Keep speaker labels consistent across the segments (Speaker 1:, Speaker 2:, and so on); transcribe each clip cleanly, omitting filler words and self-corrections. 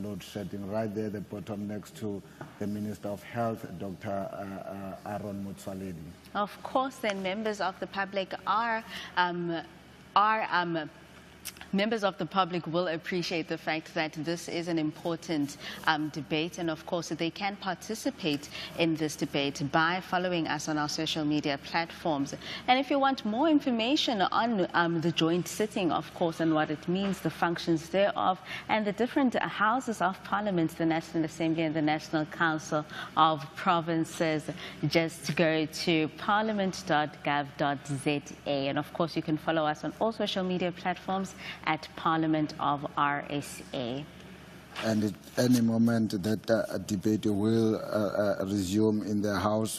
Speaker 1: load shedding, right there at the bottom next to the Minister of Health, Dr. Aaron Motsoaledi.
Speaker 2: Of course, then members of the public members of the public will appreciate the fact that this is an important debate, and of course they can participate in this debate by following us on our social media platforms. And if you want more information on the joint sitting, of course, and what it means, the functions thereof, and the different houses of Parliament, the National Assembly and the National Council of Provinces, just go to parliament.gov.za. And of course you can follow us on all social media platforms at Parliament of RSA.
Speaker 1: And at any moment that debate will resume in the House,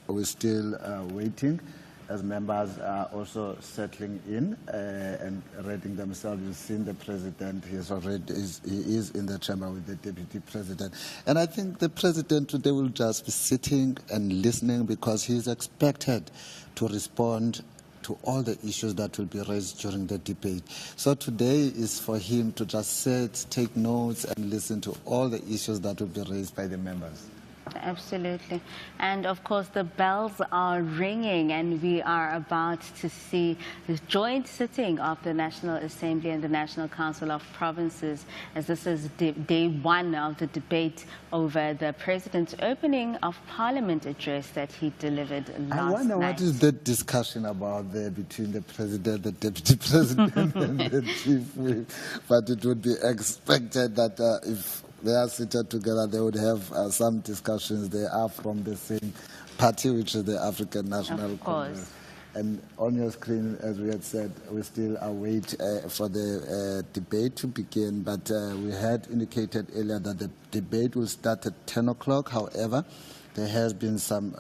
Speaker 1: we're still waiting, as members are also settling in and readying themselves. You've seen the President; he is in the chamber with the Deputy President. And I think the President today will just be sitting and listening, because he is expected to respond to all the issues that will be raised during the debate. So today is for him to just sit, take notes, and listen to all the issues that will be raised by the members.
Speaker 2: Absolutely. And of course the bells are ringing, and we are about to see the joint sitting of the National Assembly and the National Council of Provinces, as this is day one of the debate over the President's opening of Parliament address that he delivered last night.
Speaker 1: I wonder what is the discussion about there between the President, the Deputy President and the Chief Whip. But it would be expected that if they are seated together, they would have some discussions. They are from the same party, which is the African National Congress. And on your screen, as we had said, we still await for the debate to begin. But we had indicated earlier that the debate will start at 10 o'clock. However, there has been some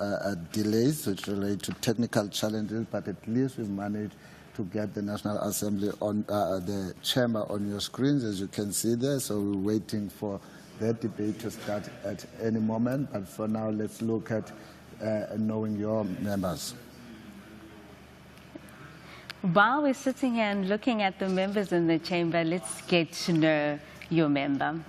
Speaker 1: delays which relate to technical challenges, but at least we've managed to get the National Assembly on the chamber on your screens, as you can see there. So we're waiting for that debate to start at any moment. But for now, let's look at knowing your members.
Speaker 2: While we're sitting here and looking at the members in the chamber, let's get to know your member.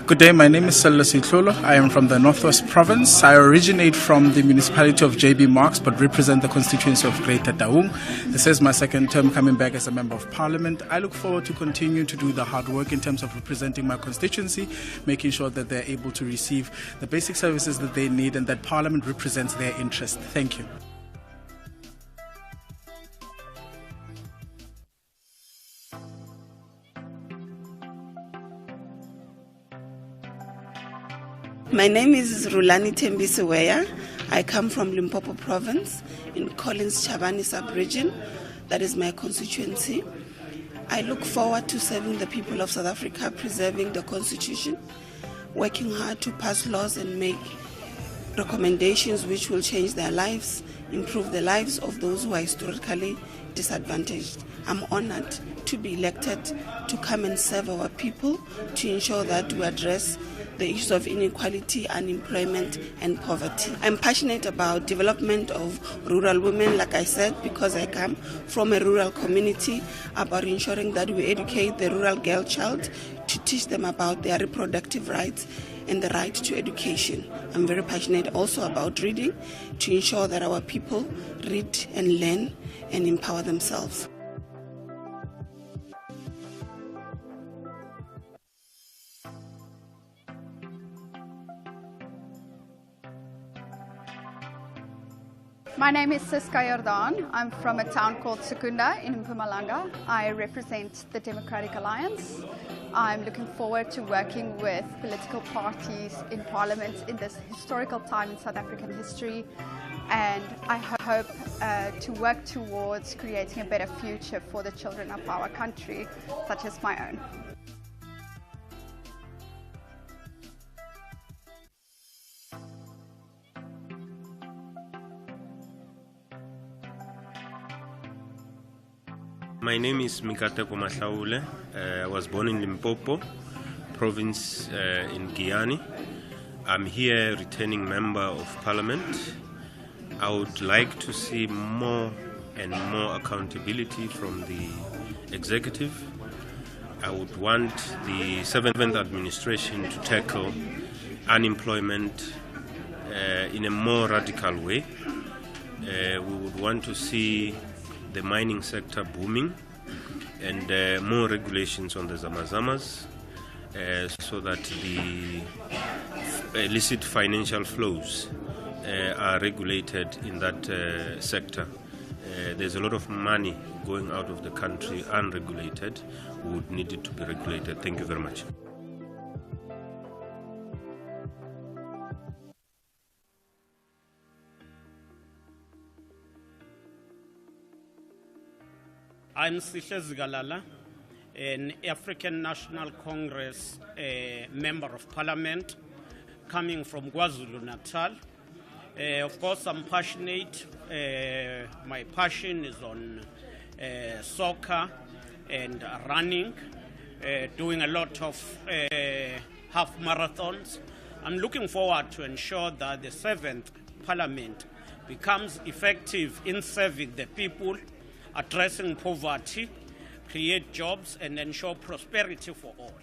Speaker 3: Good day, my name is Sello Sitlolo. I am from the Northwest Province. I originate from the municipality of JB Marks, but represent the constituency of Greater Taung. This is my second term coming back as a member of Parliament. I look forward to continue to do the hard work in terms of representing my constituency, making sure that they're able to receive the basic services that they need and that Parliament represents their interests. Thank you.
Speaker 4: My name is Rulani Tembisiweya. I come from Limpopo Province in Collins Chabani sub-region. That is my constituency. I look forward to serving the people of South Africa, preserving the Constitution, working hard to pass laws and make recommendations which will change their lives, improve the lives of those who are historically disadvantaged. I'm honored to be elected to come and serve our people, to ensure that we address the issues of inequality, unemployment, and poverty. I'm passionate about development of rural women, like I said, because I come from a rural community, about ensuring that we educate the rural girl child to teach them about their reproductive rights and the right to education. I'm very passionate also about reading, to ensure that our people read and learn and empower themselves.
Speaker 5: My name is Siska Jordan. I'm from a town called Secunda in Mpumalanga. I represent the Democratic Alliance. I'm looking forward to working with political parties in Parliament in this historical time in South African history, and I hope to work towards creating a better future for the children of our country, such as my own.
Speaker 6: My name is Mikateko Mahlaule. I was born in Limpopo Province in Guyana. I'm here returning member of Parliament. I would like to see more and more accountability from the executive. I would want the 7th administration to tackle unemployment in a more radical way. We would want to see the mining sector booming and more regulations on the zamazamas so that the illicit financial flows are regulated in that sector. There's a lot of money going out of the country unregulated. We would need it to be regulated. Thank you very much.
Speaker 7: I'm Sihle Zigalala, an African National Congress member of Parliament, coming from KwaZulu-Natal. Of course, I'm passionate. My passion is on soccer and running, doing a lot of half marathons. I'm looking forward to ensure that the 7th Parliament becomes effective in serving the people, addressing poverty, create jobs, and ensure prosperity for all.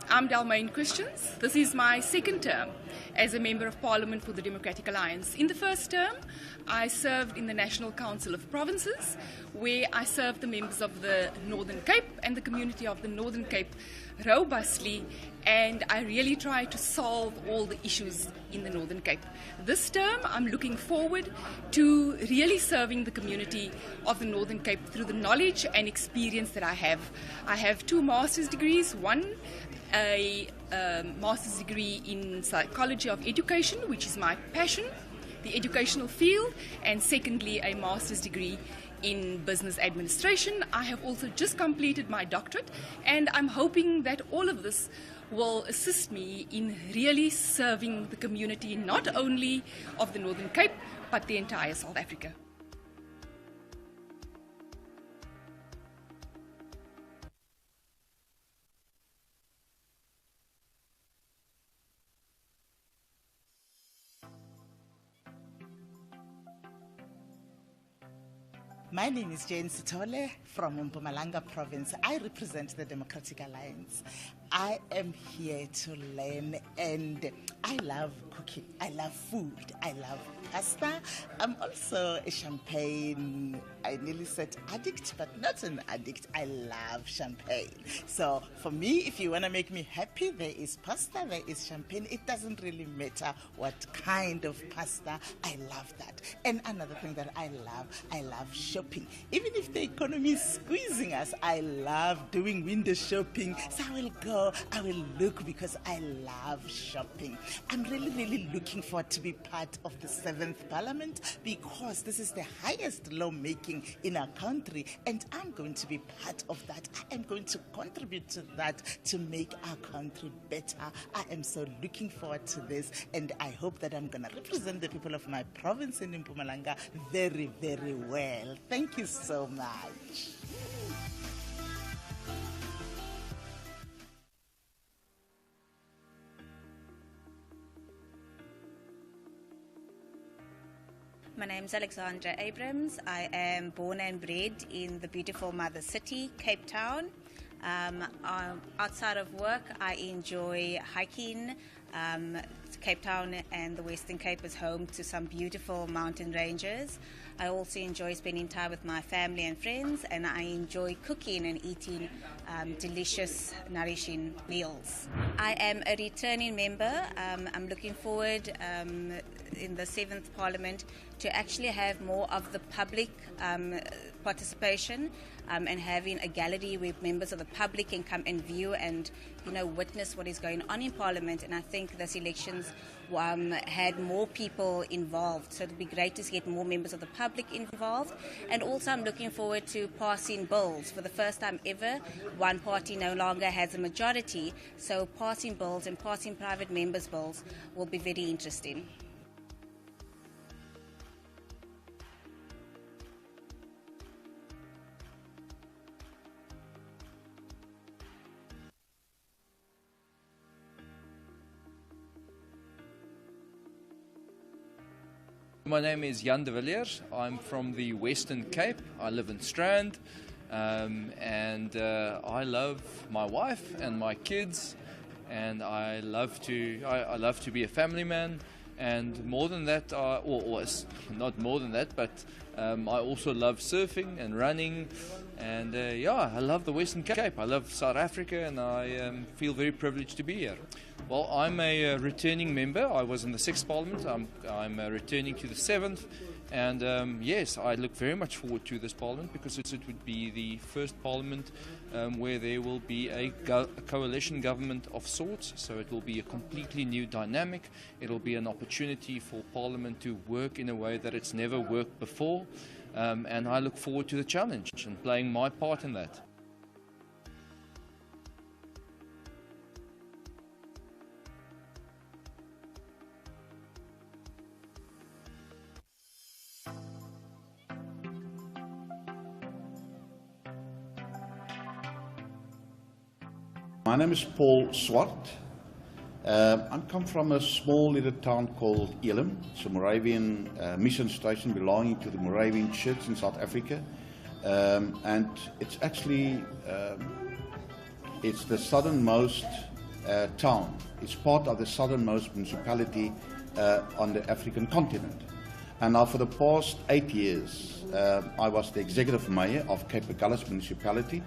Speaker 8: I'm Dalmain Christians. This is my second term as a Member of Parliament for the Democratic Alliance. In the first term, I served in the National Council of Provinces, where I served the members of the Northern Cape and the community of the Northern Cape robustly, and I really tried to solve all the issues in the Northern Cape. This term, I'm looking forward to really serving the community of the Northern Cape through the knowledge and experience that I have. I have 2 master's degrees, one a master's degree in psychology of education, which is my passion, the educational field, and secondly a master's degree in business administration. I have also just completed my doctorate, and I'm hoping that all of this will assist me in really serving the community, not only of the Northern Cape, but the entire South Africa.
Speaker 9: My name is Jane Sitole from Mpumalanga Province. I represent the Democratic Alliance. I am here to learn, and I love cooking. I love food. I love pasta. I'm also a champagne, I nearly said addict, but not an addict. I love champagne. So for me, if you want to make me happy, there is pasta, there is champagne. It doesn't really matter what kind of pasta. I love that. And another thing that I love shopping. Even if the economy is squeezing us, I love doing window shopping. So I will look because I love shopping. I'm really looking forward to be part of the 7th Parliament because this is the highest lawmaking in our country, and I'm going to be part of that. I am going to contribute to that to make our country better. I am so looking forward to this, and I hope that I'm going to represent the people of my province in Mpumalanga very well. Thank you so much.
Speaker 10: My name is Alexandra Abrams. I am born and bred in the beautiful mother city, Cape Town. Outside of work, I enjoy hiking. Cape Town and the Western Cape is home to some beautiful mountain ranges. I also enjoy spending time with my family and friends, and I enjoy cooking and eating delicious, nourishing meals. I am a returning member. I'm looking forward in the 7th Parliament to actually have more of the public participation and having a gallery where members of the public can come and view and witness what is going on in Parliament. And I think this elections had more people involved, so it would be great to get more members of the public involved. And also I'm looking forward to passing bills. For the first time ever, one party no longer has a majority, so passing bills and passing private members' bills will be very interesting.
Speaker 11: my name is Jan de Villiers. I'm from the Western Cape. I live in Strand, and I love my wife and my kids, and I love to be a family man. And more than that, or not more than that, but I also love surfing and running. And yeah, I love the Western Cape. I love South Africa, and I feel very privileged to be here. Well, I'm a returning member. I was in the 6th Parliament. I'm returning to the 7th. And yes, I look very much forward to this Parliament because it would be the first Parliament where there will be a coalition government of sorts. So it will be a completely new dynamic. It will be an opportunity for Parliament to work in a way that it's never worked before. And I look forward to the challenge and playing my part in that.
Speaker 12: My name is Paul Swart. I come from a small little town called Elim. It's a Moravian mission station belonging to the Moravian Church in South Africa. And it's actually, it's the southernmost town. It's part of the southernmost municipality on the African continent. And now for the past 8 years, I was the executive mayor of Cape Agulhas municipality.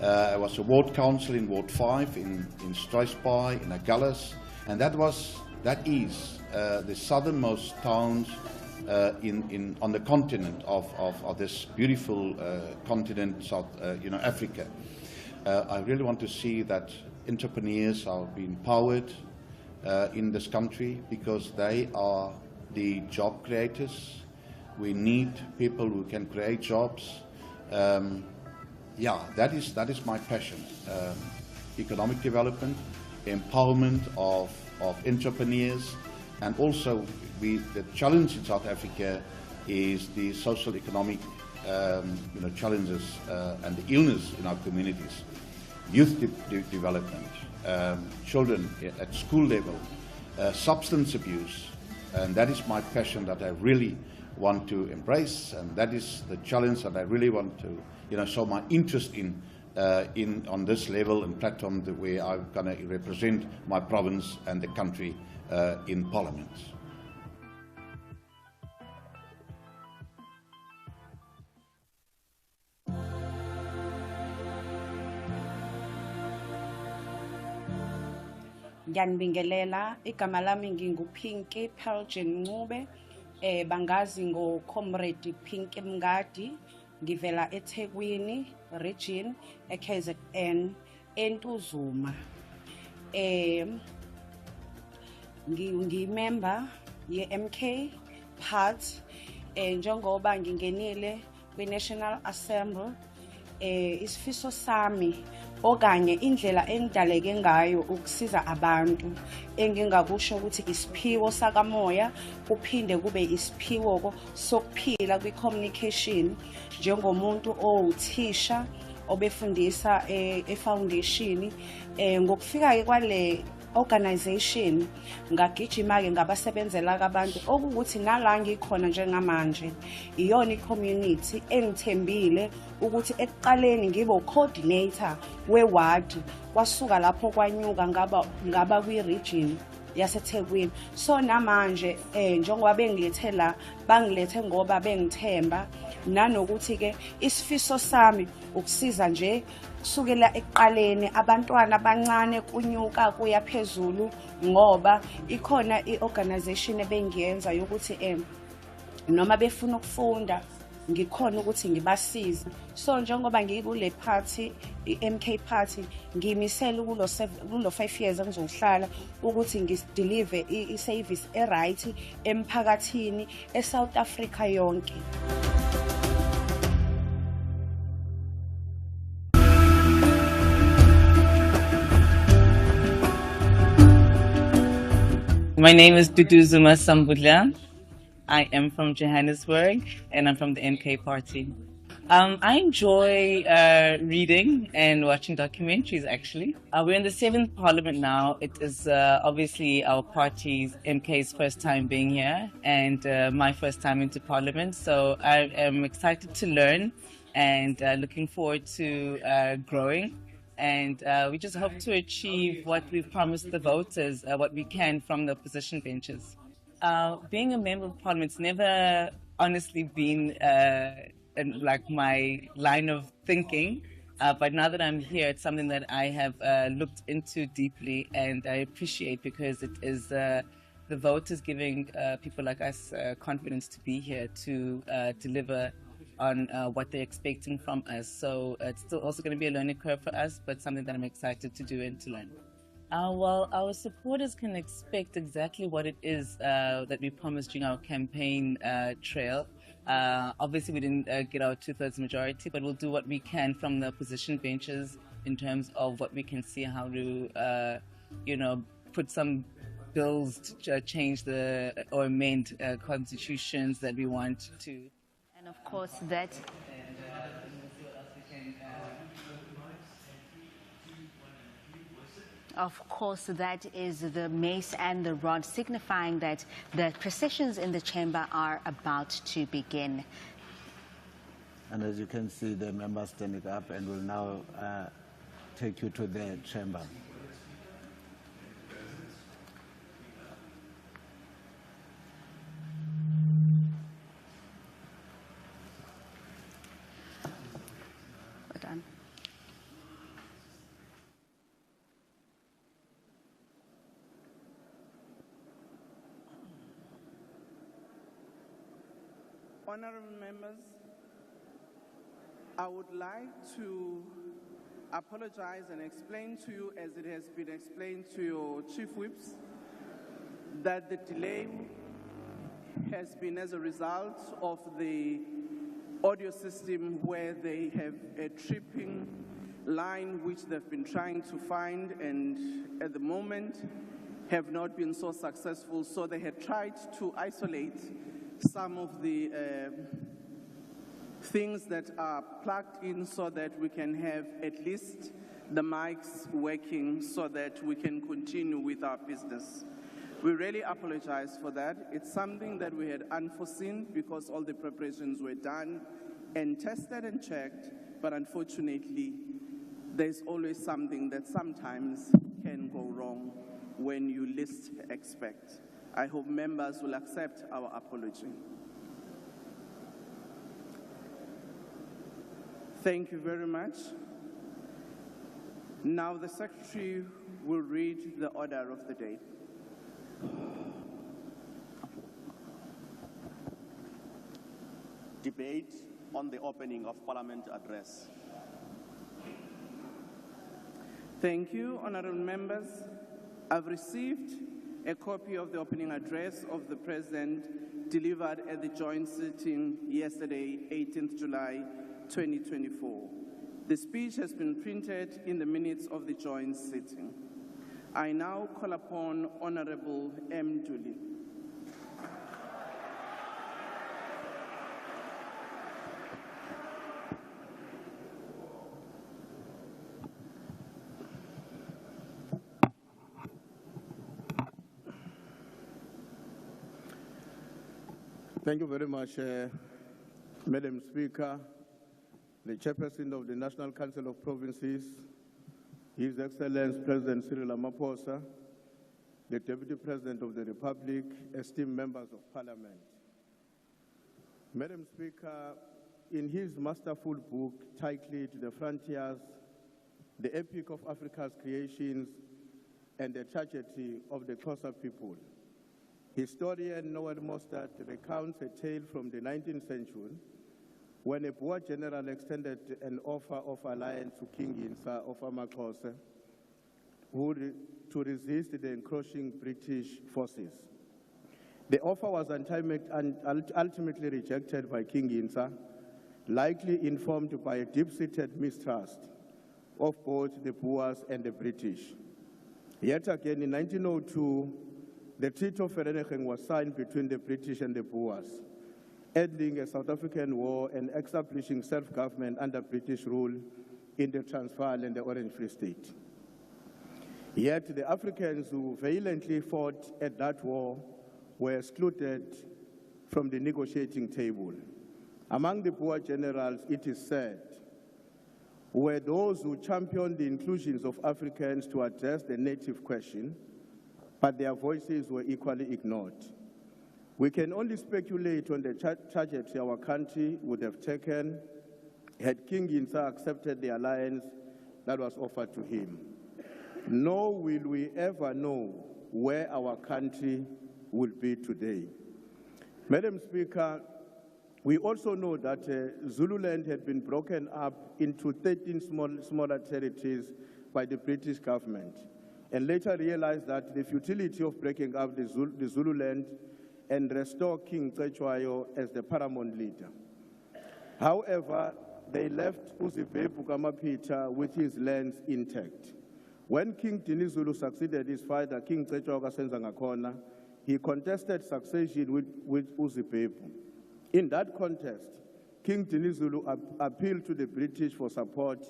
Speaker 12: I was a ward council in Ward 5 in Struisbaai, in Agulhas, and that is the southernmost towns on the continent of this beautiful continent, South Africa. I really want to see that entrepreneurs are being empowered in this country because they are the job creators. We need people who can create jobs. Yeah, that is my passion. Economic development, empowerment of entrepreneurs, and also the challenge in South Africa is the social economic challenges and the illness in our communities. Youth development, children at school level, substance abuse, and that is my passion that I really want to embrace, and that is the challenge that I really want to show my interest in on this level and platform where I'm going to represent my province and the country in Parliament.
Speaker 13: Ngiyanibingelela, igama lami ngingupinki Pelgin Ncube, bangazi ngo-Comrade Pinky Mngadi, ngivela eThekwini region eKZN eNtuzuma. Ngimember ye-MK Party njengoba ngingenile kwi-National Assembly. Isifiso sami okanye indlela engidaleke ngayo ukusiza abantu engingakusho ukuthi isiphiwo sakamoya kuphinde kube isiphiwo sokuphila kwi-communication njengomuntu owuthisha obefundisa e-foundation. Ngokufika kwale organization ngagijima-ke ngabasebenzela abantu okuwukuthi nala ngikhona njengamanje iyona i-community engithembile ukuthi ekuqaleni ngibe coordinator we-ward kwasuka lapho kwanyuka ngaba kwi-region yaseThekwini. So namanje njengoba bengilethe la bangilethe ngoba bengithemba nanokuthi-ke isifiso sami ukusiza nje kusukela ekuqaleni abantwana abancane kunyuka kuya phezulu ngoba ikhona i-organization ebengiyenza yokuthi noma befuna ukufunda ngikhona ukuthi ngibasize. So njengoba ngikule party i-MK Party ngimisela kulo 5 years engizohlala ukuthi ngideliver i-service e-right emphakathini eSouth Africa yonke.
Speaker 14: My name is Duduzuma Sambudla. I am from Johannesburg and I'm from the MK Party. I enjoy reading and watching documentaries, actually. We're in the 7th Parliament now. It is obviously our party's, MK's first time being here and my first time into Parliament. So I am excited to learn and looking forward to growing. And we just hope to achieve what we've promised the voters, what we can from the opposition benches. Being a member of Parliament's never honestly been like my line of thinking, but now that I'm here, it's something that I have looked into deeply, and I appreciate because it is the voters giving people like us confidence to be here to deliver on what they're expecting from us. So it's still also going to be a learning curve for us, but something that I'm excited to do and to learn. Well, our supporters can expect exactly what it is that we promised during our campaign trail. Obviously, we didn't get our 2/3 majority, but we'll do what we can from the opposition benches in terms of what we can see, how to, put some bills to change or amend constitutions that we want to.
Speaker 2: And of course, that. Of course, that is the mace and the rod, signifying that the processions in the chamber are about to begin.
Speaker 1: And as you can see, the members standing up and will now take you to the chamber.
Speaker 2: Well done.
Speaker 15: Honourable members, I would like to apologize and explain to you, as it has been explained to your chief whips, that the delay has been as a result of the audio system, where they have a tripping line which they've been trying to find, and at the moment have not been so successful. So they had tried to isolate some of the things that are plugged in so that we can have at least the mics working so that we can continue with our business. We really apologize for that. It's something that we had unforeseen because all the preparations were done and tested and checked, but unfortunately, there's always something that sometimes can go wrong when you least expect. I hope members will accept our apology. Thank you very much. Now the Secretary will read the order of the day.
Speaker 16: Debate on the opening of Parliament address.
Speaker 15: Thank you, honourable members. I've received a copy of the opening address of the President delivered at the joint sitting yesterday, 18th July 2024. The speech has been printed in the minutes of the joint sitting. I now call upon Honourable M. Julie.
Speaker 17: Thank you very much, Madam Speaker, the Chairperson of the National Council of Provinces, His Excellency President Cyril Ramaphosa, the Deputy President of the Republic, esteemed members of Parliament. Madam Speaker, in his masterful book titled The Frontiers, the Epic of Africa's Creations and the Tragedy of the Xhosa People, historian Noel Mostert recounts a tale from the 19th century when a Boer general extended an offer of alliance to King Insa of AmaXhosa to resist the encroaching British forces. The offer was ultimately rejected by King Insa, likely informed by a deep-seated mistrust of both the Boers and the British. Yet again, in 1902, the Treaty of Vereeniging was signed between the British and the Boers. ending a South African war and establishing self-government under British rule in the Transvaal and the Orange Free State. Yet the Africans who valiantly fought at that war were excluded from the negotiating table. Among the Boer generals, it is said, were those who championed the inclusions of Africans to address the native question, but their voices were equally ignored. We can only speculate on the trajectory our country would have taken had King Yinsa accepted the alliance that was offered to him. Nor will we ever know where our country will be today. Madam Speaker, we also know that Zululand had been broken up into 13 smaller territories by the British government, and later realized that the futility of breaking up the Zululand and restore King Cetshwayo as the paramount leader. However, they left uZibhebhu kaMapitha with his lands intact. When King Dinizulu succeeded his father, King Cetshwayo kaSenzangakhona, he contested succession with uZibhebhu. In that contest, King Dinizulu appealed to the British for support,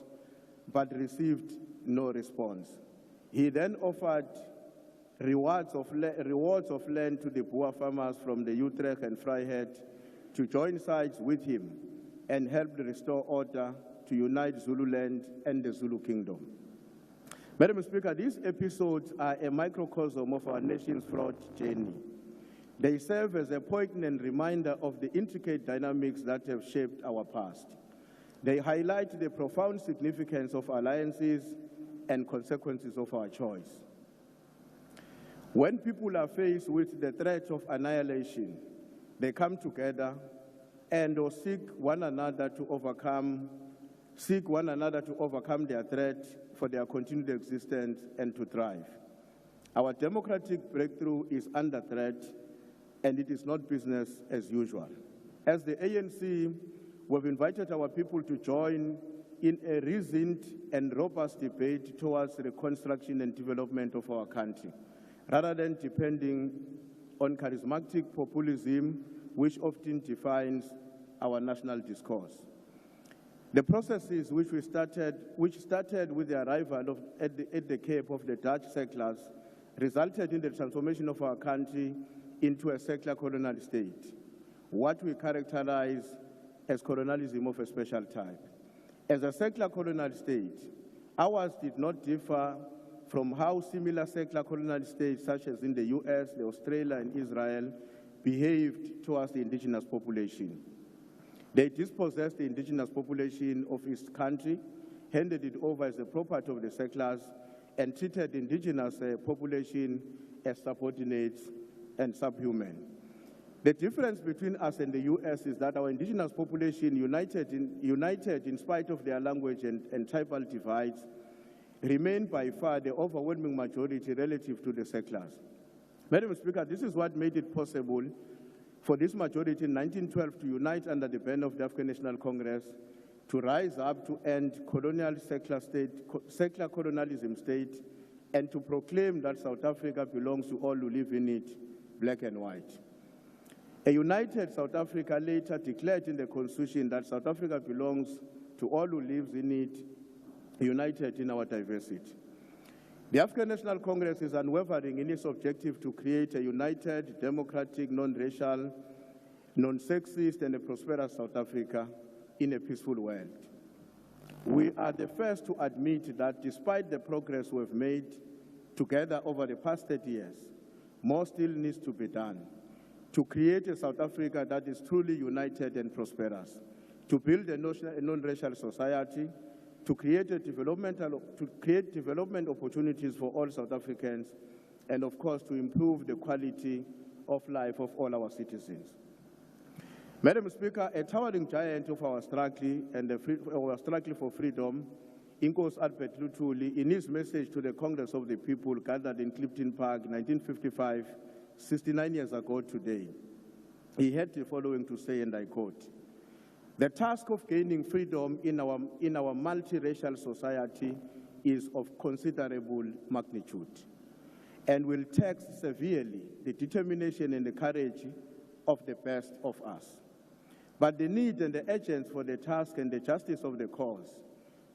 Speaker 17: but received no response. He then offered rewards of land to the Boer farmers from the Utrecht and Vryheid to join sides with him and help restore order to unite Zululand and the Zulu Kingdom. Madam Speaker, these episodes are a microcosm of our nation's fraught journey. They serve as a poignant reminder of the intricate dynamics that have shaped our past. They highlight the profound significance of alliances and consequences of our choice. When people are faced with the threat of annihilation, they come together and seek one another to overcome their threat for their continued existence and to thrive. Our democratic breakthrough is under threat, and it is not business as usual. As the ANC, we've invited our people to join in a reasoned and robust debate towards the reconstruction and development of our country, rather than depending on charismatic populism, which often defines our national discourse. The processes which started with the arrival at the Cape of the Dutch settlers resulted in the transformation of our country into a settler colonial state, what we characterize as colonialism of a special type. As a settler colonial state, ours did not differ from how similar settler colonial states such as in the US, Australia, and Israel behaved towards the indigenous population. They dispossessed the indigenous population of its country, handed it over as the property of the settlers, and treated the indigenous population as subordinates and subhuman. The difference between us and the US is that our indigenous population, united in spite of their language and tribal divides, remained by far the overwhelming majority relative to the settlers. Madam Speaker, this is what made it possible for this majority in 1912 to unite under the banner of the African National Congress, to rise up to end colonial settler colonialism state, and to proclaim that South Africa belongs to all who live in it, black and white. A united South Africa later declared in the Constitution that South Africa belongs to all who lives in it, united in our diversity. The African National Congress is unwavering in its objective to create a united, democratic, non-racial, non-sexist, and a prosperous South Africa in a peaceful world. We are the first to admit that despite the progress we've made together over the past 30 years, more still needs to be done to create a South Africa that is truly united and prosperous, to build a non-racial society, to create development opportunities for all South Africans, and of course to improve the quality of life of all our citizens. Madam Speaker, a towering giant of our struggle for freedom, Inkosi Albert Luthuli, in his message to the Congress of the People gathered in Clifton Park, 1955, 69 years ago today, he had the following to say, and I quote, "The task of gaining freedom in our multiracial society is of considerable magnitude and will tax severely the determination and the courage of the best of us. But the need and the urgency for the task and the justice of the cause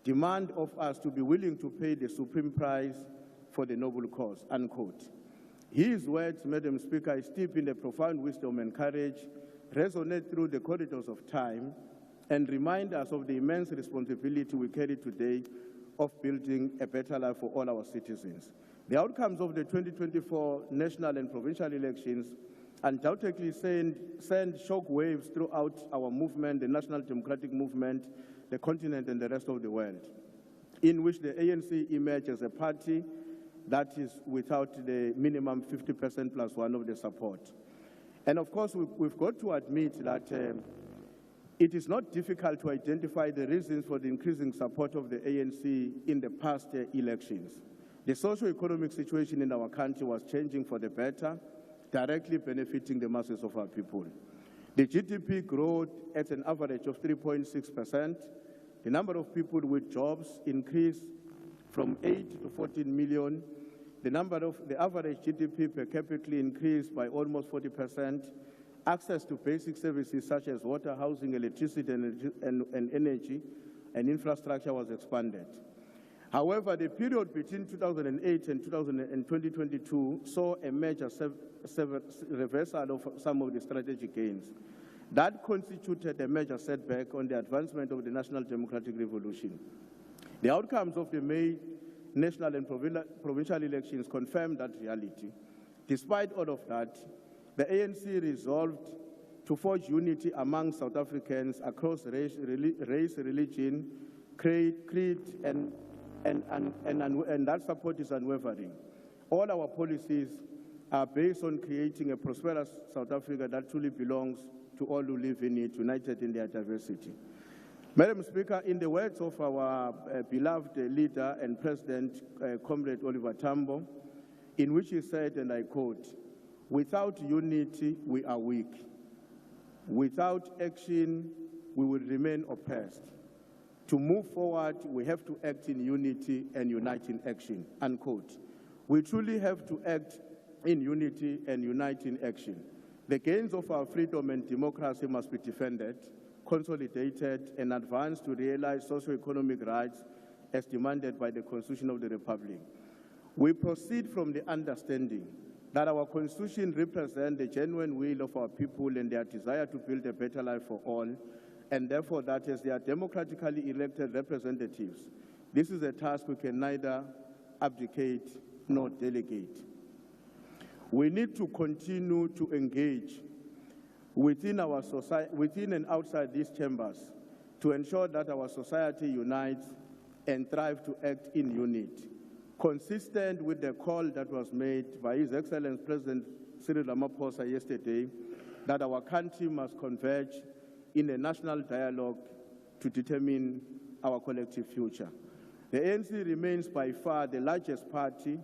Speaker 17: demand of us to be willing to pay the supreme price for the noble cause, unquote. His words, Madam Speaker, steeped in the profound wisdom and courage, resonate through the corridors of time and remind us of the immense responsibility we carry today of building a better life for all our citizens. The outcomes of the 2024 national and provincial elections undoubtedly send shock waves throughout our movement, the National Democratic Movement, the continent and the rest of the world, in which the ANC emerged as a party that is without the minimum 50% plus one of the support. And of course, we've got to admit that it is not difficult to identify the reasons for the increasing support of the ANC in the past elections. The socio-economic situation in our country was changing for the better, directly benefiting the masses of our people. The GDP growth at an average of 3.6%. The number of people with jobs increased from 8 to 14 million. The average GDP per capita increased by almost 40%. Access to basic services such as water, housing, electricity, and energy and infrastructure was expanded. However, the period between 2008 and 2022 saw a major reversal of some of the strategic gains. That constituted a major setback on the advancement of the National Democratic Revolution. The outcomes of the May national and provincial elections confirmed that reality. Despite all of that, the ANC resolved to forge unity among South Africans across race, religion, creed, and that support is unwavering. All our policies are based on creating a prosperous South Africa that truly belongs to all who live in it, united in their diversity. Madam Speaker, in the words of our beloved leader and President, Comrade Oliver Tambo, in which he said, and I quote, "Without unity, we are weak. Without action, we will remain oppressed. To move forward, we have to act in unity and unite in action," unquote. We truly have to act in unity and unite in action. The gains of our freedom and democracy must be defended, consolidated, and advanced to realize socio-economic rights as demanded by the Constitution of the Republic. We proceed from the understanding that our Constitution represents the genuine will of our people and their desire to build a better life for all, and therefore that as their democratically elected representatives, this is a task we can neither abdicate nor delegate. We need to continue to engage within our society, within and outside these chambers, to ensure that our society unites and thrive to act in unity, consistent with the call that was made by His Excellency President Cyril Ramaphosa yesterday, that our country must converge in a national dialogue to determine our collective future. The ANC remains by far the largest party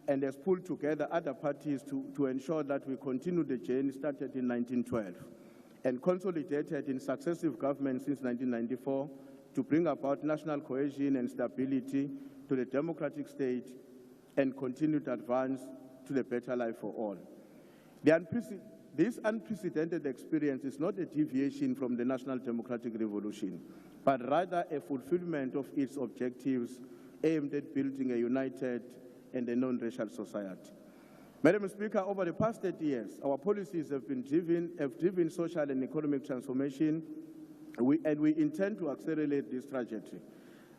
Speaker 17: and has pulled together other parties to ensure that we continue the journey started in 1912 and consolidated in successive governments since 1994 to bring about national cohesion and stability to the democratic state and continued advance to the better life for all. This unprecedented experience is not a deviation from the National Democratic Revolution, but rather a fulfillment of its objectives aimed at building a united and a non-racial society. Madam Speaker, over the past 30 years, our policies have driven social and economic transformation, and we intend to accelerate this trajectory.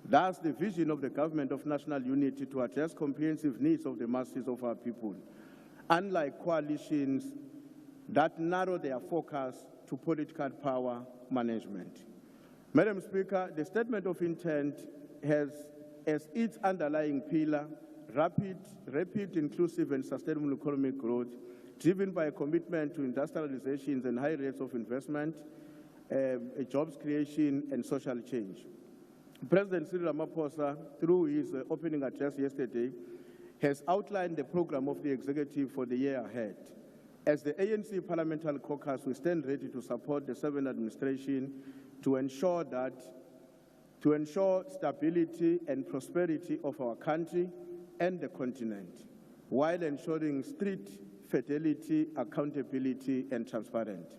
Speaker 17: Thus, the vision of the Government of National Unity to address comprehensive needs of the masses of our people, unlike coalitions that narrow their focus to political power management. Madam Speaker, the statement of intent has as its underlying pillar rapid, inclusive, and sustainable economic growth, driven by a commitment to industrializations and high rates of investment, jobs creation, and social change. President Cyril Ramaphosa, through his opening address yesterday, has outlined the program of the executive for the year ahead. As the ANC Parliamentary caucus, we stand ready to support the seventh administration to ensure stability and prosperity of our country and the continent, while ensuring strict fidelity, accountability, and transparency.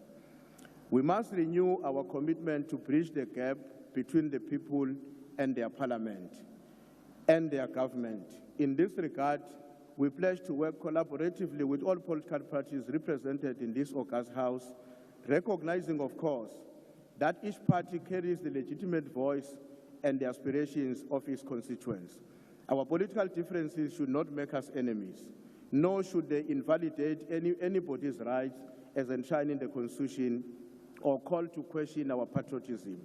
Speaker 17: We must renew our commitment to bridge the gap between the people and their parliament and their government. In this regard, we pledge to work collaboratively with all political parties represented in this august House, recognizing, of course, that each party carries the legitimate voice and the aspirations of its constituents. Our political differences should not make us enemies, nor should they invalidate anybody's rights as enshrined in the Constitution or call to question our patriotism.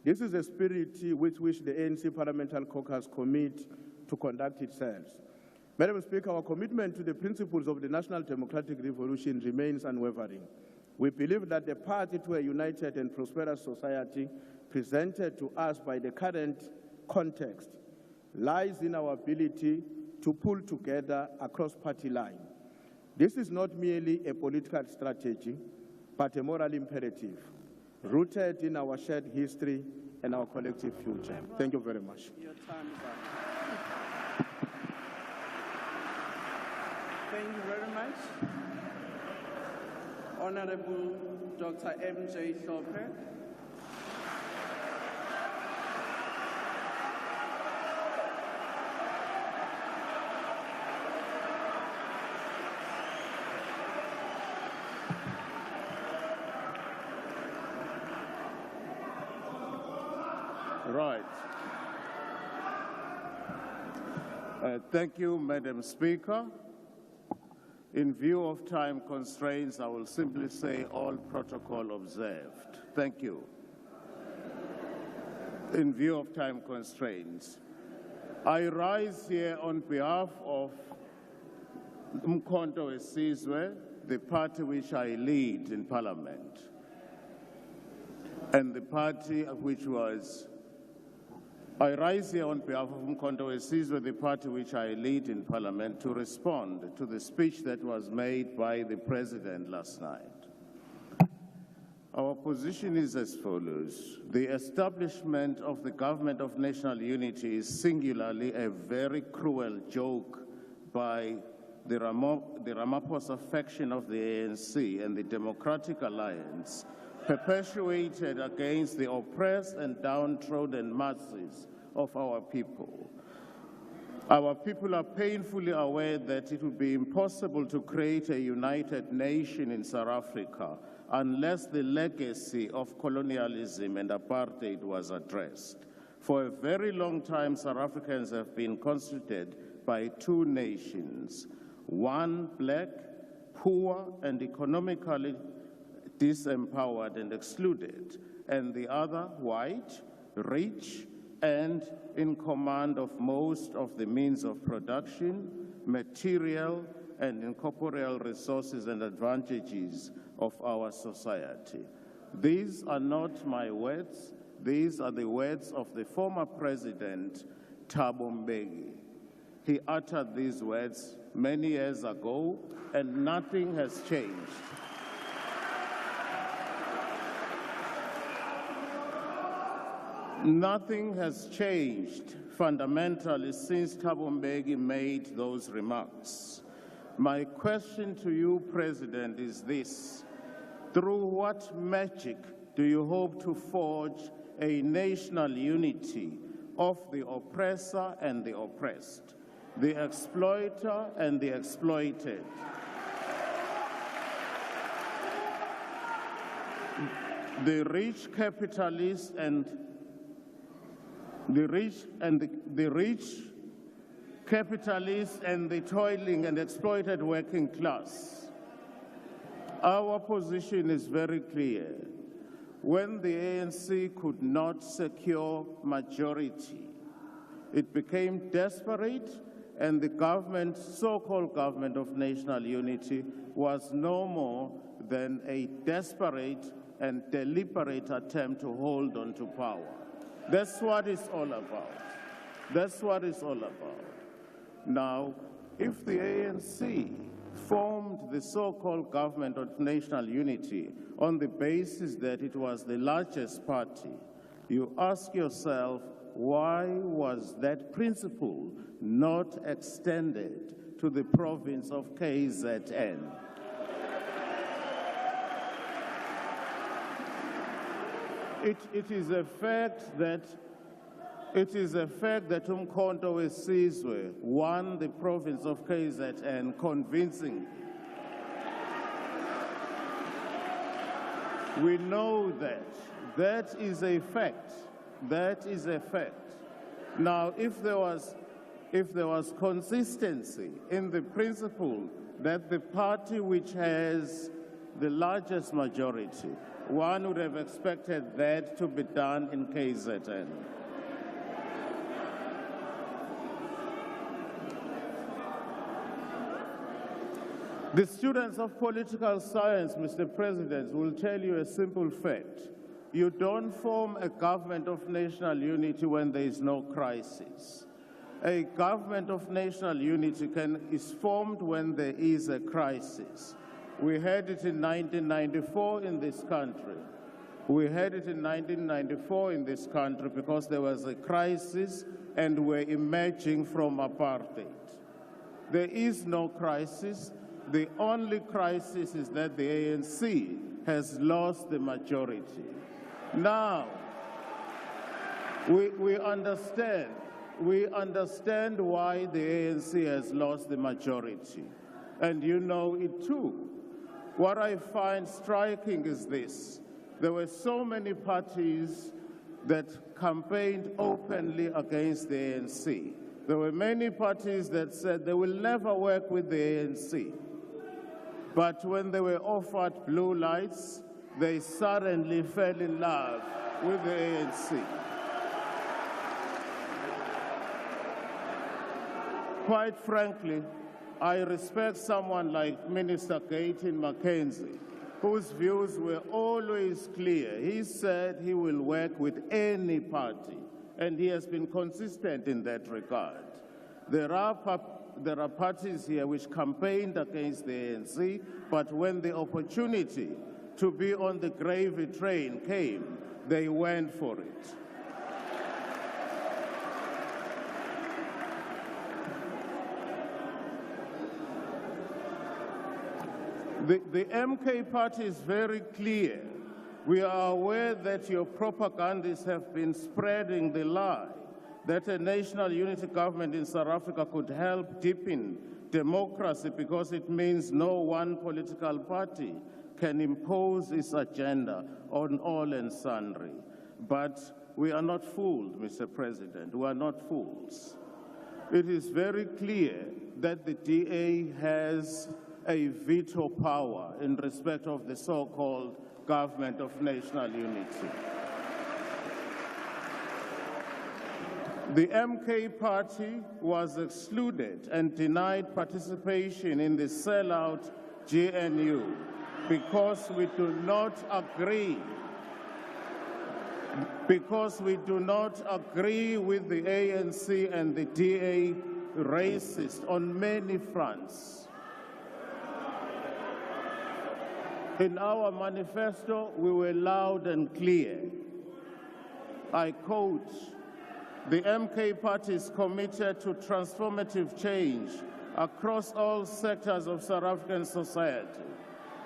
Speaker 17: This is a spirit with which the ANC Parliamentary Caucus commit to conduct itself. Madam Speaker, our commitment to the principles of the National Democratic Revolution remains unwavering. We believe that the path to a united and prosperous society presented to us by the current context lies in our ability to pull together across party lines. This is not merely a political strategy, but a moral imperative, rooted in our shared history and our collective future. Thank you very much.
Speaker 15: Your time is up. Thank you very much. Honorable Dr. M.J. Sope.
Speaker 18: Right. Thank you, Madam Speaker. In view of time constraints, I will simply say all protocol observed. Thank you. In view of time constraints, I rise here on behalf of Umkhonto weSizwe, the party which I lead in Parliament, and the party which was I rise here on behalf of Umkhonto weSizwe, the party which I lead in Parliament, to respond to the speech that was made by the President last night. Our position is as follows. The establishment of the Government of National Unity is singularly a very cruel joke by the Ramaphosa faction of the ANC and the Democratic Alliance, perpetuated against the oppressed and downtrodden masses of our people. Our people are painfully aware that it would be impossible to create a united nation in South Africa unless the legacy of colonialism and apartheid was addressed. For a very long time, South Africans have been constituted by two nations, one black, poor, and economically disempowered and excluded, and the other white, rich, and in command of most of the means of production, material, and incorporeal resources and advantages of our society. These are not my words. These are the words of the former president, Thabo Mbeki. He uttered these words many years ago, and nothing has changed. Nothing has changed fundamentally since Thabo Mbeki made those remarks. My question to you, President, is this. Through what magic do you hope to forge a national unity of the oppressor and the oppressed, the exploiter and the exploited? The rich capitalists and the rich capitalists and the toiling and exploited working class. Our position is very clear. When the ANC could not secure majority, it became desperate, and the government, so-called Government of National Unity, was no more than a desperate and deliberate attempt to hold on to power. That's what it's all about. That's what it's all about. Now, if the ANC formed the so-called Government of National Unity on the basis that it was the largest party, you ask yourself, why was that principle not extended to the province of KZN? it is a fact that Umkhonto weSizwe won the province of KZN convincingly. We know that. That is a fact. That is a fact. Now, if there was consistency in the principle that the party which has the largest majority, one would have expected that to be done in KZN. The students of political science, Mr. President, will tell you a simple fact. You don't form a government of national unity when there is no crisis. A government of national unity is formed when there is a crisis. We had it in 1994 in this country. We had it in 1994 in this country because there was a crisis and we're emerging from apartheid. There is no crisis. The only crisis is that the ANC has lost the majority. Now, we understand why the ANC has lost the majority, and you know it too. What I find striking is this. There were so many parties that campaigned openly against the ANC. There were many parties that said they will never work with the ANC. But when they were offered blue lights, they suddenly fell in love with the ANC. Quite frankly, I respect someone like Minister Gayton Mackenzie, whose views were always clear. He said he will work with any party, and he has been consistent in that regard. There are parties here which campaigned against the ANC, but when the opportunity to be on the gravy train came, they went for it. The MK party is very clear. We are aware that your propagandists have been spreading the lie that a national unity government in South Africa could help deepen democracy because it means no one political party can impose its agenda on all and sundry. But we are not fooled, Mr. President. We are not fools. It is very clear that the DA has a veto power in respect of the so-called government of national unity. The MK party was excluded and denied participation in the sellout GNU because we do not agree. Because we do not agree with the ANC and the DA racist on many fronts. In our manifesto, we were loud and clear. I quote, "The MK Party is committed to transformative change across all sectors of South African society.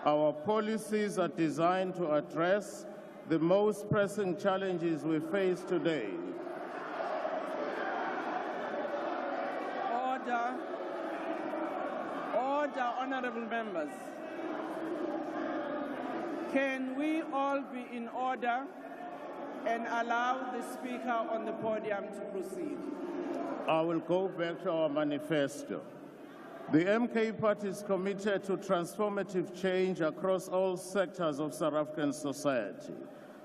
Speaker 18: Our policies are designed to address the most pressing challenges we face today."
Speaker 15: Order. Order, honorable members. Can we all be in order and allow the speaker on the podium to proceed?
Speaker 18: I will go back to our manifesto. The MK Party is committed to transformative change across all sectors of South African society.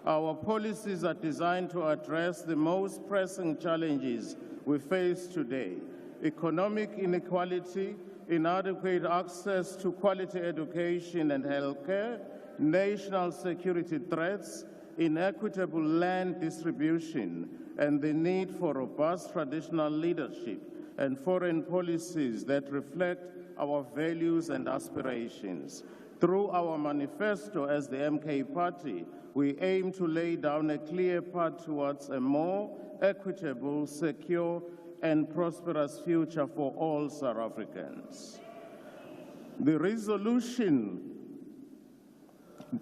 Speaker 18: Our policies are designed to address the most pressing challenges we face today: economic inequality, inadequate access to quality education and healthcare, national security threats, inequitable land distribution, and the need for robust traditional leadership and foreign policies that reflect our values and aspirations. Through our manifesto as the MK Party, we aim to lay down a clear path towards a more equitable, secure, and prosperous future for all South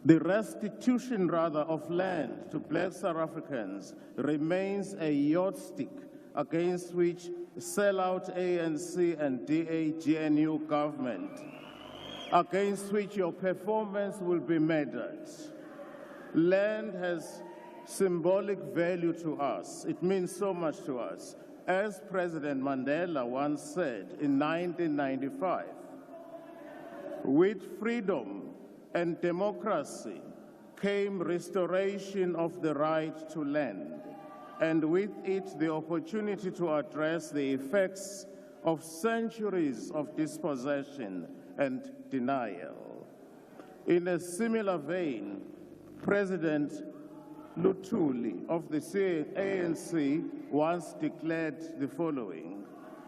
Speaker 18: The restitution, rather, of land to black South Africans remains a yardstick against which sellout ANC and DA-GNU government, against which your performance will be measured. Land has symbolic value to us. It means so much to us. As President Mandela once said in 1995, with freedom and democracy came restoration of the right to land, and with it the opportunity to address the effects of centuries of dispossession and denial. In a similar vein, President Luthuli of the ANC once declared the following.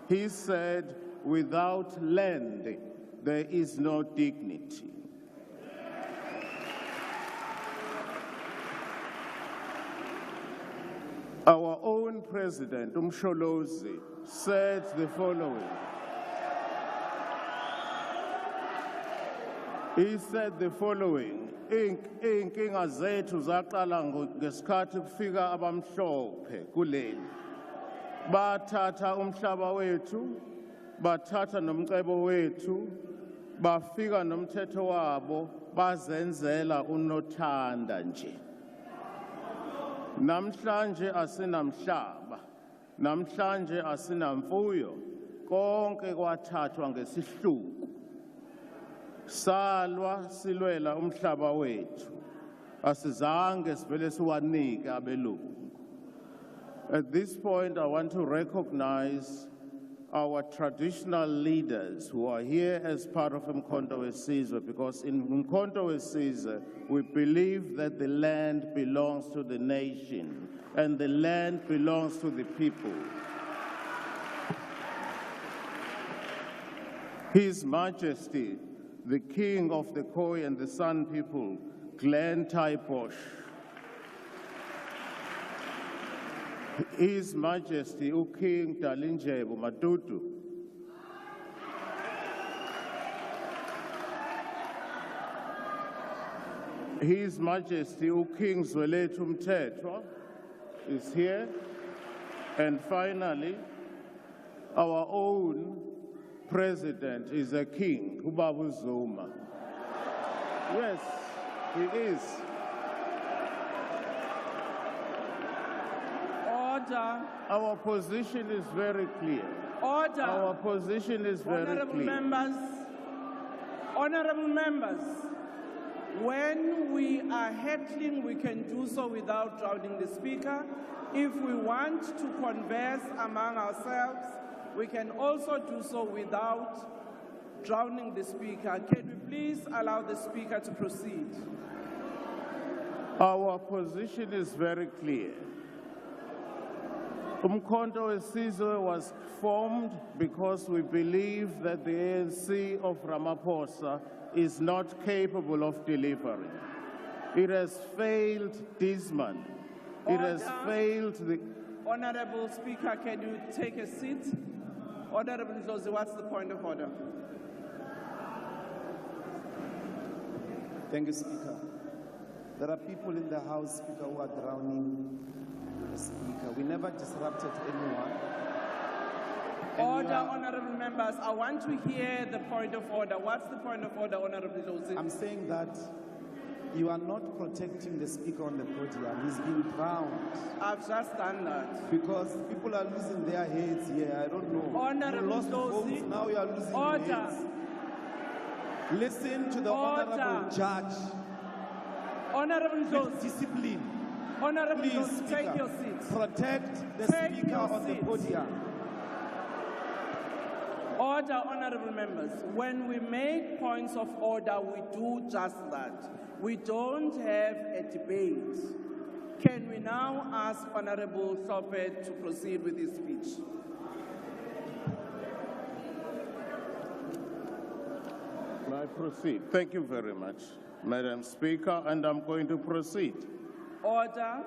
Speaker 18: He said, "Without land, there is no dignity." Our own president, Umsholozi, said the following. He said the following, "Inkinga zethu zaqala ngesikhathi kufika abamhlophe kuleli. Bathatha umhlaba wethu, bathatha nomcebo wethu, bafika nomthetho wabo, bazenzela unothanda nje. Namhlanje asinamhlaba, namhlanje asinamfuyo, konke kwathathwa ngesihluku. Salwa silwela umhlaba wethu, asizange sivele siwanike abelungu." At this point, I want to recognize our traditional leaders who are here as part of Umkhonto weSizwe, because in Umkhonto weSizwe, we believe that the land belongs to the nation and the land belongs to the people. His Majesty, the King of the Khoi and the San people, Glenn Taiposh. His Majesty, King Dalindyebo Matutu. His Majesty, King Zwelethhu Mthethwa is here. And finally, our own president is a king, Ubabu Zuma. Yes, he is.
Speaker 15: Order.
Speaker 18: Our position is very clear.
Speaker 15: Order.
Speaker 18: Our position is very clear.
Speaker 15: Honorable members, when we are heckling, we can do so without drowning the speaker. If we want to converse among ourselves, we can also do so without drowning the speaker. Can we please allow the speaker to proceed?
Speaker 18: Our position is very clear. Umkhonto weSizwe was formed because we believe that the ANC of Ramaphosa is not capable of delivering. It has failed dismally. It has failed the...
Speaker 15: Honorable Speaker, can you take a seat? Honorable Ndlozi, what's the point of order?
Speaker 19: Thank you, Speaker. There are people in the House, Speaker, who are drowning the Speaker. We never disrupted anyone.
Speaker 15: Order, honorable members. I want to hear the point of order. What's the point of order, Honorable Ndlozi?
Speaker 19: I'm saying that you are not protecting the Speaker on the podium. He's being drowned.
Speaker 15: I've just done that.
Speaker 19: Because people are losing their heads here. I don't know.
Speaker 15: Honorable
Speaker 19: you lost votes, now you are losing your heads. Listen to the honorable judge.
Speaker 15: Honorable Ndlozi.
Speaker 19: Discipline.
Speaker 15: Honorable
Speaker 19: Please,
Speaker 15: Ndlozi, take your seat.
Speaker 19: Protect the Speaker on the podium.
Speaker 15: Order, honorable members. When we make points of order, we do just that. We don't have a debate. Can we now ask Honorable Hlophe to proceed with his speech?
Speaker 18: May I proceed? Thank you very much, Madam Speaker, and I'm going to proceed.
Speaker 15: Order.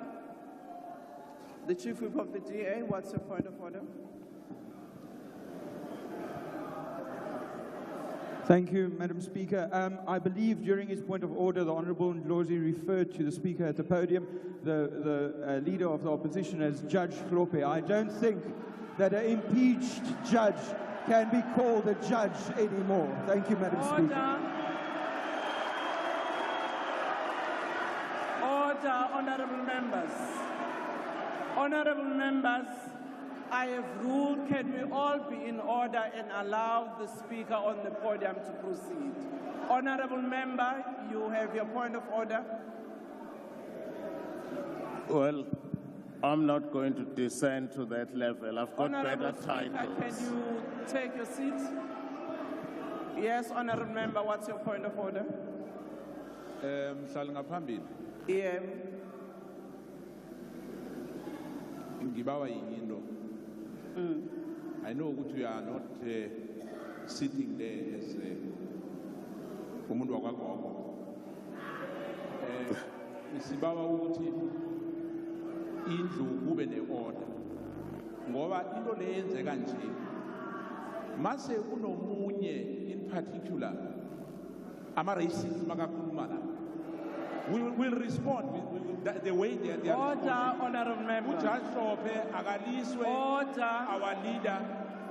Speaker 15: The Chief Whip of the DA, what's your point of order?
Speaker 20: Thank you, Madam Speaker. I believe during his point of order, the Honourable Ndlozi referred to the Speaker at the podium, the Leader of the Opposition, as Judge Hlope. I don't think that an impeached judge can be called a judge anymore. Thank you, Madam Speaker.
Speaker 15: Order, honourable members. Honourable members, I have ruled, can we all be in order and allow the Speaker on the podium to proceed? Honourable member, you have your point of order.
Speaker 18: Well, I'm not going to descend to that level. I've got better titles.
Speaker 15: Can you take your seat? Yes, honourable member, what's your point of order? Yeah.
Speaker 21: I know that you are not sitting there as umuntu wakwagogo. Sibawa ukuthi indlu kube ne-order ngoba into leyenzeka nje mase kunomunye in particular ama-racists makakhuluma la we will respond with the way they are
Speaker 15: Order, honourable member.
Speaker 21: Ujudge Hlope akaliswe our leader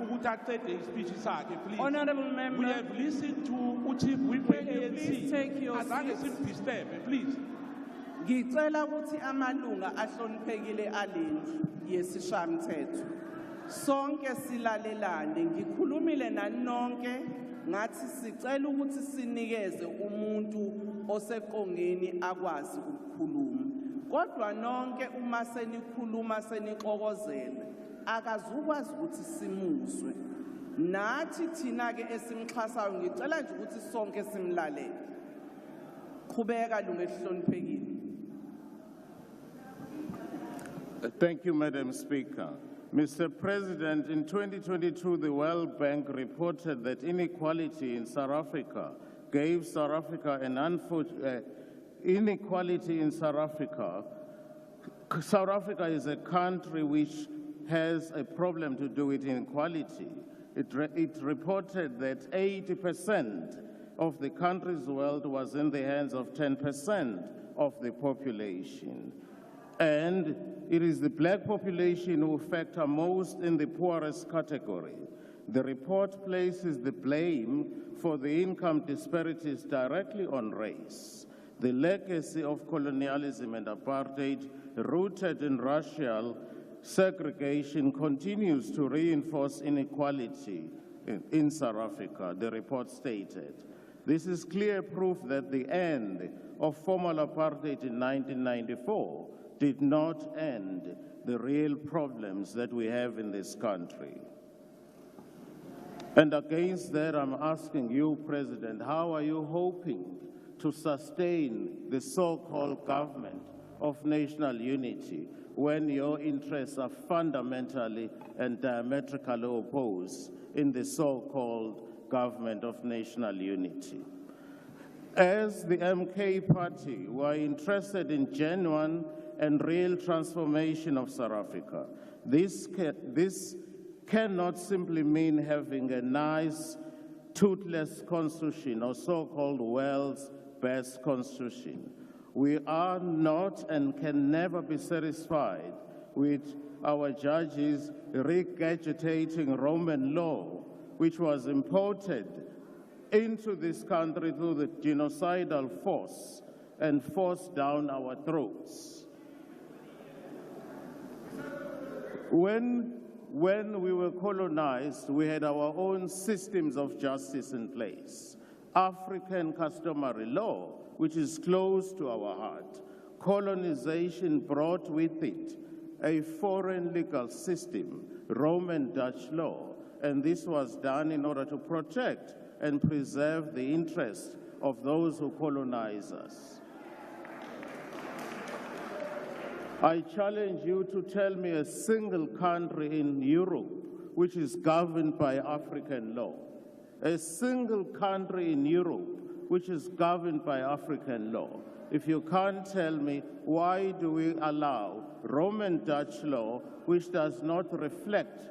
Speaker 21: ukuthi aqede ispeech sakhe, please.
Speaker 15: Honourable member.
Speaker 21: We have listened to uChief Whipper
Speaker 15: Please take your
Speaker 21: azange
Speaker 15: seat.
Speaker 21: simdisturbe, please.
Speaker 15: Ngicela ukuthi amalunga ahloniphekile alendlu yesishayamthetho sonke silalelane. Ngikhulumile nani nonke ngathi sicela ukuthi sinikeze umuntu oseqongeni akwazi ukukhuluma. Kodwa nonke uma senikhuluma senixokozela akazukwazi ukuthi simuzwe. Nathi thina ke esimxhasayo ngicela nje ukuthi sonke simlalele. Qhubeka lunga ehloniphekile.
Speaker 18: Thank you, Madam Speaker. Mr. President, in 2022, the World Bank reported that inequality in South Africa gave South Africa an unfortunate inequality in South Africa. South Africa is a country which has a problem to do with inequality. It reported that 80% of the country's wealth was in the hands of 10% of the population. And it is the black population who factor most in the poorest category. The report places the blame for the income disparities directly on race. The legacy of colonialism and apartheid, rooted in racial segregation, continues to reinforce inequality in South Africa, the report stated. This is clear proof that the end of formal apartheid in 1994 did not end the real problems that we have in this country. And against that, I'm asking you, President, how are you hoping to sustain the so-called government of national unity when your interests are fundamentally and diametrically opposed in the so-called government of national unity? As the MK party, we are interested in genuine and real transformation of South Africa. This cannot simply mean having a nice, toothless constitution or so-called world's best constitution. We are not and can never be satisfied with our judges regurgitating Roman law, which was imported into this country through the genocidal force and forced down our throats. When we were colonized, we had our own systems of justice in place. African customary law, which is close to our heart. Colonization brought with it a foreign legal system, Roman Dutch law, and this was done in order to protect and preserve the interests of those who colonize us. I challenge you to tell me a single country in Europe which is governed by African law. A single country in Europe which is governed by African law. If you can't tell me, why do we allow Roman Dutch law, which does not reflect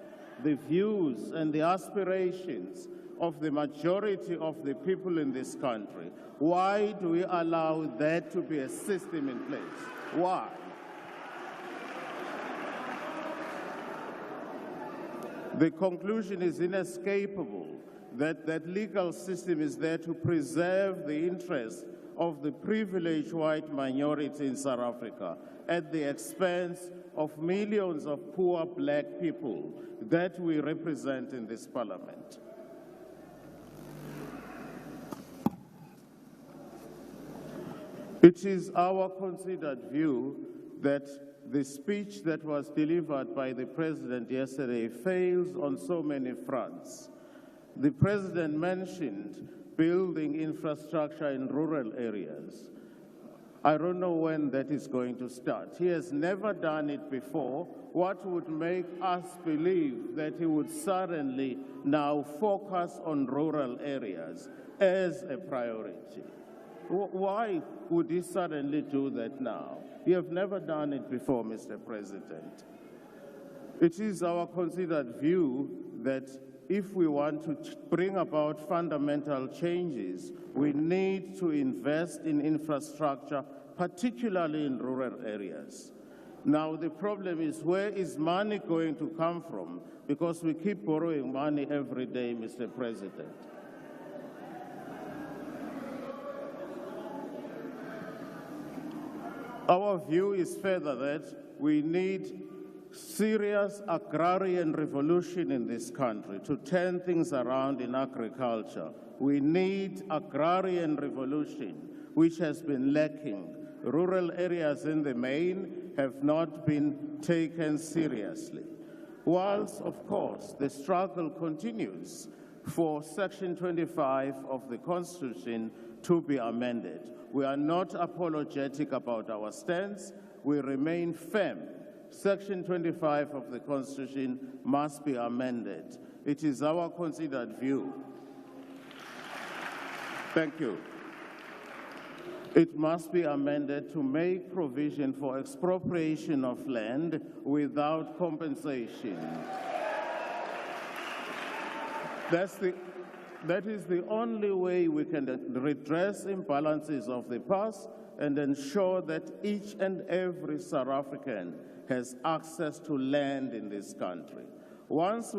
Speaker 18: the views and the aspirations of the majority of the people in this country. Why do we allow that to be a system in place? Why? The conclusion is inescapable that that legal system is there to preserve the interests of the privileged white minority in South Africa at the expense of millions of poor black people that we represent in this parliament. It is our considered view that the speech that was delivered by the President yesterday fails on so many fronts. The President mentioned building infrastructure in rural areas. I don't know when that is going to start. He has never done it before. What would make us believe that he would suddenly now focus on rural areas as a priority? Why would he suddenly do that now? You have never done it before, Mr. President. It is our considered view that if we want to bring about fundamental changes, we need to invest in infrastructure, particularly in rural areas. Now, the problem is, where is money going to come from? Because we keep borrowing money every day, Mr. President. Our view is further that we need serious agrarian revolution in this country to turn things around in agriculture. We need agrarian revolution, which has been lacking. Rural areas in the main have not been taken seriously. Whilst, of course, the struggle continues for Section 25 of the Constitution to be amended. We are not apologetic about our stance. We remain firm. Section 25 of the Constitution must be amended. It is our considered view. Thank you. It must be amended to make provision for expropriation of land without compensation. That is the only way we can redress imbalances of the past and ensure that each and every South African has access to land in this country. Once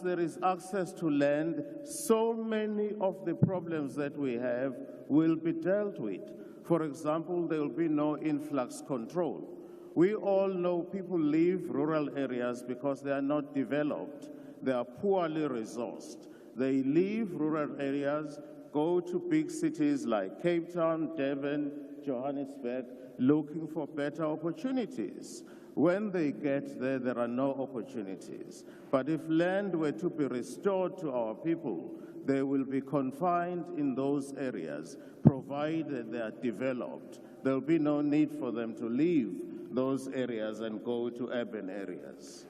Speaker 18: there is access to land, so many of the problems that we have will be dealt with. For example, there will be no influx control. We all know people leave rural areas because they are not developed. They are poorly resourced. They leave rural areas, go to big cities like Cape Town, Durban, Johannesburg, looking for better opportunities. When they get there, there are no opportunities. But if land were to be restored to our people, they will be confined in those areas, provided they are developed. There will be no need for them to leave those areas and go to urban areas.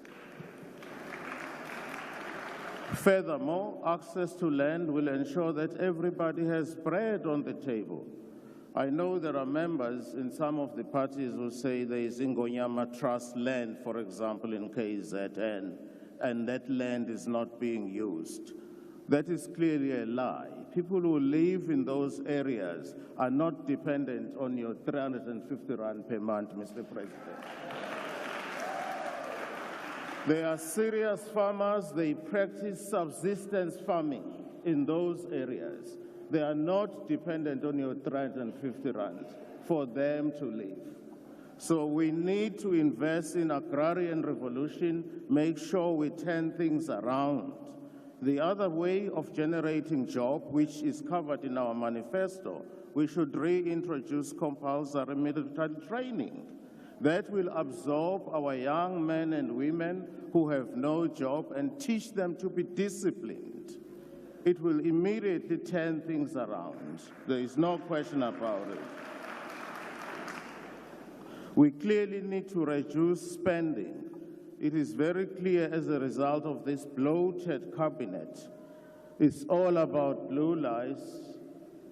Speaker 18: Furthermore, access to land will ensure that everybody has bread on the table. I know there are members in some of the parties who say there is Ingonyama Trust land, for example, in KZN, and that land is not being used. That is clearly a lie. People who live in those areas are not dependent on your 350 rand per month, Mr. President. They are serious farmers. They practice subsistence farming in those areas. They are not dependent on your 350 rand for them to live. So we need to invest in agrarian revolution, make sure we turn things around. The other way of generating jobs, which is covered in our manifesto, we should reintroduce compulsory military training. That will absorb our young men and women who have no job and teach them to be disciplined. It will immediately turn things around. There is no question about it. We clearly need to reduce spending. It is very clear as a result of this bloated cabinet. It's all about blue lights.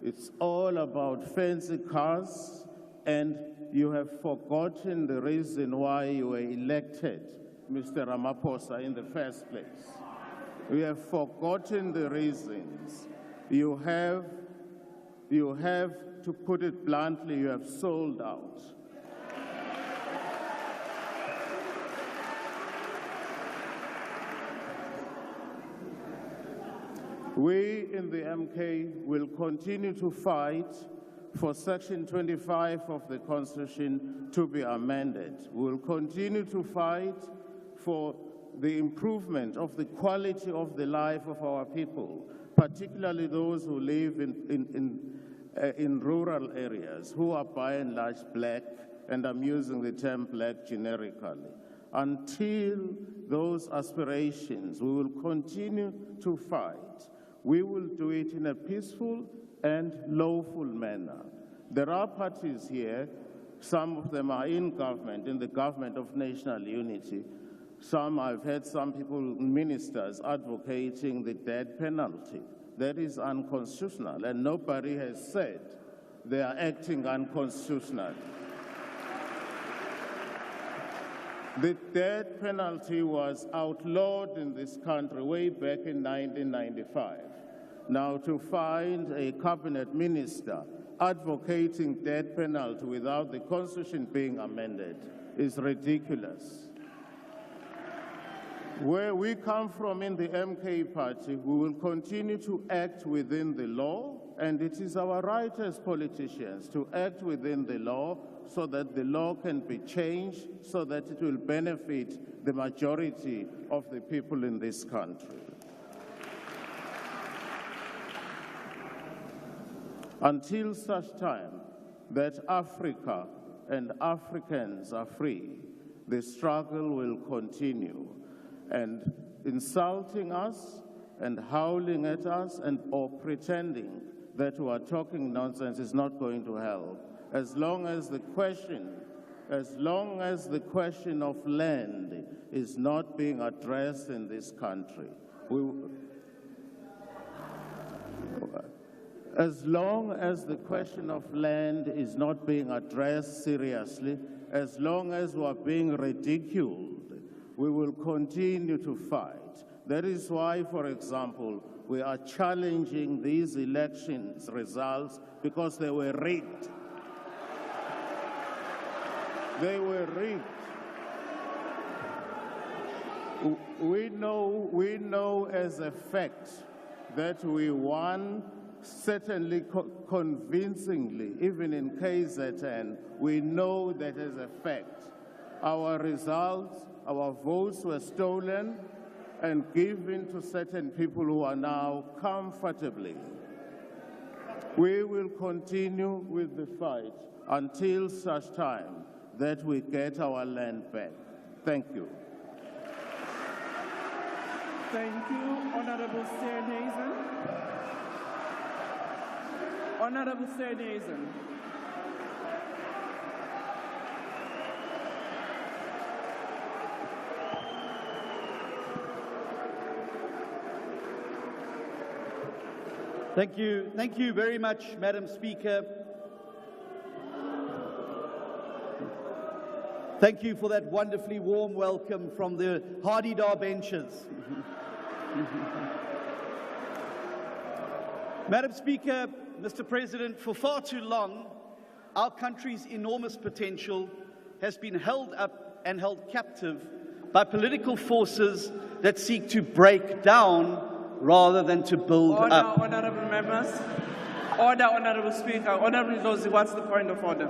Speaker 18: It's all about fancy cars, and you have forgotten the reason why you were elected, Mr. Ramaphosa, in the first place. We have forgotten the reasons. You have, to put it bluntly, you have sold out. We in the MK will continue to fight for Section 25 of the Constitution to be amended. We will continue to fight for the improvement of the quality of the life of our people, particularly those who live in rural areas, who are by and large black, and I'm using the term black generically. Until those aspirations, we will continue to fight. We will do it in a peaceful and lawful manner. There are parties here, some of them are in government, in the government of national unity. I've heard some people, ministers, advocating the death penalty. That is unconstitutional, and nobody has said they are acting unconstitutionally. The death penalty was outlawed in this country way back in 1995. Now, to find a cabinet minister advocating death penalty without the Constitution being amended is ridiculous. Where we come from in the MK party, we will continue to act within the law, and it is our right as politicians to act within the law so that the law can be changed, so that it will benefit the majority of the people in this country. Until such time that Africa and Africans are free, the struggle will continue. And insulting us and howling at us or pretending that we are talking nonsense is not going to help. As long as the question of land is not being addressed in this country, as long as the question of land is not being addressed seriously, as long as we are being ridiculed, we will continue to fight. That is why, for example, we are challenging these elections results because they were rigged. They were rigged. We know as a fact that we won, certainly convincingly, even in KZN, we know that as a fact. Our results, our votes were stolen and given to certain people who are now comfortably. We will continue with the fight until such time that we get our land back. Thank you.
Speaker 15: Thank you, Honorable Steenhuisen. Honorable Steenhuisen.
Speaker 3: Thank you very much, Madam Speaker. Thank you for that wonderfully warm welcome from the Hardy-Dar benches. Madam Speaker, Mr. President, for far too long, our country's enormous potential has been held up and held captive by political forces that seek to break down rather than to build up.
Speaker 15: Honorable members. Order, Honorable Speaker. Honorable Ndlozi, what's the point of order?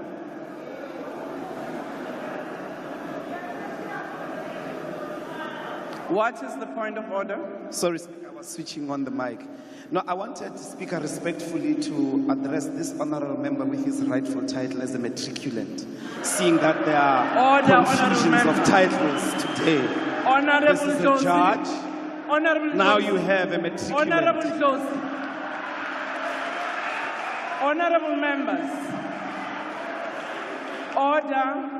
Speaker 15: What is the point of order?
Speaker 19: Sorry, Speaker, I was switching on the mic. No, I wanted, Speaker, respectfully to address this honorable member with his rightful title as a matriculant, seeing that there are confusions of titles today.
Speaker 15: Honorable
Speaker 19: This is a judge.
Speaker 15: Honorable
Speaker 19: Now
Speaker 15: Ndlozi.
Speaker 19: you have a matriculant.
Speaker 15: Honorable Ndlozi. Honorable members. Order.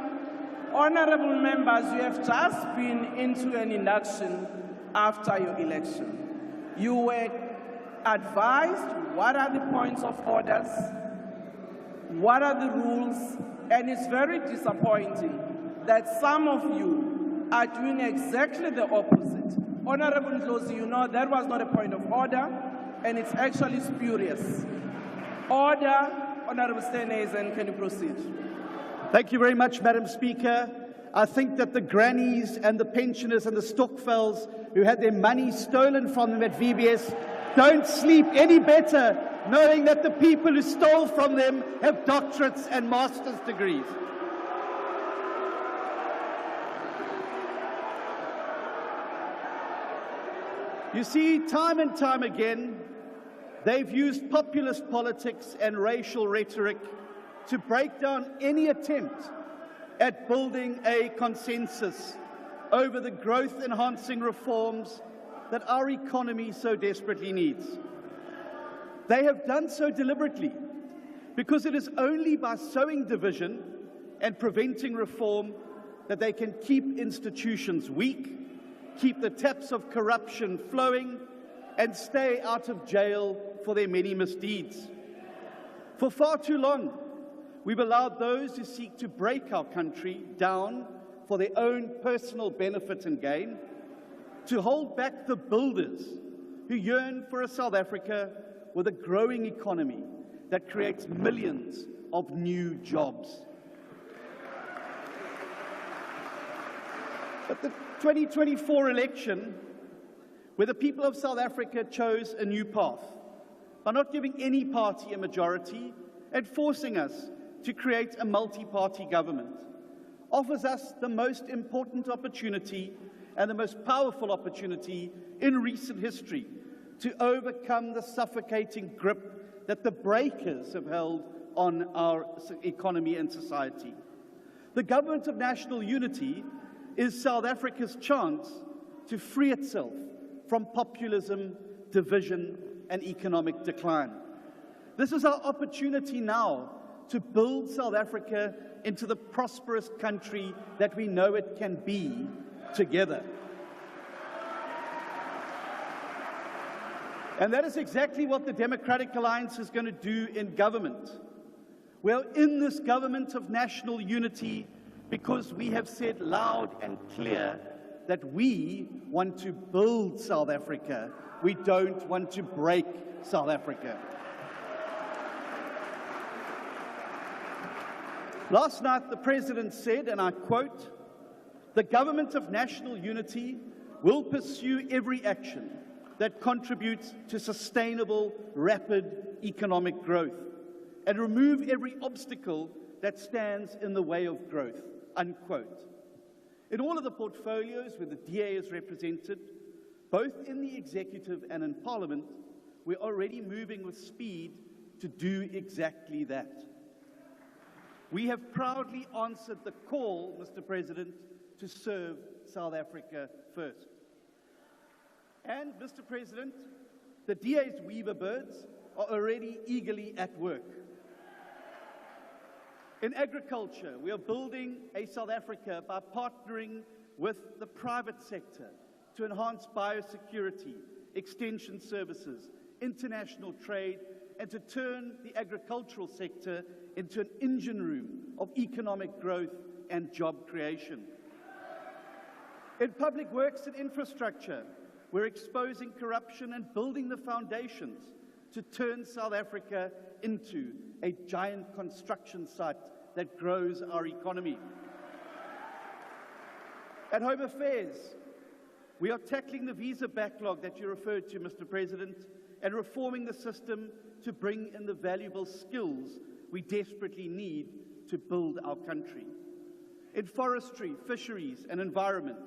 Speaker 15: Honorable members, you have just been into an induction after your election. You were advised what are the points of orders, what are the rules, and it's very disappointing that some of you are doing exactly the opposite Honorable Ndlozi, you know that was not a point of order, and it's actually spurious. Order, Honorable Steenhuisen, can you proceed?
Speaker 3: Thank you very much, Madam Speaker. I think that the grannies and the pensioners and the Stokvels who had their money stolen from them at VBS don't sleep any better knowing that the people who stole from them have doctorates and master's degrees. You see, time and time again, they've used populist politics and racial rhetoric to break down any attempt at building a consensus over the growth-enhancing reforms that our economy so desperately needs. They have done so deliberately because it is only by sowing division and preventing reform that they can keep institutions weak, keep the taps of corruption flowing, and stay out of jail for their many misdeeds. For far too long, we've allowed those who seek to break our country down for their own personal benefit and gain to hold back the builders who yearn for a South Africa with a growing economy that creates millions of new jobs. But the 2024 election, where the people of South Africa chose a new path by not giving any party a majority and forcing us to create a multi-party government, offers us the most important opportunity and the most powerful opportunity in recent history to overcome the suffocating grip that the breakers have held on our economy and society. The Government of National Unity is South Africa's chance to free itself from populism, division, and economic decline. This is our opportunity now to build South Africa into the prosperous country that we know it can be together. And that is exactly what the Democratic Alliance is going to do in government. We are in this government of national unity because we have said loud and clear that we want to build South Africa. We don't want to break South Africa. Last night, the President said, and I quote, "The Government of National Unity will pursue every action that contributes to sustainable, rapid economic growth and remove every obstacle that stands in the way of growth," unquote. In all of the portfolios where the DA is represented, both in the executive and in Parliament, we're already moving with speed to do exactly that. We have proudly answered the call, Mr. President, to serve South Africa first. And, Mr. President, the DA's Weaver birds are already eagerly at work. In agriculture, we are building a South Africa by partnering with the private sector to enhance biosecurity, extension services, international trade, and to turn the agricultural sector into an engine room of economic growth and job creation. In public works and infrastructure, we're exposing corruption and building the foundations to turn South Africa into a giant construction site that grows our economy. At Home Affairs, we are tackling the visa backlog that you referred to, Mr. President, and reforming the system to bring in the valuable skills we desperately need to build our country. In forestry, fisheries, and environment,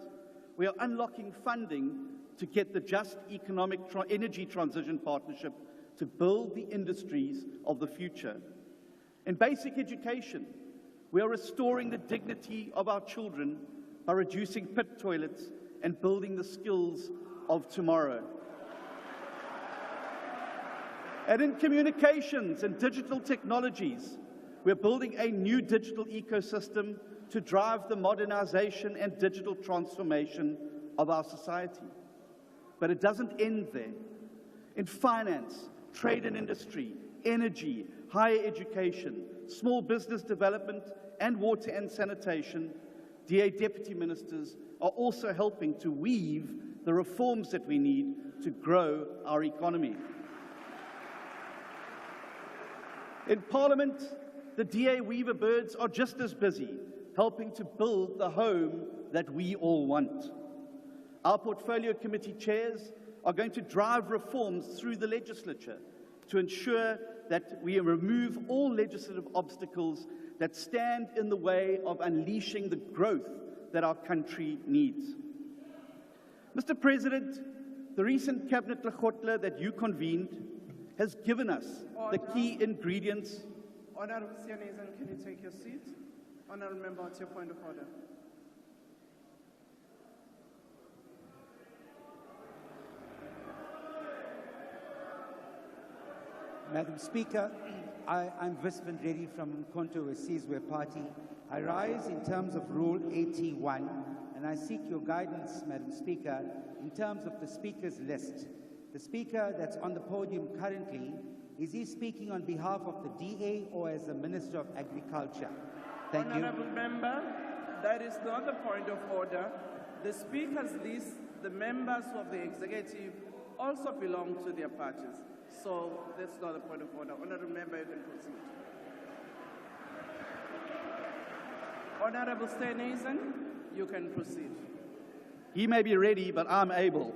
Speaker 3: we are unlocking funding to get the Just Economic Energy Transition Partnership to build the industries of the future. In basic education, we are restoring the dignity of our children by reducing pit toilets and building the skills of tomorrow. And in communications and digital technologies, we're building a new digital ecosystem to drive the modernization and digital transformation of our society. But it doesn't end there. In finance, trade and industry, energy, higher education, small business development, and water and sanitation, DA deputy ministers are also helping to weave the reforms that we need to grow our economy. In Parliament, the DA Weaver birds are just as busy helping to build the home that we all want. Our portfolio committee chairs are going to drive reforms through the legislature to ensure that we remove all legislative obstacles that stand in the way of unleashing the growth that our country needs. Mr. President, the recent Cabinet Lekgotla that you convened has given us the key ingredients.
Speaker 15: Honourable Sianazan, can you take your seat? Honourable Member, what's your point of order?
Speaker 4: Madam Speaker, I'm Visvin Reddy from Mkhonto Wesizwe Party. I rise in terms of Rule 81, and I seek your guidance, Madam Speaker, in terms of the Speaker's list. The Speaker that's on the podium currently, is he speaking on behalf of the DA or as the Minister of Agriculture? Thank you.
Speaker 15: Honourable Member, that is not the point of order. The Speaker's list, the members of the executive also belong to their parties. So that's not a point of order. Honourable Member, you can proceed. Honourable Sianazan, you can proceed.
Speaker 3: He may be ready, but I'm able.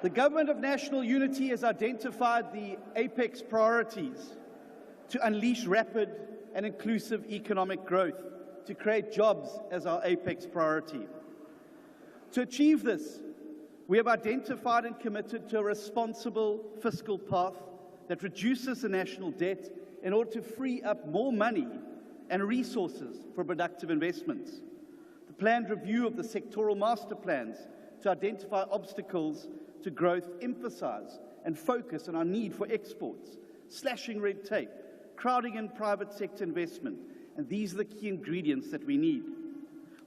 Speaker 3: The Government of National Unity has identified the apex priorities to unleash rapid and inclusive economic growth, to create jobs as our apex priority. To achieve this, we have identified and committed to a responsible fiscal path that reduces the national debt in order to free up more money and resources for productive investments. The planned review of the sectoral master plans to identify obstacles to growth emphasize and focus on our need for exports, slashing red tape, crowding in private sector investment, and these are the key ingredients that we need.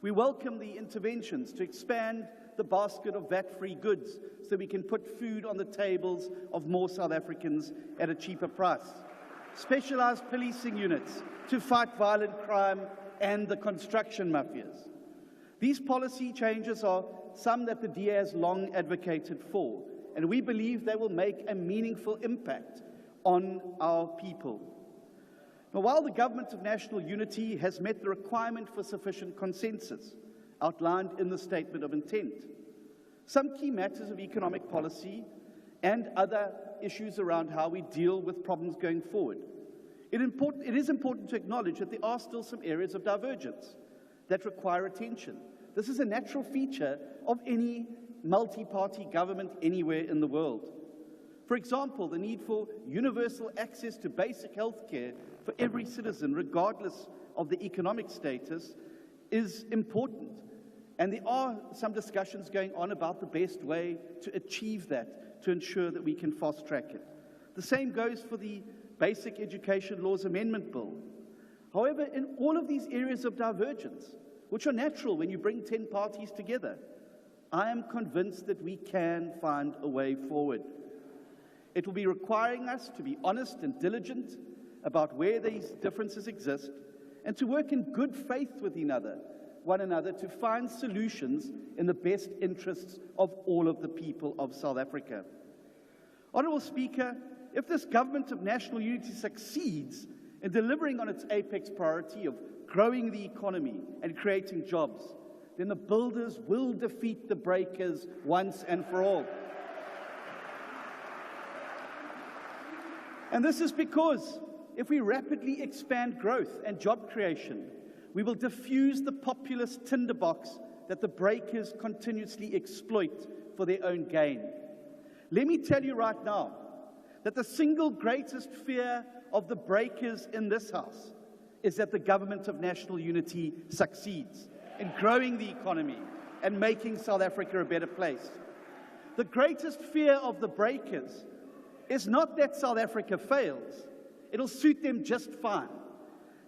Speaker 3: We welcome the interventions to expand the basket of VAT-free goods so we can put food on the tables of more South Africans at a cheaper price. Specialized policing units to fight violent crime and the construction mafias. These policy changes are some that the DA has long advocated for, and we believe they will make a meaningful impact on our people. Now, while the Government of National Unity has met the requirement for sufficient consensus outlined in the Statement of Intent, some key matters of economic policy and other issues around how we deal with problems going forward, it is important to acknowledge that there are still some areas of divergence that require attention. This is a natural feature of any multi-party government anywhere in the world. For example, the need for universal access to basic health care for every citizen, regardless of the economic status, is important. And there are some discussions going on about the best way to achieve that, to ensure that we can fast-track it. The same goes for the Basic Education Laws Amendment Bill. However, in all of these areas of divergence, which are natural when you bring 10 parties together, I am convinced that we can find a way forward. It will be requiring us to be honest and diligent about where these differences exist and to work in good faith with one another to find solutions in the best interests of all of the people of South Africa. Honourable Speaker, if this Government of National Unity succeeds in delivering on its apex priority of growing the economy and creating jobs, then the builders will defeat the breakers once and for all. And this is because if we rapidly expand growth and job creation, we will diffuse the populist tinderbox that the breakers continuously exploit for their own gain. Let me tell you right now that the single greatest fear of the breakers in this House is that the Government of National Unity succeeds in growing the economy and making South Africa a better place. The greatest fear of the breakers is not that South Africa fails. It'll suit them just fine.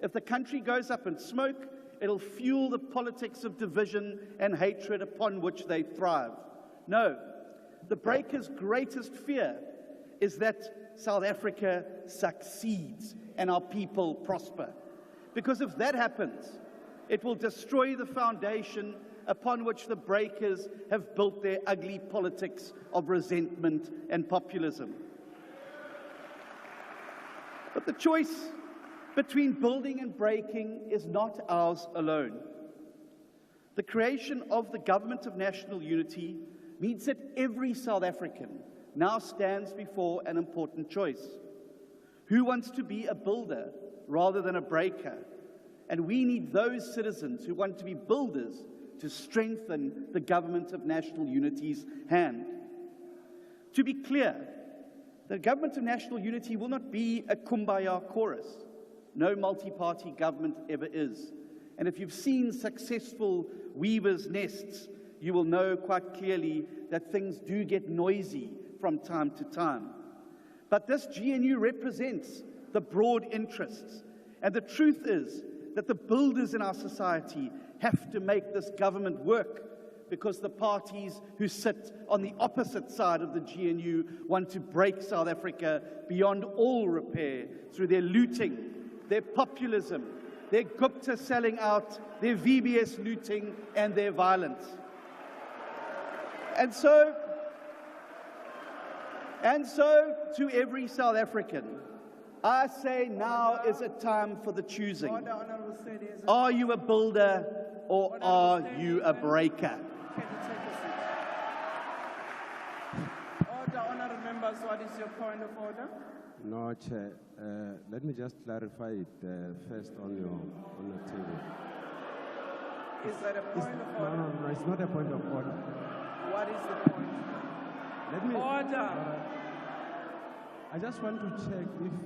Speaker 3: If the country goes up in smoke, it'll fuel the politics of division and hatred upon which they thrive. No, the breakers' greatest fear is that South Africa succeeds and our people prosper. Because if that happens, it will destroy the foundation upon which the breakers have built their ugly politics of resentment and populism. But the choice between building and breaking is not ours alone. The creation of the Government of National Unity means that every South African now stands before an important choice. Who wants to be a builder rather than a breaker? And we need those citizens who want to be builders to strengthen the Government of National Unity's hand. To be clear, the Government of National Unity will not be a kumbaya chorus. No multi-party government ever is. And if you've seen successful weavers' nests, you will know quite clearly that things do get noisy from time to time. But this GNU represents the broad interests. And the truth is that the builders in our society have to make this government work, because the parties who sit on the opposite side of the GNU want to break South Africa beyond all repair through their looting, their populism, their Gupta selling out, their VBS looting, and their violence. And so to every South African, I say now is a time for the choosing. Are you a builder or are you a breaker?
Speaker 15: Order, honourable members, what is your point of order?
Speaker 5: No, Chair. Let me just clarify it first on your table.
Speaker 15: Is that a point of order?
Speaker 5: No, it's not a point of order.
Speaker 15: What is the point?
Speaker 5: Let me.
Speaker 15: Order.
Speaker 5: I just want to check if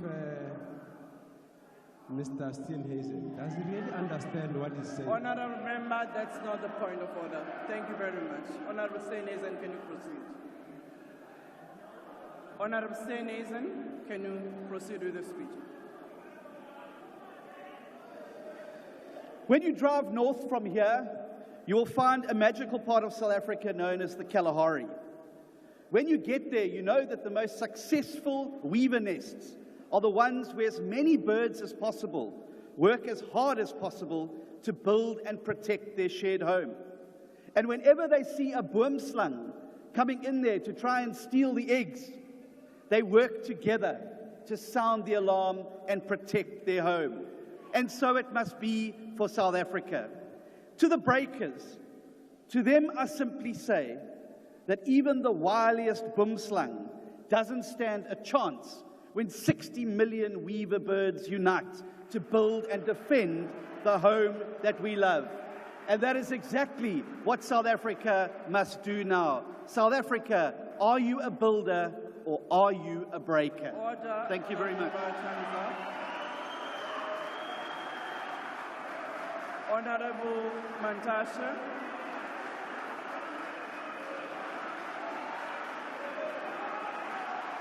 Speaker 5: Mr. Steenhuisen, does he really understand what he's saying?
Speaker 15: Honourable member, that's not the point of order. Thank you very much. Honourable Steenhuisen, can you proceed? Honourable Steenhuisen, can you proceed with the speech?
Speaker 3: When you drive north from here, you will find a magical part of South Africa known as the Kalahari. When you get there, you know that the most successful weaver nests are the ones where as many birds as possible work as hard as possible to build and protect their shared home. And whenever they see a boomslang coming in there to try and steal the eggs, they work together to sound the alarm and protect their home. And so it must be for South Africa. To the breakers, to them I simply say that even the wiliest boomslang doesn't stand a chance when 60 million weaver birds unite to build and defend the home that we love. And that is exactly what South Africa must do now. South Africa, are you a builder or are you a breaker?
Speaker 15: Order.
Speaker 3: Thank you very much.
Speaker 15: Honourable Mantashe.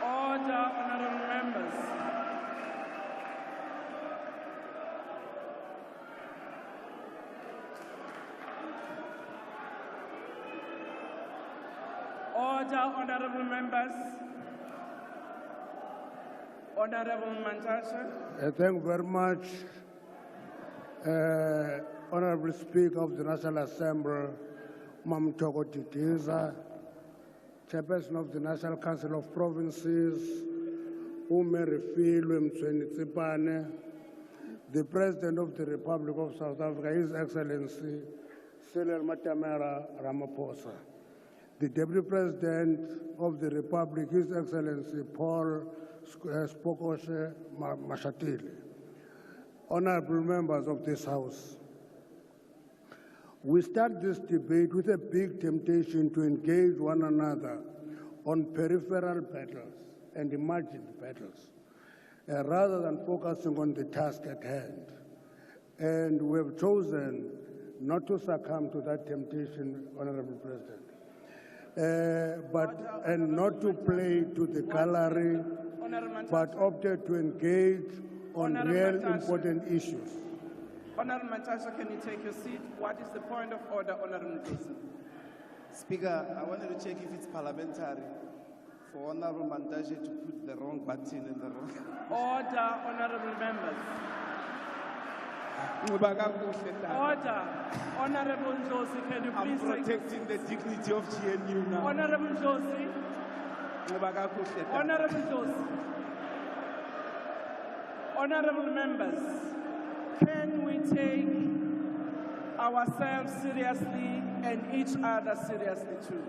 Speaker 15: Order, honourable members. Order, honourable members. Honourable Mantashe.
Speaker 22: Thank you very much. Honourable Speaker of the National Assembly, CoGTA, Chairperson of the National Council of Provinces, the President of the Republic of South Africa, His Excellency Cyril Matamela Ramaphosa, the Deputy President of the Republic, His Excellency Paul Spokoshe Mashatile, honourable members of this House. We start this debate with a big temptation to engage one another on peripheral battles and imagined battles, rather than focusing on the task at hand. And we have chosen not to succumb to that temptation, Honourable President, and not to play to the gallery, but opted to engage on real important issues.
Speaker 15: Honourable Mantashe, can you take your seat? What is the point of order, Honourable Mkhosi?
Speaker 19: Speaker, I wanted to check if it's parliamentary for Honorable Mantashe to put the wrong button in the wrong.
Speaker 15: Order, honorable members. Order. Honorable Josie, can you
Speaker 19: I'm
Speaker 15: please
Speaker 19: protecting the dignity of GNU now.
Speaker 15: Honorable Josie. Honorable Josie. Honorable members, can we take ourselves seriously and each other seriously too?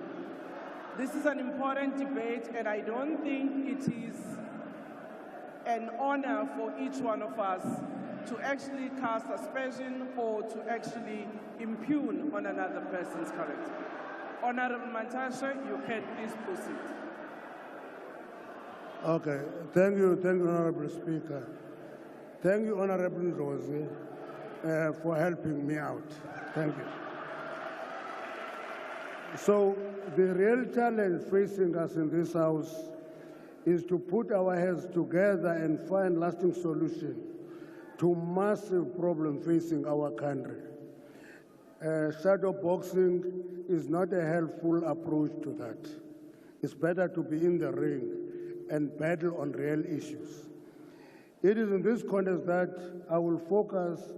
Speaker 15: This is an important debate, and I don't think it is an honor for each one of us to actually cast aspersion or to actually impugn on another person's character. Honorable Mantashe, you can please proceed.
Speaker 22: Okay, thank you, Honorable Speaker. Thank you, Honorable Rosie, for helping me out. Thank you. So the real challenge facing us in this House is to put our heads together and find lasting solutions to massive problems facing our country. Shadow boxing is not a helpful approach to that. It's better to be in the ring and battle on real issues. It is in this context that I will focus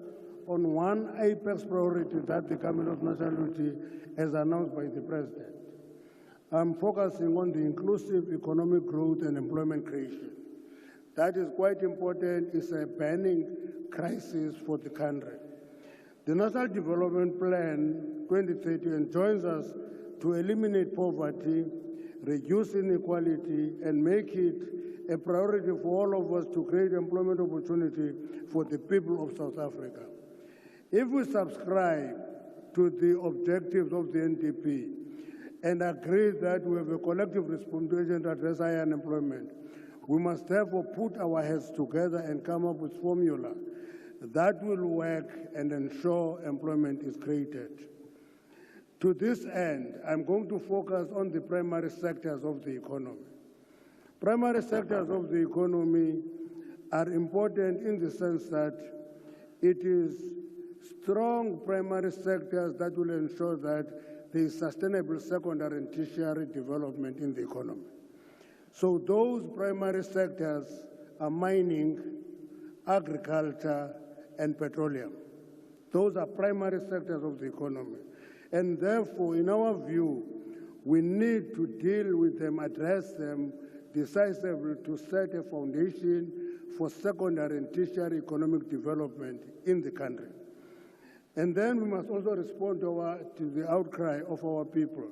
Speaker 22: on one apex priority that the Cabinet of National Unity has announced by the President. I'm focusing on the inclusive economic growth and employment creation. That is quite important. It's a burning crisis for the country. The National Development Plan 2030 enjoins us to eliminate poverty, reduce inequality, and make it a priority for all of us to create employment opportunity for the people of South Africa. If we subscribe to the objectives of the NDP and agree that we have a collective responsibility to address high unemployment, we must therefore put our heads together and come up with formula that will work and ensure employment is created. To this end, I'm going to focus on the primary sectors of the economy. Primary sectors of the economy are important in the sense that it is strong primary sectors that will ensure that there is sustainable secondary and tertiary development in the economy. So those primary sectors are mining, agriculture, and petroleum. Those are primary sectors of the economy. And therefore, in our view, we need to deal with them, address them decisively to set a foundation for secondary and tertiary economic development in the country. And then we must also respond to the outcry of our people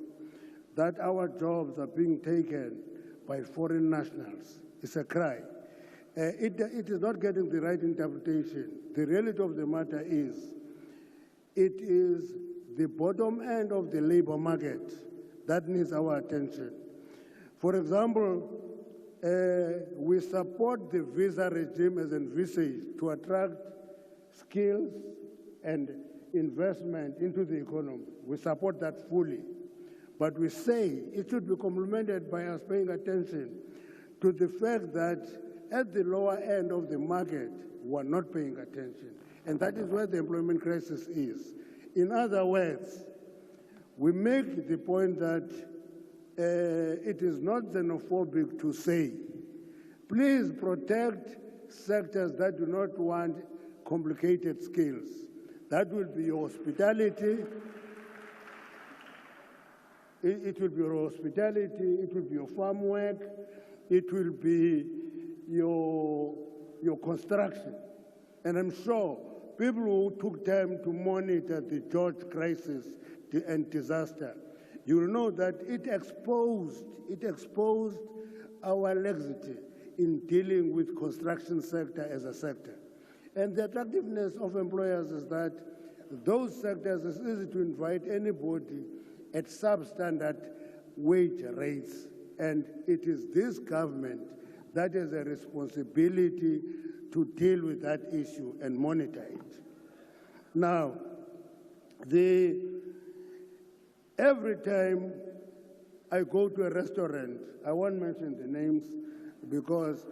Speaker 22: that our jobs are being taken by foreign nationals. It's a cry. It is not getting the right interpretation. The reality of the matter is, it is the bottom end of the labor market that needs our attention. For example, we support the visa regime as envisaged to attract skills and investment into the economy. We support that fully. But we say it should be complemented by us paying attention to the fact that at the lower end of the market, we're not paying attention. And that is where the employment crisis is. In other words, we make the point that it is not xenophobic to say, please protect sectors that do not want complicated skills. That will be your hospitality. It will be your hospitality, it will be your farm work, it will be your construction. And I'm sure people who took time to monitor the George crisis and disaster, you will know that it exposed our laxity in dealing with construction sector as a sector. And the attractiveness of employers is that those sectors, it's easy to invite anybody at substandard wage rates. And it is this government that has a responsibility to deal with that issue and monitor it. Now, every time I go to a restaurant, I won't mention the names because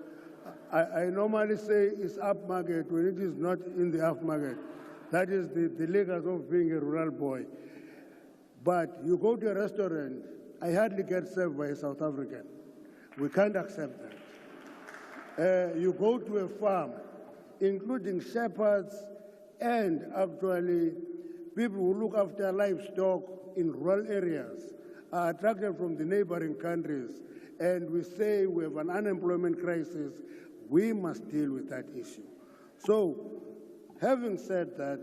Speaker 22: I normally say it's upmarket when it is not in the upmarket. That is the legacy of being a rural boy. But you go to a restaurant, I hardly get served by a South African. We can't accept that. You go to a farm, including shepherds and actually people who look after livestock in rural areas are attracted from the neighboring countries, and we say we have an unemployment crisis. We must deal with that issue. So, having said that,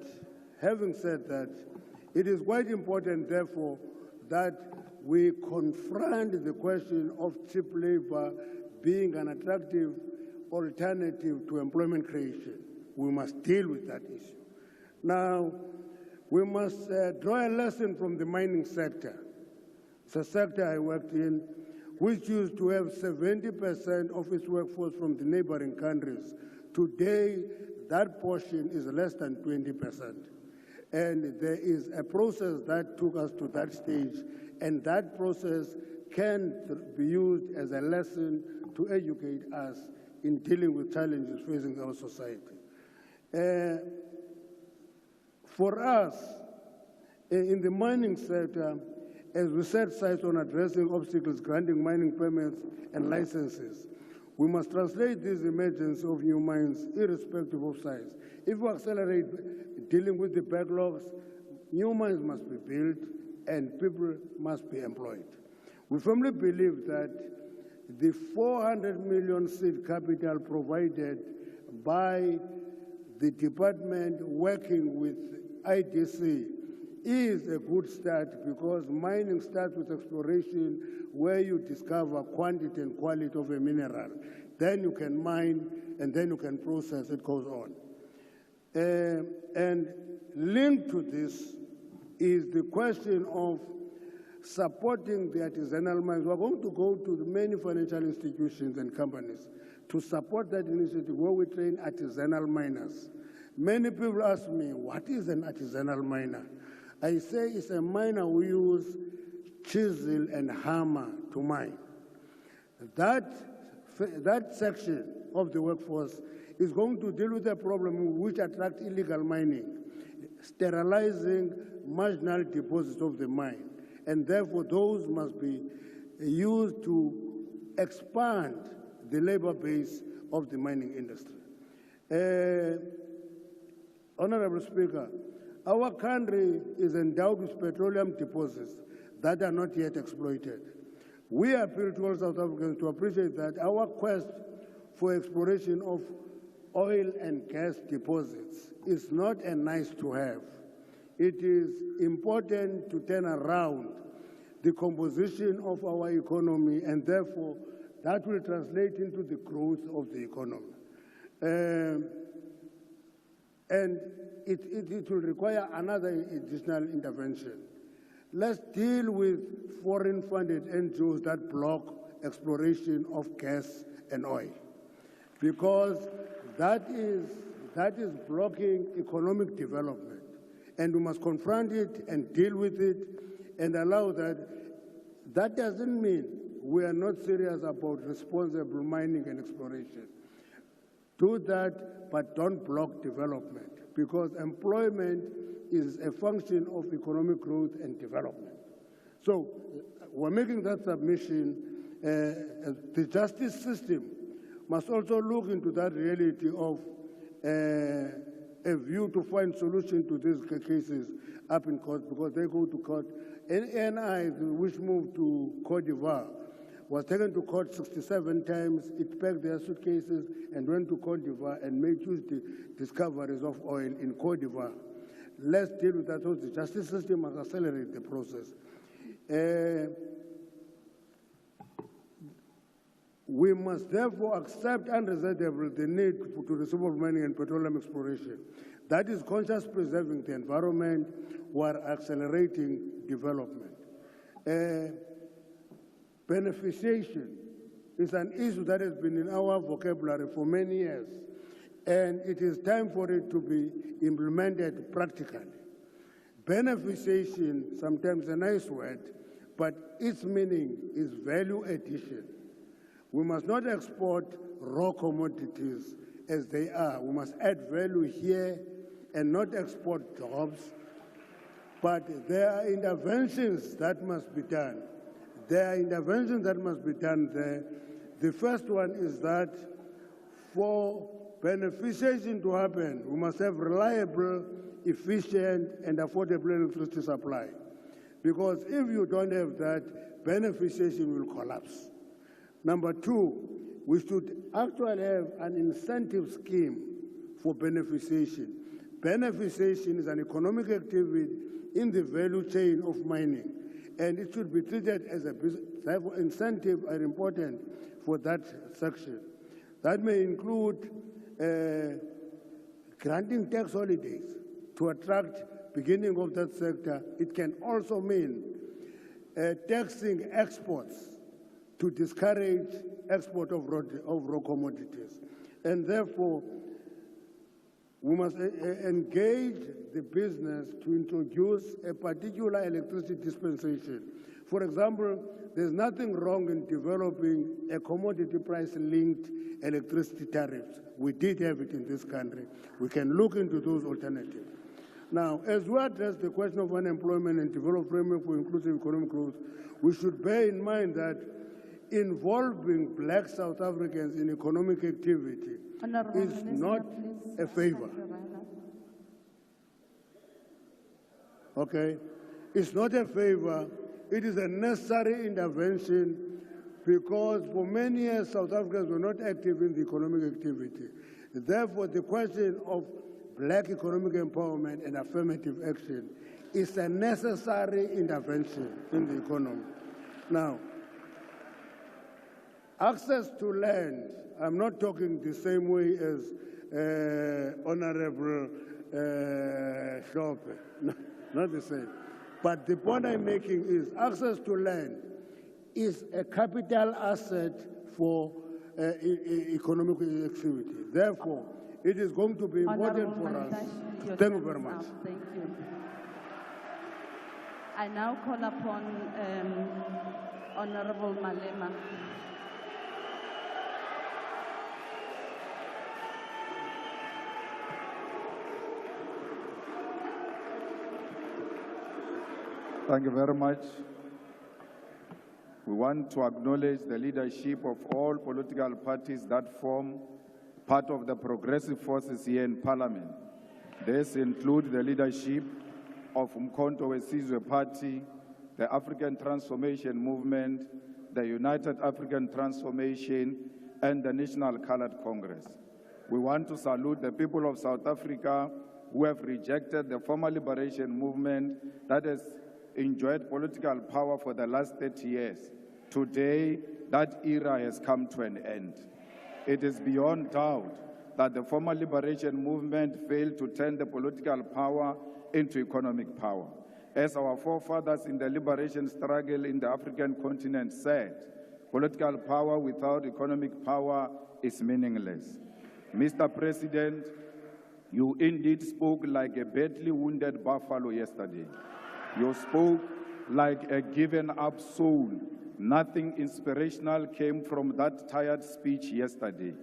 Speaker 22: it is quite important, therefore, that we confront the question of cheap labor being an attractive alternative to employment creation. We must deal with that issue. Now, we must draw a lesson from the mining sector. It's a sector I worked in, which used to have 70% of its workforce from the neighboring countries. Today, that portion is less than 20%. And there is a process that took us to that stage, and that process can be used as a lesson to educate us in dealing with challenges facing our society. For us, in the mining sector, as we set sights on addressing obstacles granting mining permits and licenses, we must translate this emergence of new mines irrespective of size. If we accelerate dealing with the backlogs, new mines must be built and people must be employed. We firmly believe that the 400 million seed capital provided by the department working with IDC is a good start, because mining starts with exploration where you discover quantity and quality of a mineral. Then you can mine and then you can process, it goes on. And linked to this is the question of supporting the artisanal mines. We're going to go to the many financial institutions and companies to support that initiative where we train artisanal miners. Many people ask me, what is an artisanal miner? I say it's a miner who uses chisel and hammer to mine. That section of the workforce is going to deal with a problem which attracts illegal mining, sterilizing marginal deposits of the mine. And therefore, those must be used to expand the labor base of the mining industry. Honorable Speaker, our country is endowed with petroleum deposits that are not yet exploited. We appeal to all South Africans to appreciate that our quest for exploration of oil and gas deposits is not a nice to have. It is important to turn around the composition of our economy, and therefore that will translate into the growth of the economy. And it will require another additional intervention. Let's deal with foreign-funded NGOs that block exploration of gas and oil, because that is blocking economic development, and we must confront it and deal with it and allow that. That doesn't mean we are not serious about responsible mining and exploration. Do that, but don't block development, because employment is a function of economic growth and development. So we're making that submission. The justice system must also look into that reality of a view to find solution to these cases up in court, because they go to court. NI, which moved to Cote d'Ivoire, was taken to court 67 times. It packed their suitcases and went to Cote d'Ivoire and made huge discoveries of oil in Cote d'Ivoire. Let's deal with that. So the justice system must accelerate the process. We must therefore accept unreservedly the need to resume mining and petroleum exploration. That is conscious preserving the environment while accelerating development. Beneficiation is an issue that has been in our vocabulary for many years, and it is time for it to be implemented practically. Beneficiation, sometimes a nice word, but its meaning is value addition. We must not export raw commodities as they are. We must add value here and not export jobs. But there are interventions that must be done. There are interventions that must be done there The first one is that for beneficiation to happen, we must have reliable, efficient, and affordable electricity supply. Because if you don't have that, beneficiation will collapse. Number two, we should actually have an incentive scheme for beneficiation. Beneficiation is an economic activity in the value chain of mining, and it should be treated as a business. Therefore, incentives are important for that section. That may include granting tax holidays to attract beginning of that sector. It can also mean taxing exports to discourage export of raw commodities. And therefore, we must engage the business to introduce a particular electricity dispensation. For example, there's nothing wrong in developing a commodity price-linked electricity tariffs. We did have it in this country. We can look into those alternatives. Now, as we address the question of unemployment and develop framework for inclusive economic growth, we should bear in mind that involving black South Africans in economic activity is not a favor. Okay? It's not a favor. It is a necessary intervention because for many years South Africans were not active in the economic activity. Therefore, the question of black economic empowerment and affirmative action is a necessary intervention in the economy. Now, access to land, I'm not talking the same way as Honorable Shope, not the same. But the point I'm making is access to land is a capital asset for economic activity. Therefore, it is going to be important for us. Thank you very much.
Speaker 13: Thank you. I now call upon Honorable Malema.
Speaker 6: Thank you very much. We want to acknowledge the leadership of all political parties that form part of the progressive forces here in Parliament. This includes the leadership of Umkhonto we Sizwe Party, the African Transformation Movement, the United African Transformation, and the National Colored Congress. We want to salute the people of South Africa who have rejected the former liberation movement that has enjoyed political power for the last 30 years. Today, that era has come to an end. It is beyond doubt that the former liberation movement failed to turn the political power into economic power. As our forefathers in the liberation struggle in the African continent said, political power without economic power is meaningless. Mr. President, you indeed spoke like a badly wounded buffalo yesterday. You spoke like a given-up soul. Nothing inspirational came from that tired speech yesterday.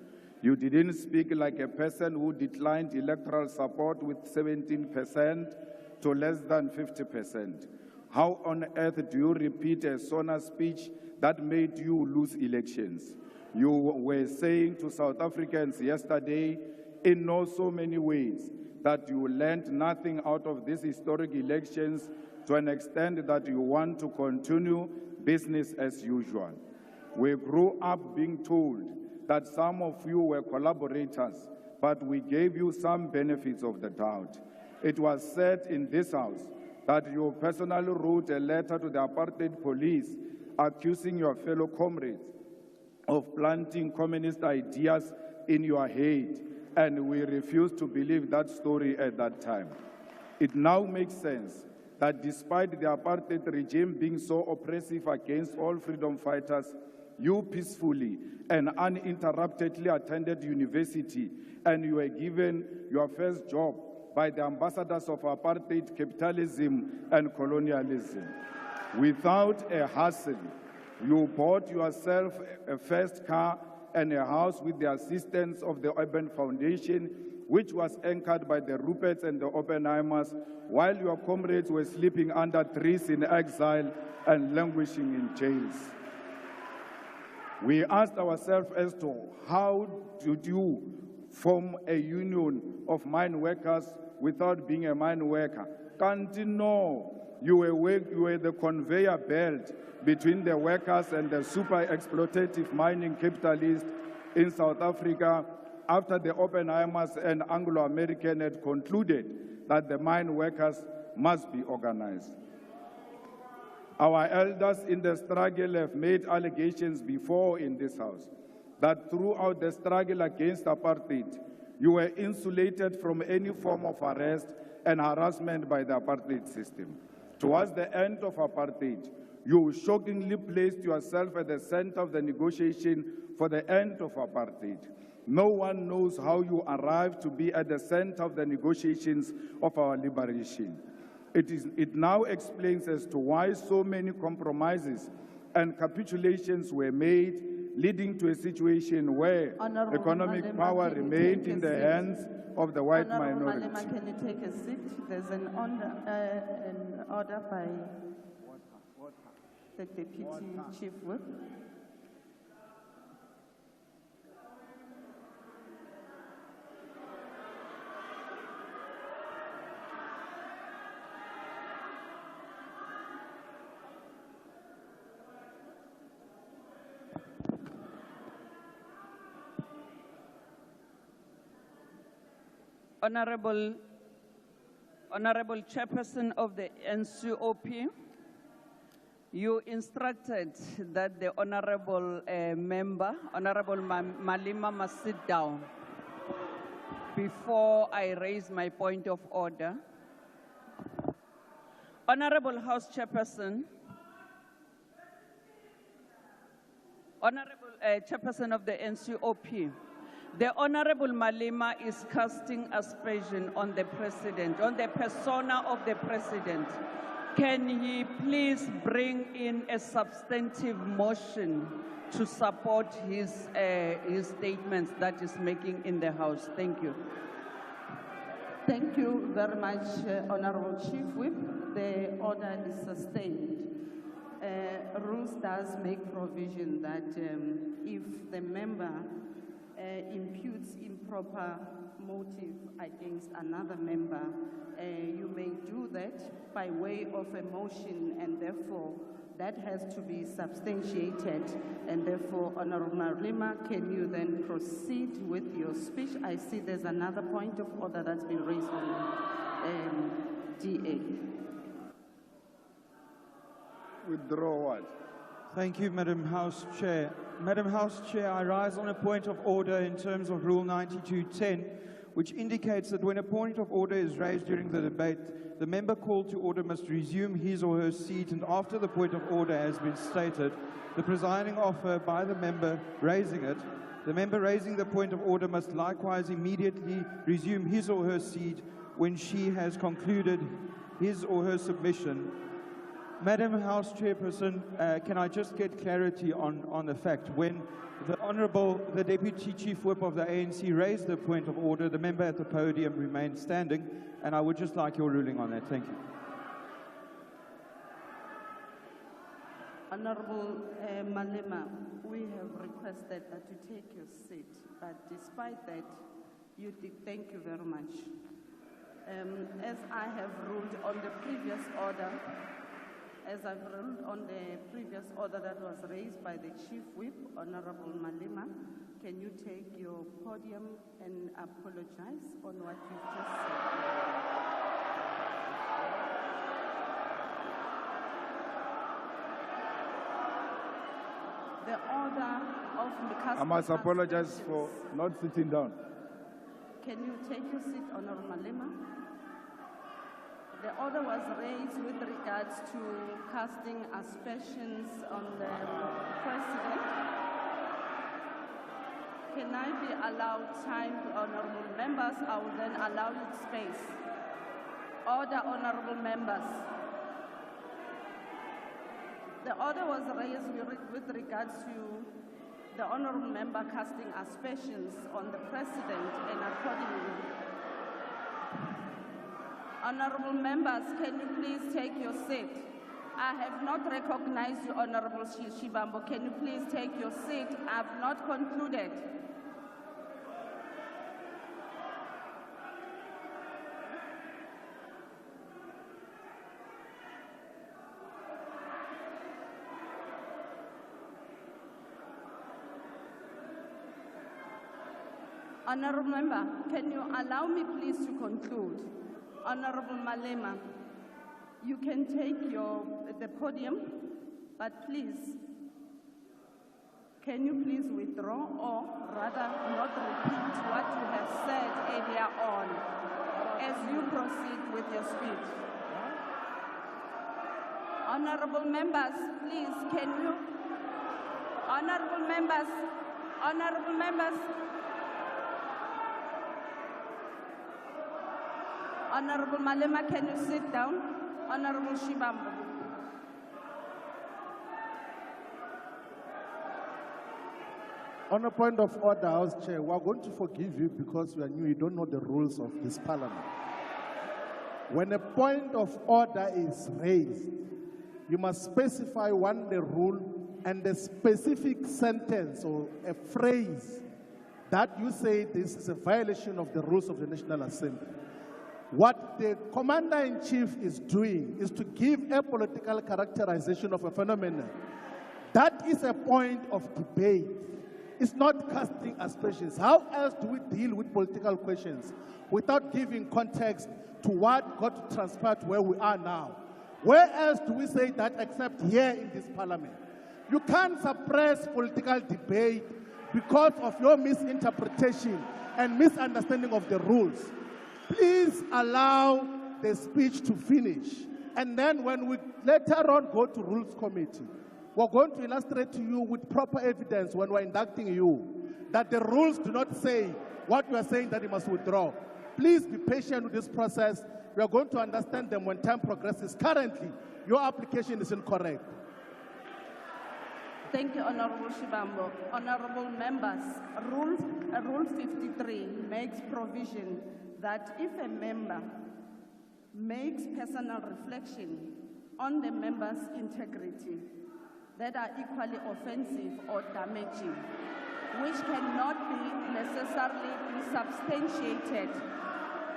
Speaker 6: You didn't speak like a person who declined electoral support with 17% to less than 50%. How on earth do you repeat a SONA speech that made you lose elections? You were saying to South Africans yesterday, in so many ways, that you learned nothing out of these historic elections to an extent that you want to continue business as usual. We grew up being told that some of you were collaborators, but we gave you some benefits of the doubt. It was said in this house that you personally wrote a letter to the apartheid police accusing your fellow comrades of planting communist ideas in your head, and we refused to believe that story at that time. It now makes sense that despite the apartheid regime being so oppressive against all freedom fighters, you peacefully and uninterruptedly attended university and you were given your first job by the ambassadors of apartheid, capitalism, and colonialism. Without a hustle, you bought yourself a first car and a house with the assistance of the Urban Foundation, which was anchored by the Ruperts and the Oppenheimers, while your comrades were sleeping under trees in exile and languishing in jails. We asked ourselves as to how did you form a union of mine workers without being a mine worker? Can't you know? You were the conveyor belt between the workers and the super exploitative mining capitalists in South Africa after the Oppenheimers and Anglo-American had concluded that the mine workers must be organized. Our elders in the struggle have made allegations before in this House that throughout the struggle against apartheid, you were insulated from any form of arrest and harassment by the apartheid system. Towards the end of apartheid, you shockingly placed yourself at the center of the negotiation for the end of apartheid. No one knows how you arrived to be at the center of the negotiations of our liberation. It now explains as to why so many compromises and capitulations were made, leading to a situation where economic power remained in the hands of the white minority.
Speaker 13: Malema, can you take a seat? There's an order by the Deputy Chief Whip.
Speaker 7: Honorable Chairperson of the NCOP, you instructed that the Honorable member, Honorable Malema, must sit down before I raise my point of order. Honorable House Chairperson, Honorable Chairperson of the NCOP, the Honorable Malema is casting aspersion on the President, on the persona of the President. Can he please bring in a substantive motion to support his statements that he's making in the House? Thank you.
Speaker 13: Thank you very much, Honorable Chief Whip. The order is sustained. Rules does make provision that if the member imputes improper motive against another member, you may do that by way of a motion, and therefore that has to be substantiated. And therefore, Honorable Malema, can you then proceed with your speech? I see there's another point of order that's been raised on DA.
Speaker 6: Withdraw what?
Speaker 20: Thank you, Madam House Chair. Madam House Chair, I rise on a point of order in terms of Rule 92.10, which indicates that when a point of order is raised during the debate, the member called to order must resume his or her seat, and after the point of order has been stated, the presiding officer by the member raising it, the member raising the point of order must likewise immediately resume his or her seat when she has concluded his or her submission. Madam House Chairperson, can I just get clarity on the fact when the Deputy Chief Whip of the ANC raised the point of order, the member at the podium remained standing, and I would just like your ruling on that. Thank you.
Speaker 13: Honorable Malema, we have requested that you take your seat, but despite that, you did. Thank you very much. As I have ruled on the previous order, that was raised by the Chief Whip, Honorable Malema, can you take your podium and apologize on what you've just said? The order of the
Speaker 6: I must apologize for not sitting down.
Speaker 13: Can you take your seat, Honorable Malema? The order was raised with regards to casting aspersions on the President. Can I be allowed time, honorable members? I will then allow you space. Order, honorable members. The order was raised with regards to the honorable member casting aspersions on the President, and accordingly, honorable members, can you please take your seat? I have not recognized you, Honorable Shibambo. Can you please take your seat? I have not concluded. Honorable Member, can you allow me please to conclude? Honorable Malema, you can take the podium, but please, can you please withdraw or rather not repeat what you have said earlier on as you proceed with your speech? Honorable members, please, can you? Honorable members, Honorable Malema, can you sit down? Honorable Shibambo.
Speaker 17: On a point of order, House Chair, we are going to forgive you because you are new. You don't know the rules of this Parliament. When a point of order is raised, you must specify the rule and the specific sentence or a phrase that you say this is a violation of the rules of the National Assembly. What the Commander-in-Chief is doing is to give a political characterization of a phenomenon. That is a point of debate. It's not casting aspersions. How else do we deal with political questions without giving context to what got to transpire to where we are now? Where else do we say that except here in this Parliament? You can't suppress political debate because of your misinterpretation and misunderstanding of the rules. Please allow the speech to finish. And then when we later on go to Rules Committee, we're going to illustrate to you with proper evidence when we're inducting you that the rules do not say what you are saying that you must withdraw. Please be patient with this process. We are going to understand them when time progresses. Currently, your application is incorrect.
Speaker 13: Thank you, Honorable Shibambo. Honorable members, Rule 53 makes provision that if a member makes personal reflection on the member's integrity that are equally offensive or damaging, which cannot be necessarily substantiated.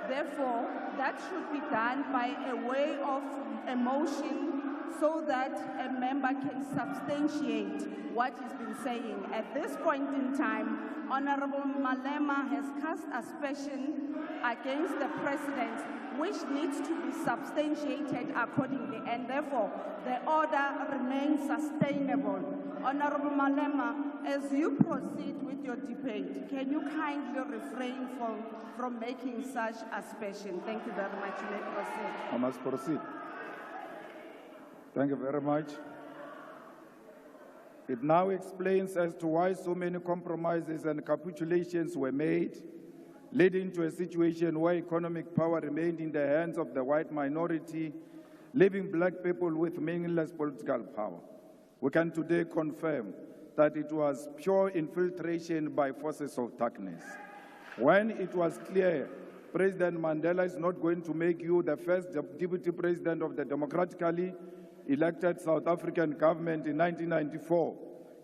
Speaker 13: Therefore, that should be done by a way of a motion so that a member can substantiate what he's been saying. At this point in time, Honorable Malema has cast aspersion against the President, which needs to be substantiated accordingly, and therefore the order remains sustainable. Honorable Malema, as you proceed with your debate, can you kindly refrain from making such aspersion? Thank you very much. You may proceed.
Speaker 6: I must proceed. Thank you very much. It now explains as to why so many compromises and capitulations were made, leading to a situation where economic power remained in the hands of the white minority, leaving black people with meaningless political power. We can today confirm that it was pure infiltration by forces of darkness. When it was clear President Mandela is not going to make you the first deputy president of the democratically elected South African government in 1994,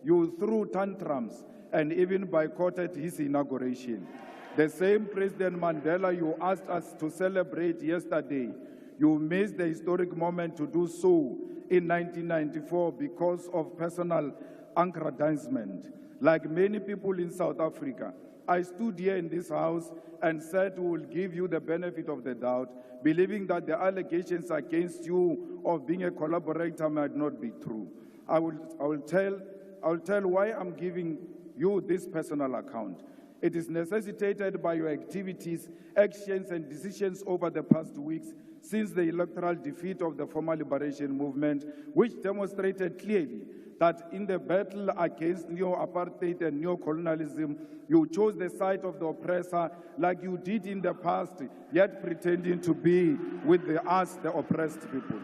Speaker 6: you threw tantrums and even boycotted his inauguration. The same President Mandela you asked us to celebrate yesterday, you missed the historic moment to do so in 1994 because of personal aggrandizement. Like many people in South Africa, I stood here in this house and said we will give you the benefit of the doubt, believing that the allegations against you of being a collaborator might not be true. I will tell why I'm giving you this personal account. It is necessitated by your activities, actions, and decisions over the past weeks since the electoral defeat of the former liberation movement, which demonstrated clearly that in the battle against neo-apartheid and neo-colonialism, you chose the side of the oppressor like you did in the past, yet pretending to be with us, the oppressed people.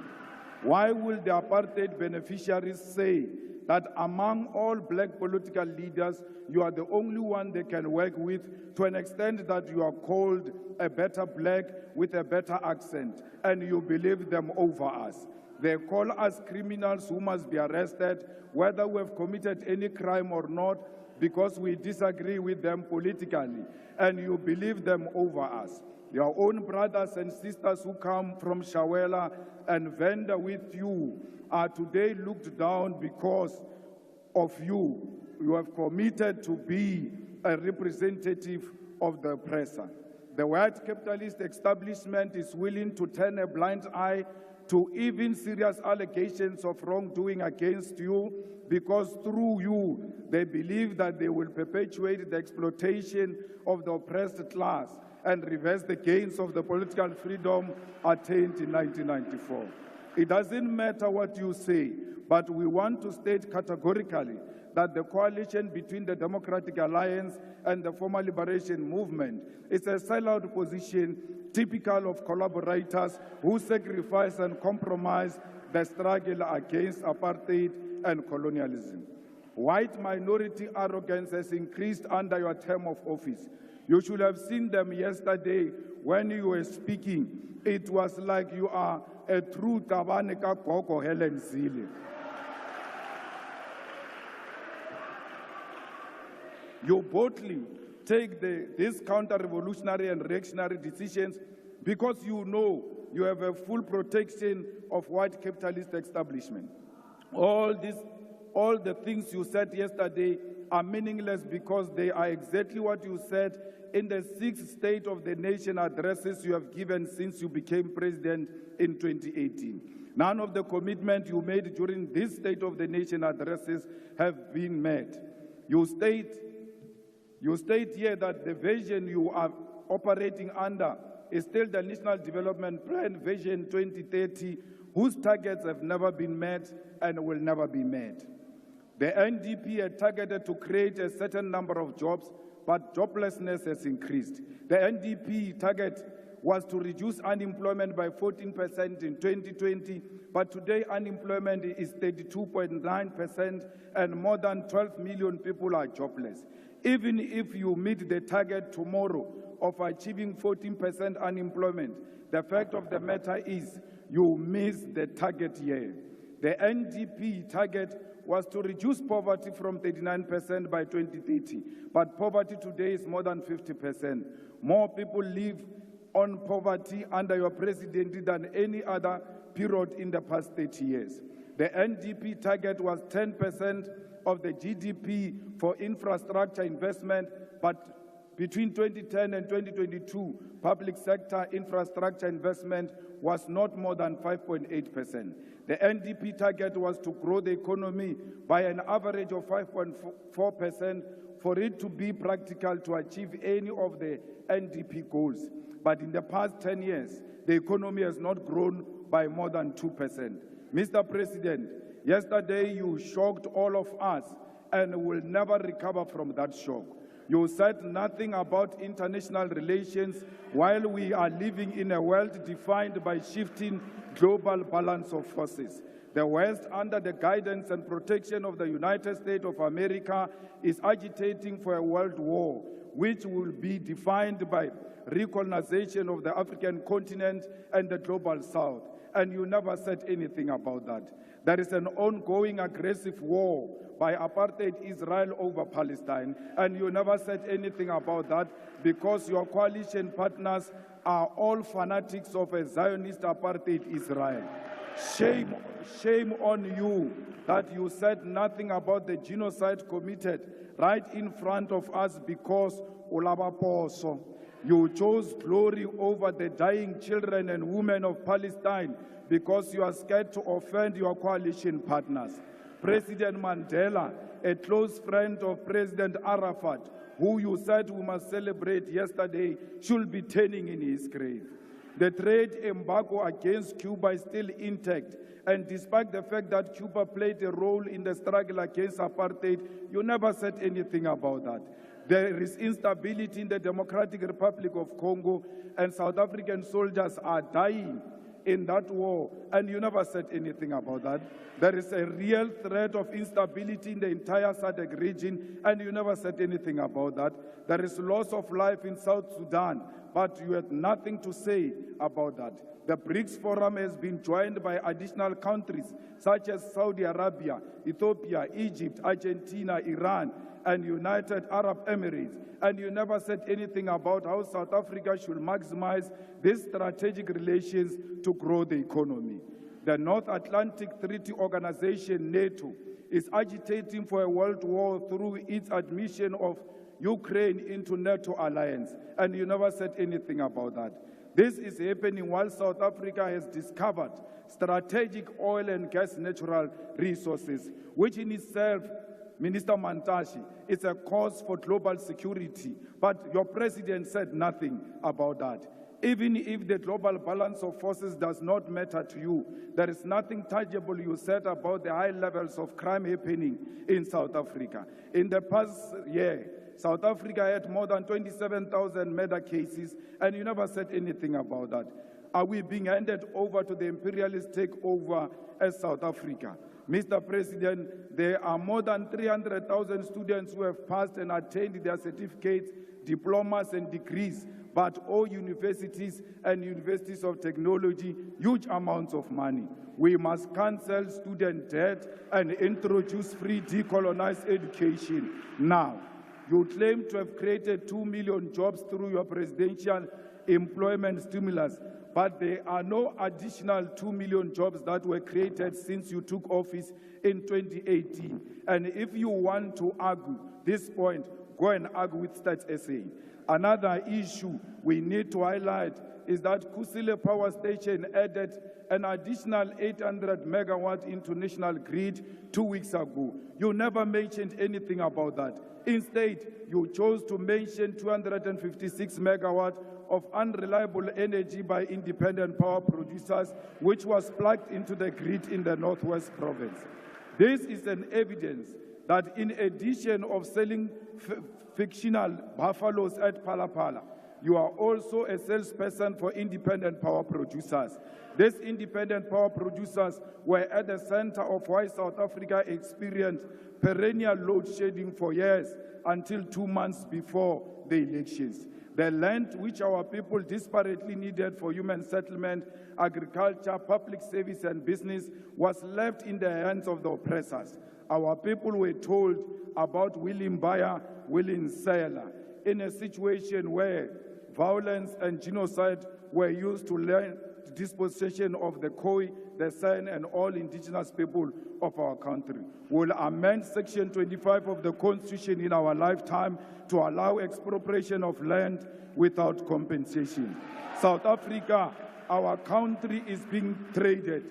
Speaker 6: Why will the apartheid beneficiaries say that among all black political leaders, you are the only one they can work with to an extent that you are called a better black with a better accent, and you believe them over us? They call us criminals who must be arrested, whether we have committed any crime or not, because we disagree with them politically, and you believe them over us. Your own brothers and sisters who come from Shawela and vendor with you are today looked down because of you. You have committed to be a representative of the oppressor. The white capitalist establishment is willing to turn a blind eye to even serious allegations of wrongdoing against you, because through you, they believe that they will perpetuate the exploitation of the oppressed class and reverse the gains of the political freedom attained in 1994. It doesn't matter what you say, but we want to state categorically that the coalition between the Democratic Alliance and the Former Liberation Movement is a sellout position typical of collaborators who sacrifice and compromise the struggle against apartheid and colonialism. White minority arrogance has increased under your term of office. You should have seen them yesterday when you were speaking. It was like you are a true Tabaneka Koko Helen Zille. You boldly take these counter-revolutionary and reactionary decisions because you know you have a full protection of white capitalist establishment. All the things you said yesterday are meaningless because they are exactly what you said in the 6 State of the Nation addresses you have given since you became president in 2018. None of the commitments you made during this State of the Nation addresses have been met. You state here that the vision you are operating under is still the National Development Plan Vision 2030, whose targets have never been met and will never be met. The NDP had targeted to create a certain number of jobs, but joblessness has increased. The NDP target was to reduce unemployment by 14% in 2020, but today unemployment is 32.9% and more than 12 million people are jobless. Even if you meet the target tomorrow of achieving 14% unemployment, the fact of the matter is you miss the target here. The NDP target was to reduce poverty from 39% by 2030, but poverty today is more than 50%. More people live on poverty under your presidency than any other period in the past 30 years. The NDP target was 10% of the GDP for infrastructure investment, but between 2010 and 2022, public sector infrastructure investment was not more than 5.8%. The NDP target was to grow the economy by an average of 5.4% for it to be practical to achieve any of the NDP goals. But in the past 10 years, the economy has not grown by more than 2%. Mr. President, yesterday you shocked all of us and will never recover from that shock. You said nothing about international relations while we are living in a world defined by shifting global balance of forces. The West, under the guidance and protection of the United States of America, is agitating for a world war, which will be defined by recolonization of the African continent and the global South. And you never said anything about that. There is an ongoing aggressive war by apartheid Israel over Palestine, and you never said anything about that because your coalition partners are all fanatics of a Zionist apartheid Israel. Shame on you that you said nothing about the genocide committed right in front of us because Ulabaposo. You chose glory over the dying children and women of Palestine because you are scared to offend your coalition partners. President Mandela, a close friend of President Arafat, who you said we must celebrate yesterday, should be turning in his grave. The trade embargo against Cuba is still intact, and despite the fact that Cuba played a role in the struggle against apartheid, you never said anything about that. There is instability in the Democratic Republic of Congo, and South African soldiers are dying in that war, and you never said anything about that. There is a real threat of instability in the entire SADC region, and you never said anything about that. There is loss of life in South Sudan, but you had nothing to say about that. The BRICS Forum has been joined by additional countries such as Saudi Arabia, Ethiopia, Egypt, Argentina, Iran, and United Arab Emirates. And you never said anything about how South Africa should maximize these strategic relations to grow the economy. The North Atlantic Treaty Organization, NATO, is agitating for a world war through its admission of Ukraine into NATO alliance, and you never said anything about that. This is happening while South Africa has discovered strategic oil and gas natural resources, which in itself, Minister Mantashe, is a cause for global security. But your president said nothing about that. Even if the global balance of forces does not matter to you, there is nothing tangible you said about the high levels of crime happening in South Africa. In the past year, South Africa had more than 27,000 murder cases, and you never said anything about that. Are we being handed over to the imperialist takeover as South Africa? Mr. President, there are more than 300,000 students who have passed and attained their certificates, diplomas, and degrees, but all universities and universities of technology, huge amounts of money. We must cancel student debt and introduce free decolonized education now. You claim to have created 2 million jobs through your presidential employment stimulus, but there are no additional 2 million jobs that were created since you took office in 2018. And if you want to argue this point, go and argue with Stats SA. Another issue we need to highlight is that Kusile Power Station added an additional 800 megawatts into national grid 2 weeks ago. You never mentioned anything about that. Instead, you chose to mention 256 megawatts of unreliable energy by independent power producers, which was plugged into the grid in the Northwest Province. This is an evidence that in addition of selling fictional buffaloes at Palapala, you are also a salesperson for independent power producers. These independent power producers were at the center of why South Africa experienced perennial load shedding for years until 2 months before the elections. The land which our people desperately needed for human settlement, agriculture, public service, and business was left in the hands of the oppressors. Our people were told about willing buyer, willing seller, in a situation where violence and genocide were used to learn the dispossession of the Khoi, the San, and all indigenous people of our country. We'll amend Section 25 of the Constitution in our lifetime to allow expropriation of land without compensation. South Africa, our country, is being traded.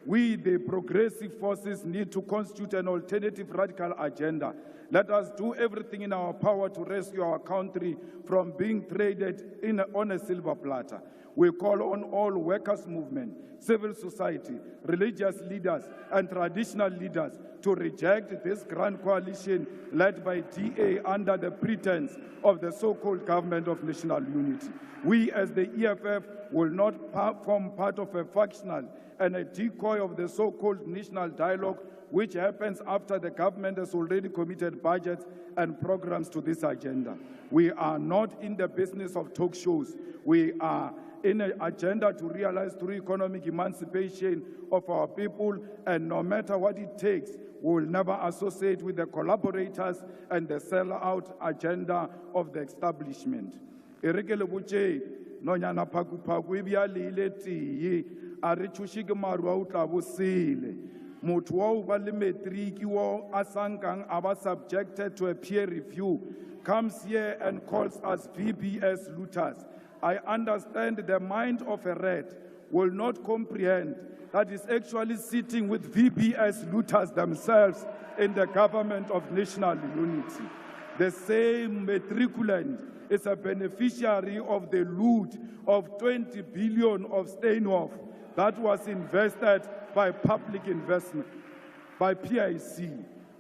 Speaker 6: We, the progressive forces, need to constitute an alternative radical agenda. Let us do everything in our power to rescue our country from being traded on a silver platter. We call on all workers' movement, civil society, religious leaders, and traditional leaders to reject this grand coalition led by DA under the pretense of the so-called government of national unity. We, as the EFF, will not form part of a factional and a decoy of the so-called national dialogue, which happens after the government has already committed budgets and programs to this agenda. We are not in the business of talk shows. We are in an agenda to realize through economic emancipation of our people, and no matter what it takes, we will never associate with the collaborators and the sell-out agenda of the establishment. Erekele buche nonyana phaku phaku ibya le tiye a re tshushike maru a utla bosele motho wa ba le matric wo a sankang aba subjected to a peer review comes here and calls us VBS looters. I understand the mind of a rat will not comprehend that is actually sitting with VBS looters themselves in the government of national unity. The same matriculant is a beneficiary of the loot of 20 billion of Steinhoff that was invested by public investment, by PIC.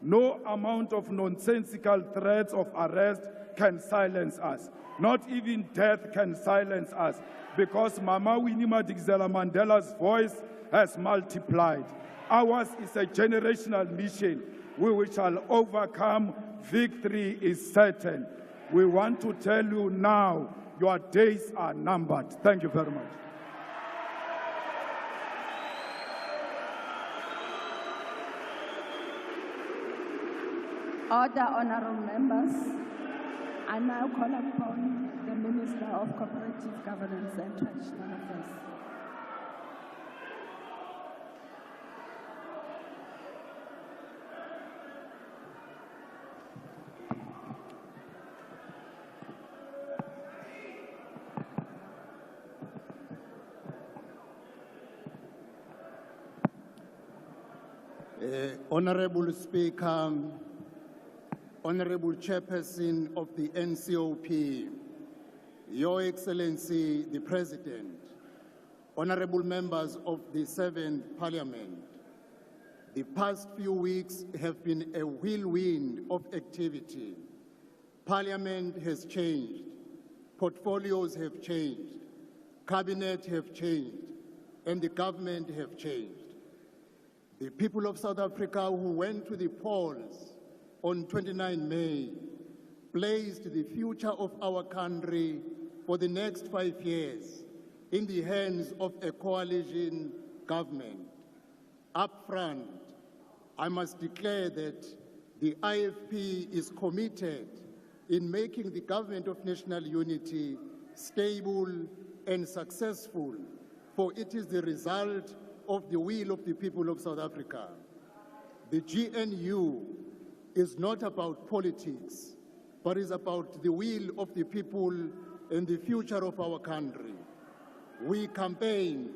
Speaker 6: No amount of nonsensical threats of arrest can silence us. Not even death can silence us, because Mama Winnie Madikizela Mandela's voice has multiplied. Ours is a generational mission. We shall overcome. Victory is certain. We want to tell you now, your days are numbered. Thank you very much.
Speaker 13: Order, honorable members. I now call upon the Minister of Cooperative Governance and Traditional Affairs.
Speaker 8: Honorable Speaker, Honorable Chairperson of the NCOP, Your Excellency the President, Honorable members of the 7th Parliament, the past few weeks have been a whirlwind of activity. Parliament has changed, portfolios have changed, cabinet have changed, and the government have changed. The people of South Africa who went to the polls on 29 May placed the future of our country for the next 5 years in the hands of a coalition government. Up front, I must declare that the IFP is committed in making the government of national unity stable and successful, for it is the result of the will of the people of South Africa. The GNU is not about politics, but is about the will of the people and the future of our country. We campaigned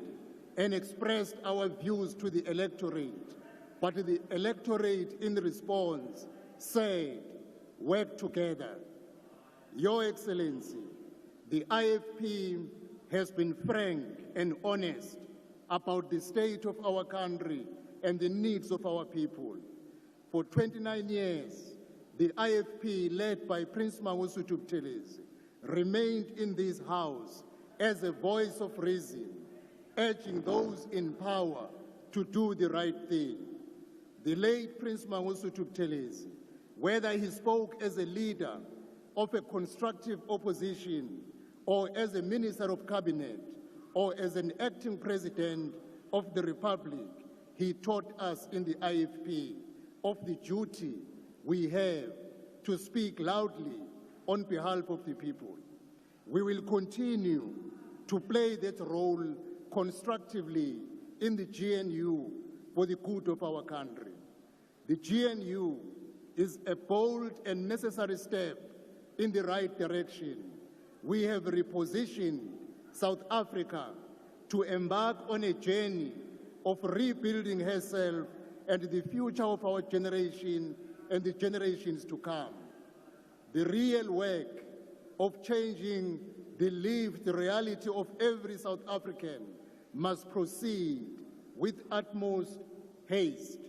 Speaker 8: and expressed our views to the electorate, but the electorate in response said, work together. Your Excellency, the IFP has been frank and honest about the state of our country and the needs of our people. For 29 years, the IFP, led by Prince Mangosuthu Buthelezi, remained in this House as a voice of reason, urging those in power to do the right thing. The late Prince Mangosuthu Buthelezi, whether he spoke as a leader of a constructive opposition or as a minister of cabinet, or as an acting president of the Republic, he taught us in the IFP of the duty we have to speak loudly on behalf of the people. We will continue to play that role constructively in the GNU for the good of our country. The GNU is a bold and necessary step in the right direction. We have repositioned South Africa to embark on a journey of rebuilding herself and the future of our generation and the generations to come. The real work of changing the lived reality of every South African must proceed with utmost haste.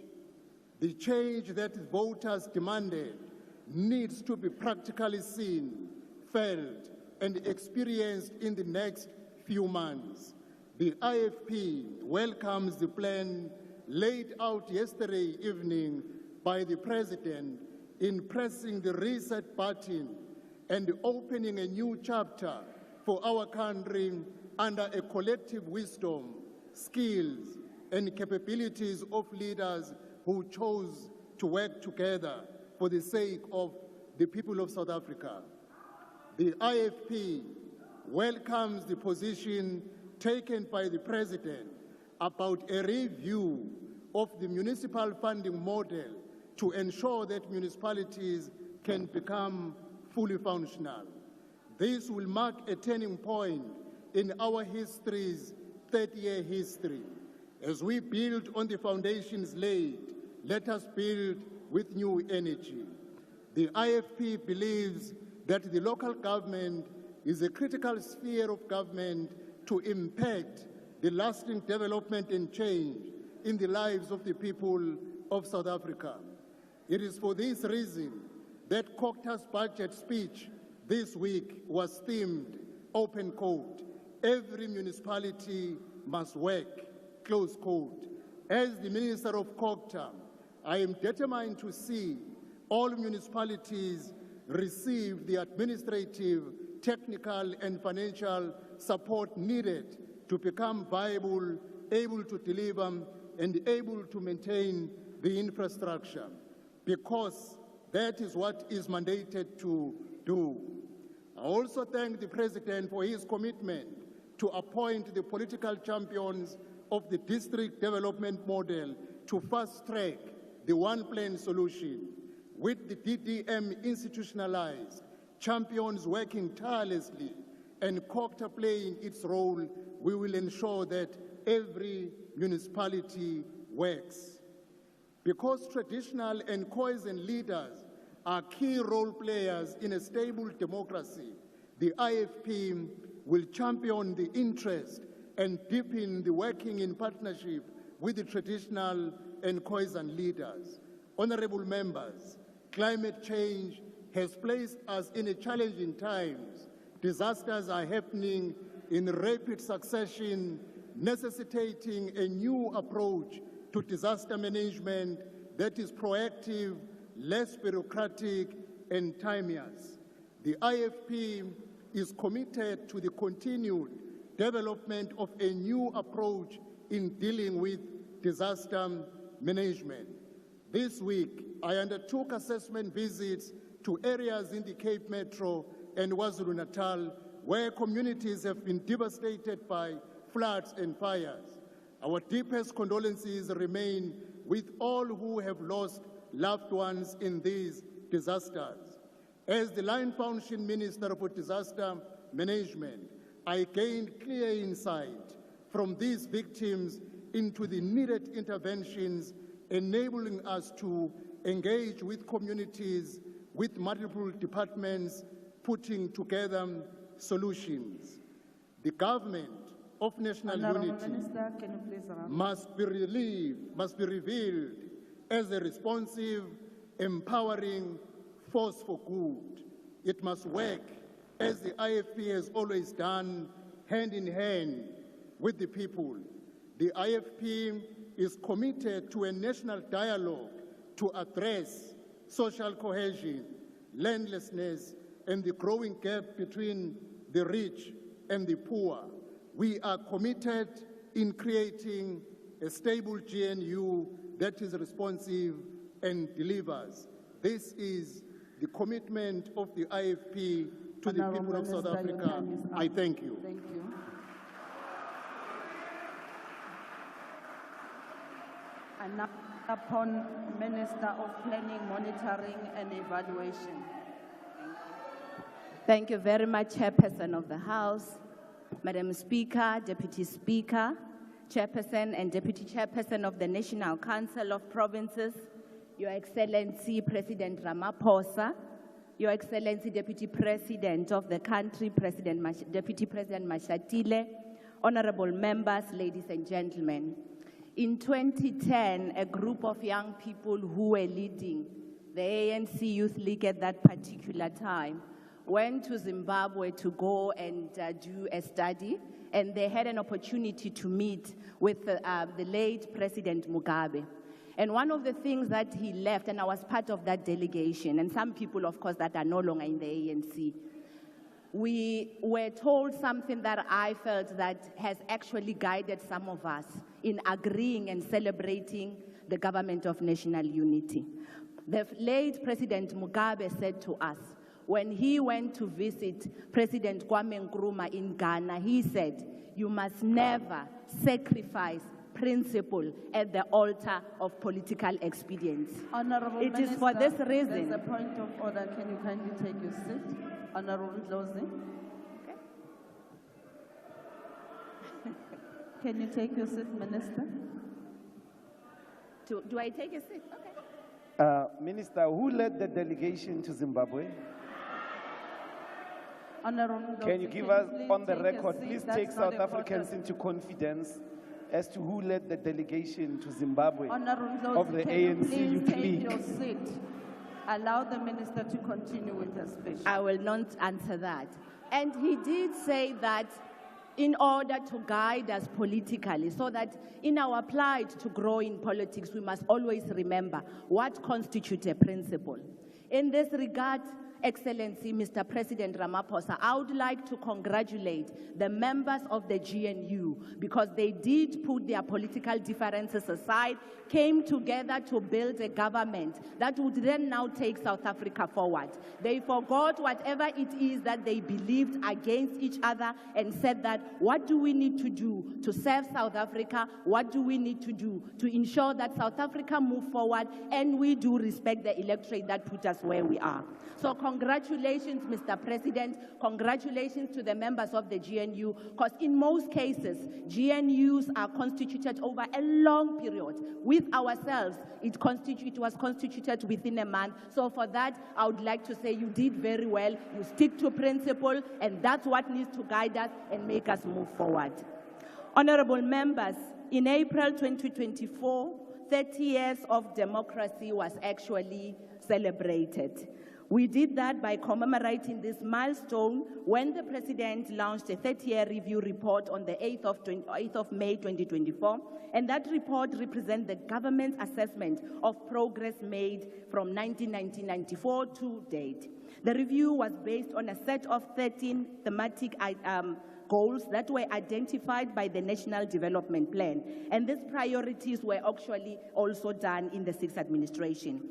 Speaker 8: The change that voters demanded needs to be practically seen, felt, and experienced in the next few months. The IFP welcomes the plan laid out yesterday evening by the President in pressing the reset button and opening a new chapter for our country under a collective wisdom, skills, and capabilities of leaders who chose to work together for the sake of the people of South Africa. The IFP welcomes the position taken by the President about a review of the municipal funding model to ensure that municipalities can become fully functional. This will mark a turning point in our history's 30-year history. As we build on the foundations laid, let us build with new energy. The IFP believes that the local government is a critical sphere of government to impact the lasting development and change in the lives of the people of South Africa. It is for this reason that CoGTA's budget speech this week was themed open quote. Every municipality must work, close quote. As the Minister of CoGTA, I am determined to see all municipalities receive the administrative, technical, and financial support needed to become viable, able to deliver, and able to maintain the infrastructure, because that is what is mandated to do. I also thank the President for his commitment to appoint the political champions of the district development model to fast-track the one-plan solution. With the DDM institutionalized, champions working tirelessly, and CoGTA playing its role, we will ensure that every municipality works. Because traditional and cohesion leaders are key role players in a stable democracy, the IFP will champion the interest and deepen the working in partnership with the traditional and cohesion leaders. Honorable members, climate change has placed us in a challenging times. Disasters are happening in rapid succession, necessitating a new approach to disaster management that is proactive, less bureaucratic, and timeous. The IFP is committed to the continued development of a new approach in dealing with disaster management. This week, I undertook assessment visits to areas in the Cape Metro and KwaZulu-Natal where communities have been devastated by floods and fires. Our deepest condolences remain with all who have lost loved ones in these disasters. As the Line Foundation Minister for Disaster Management, I gained clear insight from these victims into the needed interventions, enabling us to engage with communities, with multiple departments, putting together solutions. The government of national unity must be revealed as a responsive, empowering force for good. It must work, as the IFP has always done, hand in hand with the people. The IFP is committed to a national dialogue to address social cohesion, landlessness, and the growing gap between the rich and the poor. We are committed in creating a stable GNU that is responsive and delivers. This is the commitment of the IFP to the people of South Africa. I thank you.
Speaker 13: Thank you. And now upon Minister of Planning, Monitoring and Evaluation.
Speaker 9: Thank you very much, Chairperson of the House, Madam Speaker, Deputy Speaker, Chairperson and Deputy Chairperson of the National Council of Provinces, Your Excellency President Ramaphosa, Your Excellency Deputy President of the country, Deputy President Mashatile, honorable members, ladies and gentlemen. In 2010, a group of young people who were leading the ANC Youth League at that particular time went to Zimbabwe to go and do a study, and they had an opportunity to meet with the late President Mugabe. And one of the things that he left, and I was part of that delegation, and some people, of course, that are no longer in the ANC, we were told something that I felt that has actually guided some of us in agreeing and celebrating the government of national unity. The late President Mugabe said to us, when he went to visit President Kwame Nkrumah in Ghana, he said, you must never sacrifice principle at the altar of political expedience.
Speaker 13: Honorable
Speaker 9: It
Speaker 13: Minister,
Speaker 9: is for this reason.
Speaker 13: there's a point of order. Can you kindly take your seat? Honorable Ndlozi.
Speaker 9: Okay.
Speaker 13: Can you take your seat, Minister?
Speaker 9: Do I take a seat? Okay.
Speaker 19: Minister, who led the delegation to Zimbabwe?
Speaker 13: Honorable Ndlozi,
Speaker 19: Can you give us
Speaker 13: please
Speaker 19: on the
Speaker 13: take a
Speaker 19: record,
Speaker 13: seat?
Speaker 19: please
Speaker 13: That's
Speaker 19: take
Speaker 13: not
Speaker 19: South
Speaker 13: important.
Speaker 19: Africans into confidence as to who led the delegation to Zimbabwe
Speaker 13: Honorable Ndlozi,
Speaker 19: of the
Speaker 13: can you
Speaker 19: ANC
Speaker 13: please
Speaker 19: Youth
Speaker 13: take
Speaker 19: League?
Speaker 13: your seat? allow the minister to continue with her speech.
Speaker 9: I will not answer that. And he did say that in order to guide us politically, so that in our plight to grow in politics, we must always remember what constitutes a principle. In this regard, Excellency Mr. President Ramaphosa, I would like to congratulate the members of the GNU because they did put their political differences aside, came together to build a government that would then now take South Africa forward. They forgot whatever it is that they believed against each other and said that, what do we need to do to serve South Africa? What do we need to do to ensure that South Africa move forward and we do respect the electorate that put us where we are? So congratulations, Mr. President. Congratulations to the members of the GNU, because in most cases, GNUs are constituted over a long period. With ourselves, it was constituted within a month. So for that, I would like to say you did very well. You stick to principle, and that's what needs to guide us and make us move forward. Honorable members, in April 2024, 30 years of democracy was actually celebrated. We did that by commemorating this milestone when the President launched a 30-year review report on the 8th of May 2024, and that report represents the government's assessment of progress made from 1994 to date. The review was based on a set of 13 thematic goals that were identified by the National Development Plan, and these priorities were actually also done in the 6th administration.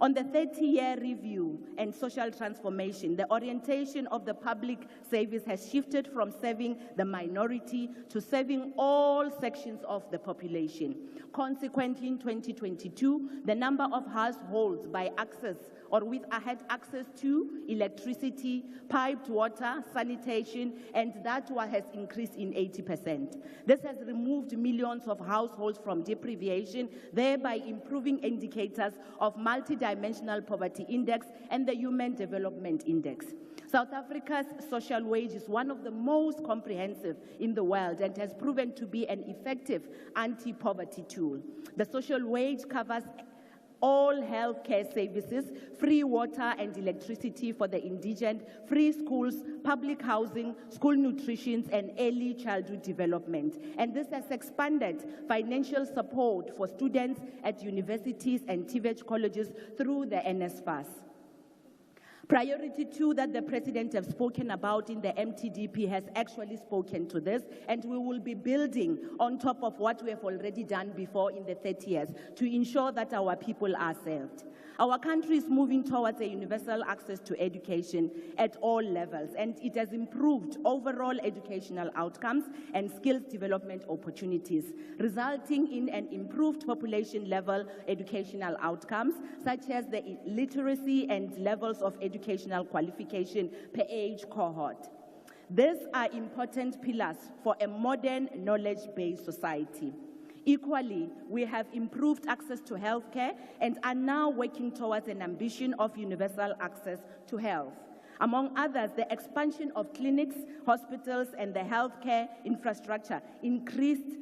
Speaker 9: On the 30-year review and social transformation, the orientation of the public service has shifted from serving the minority to serving all sections of the population. Consequently, in 2022, the number of households by access or with had access to electricity, piped water, sanitation, and that has increased in 80%. This has removed millions of households from deprivation, thereby improving indicators of multidimensional poverty index and the Human Development Index. South Africa's social wage is one of the most comprehensive in the world and has proven to be an effective anti-poverty tool. The social wage covers all healthcare services, free water and electricity for the indigent, free schools, public housing, school nutrition, and early childhood development. And this has expanded financial support for students at universities and TVET colleges through the NSFAS. Priority 2 that the President has spoken about in the MTDP has actually spoken to this, and we will be building on top of what we have already done before in the 30 years to ensure that our people are served. Our country is moving towards a universal access to education at all levels, and it has improved overall educational outcomes and skills development opportunities, resulting in an improved population-level educational outcomes, such as the literacy and levels of educational qualification per age cohort. These are important pillars for a modern knowledge-based society. Equally, we have improved access to healthcare and are now working towards an ambition of universal access to health. Among others, the expansion of clinics, hospitals, and the healthcare infrastructure, increased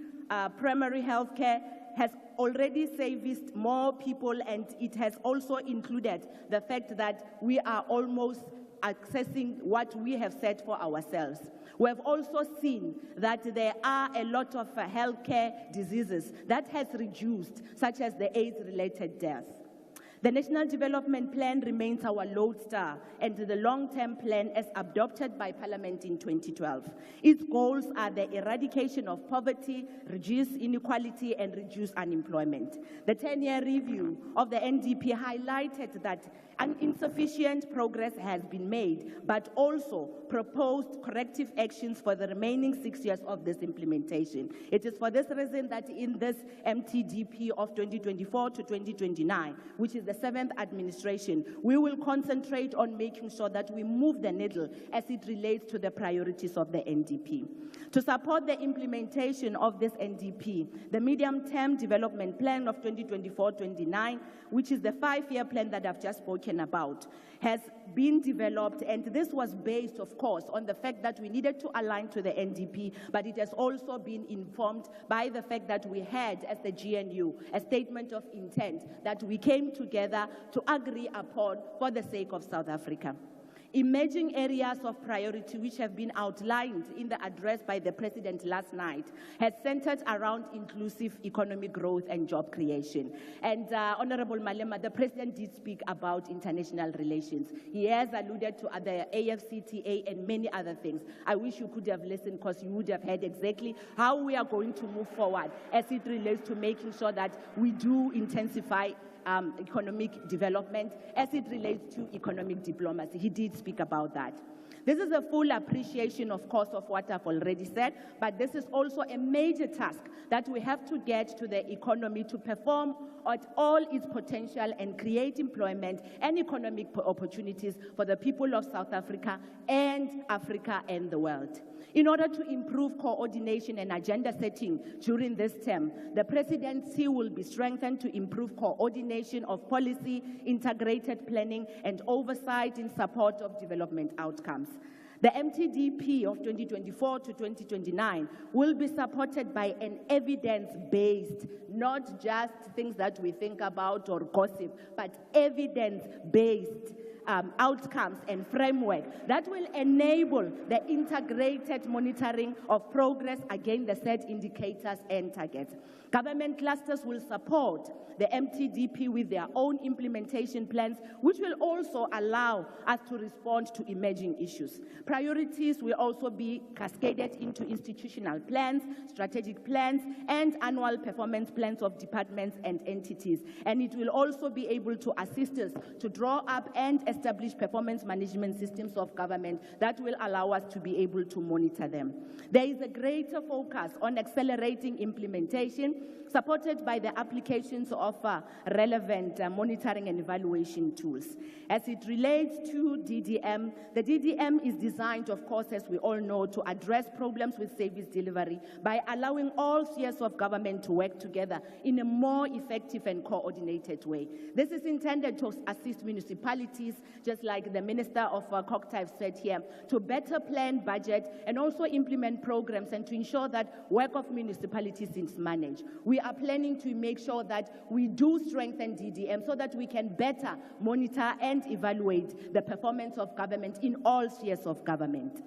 Speaker 9: primary healthcare, has already serviced more people, and it has also included the fact that we are almost accessing what we have set for ourselves. We have also seen that there are a lot of healthcare diseases that has reduced, such as the AIDS-related deaths. The National Development Plan remains our lodestar, and the long-term plan as adopted by Parliament in 2012. Its goals are the eradication of poverty, reduce inequality, and reduce unemployment. The 10-year review of the NDP highlighted that an insufficient progress has been made, but also proposed corrective actions for the remaining 6 years of this implementation. It is for this reason that in this MTDP of 2024 to 2029, which is the 7th administration, we will concentrate on making sure that we move the needle as it relates to the priorities of the NDP. To support the implementation of this NDP, the Medium-Term Development Plan of 2024-29, which is the 5-year plan that I've just spoken spoken about, has been developed, and this was based, of course, on the fact that we needed to align to the NDP, but it has also been informed by the fact that we had, as the GNU, a statement of intent that we came together to agree upon for the sake of South Africa. Emerging areas of priority which have been outlined in the address by the President last night has centered around inclusive economic growth and job creation. And Honorable Malema, the President did speak about international relations. He has alluded to the AFCTA and many other things. I wish you could have listened, because you would have heard exactly how we are going to move forward as it relates to making sure that we do intensify economic development as it relates to economic diplomacy. He did speak about that. This is a full appreciation, of course, of what I've already said, but this is also a major task that we have to get to the economy to perform at all its potential and create employment and economic opportunities for the people of South Africa and Africa and the world. In order to improve coordination and agenda setting during this term, the presidency will be strengthened to improve coordination of policy, integrated planning, and oversight in support of development outcomes. The MTDP of 2024 to 2029 will be supported by an evidence-based, not just things that we think about or gossip, but evidence-based outcomes and framework that will enable the integrated monitoring of progress against the set indicators and targets. Government clusters will support the MTDP with their own implementation plans, which will also allow us to respond to emerging issues. Priorities will also be cascaded into institutional plans, strategic plans, and annual performance plans of departments and entities. And it will also be able to assist us to draw up and establish performance management systems of government that will allow us to be able to monitor them. There is a greater focus on accelerating implementation, supported by the applications of relevant monitoring and evaluation tools. As it relates to DDM, the DDM is designed, of course, as we all know, to address problems with service delivery by allowing all spheres of government to work together in a more effective and coordinated way. This is intended to assist municipalities, just like the Minister of CoGTA said here, to better plan, budget, and also implement programs and to ensure that work of municipalities is managed. We are planning to make sure that we do strengthen DDM so that we can better monitor and evaluate the performance of government in all spheres of government.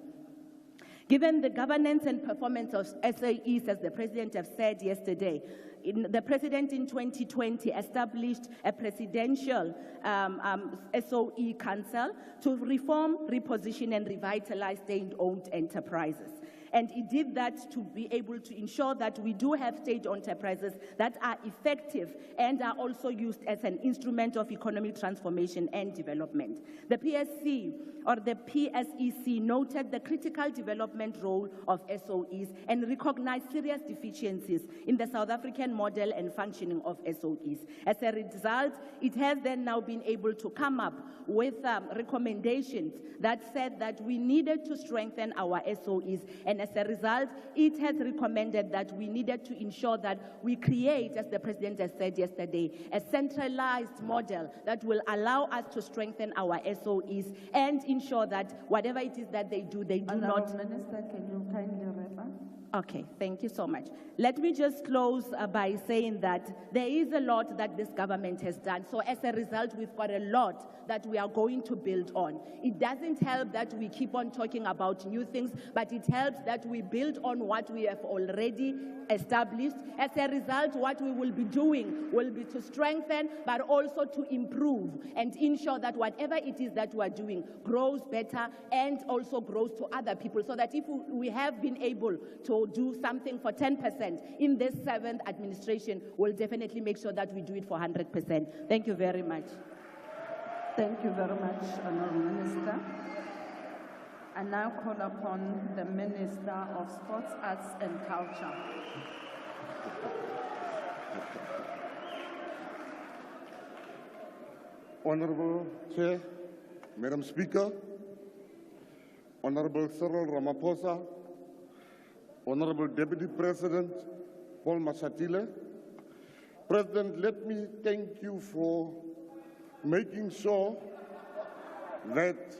Speaker 9: Given the governance and performance of SAEs, as the President has said yesterday, the President in 2020 established a presidential SOE Council to reform, reposition, and revitalize state-owned enterprises. And it did that to be able to ensure that we do have state-owned enterprises that are effective and are also used as an instrument of economic transformation and development. The PSC, or the PSEC, noted the critical development role of SOEs and recognized serious deficiencies in the South African model and functioning of SOEs. As a result, it has then now been able to come up with recommendations that said that we needed to strengthen our SOEs, and as a result, it has recommended that we needed to ensure that we create, as the President has said yesterday, a centralized model that will allow us to strengthen our SOEs and ensure that whatever it is that they do not...
Speaker 13: Minister, can you kindly refer?
Speaker 9: Okay, thank you so much. Let me just close by saying that there is a lot that this government has done. So as a result, we've got a lot that we are going to build on. It doesn't help that we keep on talking about new things, but it helps that we build on what we have already established. As a result, what we will be doing will be to strengthen, but also to improve and ensure that whatever it is that we are doing grows better and also grows to other people, so that if we have been able to do something for 10% in this 7th administration, we'll definitely make sure that we do it for 100%. Thank you very much.
Speaker 13: Thank you very much, Honourable Minister. I now call upon the Minister of Sports, Arts and Culture.
Speaker 10: Honourable Chair, Madam Speaker, Honourable Cyril Ramaphosa, Honourable Deputy President Paul Mashatile. President, let me thank you for making sure that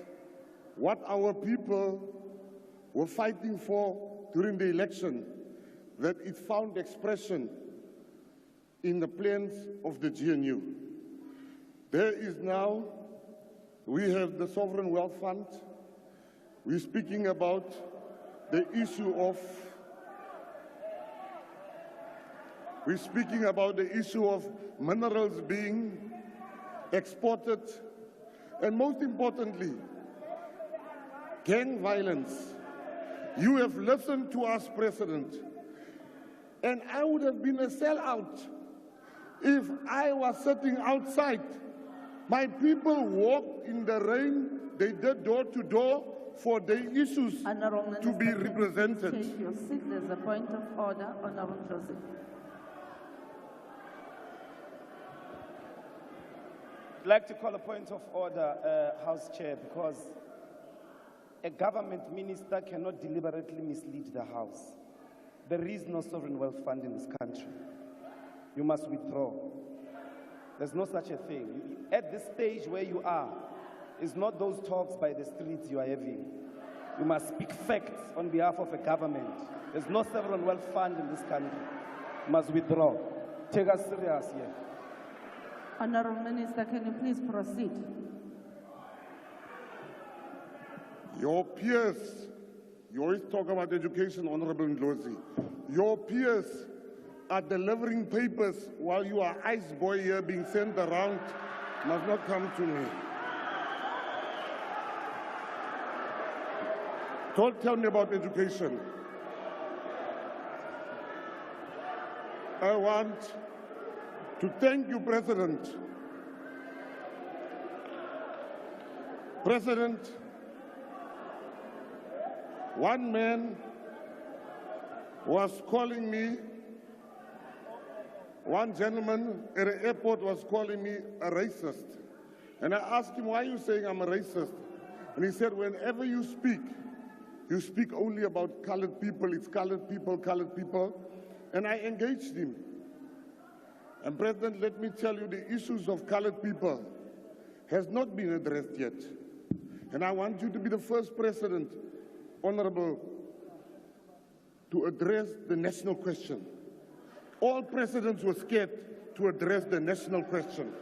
Speaker 10: what our people were fighting for during the election, that it found expression in the plans of the GNU. There is now, we have the Sovereign Wealth Fund. We're speaking about the issue of minerals being exported, and most importantly, gang violence. You have listened to us, President, and I would have been a sellout if I was sitting outside. My people walked in the rain, they did door to door for their issues to be represented.
Speaker 13: Take your seat. There's a point of order, Honorable Joseph.
Speaker 19: I'd like to call a point of order, House Chair, because a government minister cannot deliberately mislead the House. There is no sovereign wealth fund in this country. You must withdraw. There's no such a thing. At this stage where you are, it's not those talks by the streets you are having. You must speak facts on behalf of a government. There's no sovereign wealth fund in this country. You must withdraw. Take us serious here.
Speaker 13: Honorable Minister, can you please proceed?
Speaker 10: Your peers, you always talk about education, Honorable Ndlozi. Your peers are delivering papers while you are ice boy here being sent around. Must not come to me. Don't tell me about education. I want to thank you, President. President, one man was calling me, one gentleman at the airport was calling me a racist. And I asked him, why are you saying I'm a racist? And he said, whenever you speak only about colored people, it's colored people, colored people. And I engaged him. And President, let me tell you, the issues of colored people has not been addressed yet. And I want you to be the first president, Honorable, to address the national question. All presidents were scared to address the national question.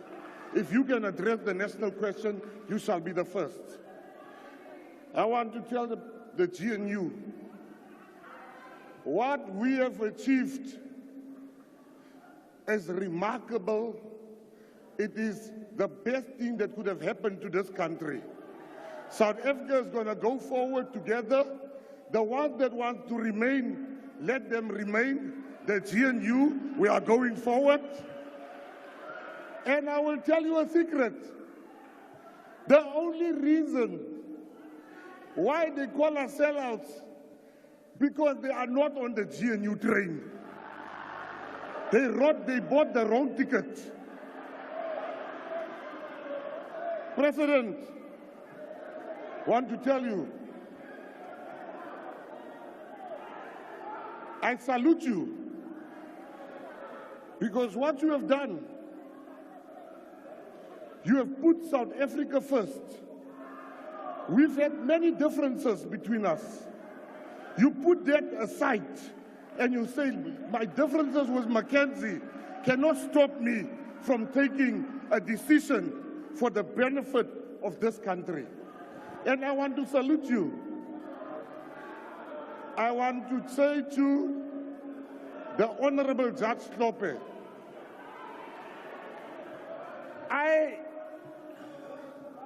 Speaker 10: If you can address the national question, you shall be the first. I want to tell the GNU, what we have achieved is remarkable. It is the best thing that could have happened to this country. South Africa is going to go forward together. The ones that want to remain, let them remain. The GNU, we are going forward. And I will tell you a secret. The only reason why they call us sellouts, because they are not on the GNU train. They bought the wrong ticket. President, I want to tell you, I salute you, because what you have done, you have put South Africa first. We've had many differences between us. You put that aside and you say, my differences with Mackenzie cannot stop me from taking a decision for the benefit of this country. And I want to salute you. I want to say to the Honorable Judge Slope,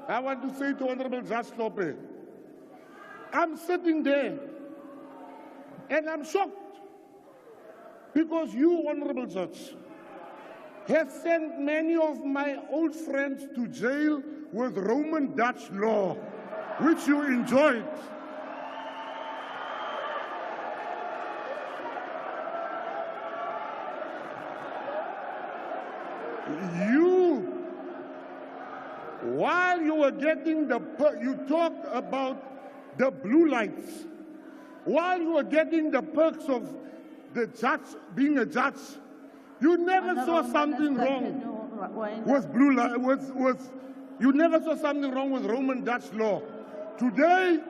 Speaker 10: I want to say to Honorable Judge Slope, I'm sitting there and I'm shocked because you, Honorable Judge, have sent many of my old friends to jail with Roman Dutch law, which you enjoyed. While you were getting you talk about the blue lights. While you were getting the perks of the judge, being a judge, you never saw something wrong with blue light, with you never saw something wrong with Roman Dutch law. Today,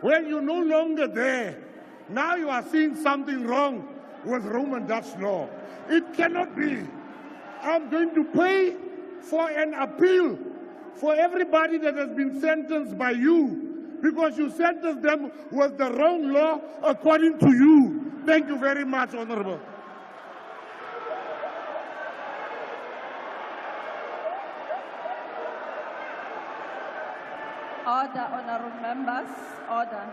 Speaker 10: when you're no longer there, now you are seeing something wrong with Roman Dutch law. It cannot be. I'm going to pay for an appeal for everybody that has been sentenced by you, because you sentenced them with the wrong law according to you. Thank you very much, Honorable.
Speaker 13: Order, honorable members, order.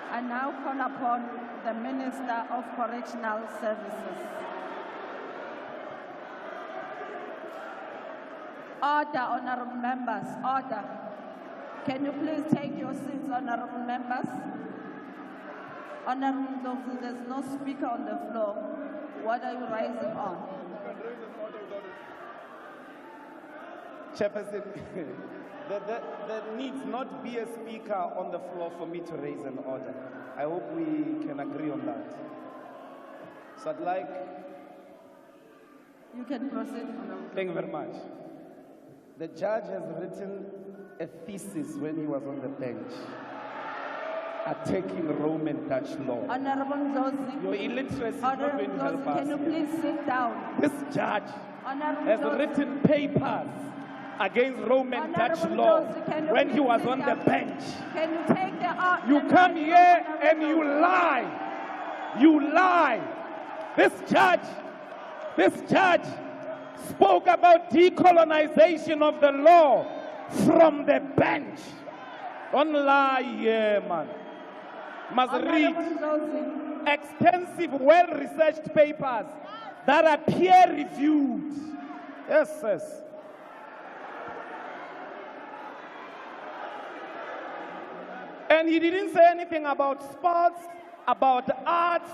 Speaker 13: I now call upon the Minister of Correctional Services. Order, honorable members, order. Can you please take your seats, honorable members? Honorable Ndlovu, there's no speaker on the floor. What are you rising on?
Speaker 19: Chairperson, there needs not be a speaker on the floor for me to raise an order. I hope we can agree on that. So I'd like...
Speaker 13: You can proceed, honorable.
Speaker 19: Thank you very much. The judge has written a thesis when he was on the bench, attacking Roman Dutch law.
Speaker 13: Honorable Ndlovu.
Speaker 19: Your illiteracy is not going to help us.
Speaker 13: Can you please sit down?
Speaker 19: This judge has written papers against Roman Dutch law when he was on the bench.
Speaker 13: Can you take the...
Speaker 19: You come here and you lie. You lie. This judge spoke about decolonization of the law from the bench. Don't lie here, man. Must read extensive, well-researched papers that are peer-reviewed. Yes, yes. And he didn't say anything about sports, about arts.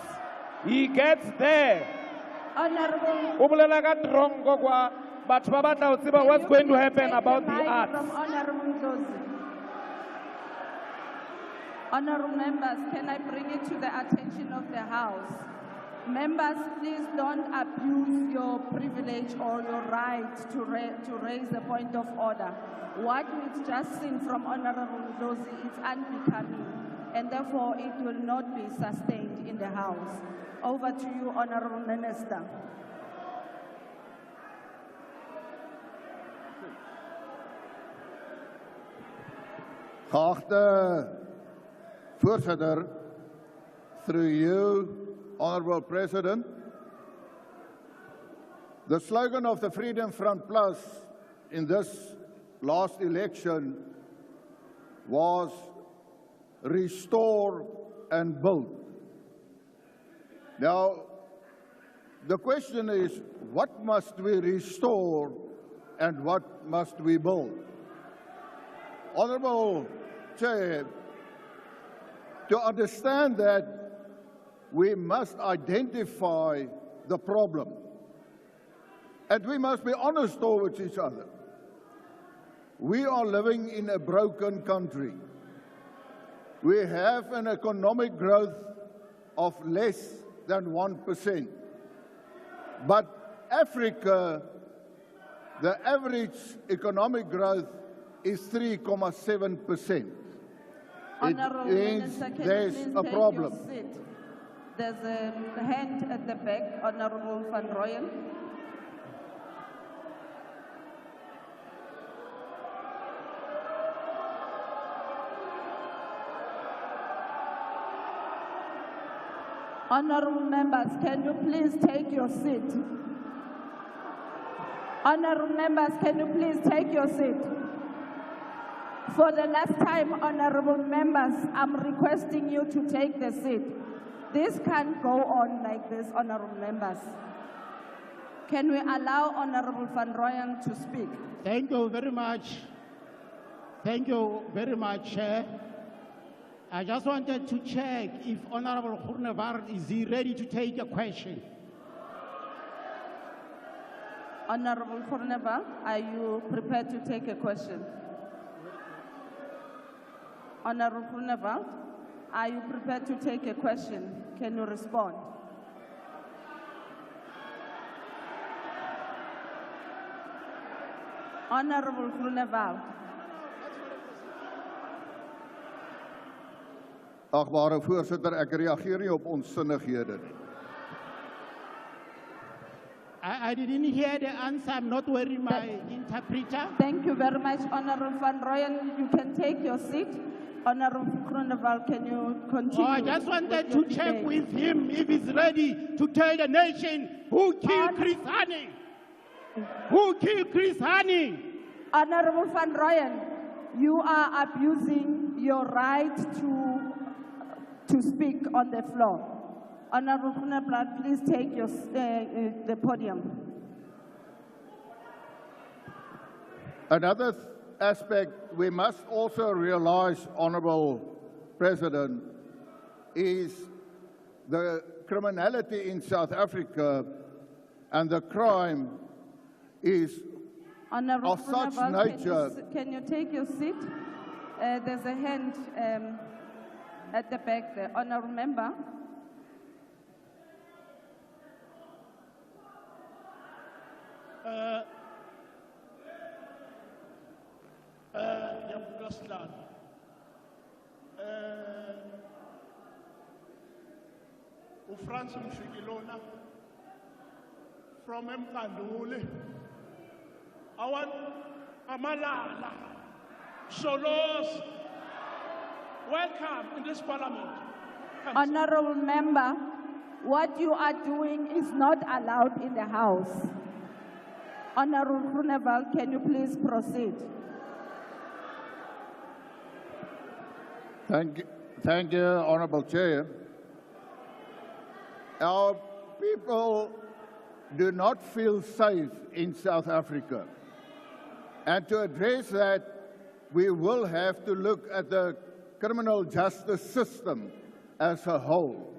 Speaker 19: He gets there.
Speaker 13: Honorable.
Speaker 19: What's going to happen about the arts?
Speaker 13: Honorable members, can I bring it to the attention of the House? Members, please don't abuse your privilege or your right to raise a point of order. What we've just seen from Honorable Ndlovu is unbecoming, and therefore it will not be sustained in the House. Over to you, Honorable Minister.
Speaker 11: Geachte Voorzitter, through you, Honorable President, the slogan of the Freedom Front Plus in this last election was restore and build. Now, the question is, what must we restore and what must we build? Honorable Chair, to understand that, we must identify the problem. And we must be honest towards each other. We are living in a broken country. We have an economic growth of less than 1%. But Africa, the average economic growth is 3.7%.
Speaker 13: Honorable Minister, can
Speaker 11: there's
Speaker 13: you please
Speaker 11: a
Speaker 13: take
Speaker 11: problem.
Speaker 13: your seat? There's a hand at the back, Honorable Van Rooyen. Honorable members, can you please take your seat? Honorable members, can you please take your seat? For the last time, honorable members, I'm requesting you to take the seat. This can't go on like this, honorable members. Can we allow Honorable Van Rooyen to speak?
Speaker 12: Thank you very much. Thank you very much, Chair. I just wanted to check if Honorable Groenewald is he ready to take a question.
Speaker 13: Honorable Groenewald, are you prepared to take a question? Honorable Groenewald, are you prepared to take a question? Can you respond? Honorable Groenewald.
Speaker 11: Agbare voorsitter, ek reageer nie op onsinnighede nie.
Speaker 12: I didn't hear the answer. I'm not wearing my interpreter.
Speaker 13: Thank you very much, Honorable Van Rooyen. You can take your seat. Honorable Groenewald, can you continue?
Speaker 12: Oh, I just wanted to check with him if he's ready to tell the nation who killed Chris Hani. Who killed Chris Hani?
Speaker 13: Honorable Van Rooyen, you are abusing your right to speak on the floor. Honorable Groenewald, please take your, the podium.
Speaker 11: Another aspect we must also realize, Honourable President, is the criminality in South Africa and the crime is
Speaker 13: Honorable
Speaker 11: of such
Speaker 13: Groenewald,
Speaker 11: nature.
Speaker 13: can you take your seat? There's a hand at the back there. Honorable Member.
Speaker 1: Francis Mshikilona from Mkandule. I want Amalala, Solos. Welcome in this parliament.
Speaker 13: Honorable Member, what you are doing is not allowed in the House. Honorable Groenewald, can you please proceed?
Speaker 11: Thank you, Honourable Chair. Our people do not feel safe in South Africa. And to address that, we will have to look at the criminal justice system as a whole,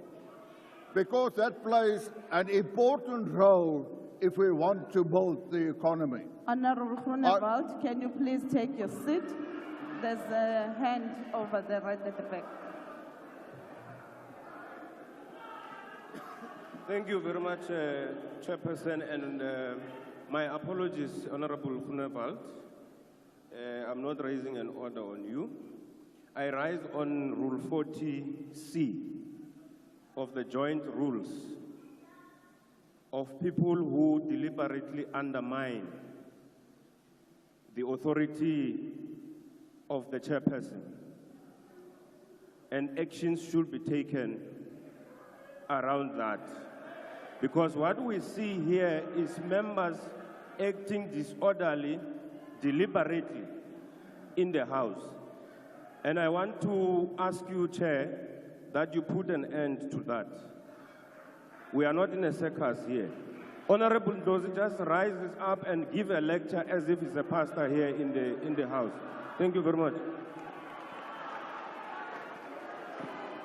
Speaker 11: because that plays an important role if we want to build the economy.
Speaker 13: Honorable Groenewald, can you please take your seat? There's a hand over there right at the back.
Speaker 14: Thank you very much, Chairperson, and my apologies, Honorable Groenewald. I'm not raising an order on you. I rise on Rule 40C of the joint rules of people who deliberately undermine the authority of the chairperson, and actions should be taken around that. Because what we see here is members acting disorderly, deliberately in the House. And I want to ask you, Chair, that you put an end to that. We are not in a circus here. Honorable Ndosi just rises up and give a lecture as if he's a pastor here in the House. Thank you very much.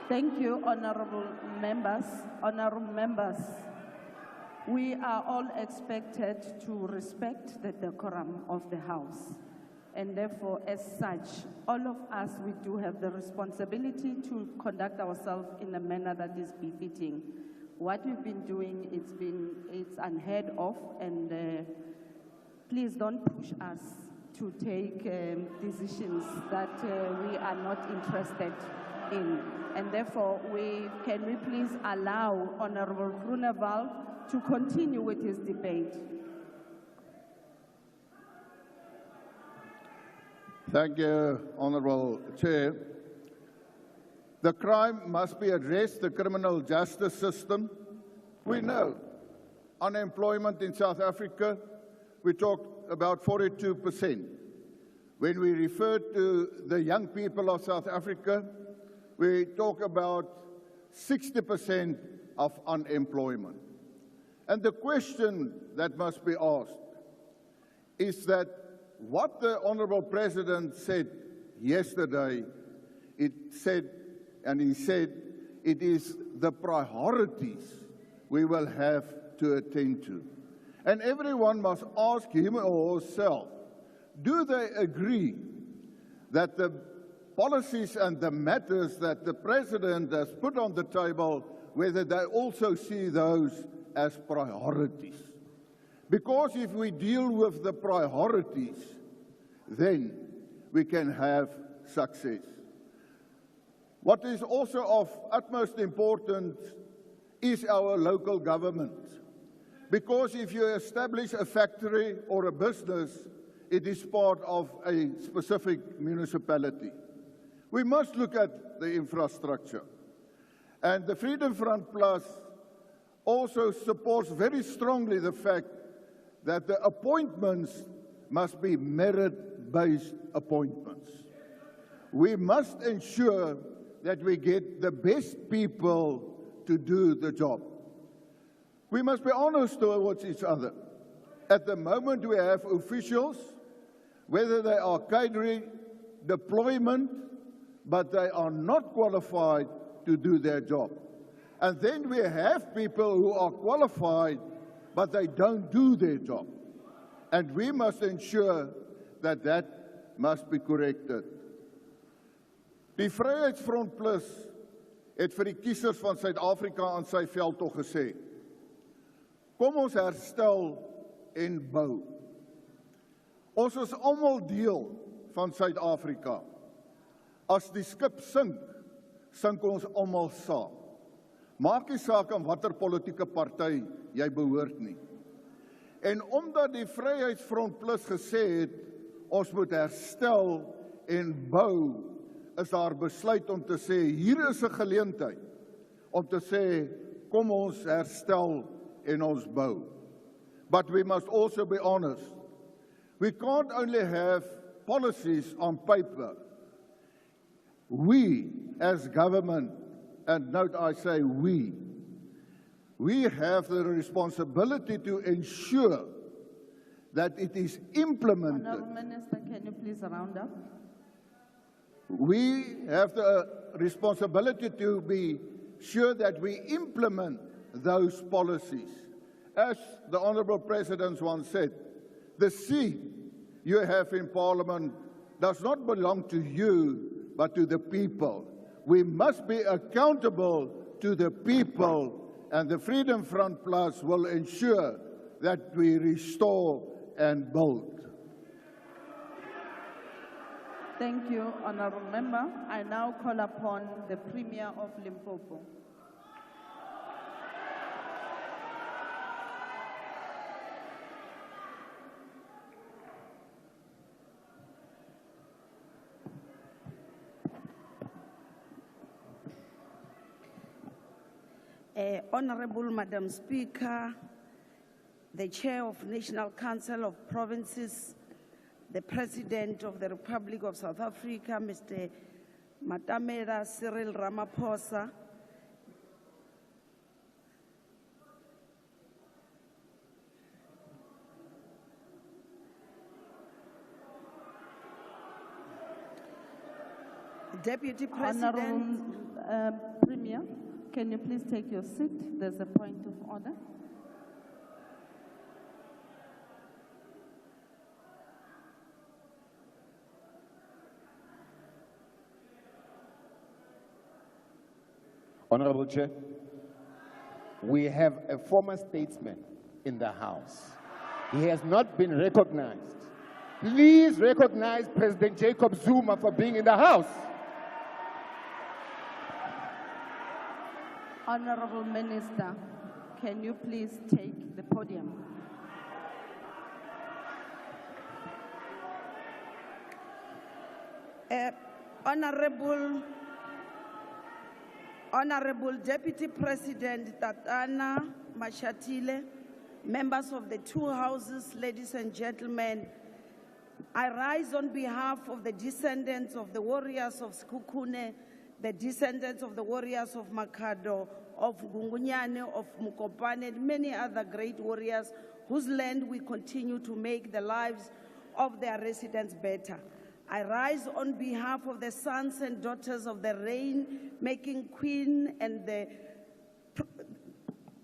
Speaker 13: Thank you, honorable members. Honorable members, we are all expected to respect the decorum of the House. And therefore, as such, all of us, we do have the responsibility to conduct ourselves in a manner that is befitting. What we've been doing, it's unheard of, and please don't push us to take decisions that we are not interested in. And therefore, can we please allow Honorable Groenewald to continue with his debate?
Speaker 11: Thank you, Honourable Chair. The crime must be addressed, the criminal justice system. We know unemployment in South Africa, we talk about 42%. When we refer to the young people of South Africa, we talk about 60% of unemployment. And the question that must be asked is that what the Honourable President said yesterday, he said it is the priorities we will have to attend to. And everyone must ask him or herself, do they agree that the policies and the matters that the President has put on the table, whether they also see those as priorities? Because if we deal with the priorities, then we can have success. What is also of utmost importance is our local government. Because if you establish a factory or a business, it is part of a specific municipality. We must look at the infrastructure. And the Freedom Front Plus also supports very strongly the fact that the appointments must be merit-based appointments. We must ensure that we get the best people to do the job. We must be honest towards each other. At the moment, we have officials, whether they are catering, deployment, but they are not qualified to do their job. And then we have people who are qualified, but they don't do their job. And we must ensure that that must be corrected. Die Vryheidsfront Plus het vir die kiesers van Suid-Afrika aan sy veldtog gesê: kom ons herstel en bou. Ons is almal deel van Suid-Afrika. As die skip sink, sink ons almal saam. Maak nie saak aan watter politieke party jy behoort nie. En omdat die Vryheidsfront Plus gesê het, ons moet herstel en bou, is daar besluit om te sê, hier is 'n geleentheid om te sê, kom ons herstel en ons bou. But we must also be honest. We can't only have policies on paper. We, as government, and note I say we have the responsibility to ensure that it is implemented.
Speaker 13: Honourable Minister, can you please round up?
Speaker 11: We have the responsibility to be sure that we implement those policies. As the Honourable President once said, the seat you have in Parliament does not belong to you, but to the people. We must be accountable to the people, and the Freedom Front Plus will ensure that we restore and build.
Speaker 7: Thank you, Honourable Member. I now call upon the Premier of Limpopo.
Speaker 2: Honourable Madam Speaker, the Chair of National Council of Provinces, the President of the Republic of South Africa, Mr. Matamela Cyril Ramaphosa, Deputy President.
Speaker 13: Honourable Premier, can you please take your seat? There's a point of order.
Speaker 16: Honourable Chair, we have a former statesman in the House. He has not been recognized. Please recognize President Jacob Zuma for being in the House.
Speaker 13: Honourable Minister, can you please take the podium?
Speaker 2: Honourable Deputy President Tatana Mashatile, members of the two houses, ladies and gentlemen, I rise on behalf of the descendants of the warriors of Sekhukhune, the descendants of the warriors of Makhado, of Gungunyane, of Mukopane, and many other great warriors whose land we continue to make the lives of their residents better. I rise on behalf of the sons and daughters of the rain-making queen and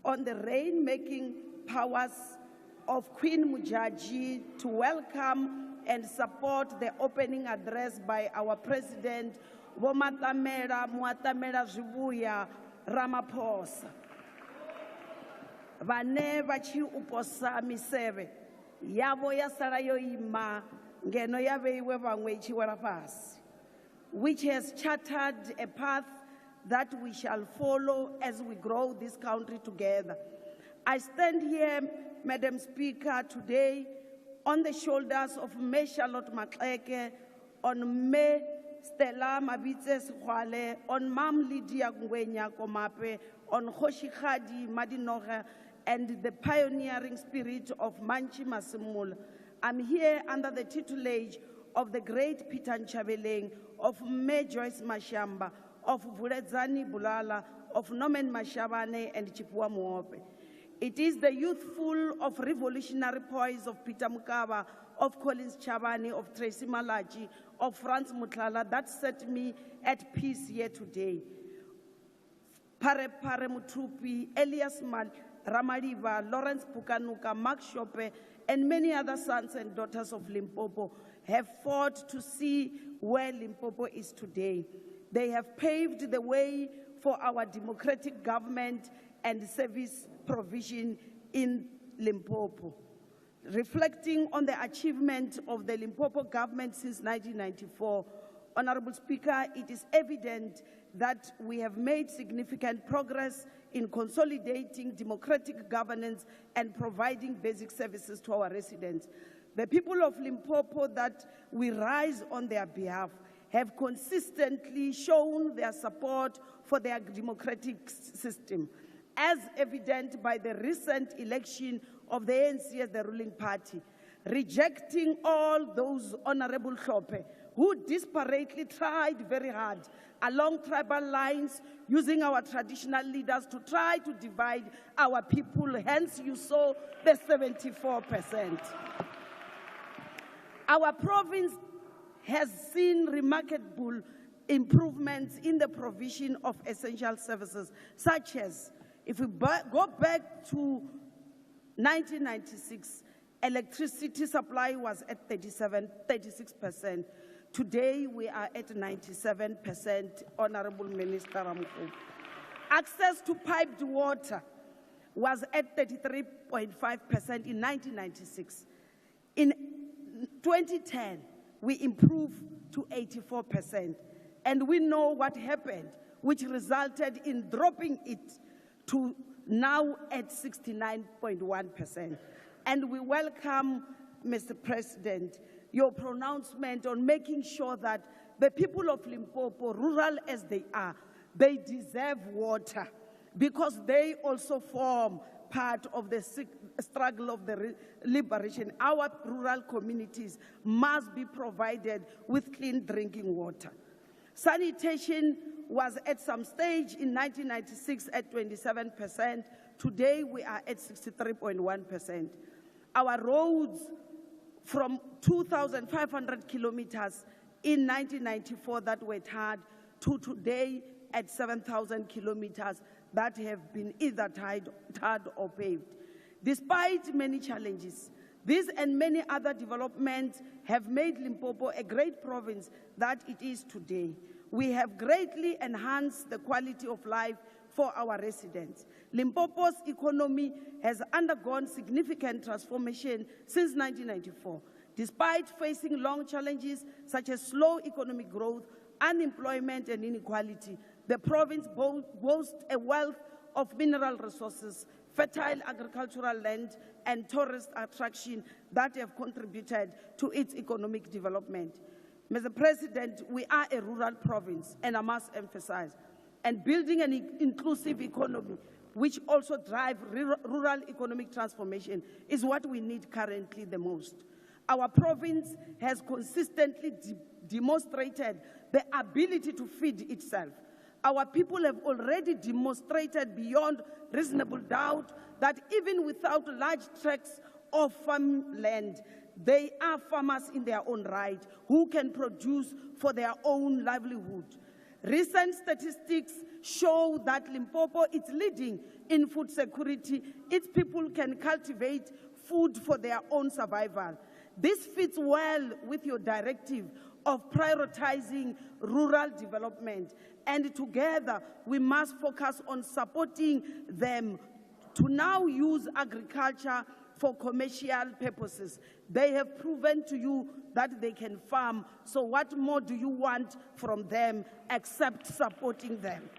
Speaker 2: on the rain-making powers of Queen Mujaji to welcome and support the opening address by our President, Muatamela Zvibuya Ramaphosa. Vane vachi uposa miseve, yavo ya sala yo ima ngeno ya vheiwe vhaṅwe I tshi wela fhasi, which has chartered a path that we shall follow as we grow this country together. I stand here, Madam Speaker, today on the shoulders of May Charlotte Maxeke, on May Stella Mabitse Sekhwale, on Mam Lydia Ngwenya Komape, on Kgoshikgadi Madinoga, and the pioneering spirit of Manchi Masimul. I'm here under the tutelage of the great Peter Nchabeleng, of May Joyce Mashamba, of Vuledzani Bulala, of Norman Mashabane, and Chipua Muope. It is the youthful of revolutionary poise of Peter Mukaba, of Collins Chabani, of Tracy Malachi, of Franz Mutlala that set me at peace here today. Pare Mutrupi, Elias Mal, Ramaliva, Lawrence Pukanuka, Mark Shope, and many other sons and daughters of Limpopo have fought to see where Limpopo is today. They have paved the way for our democratic government and service provision in Limpopo. Reflecting on the achievement of the Limpopo government since 1994, Honorable Speaker, it is evident that we have made significant progress in consolidating democratic governance and providing basic services to our residents. The people of Limpopo that we rise on their behalf have consistently shown their support for their democratic system, as evident by the recent election of the ANC as the ruling party, rejecting all those Honorable Hlope who disparately tried very hard along tribal lines, using our traditional leaders to try to divide our people. Hence, you saw the 74%. Our province has seen remarkable improvements in the provision of essential services, such as, if we go back to 1996, electricity supply was at 36%. Today, we are at 97%, Honorable Minister Ramkhu. Access to piped water was at 33.5% in 1996. In 2010, we improved to 84%. And we know what happened, which resulted in dropping it to now at 69.1%. And we welcome, Mr. President, your pronouncement on making sure that the people of Limpopo, rural as they are, they deserve water because they also form part of the struggle of the liberation. Our rural communities must be provided with clean drinking water. Sanitation was at some stage in 1996 at 27%. Today, we are at 63.1%. Our roads from 2,500 kilometers in 1994 that were tarred to today at 7,000 kilometers that have been either tarred or paved. Despite many challenges, these and many other developments have made Limpopo a great province that it is today. We have greatly enhanced the quality of life for our residents. Limpopo's economy has undergone significant transformation since 1994. Despite facing long challenges such as slow economic growth, unemployment, and inequality, the province boasts a wealth of mineral resources, fertile agricultural land, and tourist attraction that have contributed to its economic development. Mr. President, we are a rural province, and I must emphasize, and building an inclusive economy which also drives rural economic transformation is what we need currently the most. Our province has consistently demonstrated the ability to feed itself. Our people have already demonstrated beyond reasonable doubt that even without large tracts of farmland, they are farmers in their own right who can produce for their own livelihood. Recent statistics show that Limpopo is leading in food security. Its people can cultivate food for their own survival. This fits well with your directive of prioritizing rural development, and together we must focus on supporting them to now use agriculture for commercial purposes. They have proven to you that they can farm, so what more do you want from them except supporting them?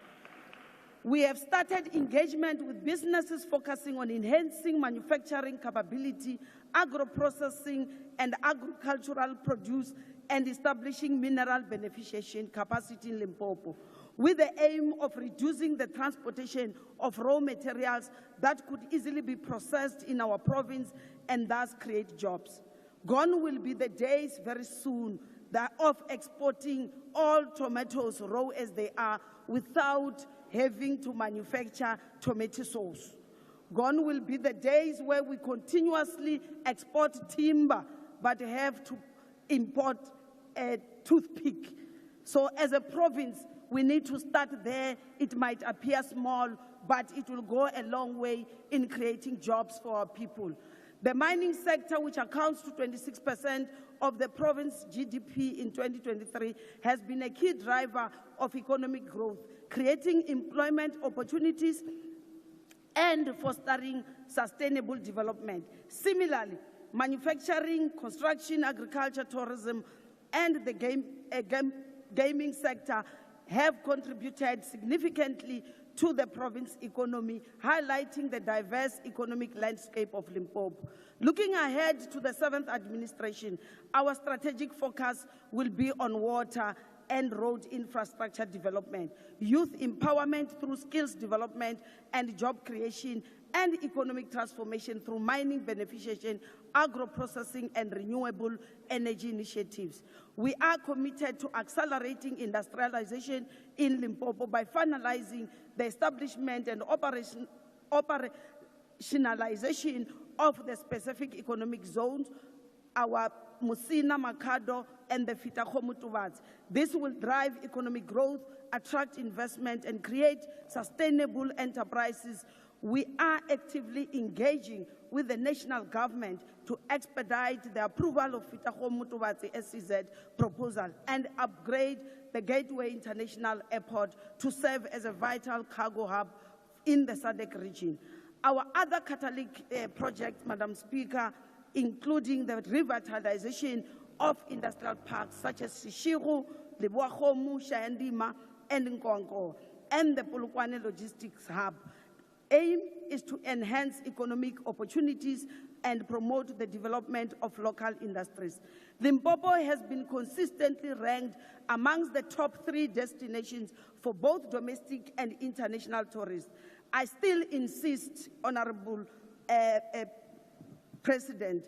Speaker 2: We have started engagement with businesses focusing on enhancing manufacturing capability, agro-processing and agricultural produce, and establishing mineral beneficiation capacity in Limpopo, with the aim of reducing the transportation of raw materials that could easily be processed in our province and thus create jobs. Gone will be the days very soon of exporting all tomatoes raw as they are without having to manufacture tomato sauce. Gone will be the days where we continuously export timber but have to import a toothpick. So as a province, we need to start there. It might appear small, but it will go a long way in creating jobs for our people. The mining sector, which accounts to 26% of the province's GDP in 2023, has been a key driver of economic growth, creating employment opportunities and fostering sustainable development. Similarly, manufacturing, construction, agriculture, tourism, and the gaming sector have contributed significantly to the province's economy, highlighting the diverse economic landscape of Limpopo. Looking ahead to the 7th administration, our strategic focus will be on water and road infrastructure development, youth empowerment through skills development and job creation, and economic transformation through mining beneficiation, agro-processing, and renewable energy initiatives. We are committed to accelerating industrialization in Limpopo by finalizing the establishment and operationalization of the specific economic zones, our Musina, Makado, and the Fitakho-Mutuvats. This will drive economic growth, attract investment, and create sustainable enterprises. We are actively engaging with the national government to expedite the approval of Fitakho-Mutuvats SCZ proposal and upgrade the Gateway International Airport to serve as a vital cargo hub in the SADC region. Our other catalytic projects, Madam Speaker, including the revitalization of industrial parks such as Sishiru, Leboahomu, Shayandima, and Nkonko, and the Polokwane Logistics Hub. Aim is to enhance economic opportunities and promote the development of local industries. Limpopo has been consistently ranked amongst the top 3 destinations for both domestic and international tourists. I still insist, Honorable President,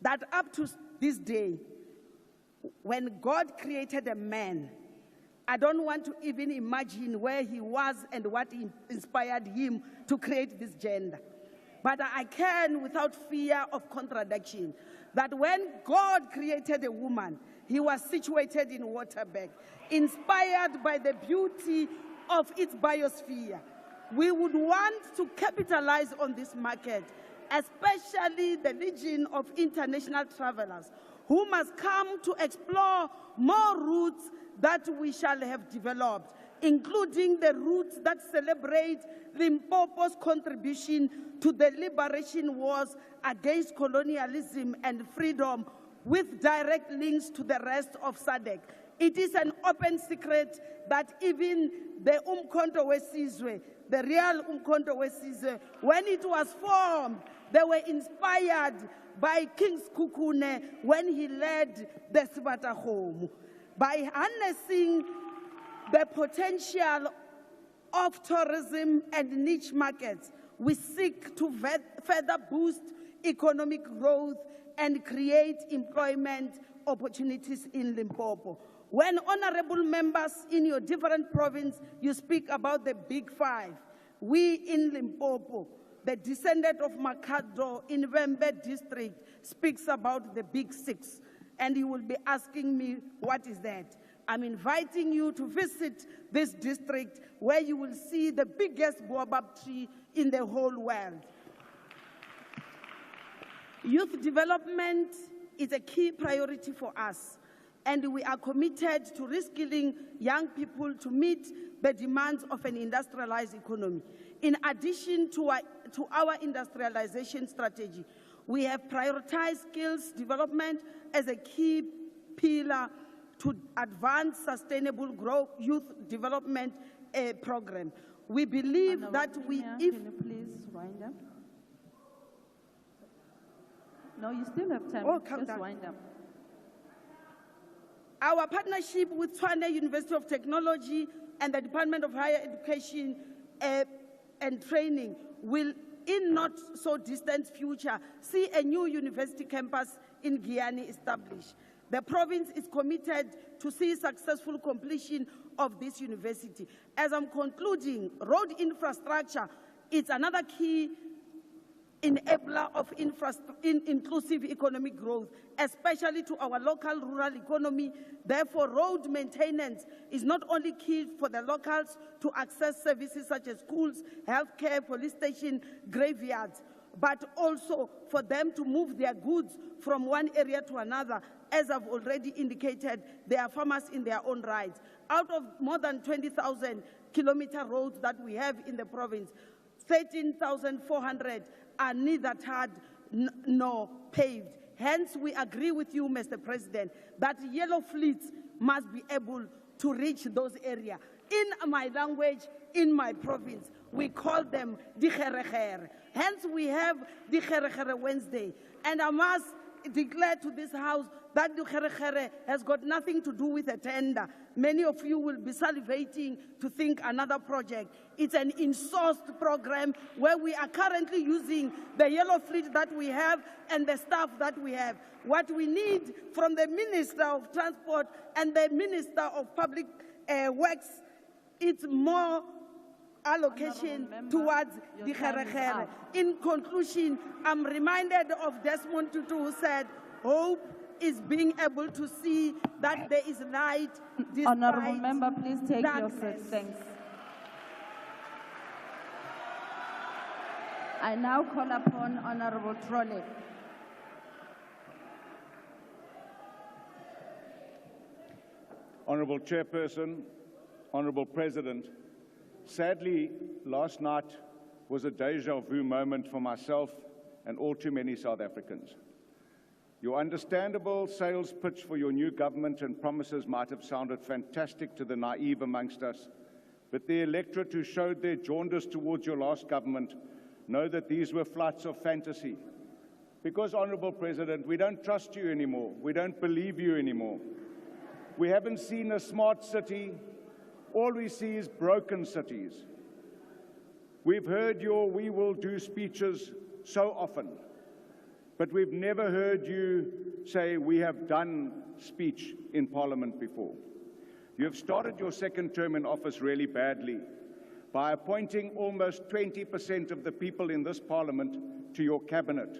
Speaker 2: that up to this day, when God created a man, I don't want to even imagine where he was and what inspired him to create this gender. But I can, without fear of contradiction, that when God created a woman, he was situated in Waterberg, inspired by the beauty of its biosphere. We would want to capitalize on this market, especially the legion of international travelers who must come to explore more routes that we shall have developed, including the routes that celebrate Limpopo's contribution to the liberation wars against colonialism and freedom, with direct links to the rest of SADC. It is an open secret that even the Umkhonto weSizwe, the real Umkhonto weSizwe, when it was formed, they were inspired by King Sekhukhune when he led the Sibatakgomo. By harnessing the potential of tourism and niche markets, we seek to further boost economic growth and create employment opportunities in Limpopo. When honorable members in your different provinces, you speak about the Big Five, we in Limpopo, the descendant of Makado in Vembe district, speaks about the Big Six. And you will be asking me, what is that? I'm inviting you to visit this district where you will see the biggest baobab tree in the whole world. Youth development is a key priority for us, and we are committed to reskilling young people to meet the demands of an industrialized economy. In addition to our industrialization strategy, We have prioritized skills development as a key pillar to advance sustainable growth youth development program. We believe that
Speaker 13: Can you please wind up? No, you still have time.
Speaker 2: Oh, calm
Speaker 13: Just
Speaker 2: down.
Speaker 13: wind up.
Speaker 2: Our partnership with Tshwane University of Technology and the Department of Higher Education and Training will, in not so distant future, see a new university campus in Guyana established. The province is committed to see successful completion of this university. As I'm concluding, road infrastructure is another key enabler of inclusive economic growth, especially to our local rural economy. Therefore, road maintenance is not only key for the locals to access services such as schools, healthcare, police station, graveyards, but also for them to move their goods from one area to another. As I've already indicated, they are farmers in their own rights. Out of more than 20,000 kilometer roads that we have in the province, 13,400 are neither tarred nor paved. Hence, we agree with you, Mr. President, that yellow fleets must be able to reach those areas. In my language, in my province, we call them dikherekhere. Hence, we have dikherekhere Wednesday. And I must declare to this House that dikherekhere has got nothing to do with a tender. Many of you will be salivating to think another project. It's an in-sourced program where we are currently using the yellow fleet that we have and the staff that we have. What we need from the Minister of Transport and the Minister of Public Works, it's more allocation towards the Kherekhere. In conclusion, I'm reminded of Desmond Tutu, who said, hope is being able to see that there is light despite
Speaker 13: Honourable Member, please take
Speaker 2: darkness.
Speaker 13: your seat. Thanks. I now call upon Honourable Trolley.
Speaker 18: Honourable Chairperson, Honourable President, sadly, last night was a deja vu moment for myself and all too many South Africans. Your understandable sales pitch for your new government and promises might have sounded fantastic to the naive amongst us, but the electorate who showed their jaundice towards your last government know that these were flights of fantasy. Because, Honourable President, we don't trust you anymore. We don't believe you anymore. We haven't seen a smart city. All we see is broken cities. We've heard your "we will do" speeches so often, but we've never heard you say "we have done" speech in Parliament before. You have started your second term in office really badly by appointing almost 20% of the people in this Parliament to your cabinet.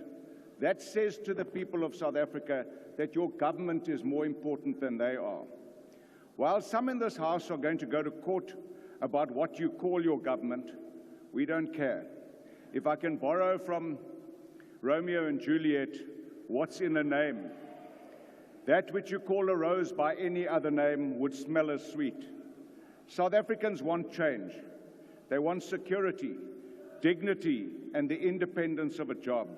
Speaker 18: That says to the people of South Africa that your government is more important than they are. While some in this House are going to go to court about what you call your government, we don't care. If I can borrow from Romeo and Juliet, what's in a name? That which you call a rose by any other name would smell as sweet. South Africans want change. They want security, dignity, and the independence of a job.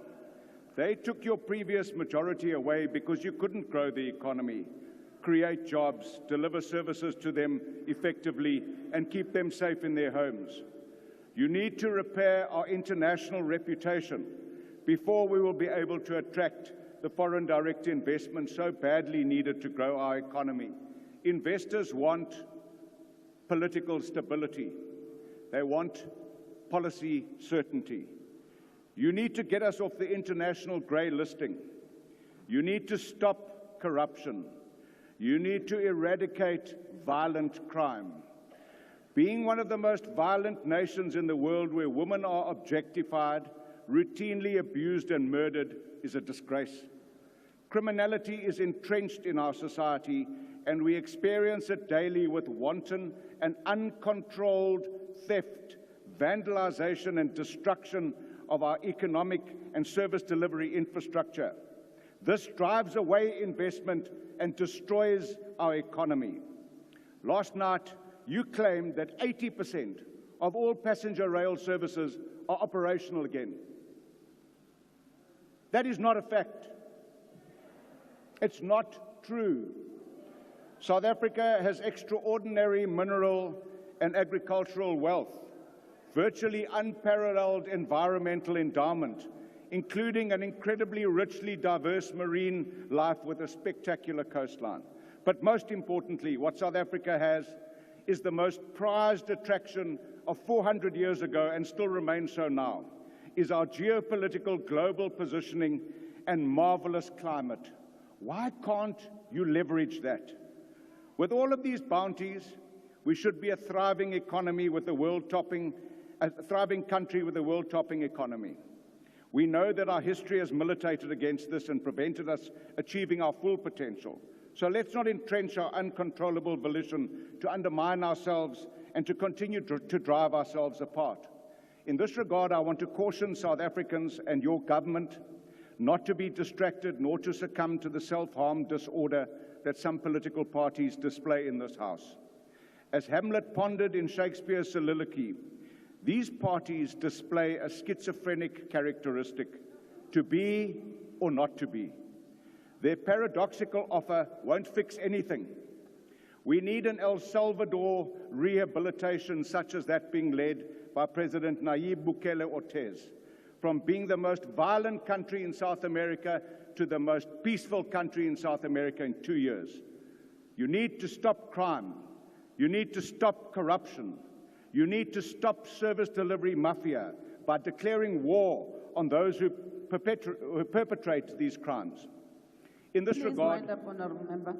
Speaker 18: They took your previous majority away because you couldn't grow the economy, create jobs, deliver services to them effectively, and keep them safe in their homes. You need to repair our international reputation before we will be able to attract the foreign direct investment so badly needed to grow our economy. Investors want political stability. They want policy certainty. You need to get us off the international grey listing. You need to stop corruption. You need to eradicate violent crime. Being one of the most violent nations in the world where women are objectified, routinely abused and murdered is a disgrace. Criminality is entrenched in our society, and we experience it daily with wanton and uncontrolled theft, vandalization, and destruction of our economic and service delivery infrastructure. This drives away investment and destroys our economy. Last night, you claimed that 80% of all passenger rail services are operational again. That is not a fact. It's not true. South Africa has extraordinary mineral and agricultural wealth, virtually unparalleled environmental endowment, including an incredibly richly diverse marine life with a spectacular coastline. But most importantly, what South Africa has is the most prized attraction of 400 years ago and still remains so now, is our geopolitical global positioning and marvelous climate. Why can't you leverage that? With all of these bounties, we should be a thriving economy with a thriving country with a world-topping economy. We know that our history has militated against this and prevented us achieving our full potential. So let's not entrench our uncontrollable volition to undermine ourselves and to continue to drive ourselves apart. In this regard, I want to caution South Africans and your government not to be distracted nor to succumb to the self-harm disorder that some political parties display in this House. As Hamlet pondered in Shakespeare's soliloquy, these parties display a schizophrenic characteristic, to be or not to be. Their paradoxical offer won't fix anything. We need an El Salvador rehabilitation such as that being led by President Nayib Bukele Ortez, from being the most violent country in South America to the most peaceful country in South America in 2 years. You need to stop crime. You need to stop corruption. You need to stop service delivery mafia by declaring war on those who perpetrate these crimes. In this regard,
Speaker 13: wind up, Honourable Member.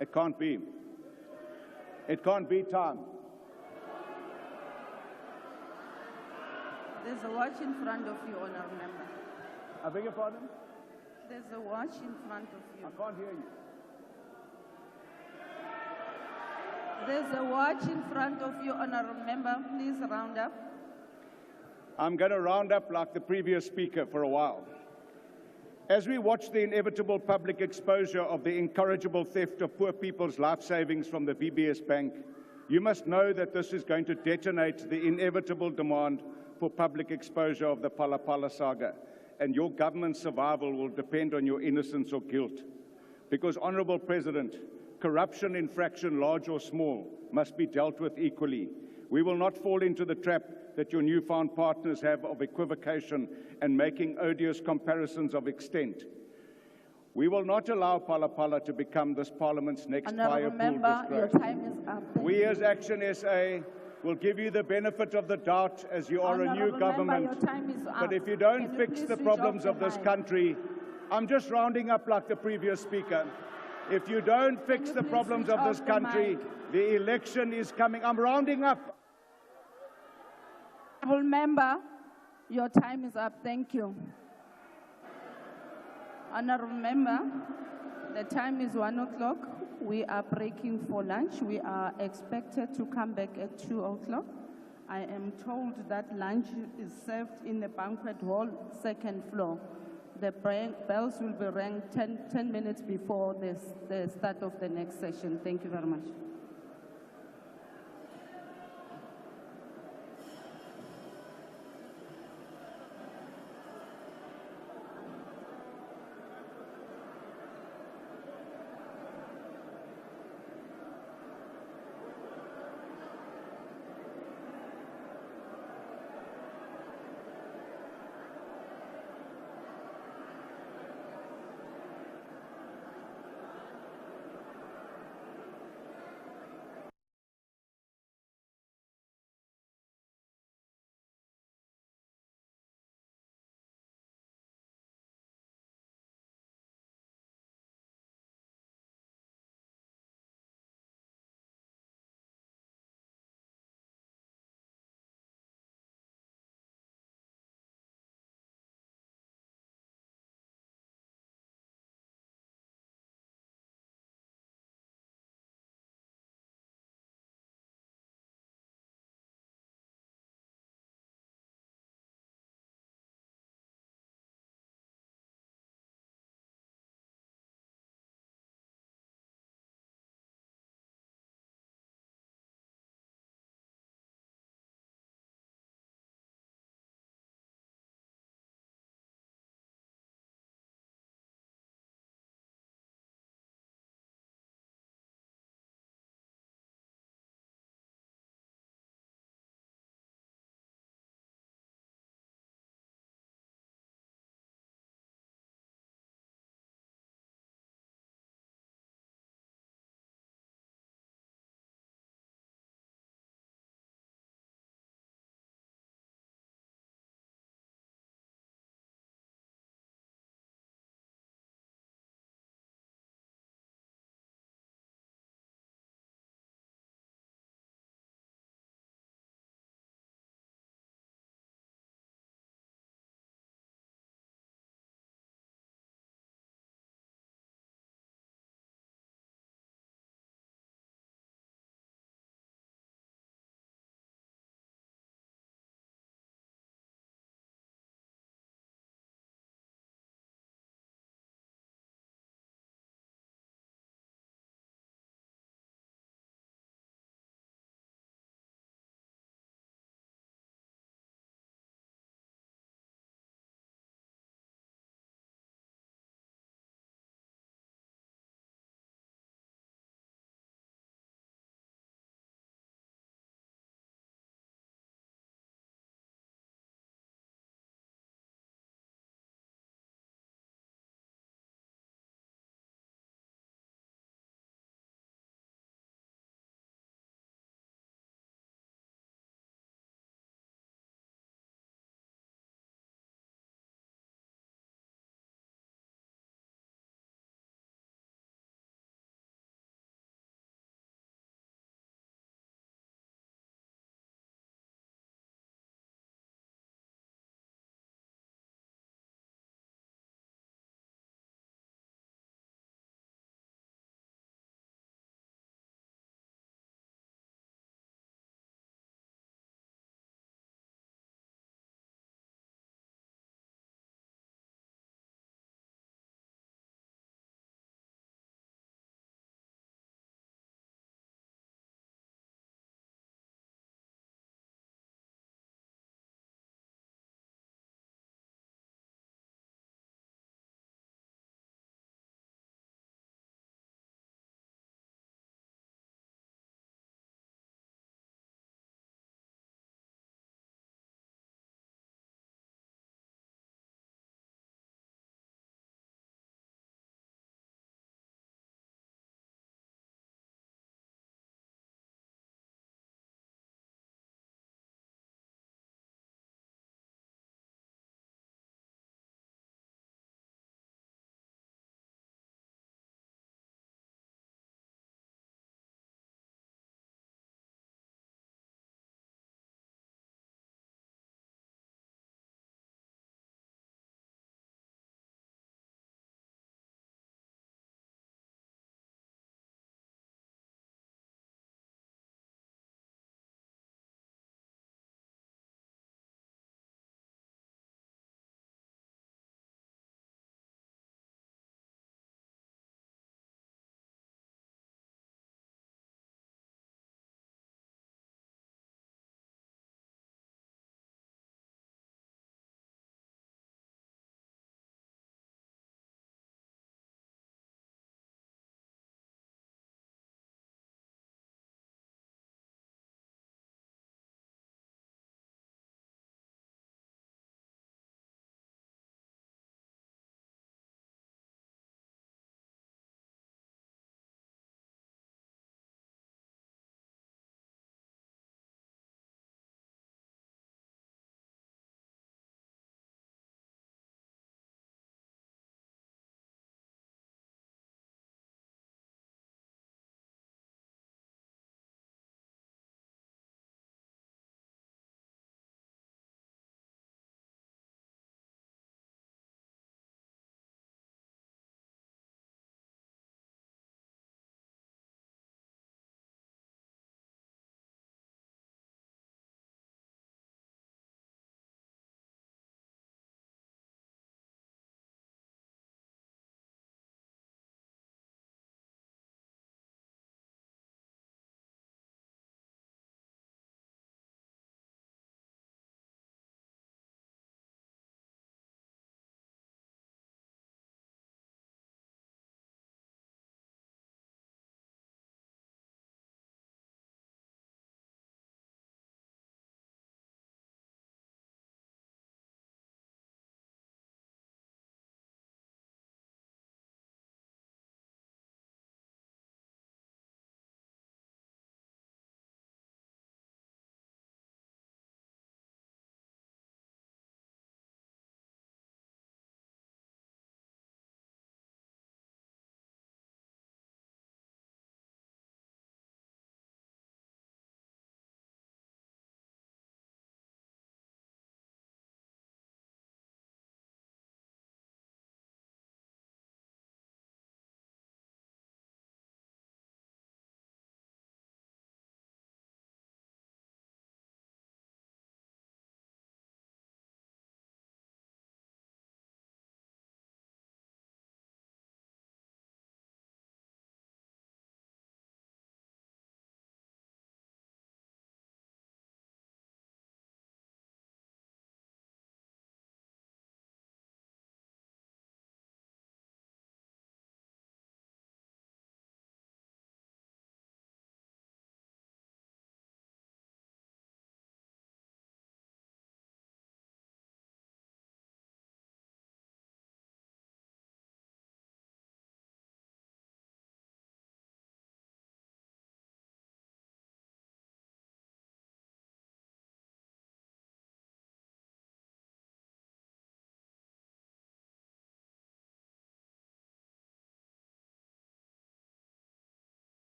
Speaker 18: it can't be. It can't be time.
Speaker 13: There's a watch in front of you, Honourable Member.
Speaker 18: I beg your pardon?
Speaker 13: There's a watch in front of you.
Speaker 18: I can't hear you.
Speaker 13: There's a watch in front of you, Honourable Member. Please round up.
Speaker 18: I'm going to round up like the previous speaker for a while. As we watch the inevitable public exposure of the incorrigible theft of poor people's life savings from the VBS Bank, you must know that this is going to detonate the inevitable demand for public exposure of the Phala Phala saga, and your government's survival will depend on your innocence or guilt. Because, Honourable President, corruption infraction, large or small, must be dealt with equally. We will not fall into the trap that your newfound partners have of equivocation and making odious comparisons of extent. We will not allow Phala Phala to become this Parliament's next fire pool
Speaker 13: Member, your
Speaker 18: disgrace.
Speaker 13: time is up.
Speaker 18: We as Action SA will give you the benefit of the doubt as you are a new government.
Speaker 13: Member, your time is up.
Speaker 18: But if you don't
Speaker 13: Can you
Speaker 18: fix
Speaker 13: please
Speaker 18: the
Speaker 13: switch
Speaker 18: problems
Speaker 13: off
Speaker 18: of
Speaker 13: your
Speaker 18: this
Speaker 13: mic?
Speaker 18: country, I'm just rounding up like the previous speaker. If you don't fix the problems of this country, the election is coming. I'm rounding up.
Speaker 13: Honourable Member, your time is up. Thank you. Honourable Member, the time is 1 o'clock. We are breaking for lunch. We are expected to come back at 2 o'clock. I am told that lunch is served in the banquet hall, second floor. The bells will be rang 10 minutes before the start of the next session. Thank you very much.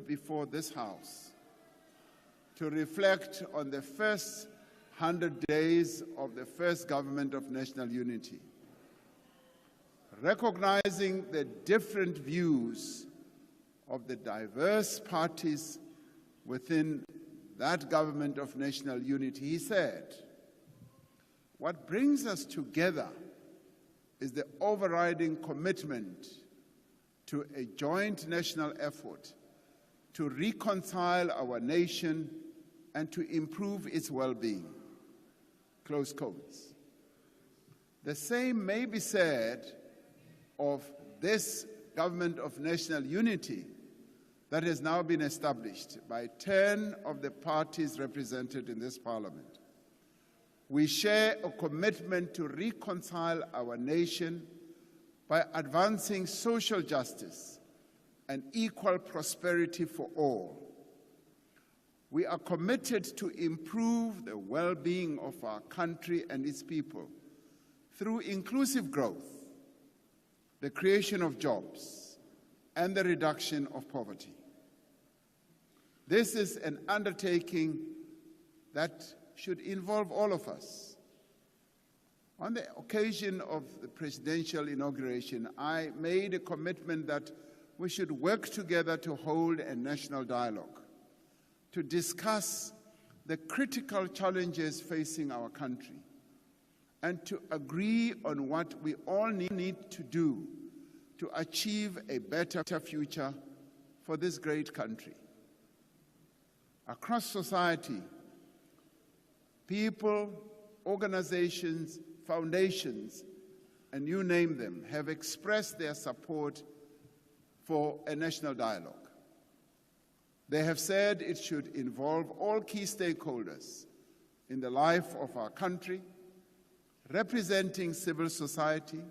Speaker 4: before this House to reflect on the first 100 days of the first government of national unity, recognizing the different views of the diverse parties within that government of national unity. He said, "What brings us together is the overriding commitment to a joint national effort to reconcile our nation and to improve its well-being." Close quotes. The same may be said of this government of national unity that has now been established by 10 of the parties represented in this parliament. We share a commitment to reconcile our nation by advancing social justice and equal prosperity for all. We are committed to improve the well-being of our country and its people through inclusive growth, the creation of jobs, and the reduction of poverty. This is an undertaking that should involve all of us. On the occasion of the presidential inauguration, I made a commitment that we should work together to hold a national dialogue, to discuss the critical challenges facing our country, and to agree on what we all need to do to achieve a better future for this great country. Across society, people, organizations, foundations, and you name them, have expressed their support for a national dialogue. They have said it should involve all key stakeholders in the life of our country, representing civil society,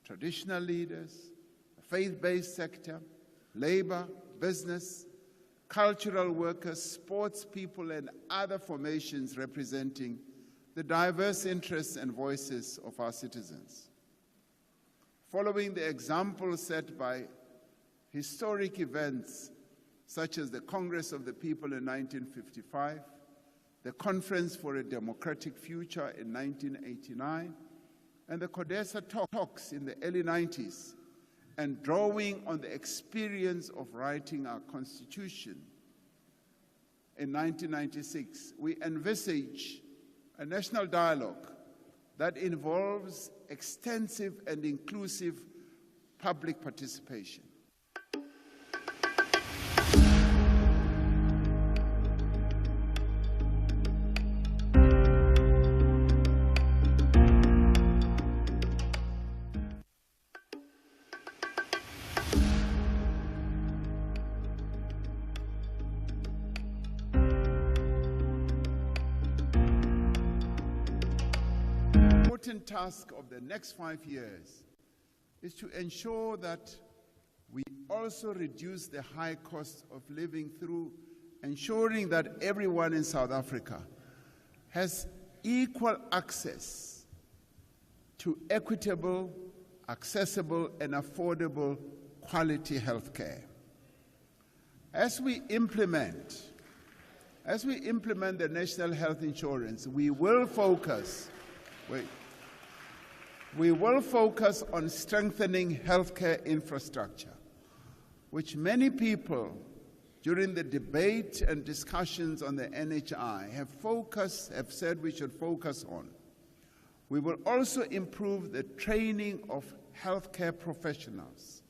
Speaker 4: traditional leaders, the faith-based sector, labor, business, cultural workers, sports people, and other formations representing the diverse interests and voices of our citizens. Following the example set by historic events such as the Congress of the People in 1955, the Conference for a Democratic Future in 1989, and the CoGTA talks in the early 90s, and drawing on the experience of writing our Constitution in 1996, we envisage a national dialogue that involves extensive and inclusive public participation. The important task of the next 5 years is to ensure that we also reduce the high cost of living through ensuring that everyone in South Africa has equal access to equitable, accessible, and affordable quality health care. As we implement the National Health Insurance, we will focus on strengthening healthcare infrastructure, which many people during the debate and discussions on the NHI have said we should focus on. We will also improve the training of healthcare professionals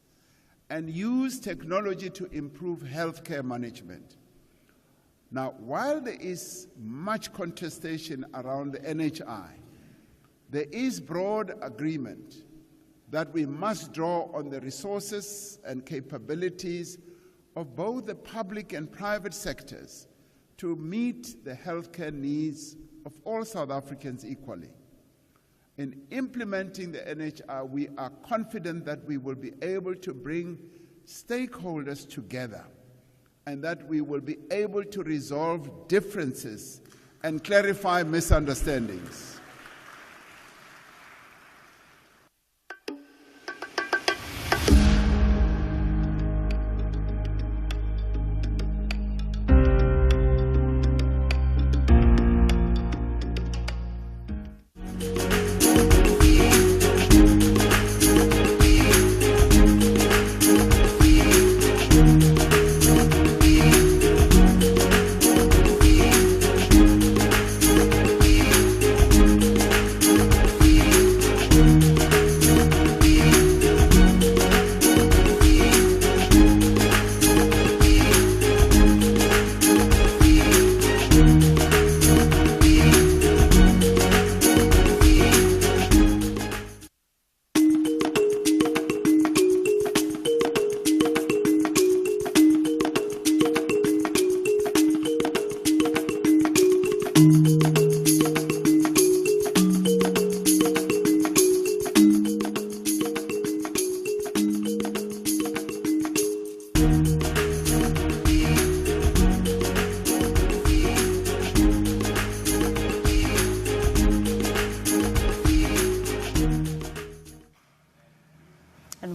Speaker 4: and use technology to improve healthcare management. Now, while there is much contestation around the NHI, there is broad agreement that we must draw on the resources and capabilities of both the public and private sectors to meet the healthcare needs of all South Africans equally. In implementing the NHI, we are confident that we will be able to bring stakeholders together and that we will be able to resolve differences and clarify misunderstandings.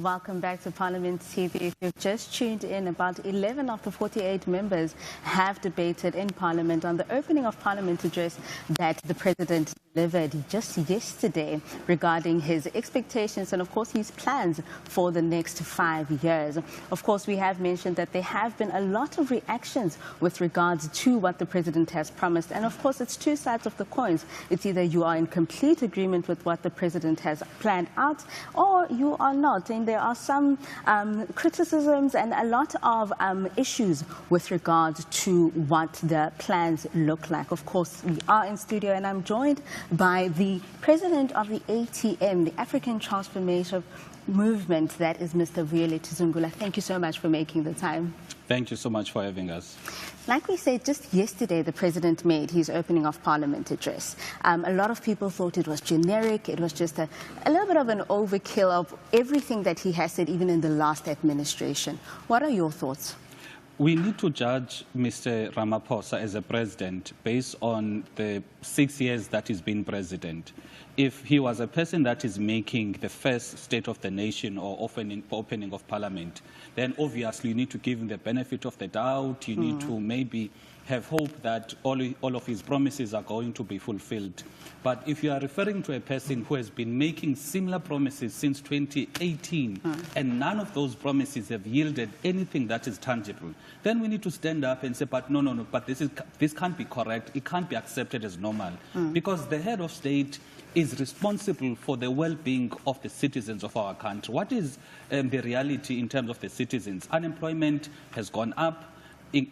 Speaker 5: Welcome back to Parliament TV. If you've just tuned in, about 11 of the 48 members have debated in Parliament on the opening of Parliament address that the President delivered just yesterday regarding his expectations and, of course, his plans for the next 5 years. Of course, we have mentioned that there have been a lot of reactions with regards to what the President has promised. And, of course, it's two sides of the coins. It's either you are in complete agreement with what the President has planned out or you are not. And there are some criticisms and a lot of issues with regard to what the plans look like. Of course, we are in studio and I'm joined by the President of the ATM, the African Transformation Movement, that is Mr. Vuyeleti Zungula. Thank you so much for making the time.
Speaker 21: Thank you so much for having us.
Speaker 5: Like we said, just yesterday the President made his opening of Parliament address. A lot of people thought it was generic. It was just a little bit of an overkill of everything that he has said, even in the last administration. What are your thoughts?
Speaker 21: We need to judge Mr. Ramaphosa as a president based on the 6 years that he's been president. If he was a person that is making the first State of the Nation or opening of Parliament, then obviously you need to give him the benefit of the doubt. You need to maybe have hope that all of his promises are going to be fulfilled. But if you are referring to a person who has been making similar promises since 2018, and none of those promises have yielded anything that is tangible, then we need to stand up and say, but no, but this can't be correct. It can't be accepted as normal. Because the head of state is responsible for the well-being of the citizens of our country. What is the reality in terms of the citizens? Unemployment has gone up.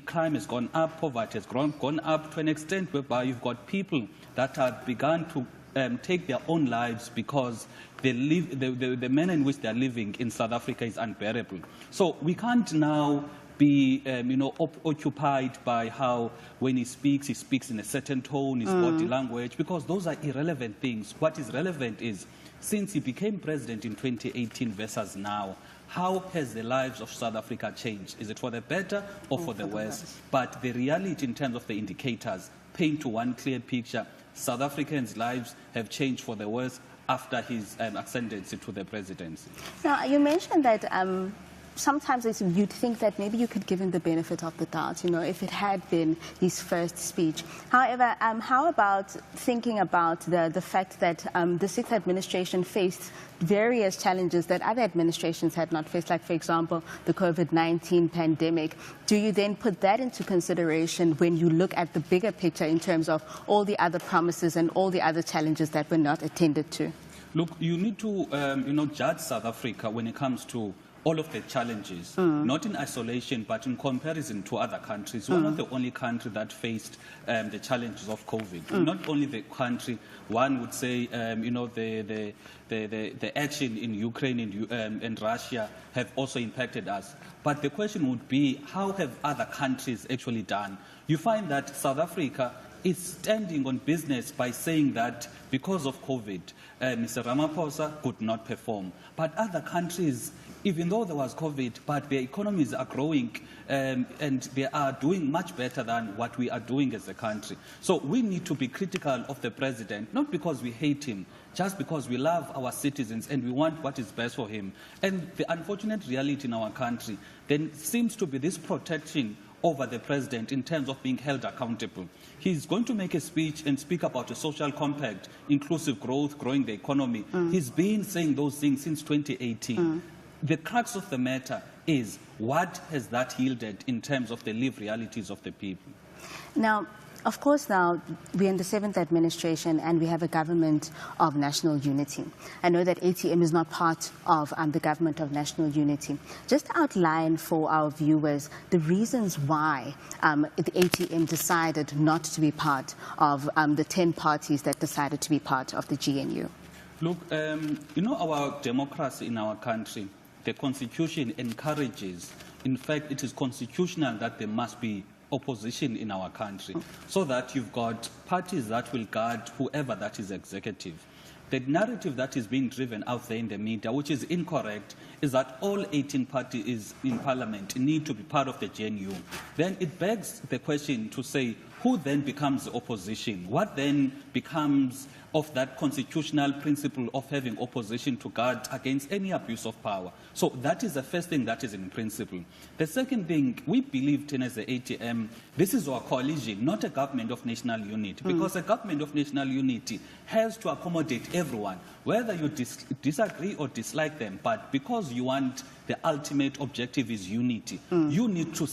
Speaker 21: Crime has gone up, poverty has gone up to an extent whereby you've got people that have begun to take their own lives because they live, the manner in which they are living in South Africa is unbearable. So we can't now be occupied by how when he speaks in a certain tone, his body language, because those are irrelevant things. What is relevant is, since he became president in 2018 versus now, how has the lives of South Africa changed? Is it for the better or for the worse? But the reality in terms of the indicators paint to one clear picture. South Africans' lives have changed for the worse after his ascendancy to the presidency.
Speaker 5: Now, you mentioned that sometimes you'd think that maybe you could give him the benefit of the doubt, if it had been his first speech. However, how about thinking about the fact that the sixth administration faced various challenges that other administrations had not faced, like, for example, the COVID-19 pandemic? Do you then put that into consideration when you look at the bigger picture in terms of all the other promises and all the other challenges that were not attended to?
Speaker 21: Look, you need to, judge South Africa when it comes to all of the challenges, not in isolation, but in comparison to other countries. We're not the only country that faced the challenges of COVID. Not only the country, one would say, the action in Ukraine and Russia have also impacted us. But the question would be, how have other countries actually done? You find that South Africa is standing on business by saying that because of COVID, Mr. Ramaphosa could not perform. But other countries, even though there was COVID, but their economies are growing and they are doing much better than what we are doing as a country. So we need to be critical of the president, not because we hate him, just because we love our citizens and we want what is best for him. And the unfortunate reality in our country then seems to be this protection over the president in terms of being held accountable. He's going to make a speech and speak about a social compact, inclusive growth, growing the economy. He's been saying those things since 2018. The crux of the matter is, what has that yielded in terms of the lived realities of the people?
Speaker 5: Now, of course, now we're in the 7th administration and we have a government of national unity. I know that ATM is not part of the government of national unity. Just outline for our viewers the reasons why the ATM decided not to be part of the 10 parties that decided to be part of the GNU.
Speaker 21: Look, our democracy in our country, the Constitution encourages, in fact, it is constitutional that there must be opposition in our country, so that you've got parties that will guard whoever that is executive. The narrative that is being driven out there in the media, which is incorrect, is that all 18 parties in Parliament need to be part of the GNU. Then it begs the question to say, who then becomes the opposition? What then becomes of that constitutional principle of having opposition to guard against any abuse of power? So that is the first thing that is in principle. The second thing, we believe as the ATM, this is our coalition, not a government of national unity, because a government of national unity has to accommodate everyone, whether you disagree or dislike them, but because you want the ultimate objective is unity, you need to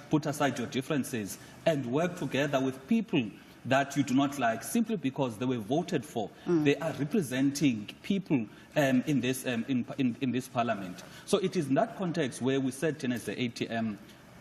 Speaker 21: put aside your differences and work together with people that you do not like simply because they were voted for. They are representing people in this parliament. So it is in that context where we said as the ATM,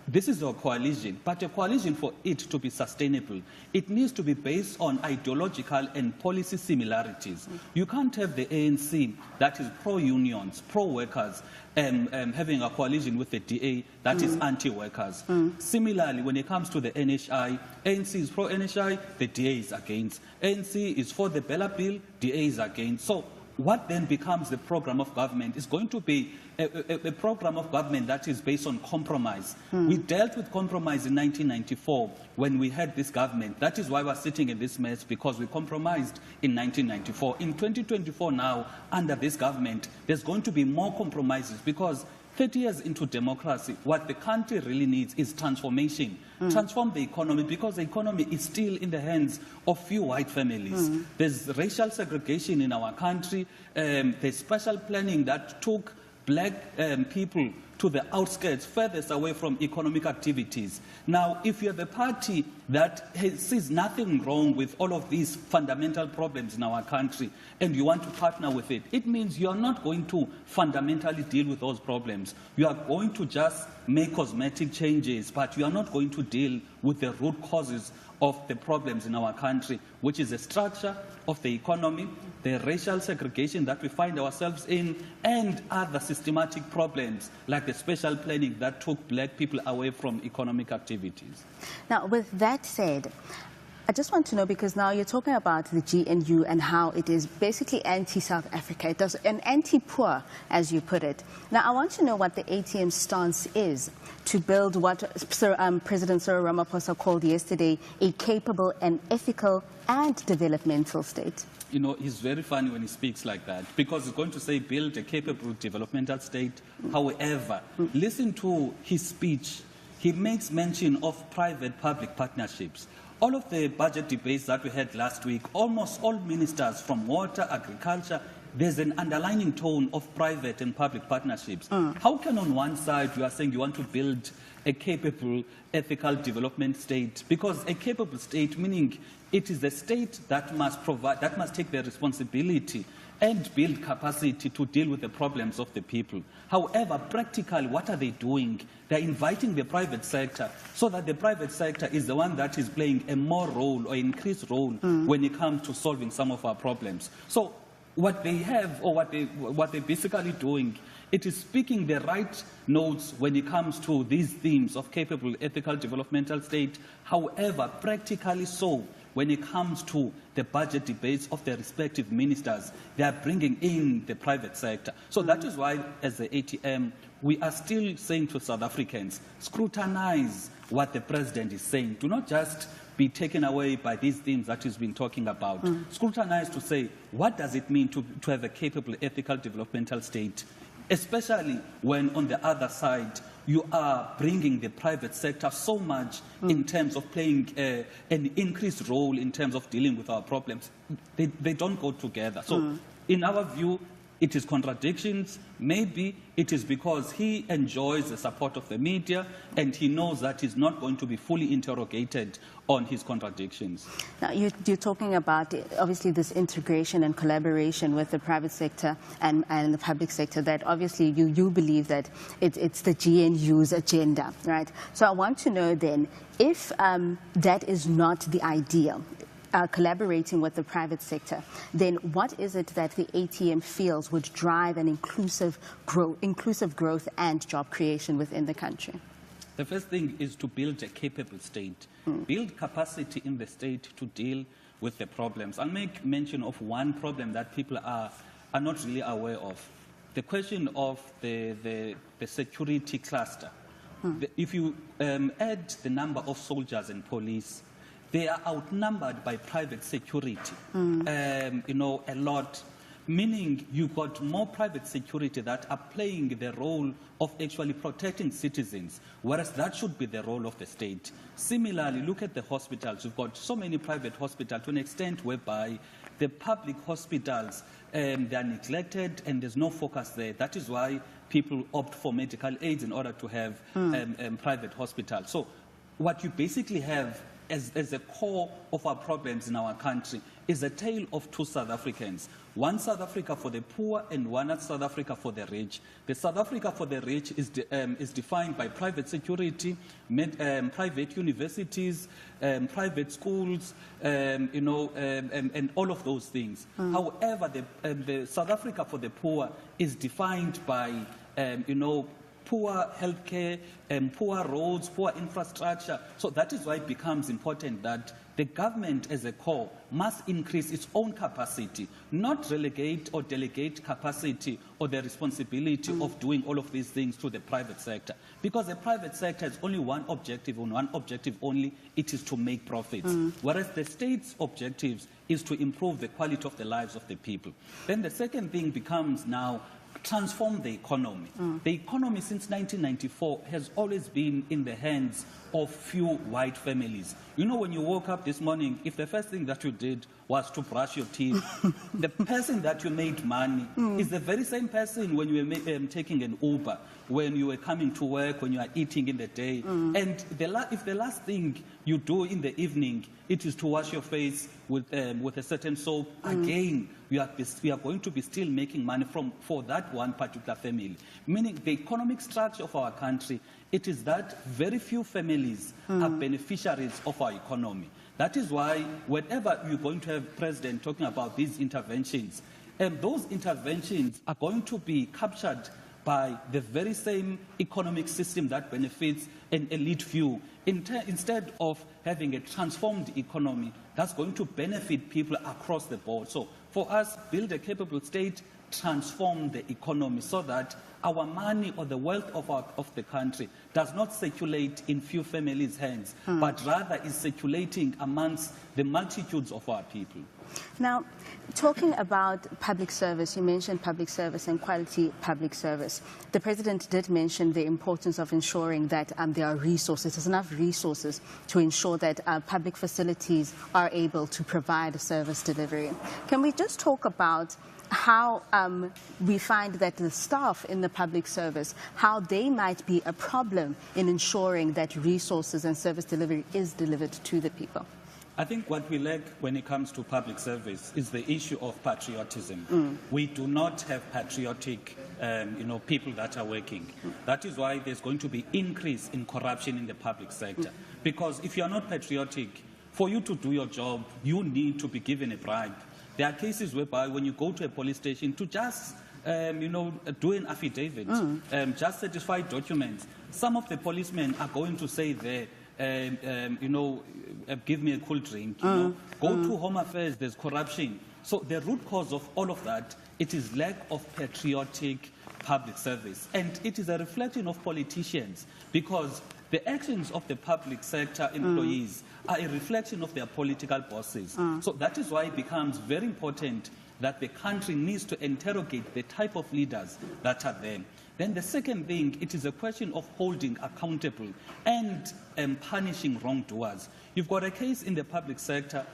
Speaker 21: this is a coalition, but a coalition, for it to be sustainable, it needs to be based on ideological and policy similarities. You can't have the ANC that is pro-unions, pro-workers, having a coalition with the DA that is anti-workers. Similarly, when it comes to the NHI, ANC is pro-NHI, the DA is against. ANC is for the Bella Bill, DA is against. So what then becomes the program of government is going to be a program of government that is based on compromise. We dealt with compromise in 1994 when we had this government. That is why we're sitting in this mess, because we compromised in 1994. In 2024 now, under this government, there's going to be more compromises, because 30 years into democracy, what the country really needs is transformation. Transform the economy, because the economy is still in the hands of few white families. There's racial segregation in our country. There's special planning that took black people to the outskirts, furthest away from economic activities. Now, if you're the party that sees nothing wrong with all of these fundamental problems in our country and you want to partner with it, it means you're not going to fundamentally deal with those problems. You are going to just make cosmetic changes, but you are not going to deal with the root causes of the problems in our country, which is the structure of the economy, the racial segregation that we find ourselves in, and other systematic problems like the special planning that took black people away from economic activities.
Speaker 5: Now, with that said, I just want to know, because now you're talking about the GNU and how it is basically anti-South Africa. It does an anti-poor, as you put it. Now, I want to know what the ATM stance is to build what President Cyril Ramaphosa called yesterday a capable and ethical and developmental state.
Speaker 21: You know, he's very funny when he speaks like that, because he's going to say build a capable developmental state. However, listen to his speech. He makes mention of private-public partnerships. All of the budget debates that we had last week, almost all ministers from water, agriculture, there's an underlying tone of private and public partnerships. How can on one side you are saying you want to build a capable, ethical development state? Because a capable state, meaning it is the state that must provide, that must take the responsibility and build capacity to deal with the problems of the people. However, practically, what are they doing? They're inviting the private sector so that the private sector is the one that is playing a more role or increased role when it comes to solving some of our problems. So what they have, or what they're basically doing, it is speaking the right notes when it comes to these themes of capable, ethical, developmental state. However, practically so, when it comes to the budget debates of the respective ministers, they are bringing in the private sector. So that is why, as the ATM, we are still saying to South Africans, scrutinize what the president is saying. Do not just be taken away by these themes that he's been talking about. Scrutinize to say, what does it mean to have a capable, ethical, developmental state? Especially when, on the other side, you are bringing the private sector so much in terms of playing an increased role in terms of dealing with our problems. They don't go together. So in our view, it is contradictions. Maybe it is because he enjoys the support of the media and he knows that he's not going to be fully interrogated on his contradictions.
Speaker 5: Now, you're talking about, obviously, this integration and collaboration with the private sector and the public sector, that obviously you believe that it's the GNU's agenda, right? So I want to know then, if that is not the ideal, collaborating with the private sector, then what is it that the ATM feels would drive an inclusive growth and job creation within the country?
Speaker 21: The first thing is to build a capable state, build capacity in the state to deal with the problems. I'll make mention of one problem that people are not really aware of. The question of the security cluster. If you add the number of soldiers and police, they are outnumbered by private security, a lot, meaning you've got more private security that are playing the role of actually protecting citizens, whereas that should be the role of the state. Similarly, look at the hospitals. You've got so many private hospitals to an extent whereby the public hospitals, they are neglected and there's no focus there. That is why people opt for medical aids in order to have private hospitals. So what you basically have as a core of our problems in our country is a tale of two South Africans. One South Africa for the poor and one South Africa for the rich. The South Africa for the rich is defined by private security, private universities, private schools, and all of those things. However, the South Africa for the poor is defined by, poor healthcare, poor roads, poor infrastructure. So that is why it becomes important that the government as a core must increase its own capacity, not relegate or delegate capacity or the responsibility of doing all of these things to the private sector. Because the private sector has only one objective, and one objective only, it is to make profits. Whereas the state's objectives is to improve the quality of the lives of the people. Then the second thing becomes now transform the economy. The economy since 1994 has always been in the hands of few white families. You know, when you woke up this morning, if the first thing that you did was to brush your teeth, the person that you made money is the very same person when you were taking an Uber, when you were coming to work, when you are eating in the day. And if the last thing you do in the evening, it is to wash your face with a certain soap, again, we are going to be still making money for that one particular family. Meaning the economic structure of our country, it is that very few families are beneficiaries of our economy. That is why whenever you're going to have President talking about these interventions, those interventions are going to be captured by the very same economic system that benefits an elite few. Instead of having a transformed economy that's going to benefit people across the board. So for us, build a capable state, transform the economy so that our money or the wealth of the country does not circulate in few families' hands, but rather is circulating amongst the multitudes of our people.
Speaker 5: Now, talking about public service, you mentioned public service and quality public service. The President did mention the importance of ensuring that there are resources, there's enough resources to ensure that public facilities are able to provide service delivery. Can we just talk about how we find that the staff in the public service, how they might be a problem in ensuring that resources and service delivery is delivered to the people?
Speaker 21: I think what we lack when it comes to public service is the issue of patriotism. We do not have patriotic people that are working. That is why there's going to be increase in corruption in the public sector. Because if you're not patriotic, for you to do your job, you need to be given a bribe. There are cases whereby when you go to a police station to just do an affidavit, just certify documents, some of the policemen are going to say there, give me a cool drink, go to Home Affairs, there's corruption. So the root cause of all of that, it is lack of patriotic public service. And it is a reflection of politicians, because the actions of the public sector employees are a reflection of their political bosses. So that is why it becomes very important that the country needs to interrogate the type of leaders that are there. Then the second thing, it is a question of holding accountable and punishing wrongdoers. You've got a case in the public sector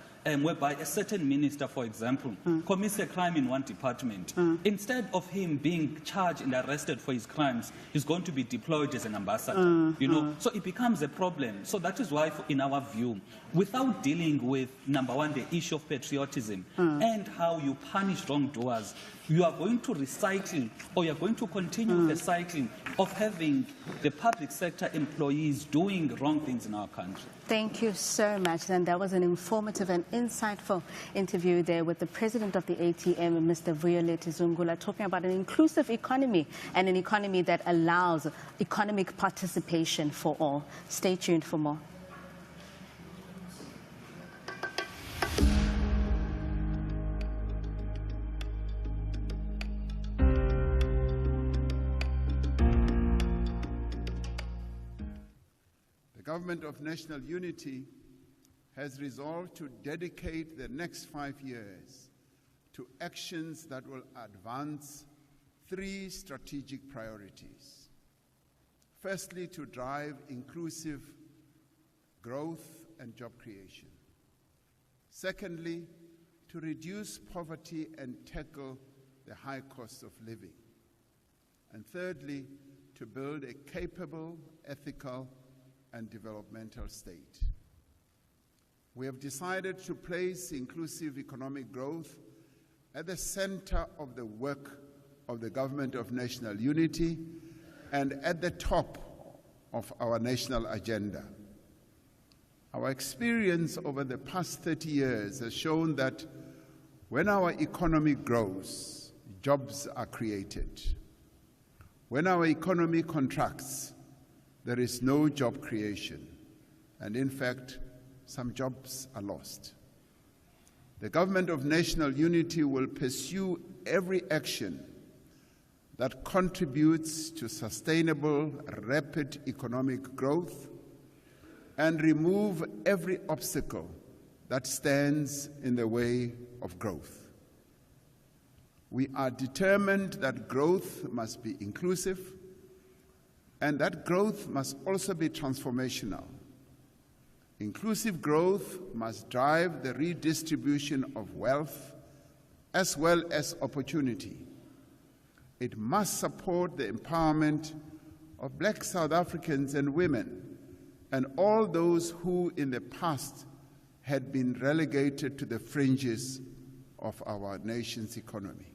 Speaker 21: whereby a certain minister, for example, commits a crime in one department. Instead of him being charged and arrested for his crimes, he's going to be deployed as an ambassador. So it becomes a problem. So that is why, in our view, without dealing with, number one, the issue of patriotism and how you punish wrongdoers, you are going to recycle, or you are going to continue the cycling of having the public sector employees doing wrong things in our country.
Speaker 5: Thank you so much. And that was an informative and insightful interview there with the president of the ATM, Mr. Vuyeleti Zungula, talking about an inclusive economy and an economy that allows economic participation for all. Stay tuned for more.
Speaker 4: The Government of National Unity has resolved to dedicate the next 5 years to actions that will advance 3 strategic priorities. Firstly, to drive inclusive growth and job creation. Secondly, to reduce poverty and tackle the high cost of living. And thirdly, to build a capable, ethical, and developmental state. We have decided to place inclusive economic growth at the center of the work of the Government of National Unity and at the top of our national agenda. Our experience over the past 30 years has shown that when our economy grows, jobs are created. When our economy contracts, there is no job creation, and in fact, some jobs are lost. The Government of National Unity will pursue every action that contributes to sustainable, rapid economic growth and remove every obstacle that stands in the way of growth. We are determined that growth must be inclusive, and that growth must also be transformational. Inclusive growth must drive the redistribution of wealth as well as opportunity. It must support the empowerment of Black South Africans and women and all those who in the past had been relegated to the fringes of our nation's economy.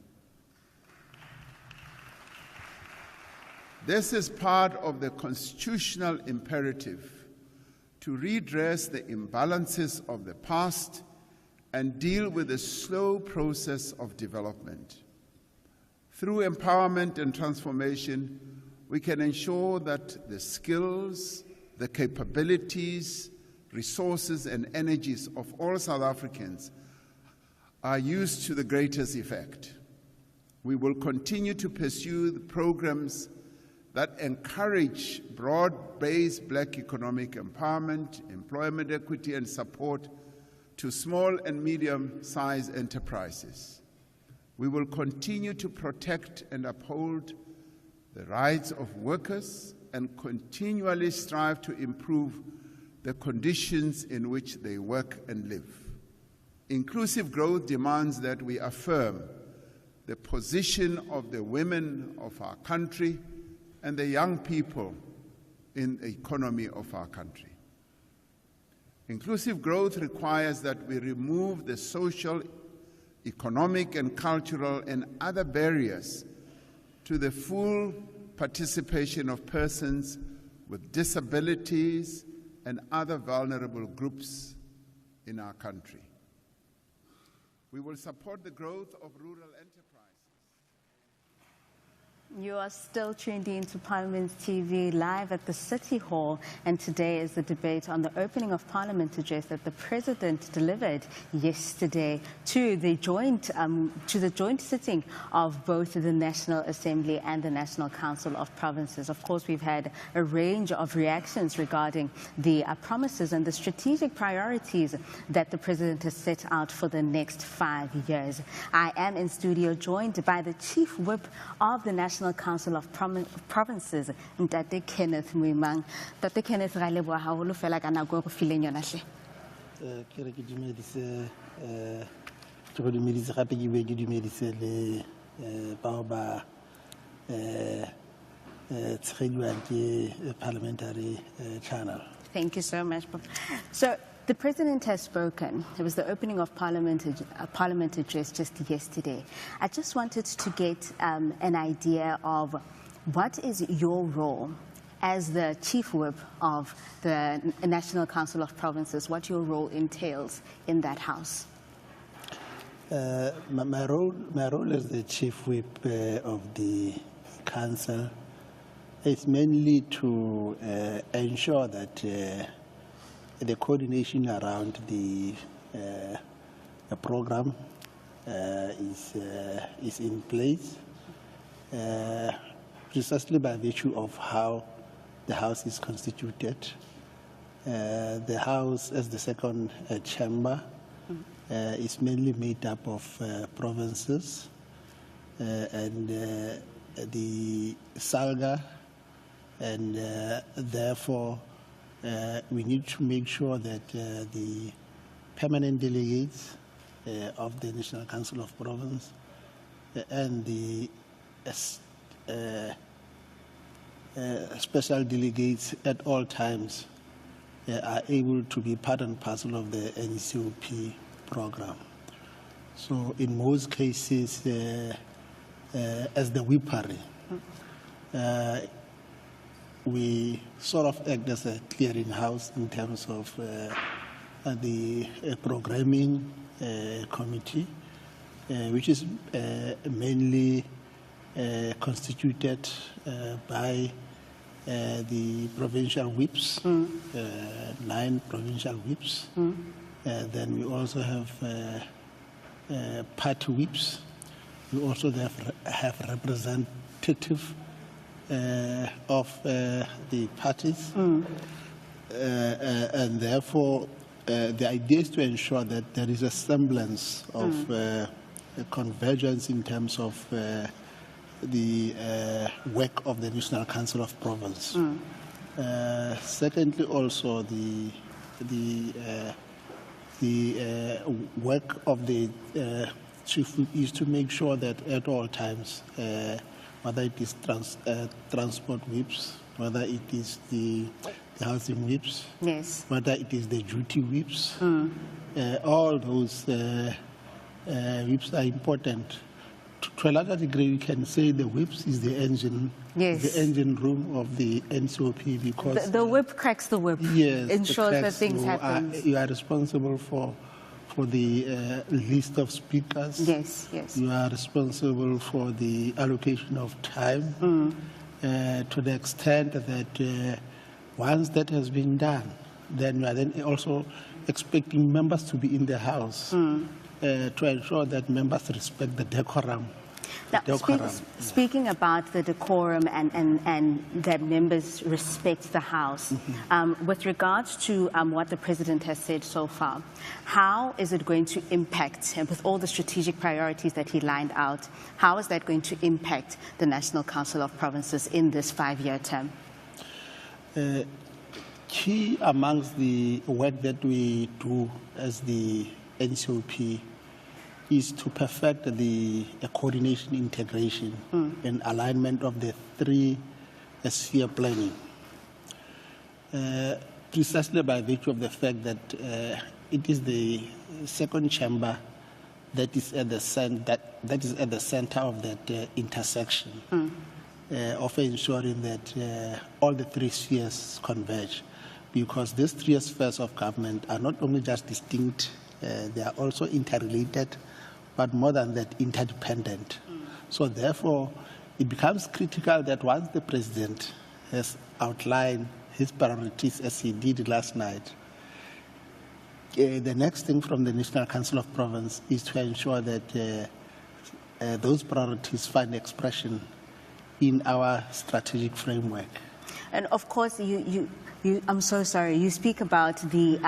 Speaker 4: This is part of the constitutional imperative to redress the imbalances of the past and deal with the slow process of development. Through empowerment and transformation, we can ensure that the skills, the capabilities, resources, and energies of all South Africans are used to the greatest effect. We will continue to pursue the programs that encourage broad-based Black economic empowerment, employment equity, and support to small and medium-sized enterprises. We will continue to protect and uphold the rights of workers and continually strive to improve the conditions in which they work and live. Inclusive growth demands that we affirm the position of the women of our country and the young people in the economy of our country. Inclusive growth requires that we remove the social, economic, and cultural and other barriers to the full participation of persons with disabilities and other vulnerable groups in our country. We will support the growth of rural enterprises.
Speaker 5: You are still tuned in to Parliament TV live at the City Hall, and today is the debate on the opening of Parliament address that the President delivered yesterday to the joint sitting of both the National Assembly and the National Council of Provinces. Of course, we've had a range of reactions regarding the promises and the strategic priorities that the President has set out for the next 5 years. I am in studio joined by the Chief Whip of the National Council of Provinces, Ntate Kenneth Muimang. Ntate Kenneth, ga leboha haholo fela ka nako e go fileng yona hle.
Speaker 3: Ke re ke dumedise ke go dumedise gape ke be ke dumedise le bao ba tshegediwang ke Parliamentary channel.
Speaker 5: Thank you so much. So The President has spoken. It was the opening of Parliament address just yesterday. I just wanted to get an idea of what is your role as the Chief Whip of the National Council of Provinces, what your role entails in that House?
Speaker 3: My role as the Chief Whip of the Council is mainly to ensure that the coordination around the program is in place, precisely by virtue of how the House is constituted. The House, as the second chamber, is mainly made up of provinces, and the SALGA, and therefore we need to make sure that the permanent delegates of the National Council of Province and the special delegates at all times are able to be part and parcel of the NCOP program. So in most cases, as the whippery, we sort of act as a clearinghouse in terms of the programming committee, which is mainly constituted by the provincial whips, 9 provincial whips. Then we also have party whips. We also have representative of the parties, and therefore the idea is to ensure that there is a semblance of a convergence in terms of the work of the National Council of Province. Secondly, also the work of the Chief Whip is to make sure that at all times, whether it is transport whips, whether it is the housing whips,
Speaker 5: yes,
Speaker 3: whether it is the duty whips, all those whips are important. To a larger degree, we can say the whips is the engine,
Speaker 5: yes,
Speaker 3: the engine room of the NCOP, because
Speaker 5: the whip cracks the whip,
Speaker 3: yes,
Speaker 5: ensures that things happen.
Speaker 3: You are responsible for the list of speakers.
Speaker 5: Yes, yes.
Speaker 3: You are responsible for the allocation of time, to the extent that once that has been done, then you are then also expecting members to be in the House to ensure that members respect the decorum.
Speaker 5: Now, speaking about the decorum and that members respect the House, with regards to what the President has said so far, how is it going to impact, and with all the strategic priorities that he lined out, how is that going to impact the National Council of Provinces in this 5-year term?
Speaker 3: Key amongst the work that we do as the NCOP is to perfect the coordination, integration, and alignment of the 3-sphere planning. Precisely by virtue of the fact that it is the second chamber that is at the center of that intersection, of ensuring that all the 3 spheres converge, because these 3 spheres of government are not only just distinct, they are also interrelated, but more than that, interdependent. So therefore, it becomes critical that once the President has outlined his priorities as he did last night, the next thing from the National Council of Province is to ensure that those priorities find expression in our strategic framework.
Speaker 5: And of course, I'm so sorry, you speak about the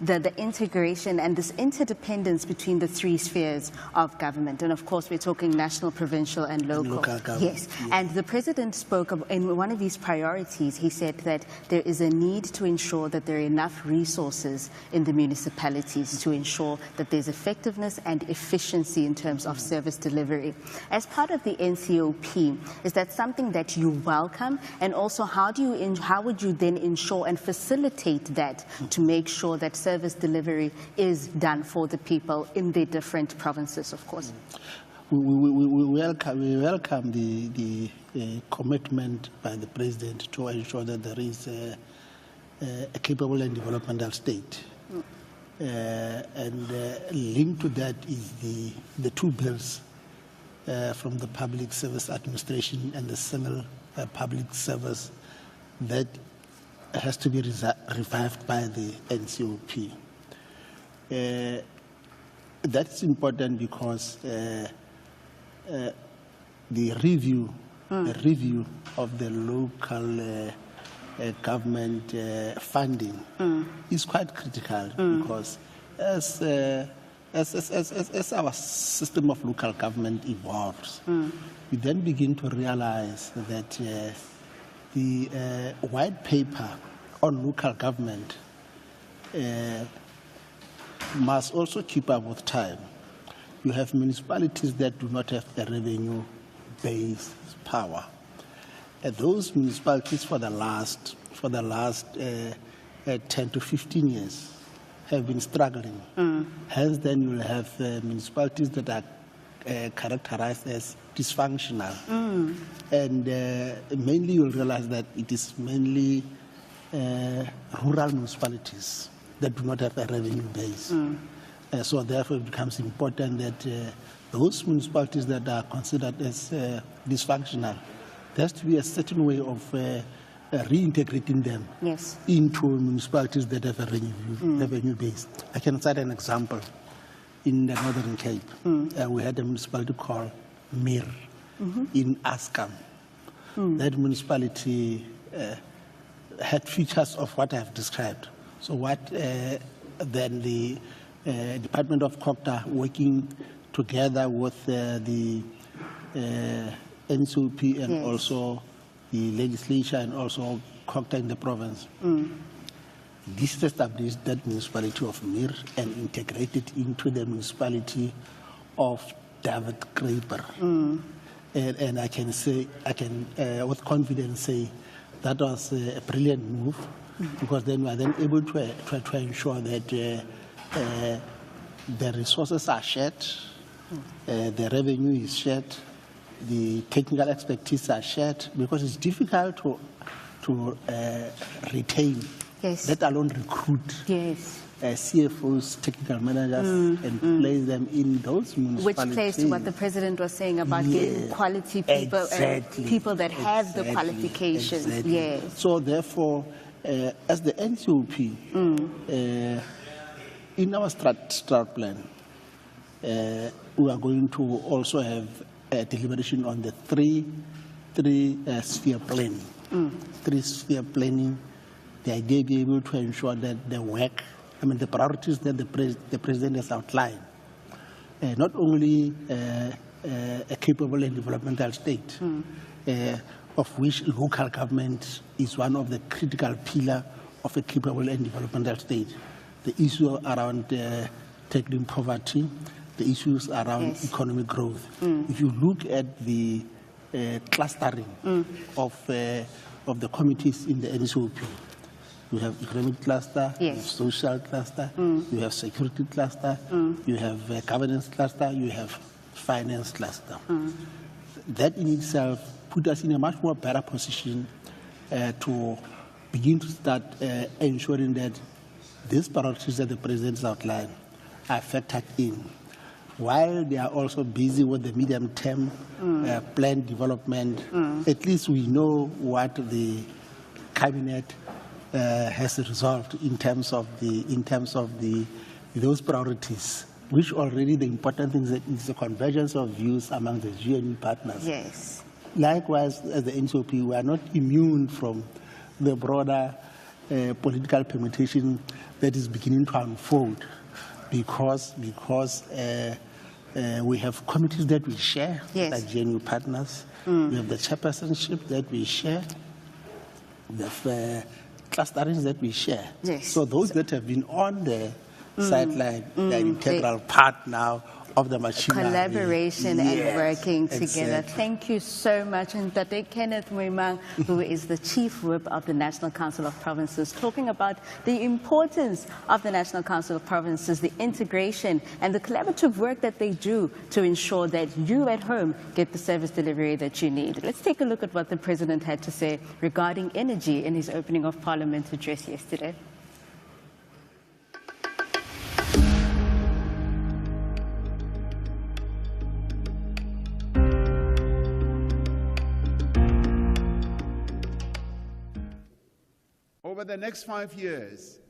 Speaker 5: the integration and this interdependence between the three spheres of government. And of course, we're talking national, provincial, and local.
Speaker 3: Government.
Speaker 5: Yes. And the president spoke in one of his priorities. He said that there is a need to ensure that there are enough resources in the municipalities to ensure that there's effectiveness and efficiency in terms of service delivery. As part of the NCOP, is that something that you welcome? And also, how would you then ensure and facilitate that to make sure that service delivery is done for the people in their different provinces, of course?
Speaker 3: We welcome the commitment by the president to ensure that there is a capable and developmental state. And linked to that is the two bills from the Public Service Administration and the Civil Public Service that has to be revived by the NCOP. That's important because the review of the local government funding is quite critical because as our system of local government evolves, we then begin to realize that the white paper on local government must also keep up with time. You have municipalities that do not have a revenue-based power. Those municipalities for the last 10 to 15 years have been struggling. Hence, then you'll have municipalities that are characterized as dysfunctional. And mainly you'll realize that it is mainly rural municipalities that do not have a revenue base. So therefore it becomes important that those municipalities that are considered as dysfunctional, there has to be a certain way of reintegrating them into municipalities that have a revenue base. I can cite an example. In the Northern Cape, we had a municipality called Mir in Askam. That municipality had features of what I have described. So what then the Department of CoGTA, working together with the NCOP and also the legislature and also CoGTA in the province, disestablished that municipality of Mir and integrated into the municipality of David Kraper. And I can with confidence say that was a brilliant move, because then we are then able to ensure that the resources are shared, the revenue is shared, the technical expertise are shared, because it's difficult to retain, let alone recruit CFOs, technical managers, and place them in those municipalities.
Speaker 5: Which plays to what the president was saying about getting quality people, people that have the qualifications.
Speaker 3: So therefore, as the NCOP, in our strat plan, we are going to also have a deliberation on the three sphere planning. Three-sphere planning, the idea be able to ensure that the work, the priorities that the president has outlined, not only a capable and developmental state, of which local government is one of the critical pillars of a capable and developmental state. The issue around tackling poverty, the issues around economic growth. If you look at the clustering of the committees in the NCOP, you have economic cluster, you have social cluster, you have security cluster, you have governance cluster, you have finance cluster. That in itself put us in a much more better position to begin to start ensuring that these priorities that the president has outlined are factored in, while they are also busy with the medium-term plan development. At least we know what the cabinet has resolved in terms of those priorities, which already the important thing is the convergence of views among the GNU partners. Likewise, as the NCOP, we are not immune from the broader political permutation that is beginning to unfold because we have committees that we share, like genuine partners. We have the chairpersonship that we share. We have clusterings that we share. So those that have been on the sideline, they're an integral part now of the machinery.
Speaker 5: Collaboration and working together.
Speaker 3: Exactly.
Speaker 5: Thank you so much. And Tate Kenneth Mwimang, who is the Chief Whip of the National Council of Provinces, talking about the importance of the National Council of Provinces, the integration and the collaborative work that they do to ensure that you at home get the service delivery that you need. Let's take a look at what the President had to say regarding energy in his opening of Parliament address yesterday.
Speaker 4: Over the next 5 years,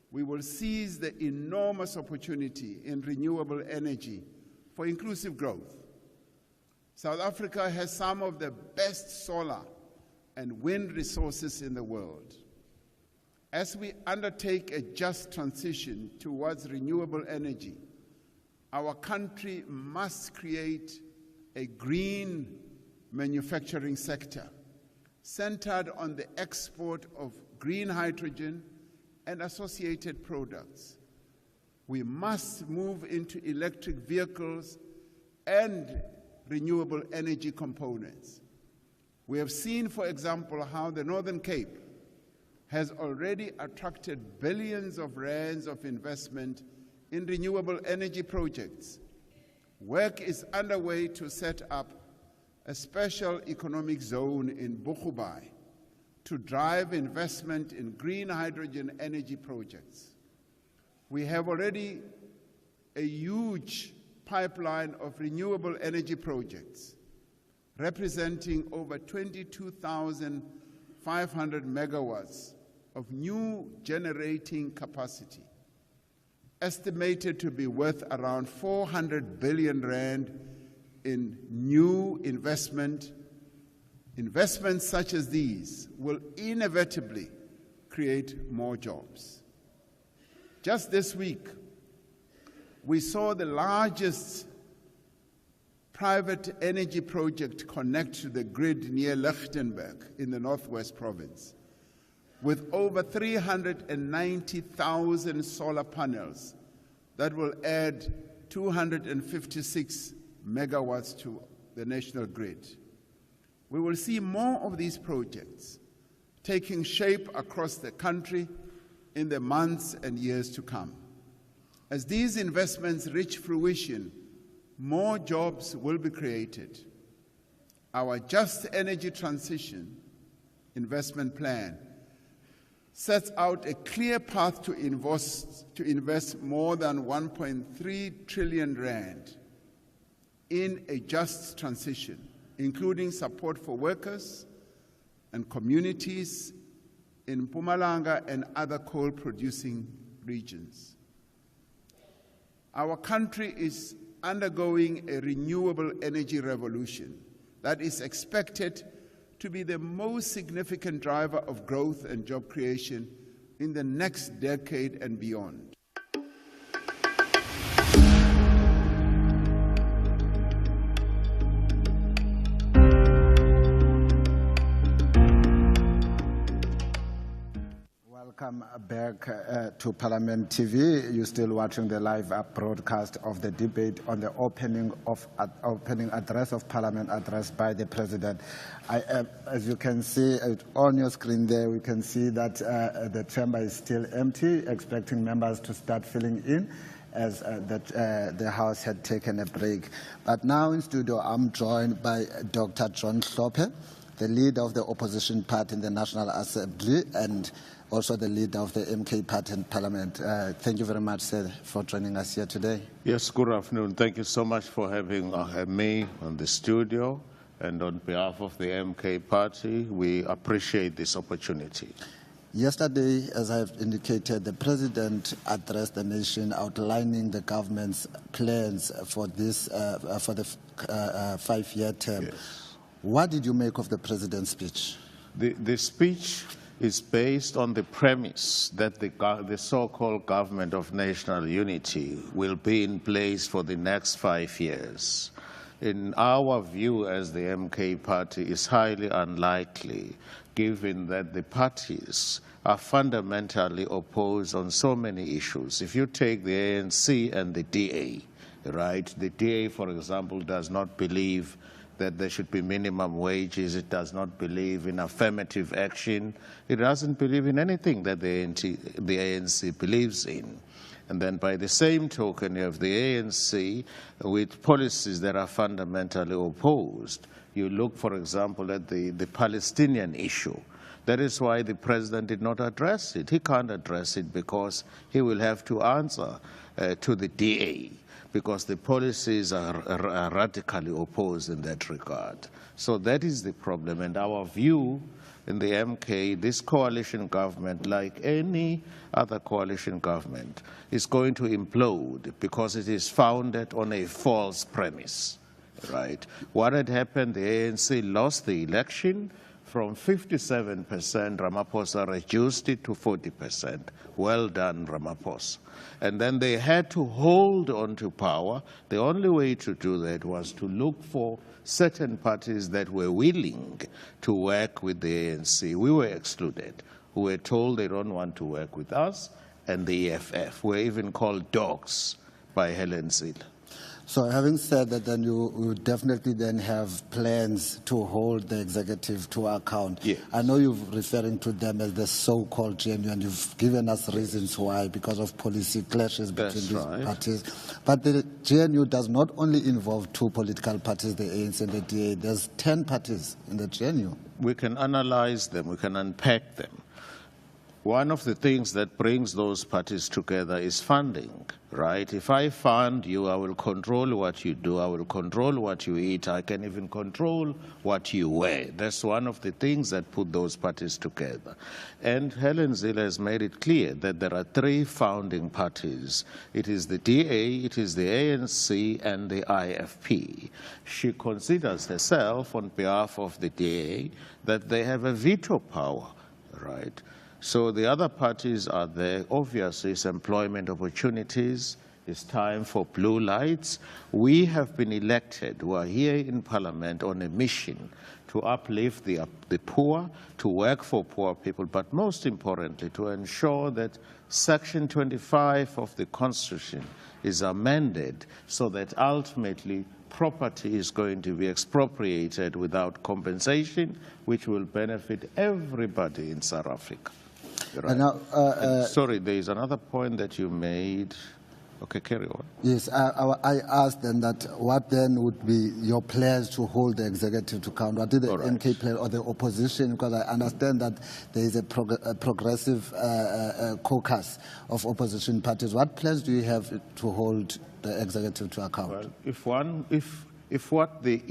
Speaker 4: we will seize the enormous opportunity in renewable energy for inclusive growth. South Africa has some of the best solar and wind resources in the world. As we undertake a just transition towards renewable energy, our country must create a green manufacturing sector centered on the export of green hydrogen and associated products. We must move into electric vehicles and renewable energy components. We have seen, for example, how the Northern Cape has already attracted billions of rands of investment in renewable energy projects. Work is underway to set up a special economic zone in Bochubai to drive investment in green hydrogen energy projects. We have already a huge pipeline of renewable energy projects representing over 22,500 megawatts of new generating capacity, estimated to be worth around 400 billion rand in new investment. Investments such as these will inevitably create more jobs. Just this week, we saw the largest private energy project connect to the grid near Lichtenberg in the Northwest Province, with over 390,000 solar panels that will add 256 megawatts to the national grid. We will see more of these projects taking shape across the country in the months and years to come. As these investments reach fruition, more jobs will be created. Our Just Energy Transition investment plan sets out a clear path to invest more than 1.3 trillion rand in a just transition, including support for workers and communities in Mpumalanga and other coal-producing regions. Our country is undergoing a renewable energy revolution that is expected to be the most significant driver of growth and job creation in the next decade and beyond.
Speaker 15: Welcome back to Parliament TV. You're still watching the live broadcast of the debate on the opening address of Parliament addressed by the President. As you can see on your screen there, we can see that the chamber is still empty, expecting members to start filling in as the House had taken a break. But now in studio, I'm joined by Dr. John Hlophe, the leader of the opposition party in the National Assembly and also the leader of the MK party in Parliament. Thank you very much, sir, for joining us here today.
Speaker 22: Yes, good afternoon. Thank you so much for having me on the studio. And on behalf of the MK party, we appreciate this opportunity.
Speaker 15: Yesterday, as I have indicated, the President addressed the nation outlining the government's plans for this for the 5-year term.
Speaker 22: Yes.
Speaker 15: What did you make of the President's speech?
Speaker 22: The speech is based on the premise that the so-called government of national unity will be in place for the next 5 years. In our view as the MK party, is highly unlikely, given that the parties are fundamentally opposed on so many issues. If you take the ANC and the DA, right, the DA, for example, does not believe that there should be minimum wages. It does not believe in affirmative action. It doesn't believe in anything that the ANC believes in. And then by the same token, you have the ANC with policies that are fundamentally opposed. You look, for example, at the Palestinian issue. That is why the president did not address it. He can't address it because he will have to answer to the DA, because the policies are radically opposed in that regard. So that is the problem. And our view in the MK, this coalition government, like any other coalition government, is going to implode because it is founded on a false premise, right? What had happened, the ANC lost the election. From 57%, Ramaphosa reduced it to 40%. Well done, Ramaphosa. And then they had to hold on to power. The only way to do that was to look for certain parties that were willing to work with the ANC. We were excluded. We were told they don't want to work with us, and the EFF were even called dogs by Helen Zille.
Speaker 15: So having said that, then you definitely then have plans to hold the executive to account.
Speaker 22: Yes.
Speaker 15: I know you're referring to them as the so-called GNU, and you've given us reasons why, because of policy clashes between these parties. But the GNU does not only involve two political parties, the ANC and the DA. There's 10 parties in the GNU.
Speaker 22: We can analyze them, we can unpack them. One of the things that brings those parties together is funding, right? If I fund you, I will control what you do, I will control what you eat, I can even control what you wear. That's one of the things that put those parties together. And Helen Zille has made it clear that there are three founding parties. It is the DA, it is the ANC, and the IFP. She considers herself, on behalf of the DA, that they have a veto power, right? So the other parties are there. Obviously, it's employment opportunities. It's time for blue lights. We have been elected. We are here in Parliament on a mission to uplift the poor, to work for poor people, but most importantly, to ensure that Section 25 of the Constitution is amended so that ultimately property is going to be expropriated without compensation, which will benefit everybody in South Africa. Right. Now, sorry, there is another point that you made. Okay, carry on.
Speaker 15: Yes, I asked then that what then would be your plans to hold the executive to account? What did the MK plan or the opposition? Because I understand that there is a progressive caucus of opposition parties. What plans do you have to hold the executive to account?
Speaker 22: Well, if what the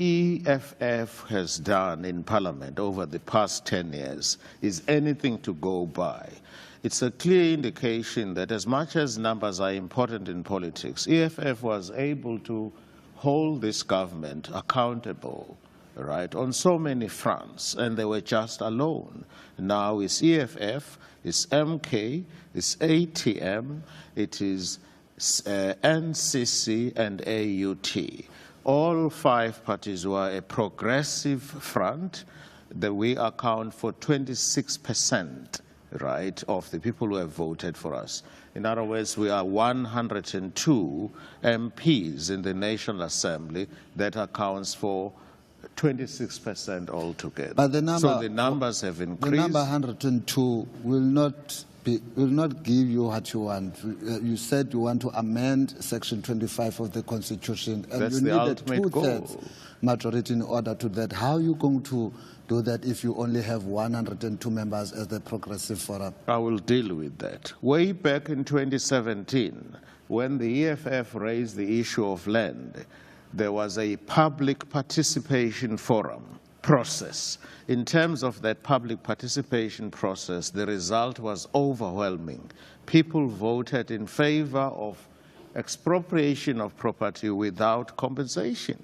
Speaker 22: EFF has done in Parliament over the past 10 years is anything to go by, it's a clear indication that as much as numbers are important in politics, EFF was able to hold this government accountable, right, on so many fronts, and they were just alone. Now it's EFF, it's MK, it's ATM, it is NCC and AUT. All five parties were a progressive front that we account for 26%, right, of the people who have voted for us. In other words, we are 102 MPs in the National Assembly that accounts for 26% altogether.
Speaker 15: But the number,
Speaker 22: so the numbers have increased.
Speaker 15: The number 102 will not give you what you want. You said you want to amend Section 25 of the Constitution, and
Speaker 22: that's
Speaker 15: you need a
Speaker 22: two-thirds
Speaker 15: majority in order to that. How are you going to do that if you only have 102 members as the Progressive Forum?
Speaker 22: I will deal with that. Way back in 2017, when the EFF raised the issue of land, there was a public participation forum process. In terms of that public participation process, the result was overwhelming. People voted in favor of expropriation of property without compensation.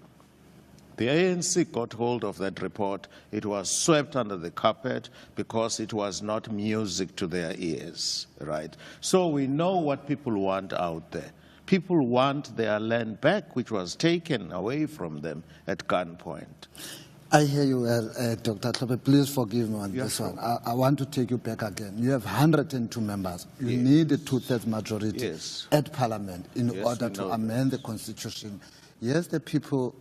Speaker 22: The ANC got hold of that report. It was swept under the carpet because it was not music to their ears, right? So we know what people want out there. People want their land back, which was taken away from them at gunpoint.
Speaker 15: I hear you well, Dr. Tlhophe. Please forgive me on this one. I want to take you back again. You have 102 members. You need a two-thirds majority at Parliament in order to amend the Constitution. Yes, the people,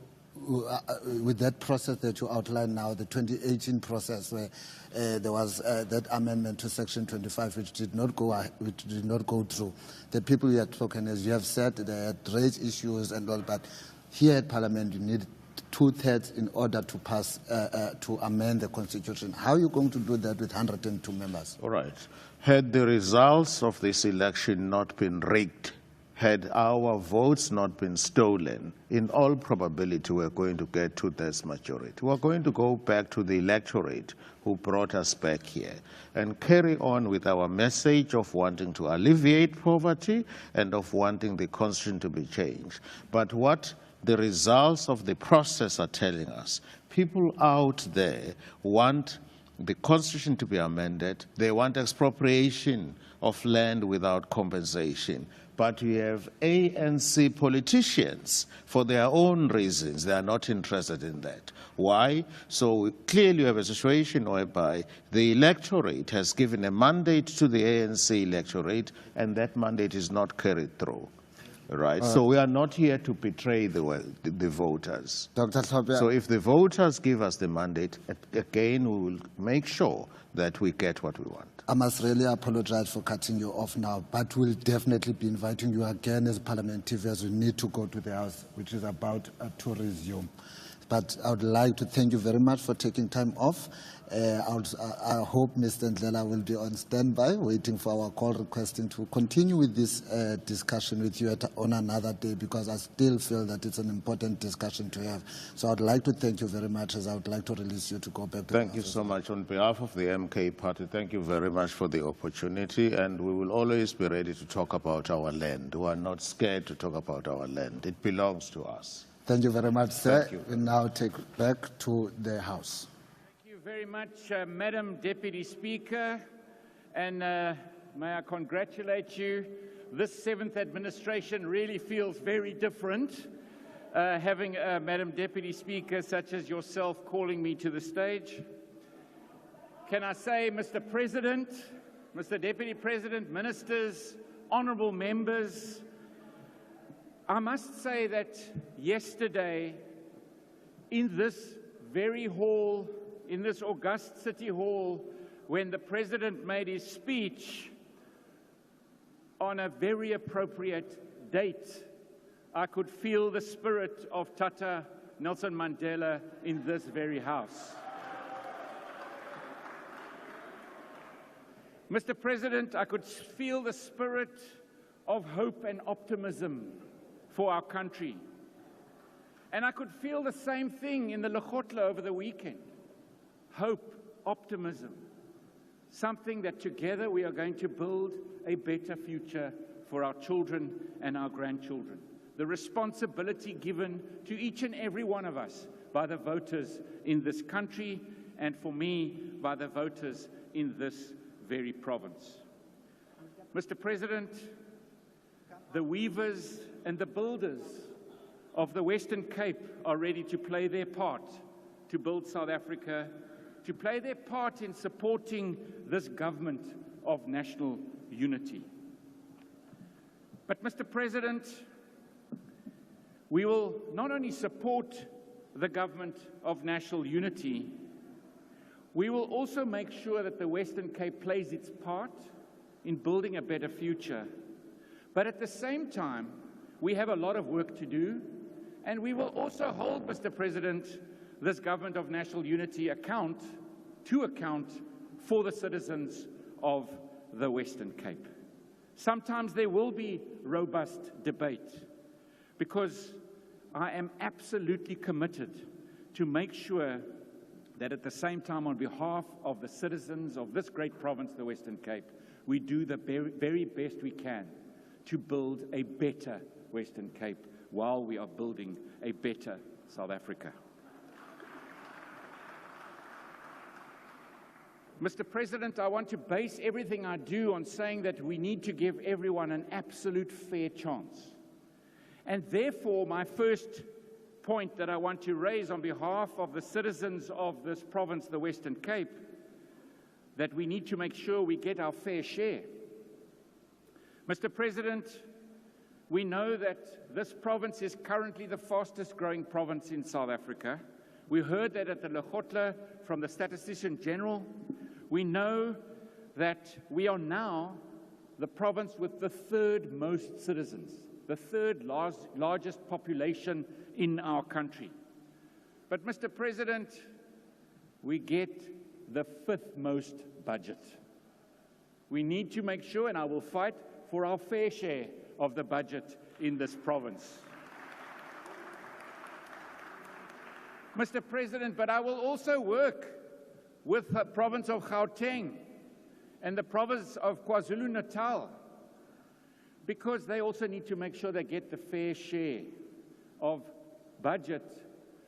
Speaker 15: with that process that you outlined now, the 2018 process where there was that amendment to Section 25, which did not go through. The people you had spoken, as you have said, they had raised issues and all, but here at Parliament, you need two-thirds in order to pass, to amend the Constitution. How are you going to do that with 102 members?
Speaker 22: All right. Had the results of this election not been rigged, had our votes not been stolen, in all probability we're going to get two-thirds majority. We're going to go back to the electorate who brought us back here and carry on with our message of wanting to alleviate poverty and of wanting the Constitution to be changed. But what the results of the process are telling us, people out there want the Constitution to be amended. They want expropriation of land without compensation. But we have ANC politicians, for their own reasons, they are not interested in that. Why? So clearly you have a situation whereby the electorate has given a mandate to the ANC electorate, and that mandate is not carried through. Right, so we are not here to betray the voters.
Speaker 15: Dr. Tlhophe,
Speaker 22: so if the voters give us the mandate, again, we will make sure that we get what we want.
Speaker 15: I must really apologize for cutting you off now, but we'll definitely be inviting you again as parliamentary as we need to go to the House, which is about to resume. But I would like to thank you very much for taking time off. I hope Mr. Ndlela will be on standby, waiting for our call, requesting to continue with this discussion with you on another day, because I still feel that it's an important discussion to have. So I'd like to thank you very much, as I would like to release you to go back to
Speaker 22: Thank you so much. On behalf of the MK Party, thank you very much for the opportunity, and we will always be ready to talk about our land. We are not scared to talk about our land. It belongs to us.
Speaker 15: Thank you very much, sir.
Speaker 22: Thank you.
Speaker 15: We now take back to the House.
Speaker 17: Thank you very much, Madam Deputy Speaker, and may I congratulate you. This 7th administration really feels very different, having a Madam Deputy Speaker such as yourself calling me to the stage. Can I say, Mr. President, Mr. Deputy President, Ministers, honourable members, I must say that yesterday, in this very hall, in this august City Hall, when the President made his speech on a very appropriate date, I could feel the spirit of Tata Nelson Mandela in this very house. Mr. President, I could feel the spirit of hope and optimism for our country. And I could feel the same thing in the Lekgotla over the weekend. Hope, optimism, something that together we are going to build a better future for our children and our grandchildren. The responsibility given to each and every one of us by the voters in this country, and for me, by the voters in this very province. Mr. President, the weavers and the builders of the Western Cape are ready to play their part to build South Africa, to play their part in supporting this government of national unity. But, Mr. President, we will not only support the government of national unity, we will also make sure that the Western Cape plays its part in building a better future. But at the same time, we have a lot of work to do, and we will also hold, Mr. President, this government of national unity to account for the citizens of the Western Cape. Sometimes there will be robust debate, because I am absolutely committed to make sure that at the same time, on behalf of the citizens of this great province, the Western Cape, we do the very best we can to build a better Western Cape while we are building a better South Africa. Mr. President, I want to base everything I do on saying that we need to give everyone an absolute fair chance. And therefore, my first point that I want to raise on behalf of the citizens of this province, the Western Cape, that we need to make sure we get our fair share. Mr. President, we know that this province is currently the fastest growing province in South Africa. We heard that at the Lekgotla from the Statistician General. We know that we are now the province with the third most citizens, the third largest population in our country. But, Mr. President, we get the fifth most budget. We need to make sure, and I will fight for our fair share of the budget in this province. Mr. President, but I will also work with the province of Gauteng and the province of KwaZulu-Natal, because they also need to make sure they get the fair share of budget,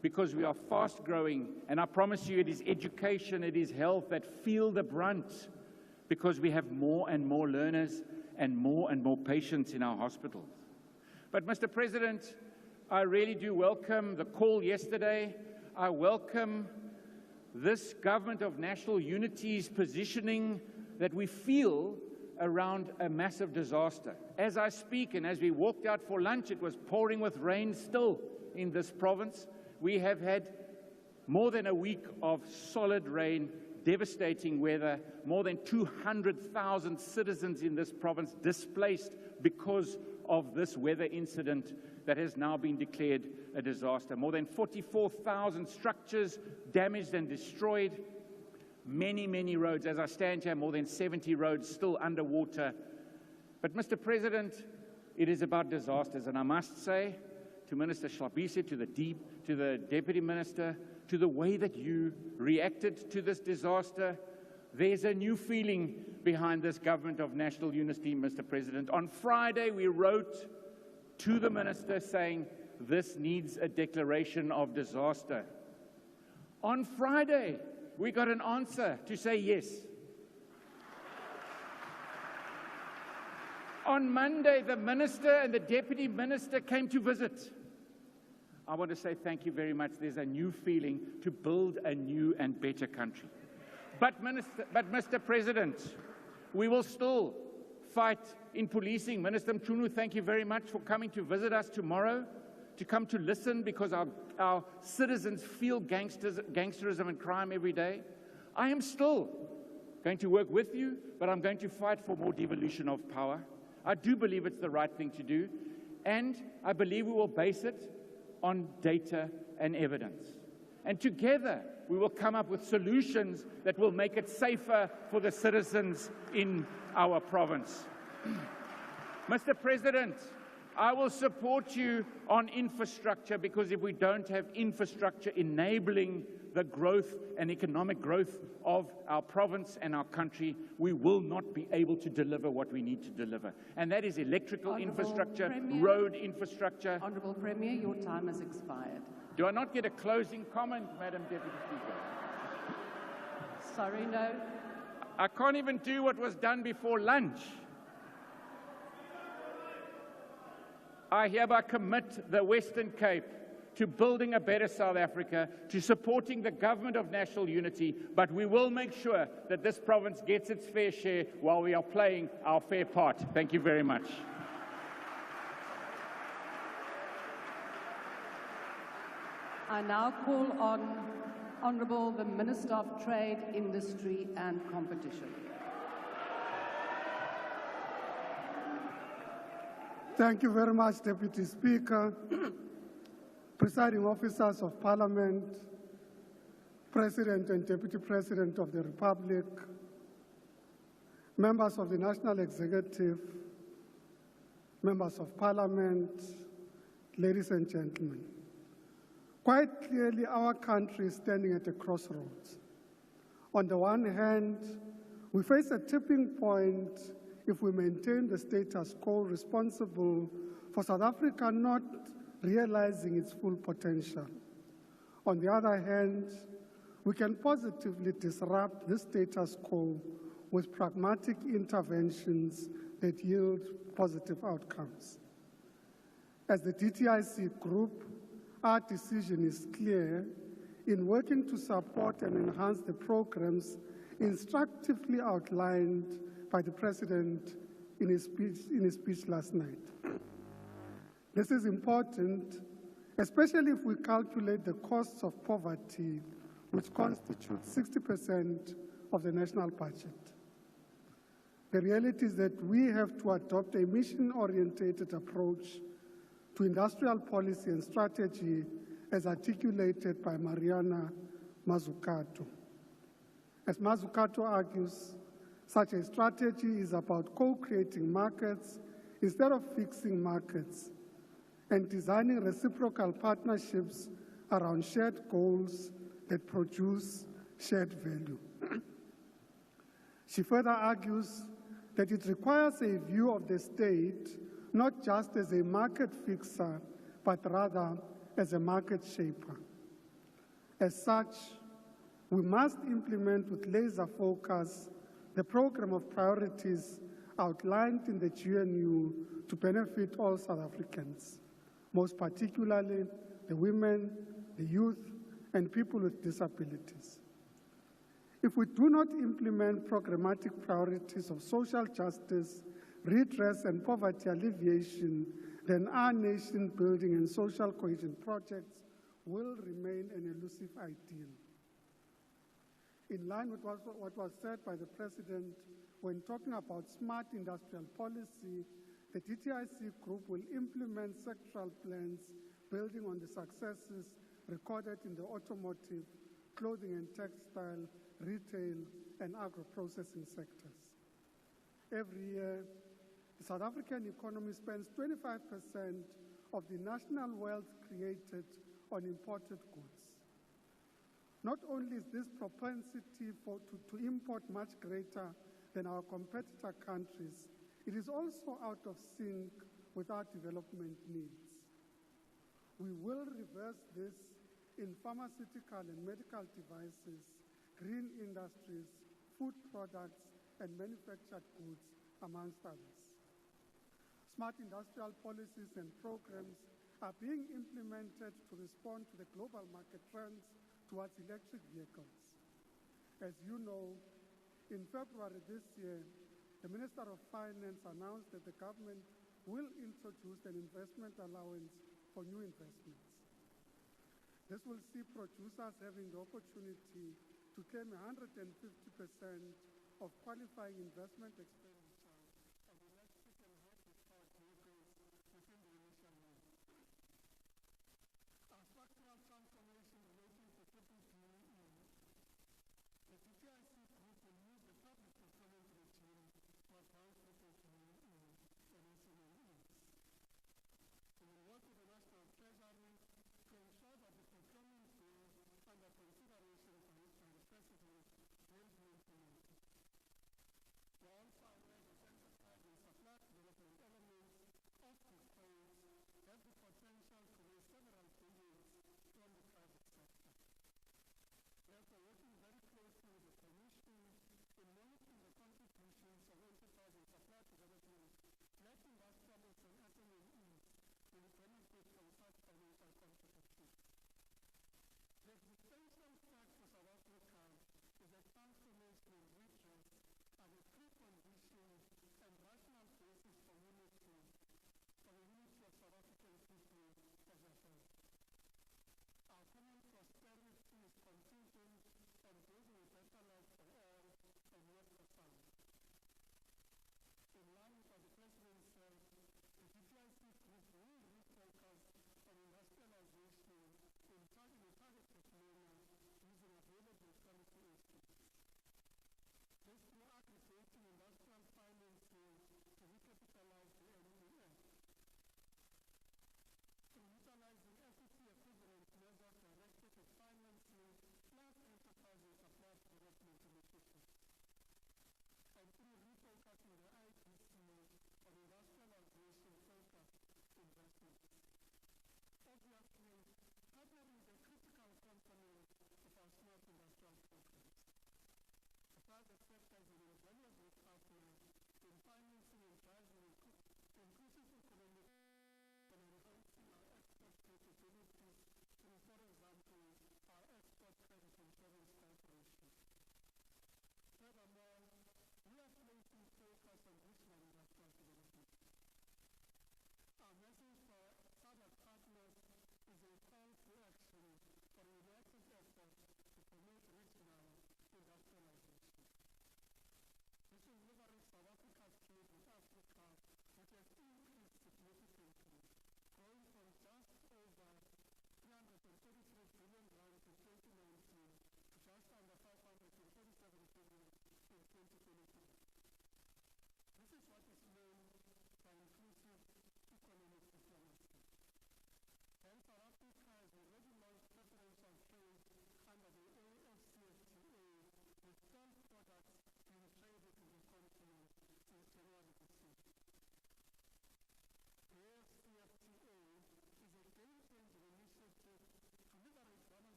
Speaker 17: because we are fast growing, and I promise you it is education, it is health that feel the brunt, because we have more and more learners and more patients in our hospitals. But, Mr. President, I really do welcome the call yesterday. I welcome this government of national unity's positioning that we feel around a massive disaster. As I speak and as we walked out for lunch, it was pouring with rain still in this province. We have had more than a week of solid rain, devastating weather, more than 200,000 citizens in this province displaced because of this weather incident that has now been declared a disaster. More than 44,000 structures damaged and destroyed. Many roads. As I stand here, more than 70 roads still underwater. But, Mr. President, it is about disasters. And I must say to Minister Schlabise, to the Deputy Minister, to the way that you reacted to this disaster, there's a new feeling behind this government of national unity, Mr. President. On Friday, we wrote to the Minister saying this needs a declaration of disaster. On Friday, we got an answer to say yes. On Monday, the Minister and the Deputy Minister came to visit. I want to say thank you very much. There's a new feeling to build a new and better country. But Mr. President, we will still fight in policing. Minister Mchunu, thank you very much for coming to visit us tomorrow, to come to listen, because our citizens feel gangsterism and crime every day. I am still going to work with you, but I'm going to fight for more devolution of power. I do believe it's the right thing to do, and I believe we will base it on data and evidence. And together, we will come up with solutions that will make it safer for the citizens in our province. Mr. President, I will support you on infrastructure, because if we don't have infrastructure enabling the growth and economic growth of our province and our country, we will not be able to deliver what we need to deliver. And that is electrical infrastructure, road infrastructure.
Speaker 13: Honourable Premier, your time has expired.
Speaker 17: Do I not get a closing comment, Madam Deputy Speaker?
Speaker 13: Sorry, no.
Speaker 17: I can't even do what was done before lunch. I hereby commit the Western Cape to building a better South Africa, to supporting the government of national unity, but we will make sure that this province gets its fair share while we are playing our fair part. Thank you very much.
Speaker 13: I now call on Honourable the Minister of Trade, Industry and Competition.
Speaker 6: Thank you very much, Deputy Speaker, presiding officers of Parliament, President and Deputy President of the Republic, members of the National Executive, members of Parliament, ladies and gentlemen. Quite clearly, our country is standing at a crossroads. On the one hand, we face a tipping point if we maintain the status quo responsible for South Africa not realizing its full potential. On the other hand, We can positively disrupt the status quo with pragmatic interventions that yield positive outcomes. As the DTIC group, our decision is clear in working to support and enhance the programs instructively outlined by the President in his speech last night. This is important, especially if we calculate the costs of poverty, which constitutes 60% of the national budget. The reality is that we have to adopt a mission-oriented approach to industrial policy and strategy as articulated by Mariana Mazzucato. As Mazzucato argues, such a strategy is about co-creating markets instead of fixing markets and designing reciprocal partnerships around shared goals that produce shared value. She further argues that it requires a view of the state not just as a market fixer, but rather as a market shaper. As such, we must implement with laser focus the program of priorities outlined in the GNU to benefit all South Africans, most particularly the women, the youth, and people with disabilities. If we do not implement programmatic priorities of social justice, redress, and poverty alleviation, then our nation building and social cohesion projects will remain an elusive ideal. In line with what was said by the President when talking about smart industrial policy, the DTIC group will implement sectoral plans building on the successes recorded in the automotive, clothing and textile, retail, and agro-processing sectors. Every year, the South African economy spends 25% of the national wealth created on imported goods. Not only is this propensity to import much greater than our competitor countries, it is also out of sync with our development needs. We will reverse this in pharmaceutical and medical devices, green industries, food products, and manufactured goods, amongst others. Smart industrial policies and programs are being implemented to respond to the global market trends towards electric vehicles. As you know, in February this year, the Minister of Finance announced that the government will introduce an investment allowance for new investments. This will see producers having the opportunity to claim 150% of qualifying investment expenditure on electric and hybrid-powered vehicles within the initial year. Our structural transformation relating to CBE, the DTIC group will use the public procurement regime to advance CBE and SMEs. We will work with the National Treasury to ensure that the procurement bills under consideration by the President will be implemented. We also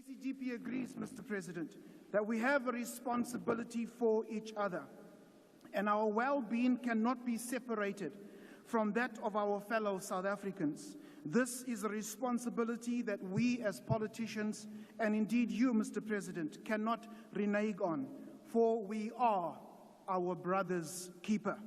Speaker 8: ACDP agrees, Mr. President, that we have a responsibility for each other, and our well-being cannot be separated from that of our fellow South Africans. This is a responsibility that we as politicians, and indeed you, Mr. President, cannot renege on, for we are our brother's keeper.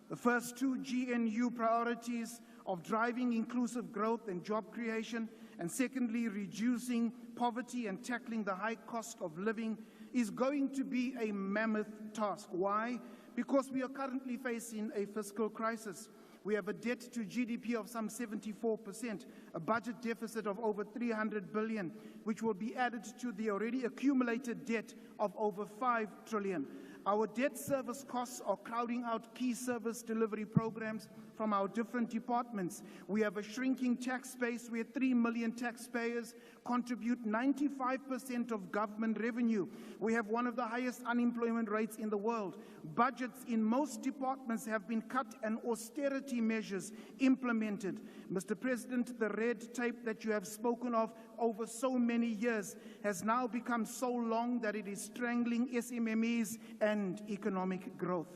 Speaker 8: The first two GNU priorities of driving inclusive growth and job creation, and secondly, reducing poverty and tackling the high cost of living, is going to be a mammoth task. Why? Because we are currently facing a fiscal crisis. We have a debt to GDP of some 74%, a budget deficit of over 300 billion, which will be added to the already accumulated debt of over 5 trillion. Our debt service costs are crowding out key service delivery programs from our different departments. We have a shrinking tax base where 3 million taxpayers contribute 95% of government revenue. We have one of the highest unemployment rates in the world. Budgets in most departments have been cut and austerity measures implemented. Mr. President, the red tape that you have spoken of over so many years has now become so long that it is strangling SMMEs and economic growth.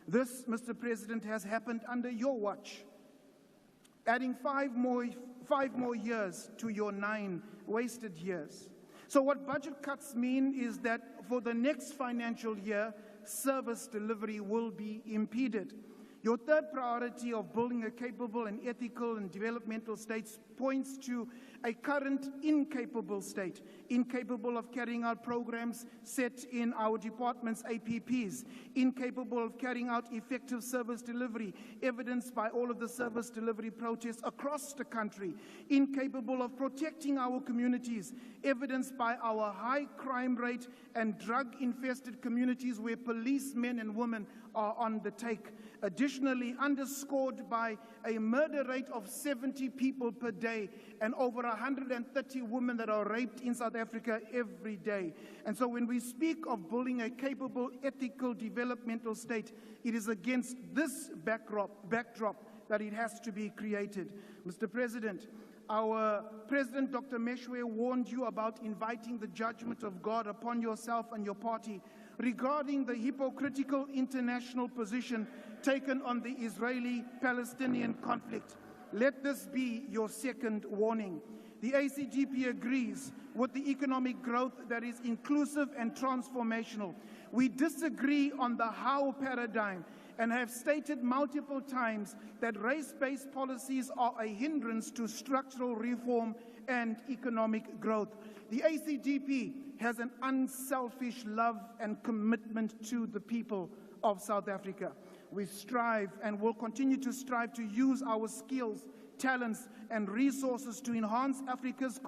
Speaker 8: This, Mr. President, has happened under your watch, adding five more years to your 9 wasted years. So what budget cuts mean is that for the next financial year, service delivery will be impeded. Your third priority of building a capable and ethical and developmental state points to a current incapable state, incapable of carrying out programs set in our department's APPs, incapable of carrying out effective service delivery, evidenced by all of the service delivery protests across the country, incapable of protecting our communities, evidenced by our high crime rate and drug-infested communities where policemen and women are on the take. Additionally, underscored by a murder rate of 70 people per day and over 130 women that are raped in South Africa every day. And so when we speak of building a capable, ethical, developmental state, it is against this backdrop that it has to be created. Mr. President, our President, Dr. Meshwe, warned you about inviting the judgment of God upon yourself and your party regarding the hypocritical international position taken on the Israeli-Palestinian conflict. Let this be your second warning. The ACDP agrees with the economic growth that is inclusive and transformational. We disagree on the how paradigm and have stated multiple times that race-based policies are a hindrance to structural reform and economic growth. The ACDP has an unselfish love and commitment to the people of South Africa. We strive and will continue to strive to use our skills, talents, and resources to enhance South Africa's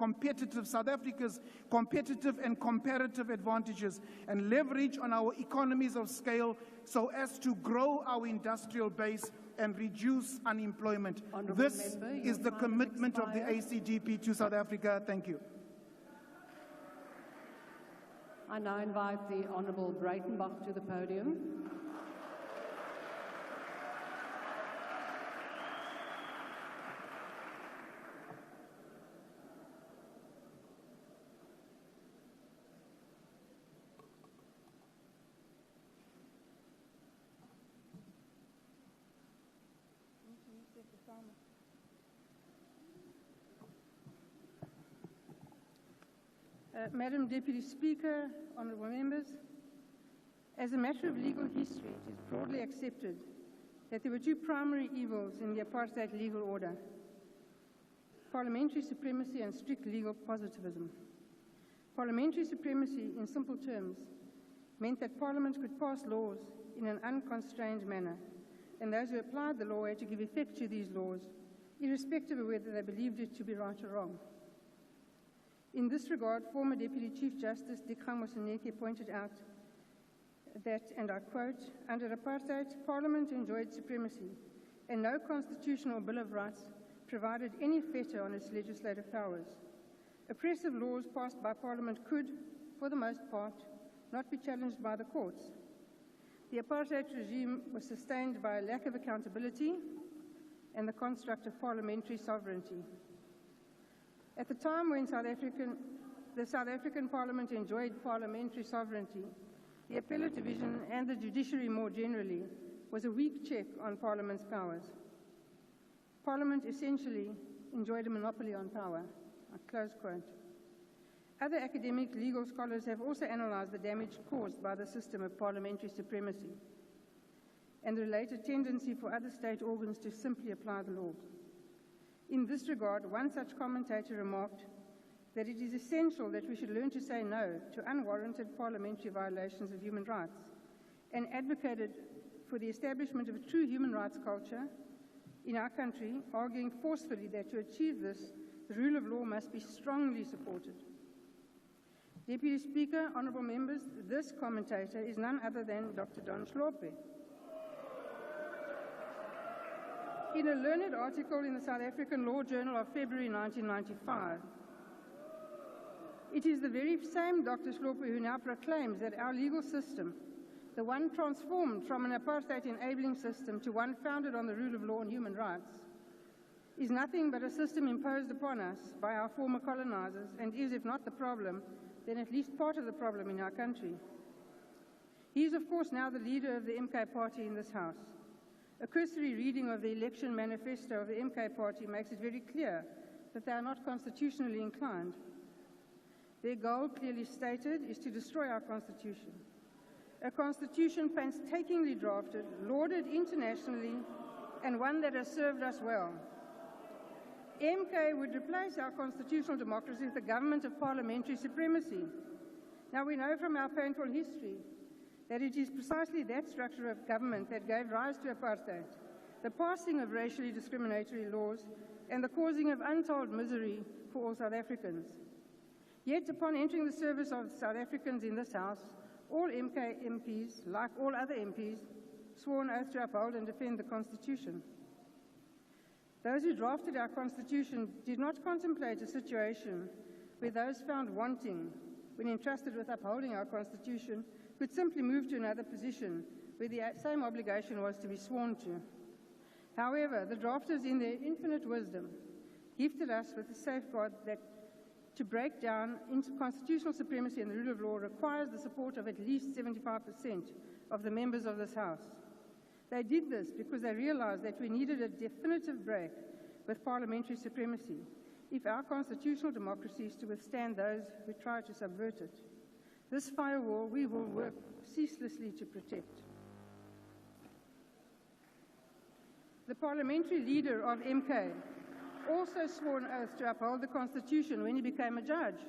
Speaker 8: competitive and comparative advantages and leverage on our economies of scale so as to grow our industrial base and reduce unemployment. This is the commitment of the ACDP to South Africa. Thank you.
Speaker 20: I now invite the Honourable Breitenbach to the podium.
Speaker 23: Madam Deputy Speaker, honourable members, as a matter of legal history, it is broadly accepted that there were two primary evils in the apartheid legal order: parliamentary supremacy and strict legal positivism. Parliamentary supremacy, in simple terms, meant that Parliament could pass laws in an unconstrained manner, and those who applied the law had to give effect to these laws, irrespective of whether they believed it to be right or wrong. In this regard, former Deputy Chief Justice Dikgang Moseneke pointed out that, and I quote, "Under apartheid, Parliament enjoyed supremacy, and no constitutional Bill of Rights provided any fetter on its legislative powers. Oppressive laws passed by Parliament could, for the most part, not be challenged by the courts. The apartheid regime was sustained by a lack of accountability and the construct of parliamentary sovereignty. At the time when South African the South African Parliament enjoyed parliamentary sovereignty, the appellate division and the judiciary more generally was a weak check on Parliament's powers. Parliament essentially enjoyed a monopoly on power, close quote. Other academic legal scholars have also analyzed the damage caused by the system of parliamentary supremacy and the related tendency for other state organs to simply apply the laws. In this regard, one such commentator remarked that it is essential that we should learn to say no to unwarranted parliamentary violations of human rights, and advocated for the establishment of a true human rights culture in our country, arguing forcefully that to achieve this, the rule of law must be strongly supported. Deputy Speaker, honourable members, this commentator is none other than Dr. Don Hlophe. In a learned article in the South African Law Journal of February 1995, it is the very same Dr. Hlophe who now proclaims that our legal system, the one transformed from an apartheid-enabling system to one founded on the rule of law and human rights, is nothing but a system imposed upon us by our former colonizers and is, if not the problem, then at least part of the problem in our country. He is, of course, now the leader of the MK party in this House. A cursory reading of the election manifesto of the MK party makes it very clear that they are not constitutionally inclined. Their goal, clearly stated, is to destroy our constitution. A constitution painstakingly drafted, lauded internationally, and one that has served us well. MK would replace our constitutional democracy with a government of parliamentary supremacy. Now, we know from our painful history that it is precisely that structure of government that gave rise to apartheid, the passing of racially discriminatory laws, and the causing of untold misery for all South Africans. Yet, upon entering the service of South Africans in this House, all MK MPs, like all other MPs, swore an oath to uphold and defend the Constitution. Those who drafted our Constitution did not contemplate a situation where those found wanting, when entrusted with upholding our Constitution, could simply move to another position where the same obligation was to be sworn to. However, the drafters, in their infinite wisdom, gifted us with the safeguard that to break down into constitutional supremacy and the rule of law requires the support of at least 75% of the members of this House. They did this because they realized that we needed a definitive break with parliamentary supremacy if our constitutional democracy is to withstand those who try to subvert it. This firewall we will work ceaselessly to protect. The parliamentary leader of MK also swore an oath to uphold the Constitution when he became a judge,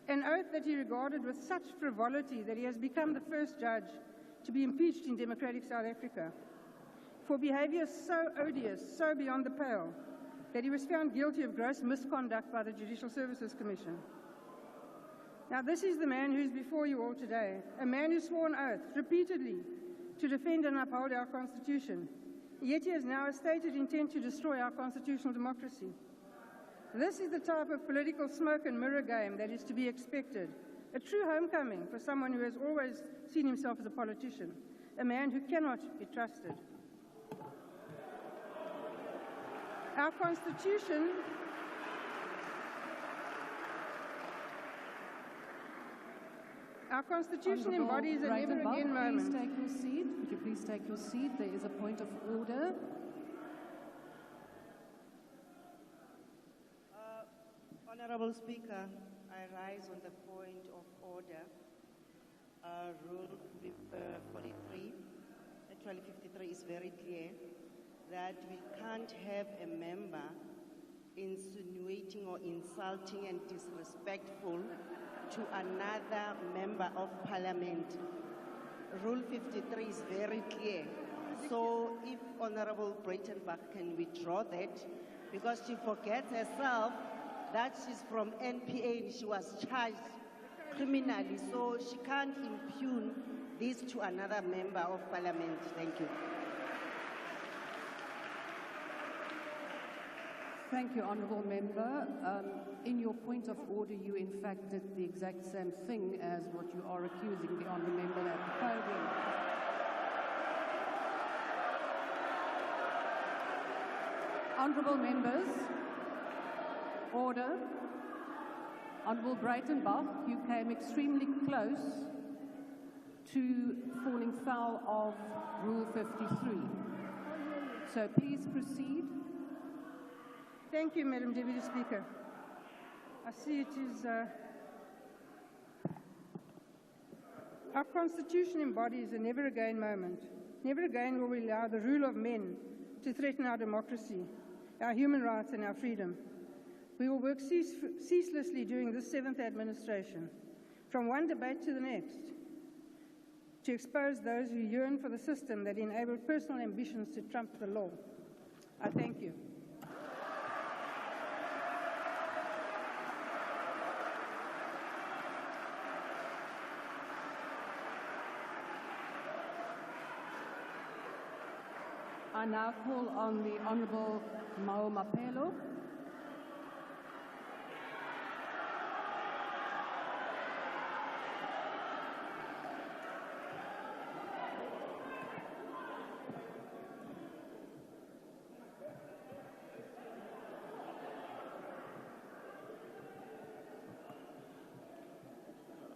Speaker 23: an oath that he regarded with such frivolity that he has become the first judge to be impeached in democratic South Africa for behaviour so odious, so beyond the pale, that he was found guilty of gross misconduct by the Judicial Services Commission. Now, this is the man who is before you all today, a man who swore an oath repeatedly to defend and uphold our Constitution, yet he has now a stated intent to destroy our constitutional democracy. This is the type of political smoke and mirror game that is to be expected, a true homecoming for someone who has always seen himself as a politician, a man who cannot be trusted. Our Constitution embodies a never-again moment.
Speaker 20: Please take your seat. Would you please take your seat? There is a point of order.
Speaker 9: Honourable Speaker, I rise on the point of order. Rule 43, actually 53, is very clear that we can't have a member insinuating or insulting and disrespectful to another member of Parliament. Rule 53 is very clear. So if Honourable Breitenbach can withdraw that, because she forgets herself that she's from NPA and she was charged criminally, so she can't impugn this to another member of Parliament. Thank you.
Speaker 20: Thank you, Honourable Member. In your point of order, you in fact did the exact same thing as what you are accusing the Honourable Member at the podium. Honourable Members, order. Honourable Breitenbach, you came extremely close to falling foul of Rule 53. So please proceed.
Speaker 23: Thank you, Madam Deputy Speaker. I see it is... Our Constitution embodies a never-again moment. Never again will we allow the rule of men to threaten our democracy, our human rights and our freedom. We will work ceaselessly during this 7th administration, from one debate to the next, to expose those who yearn for the system that enabled personal ambitions to trump the law. I thank you.
Speaker 20: I now call on the Honourable Mao Mapelo.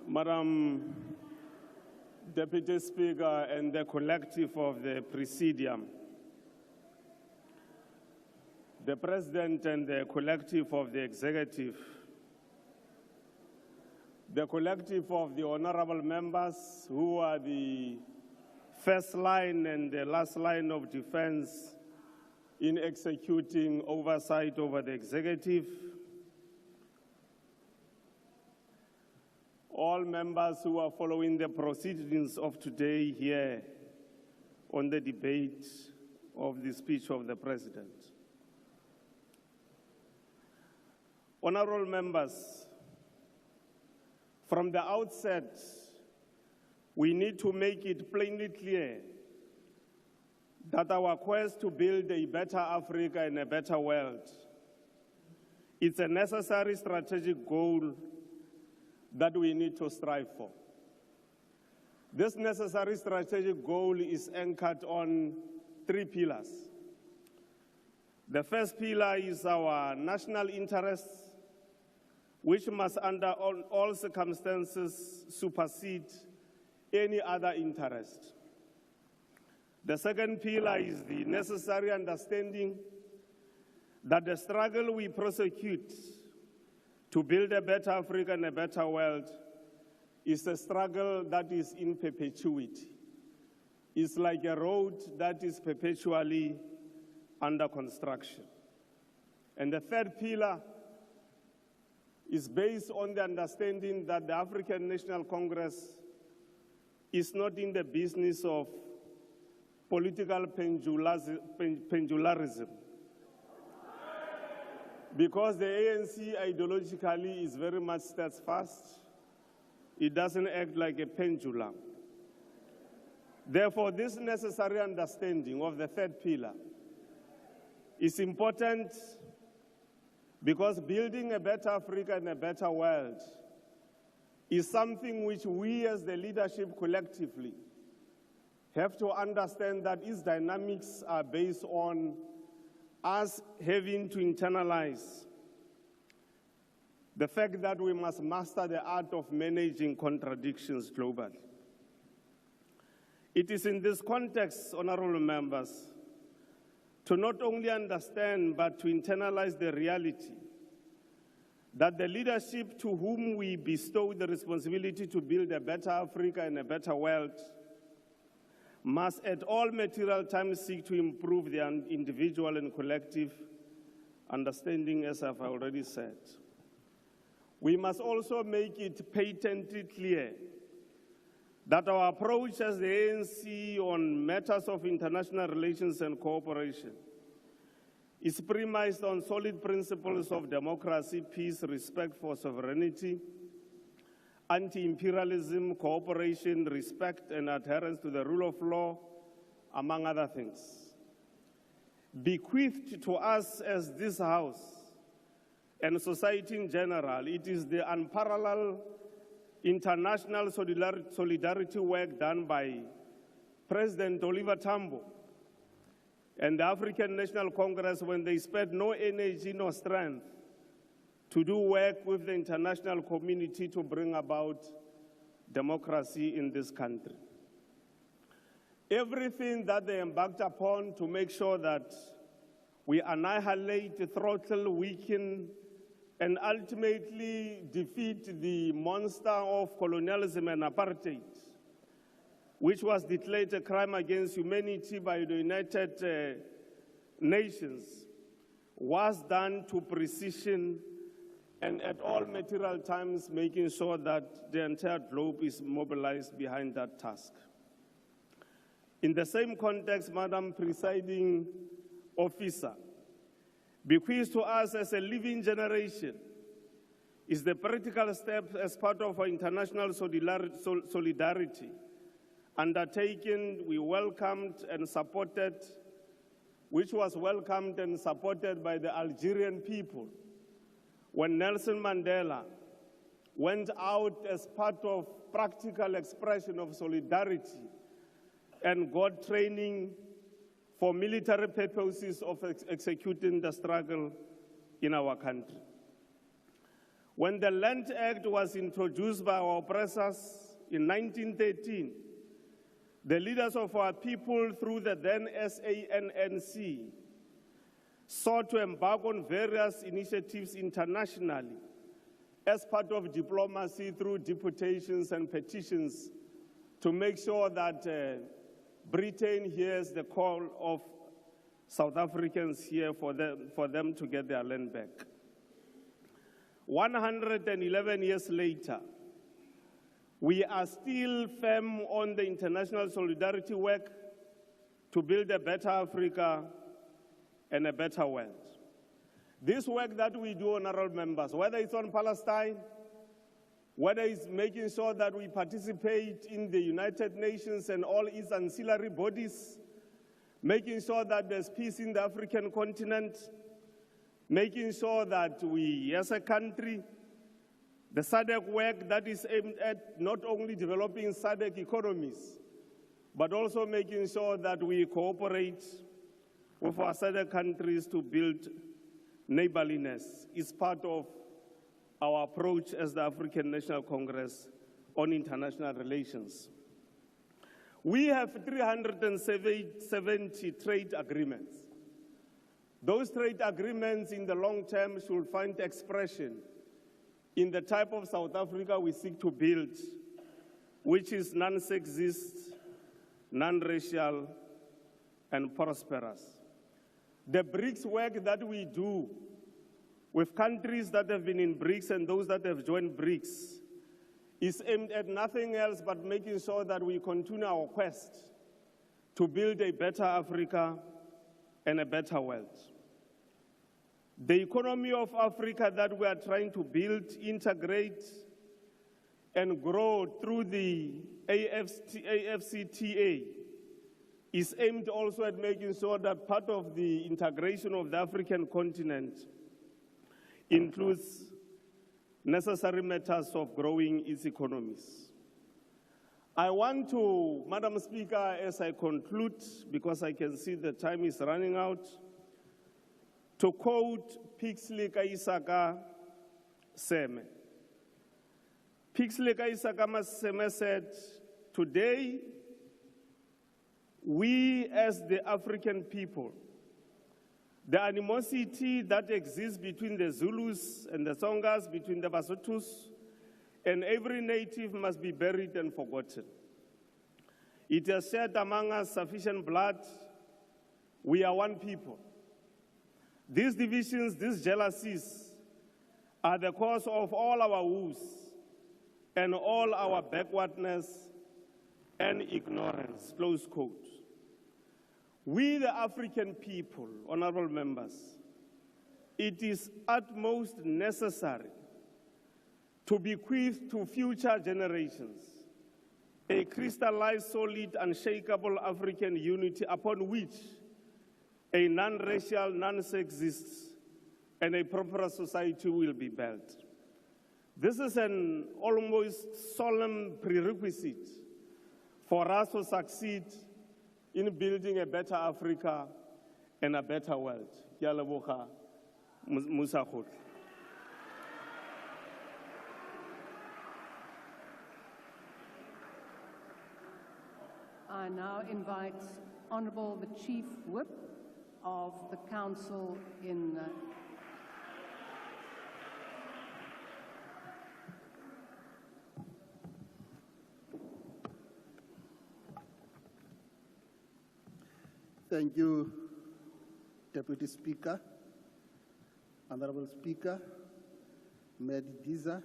Speaker 14: Madam Deputy Speaker and the collective of the Presidium, the President and the collective of the Executive, the collective of the honorable members who are the first line and the last line of defense in executing oversight over the Executive, all members who are following the proceedings of today here on the debate of the speech of the President. Honorable members, from the outset, we need to make it plainly clear that our quest to build a better Africa and a better world is a necessary strategic goal that we need to strive for. This necessary strategic goal is anchored on 3 pillars. The first pillar is our national interests, which must under all circumstances supersede any other interest. The second pillar is the necessary understanding that the struggle we prosecute to build a better Africa and a better world is a struggle that is in perpetuity. It's like a road that is perpetually under construction. And the third pillar is based on the understanding that the African National Congress is not in the business of political pendularism. Because the ANC ideologically is very much steadfast, it doesn't act like a pendulum. Therefore, this necessary understanding of the third pillar is important because building a better Africa and a better world is something which we as the leadership collectively have to understand that its dynamics are based on us having to internalize the fact that we must master the art of managing contradictions globally. It is in this context, honorable members, to not only understand but to internalize the reality that the leadership to whom we bestow the responsibility to build a better Africa and a better world must at all material times seek to improve their individual and collective understanding, as I've already said. We must also make it patently clear that our approach as the ANC on matters of international relations and cooperation is premised on solid principles of democracy, peace, respect for sovereignty, anti-imperialism, cooperation, respect, and adherence to the rule of law, among other things. Bequeathed to us as this House and society in general, it is the unparalleled international solidarity work done by President Oliver Tambo and the African National Congress when they spared no energy nor strength
Speaker 10: to do work with the international community to bring about democracy in this country. Everything that they embarked upon to make sure that we annihilate, throttle, weaken, and ultimately defeat the monster of colonialism and apartheid, which was declared a crime against humanity by the United Nations, was done to precision and at all material times making sure that the entire globe is mobilized behind that task. In the same context, Madam Presiding Officer, bequeathed to us as a living generation is the practical step as part of our international solidarity undertaken, we welcomed and supported, which was welcomed and supported by the Algerian people when Nelson Mandela went out as part of practical expression of solidarity and got training for military purposes of executing the struggle in our country. When the Land Act was introduced by our oppressors in 1913, the leaders of our people, through the then SANNC, sought to embark on various initiatives internationally as part of diplomacy through deputations and petitions to make sure that Britain hears the call of South Africans here for them to get their land back. 111 years later, we are still firm on the international solidarity work to build a better Africa and a better world. This work that we do, honorable members, whether it's on Palestine, whether it's making sure that we participate in the United Nations and all its ancillary bodies, making sure that there's peace in the African continent, making sure that we, as a country, the SADC work that is aimed at not only developing SADC economies, but also making sure that we cooperate with our SADC countries to build neighborliness is part of our approach as the African National Congress on international relations. We have 370 trade agreements. Those trade agreements in the long term should find expression in the type of South Africa we seek to build, which is non-sexist, non-racial, and prosperous. The BRICS work that we do with countries that have been in BRICS and those that have joined BRICS is aimed at nothing else but making sure that we continue our quest to build a better Africa and a better world. The economy of Africa that we are trying to build, integrate, and grow through the AFCTA is aimed also at making sure that part of the integration of the African continent includes necessary matters of growing its economies. I want to, Madam Speaker, as I conclude, because I can see the time is running out, to quote Pixley Kaisaka Seme. Pixley Kaisaka Seme said, "Today, we as the African people, the animosity that exists between the Zulus and the Tsongas, between the Basutus, and every native must be buried and forgotten. It has shed among us sufficient blood. We are one people. These divisions, these jealousies, are the cause of all our woes and all our backwardness and ignorance," close quote. We, the African people, honorable members, it is utmost necessary to bequeath to future generations a crystallized, solid, unshakable African unity upon which a non-racial, non-sexist, and a proper society will be built. This is an almost solemn prerequisite for us to succeed in building a better Africa and a better world. Ke a leboga, Musa Kgotla.
Speaker 20: I now invite Honourable the Chief Whip of the Council in
Speaker 1: Thank you, Deputy Speaker, Honourable Speaker, Mayor Diza,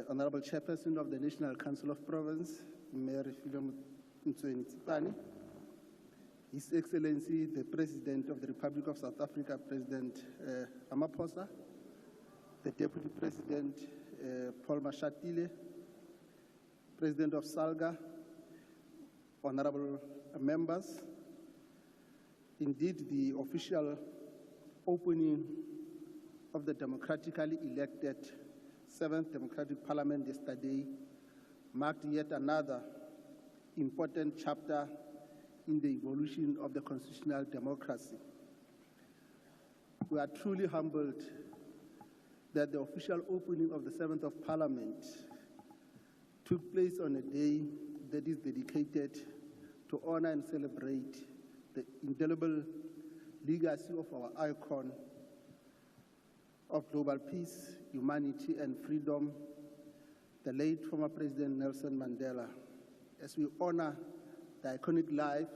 Speaker 1: Honourable Chairperson of the National Council of Province, Mayor Tsipani, His Excellency, the President of the Republic of South Africa, President Ramaphosa, the Deputy President, Paul Mashatile, President of SALGA, Honourable members. Indeed, the official opening of the democratically elected 7th Democratic Parliament yesterday marked yet another important chapter in the evolution of the constitutional democracy. We are truly humbled that the official opening of the 7th of Parliament took place on a day that is dedicated to honor and celebrate the indelible legacy of our icon of global peace, humanity, and freedom, the late former President Nelson Mandela, as we honor the iconic life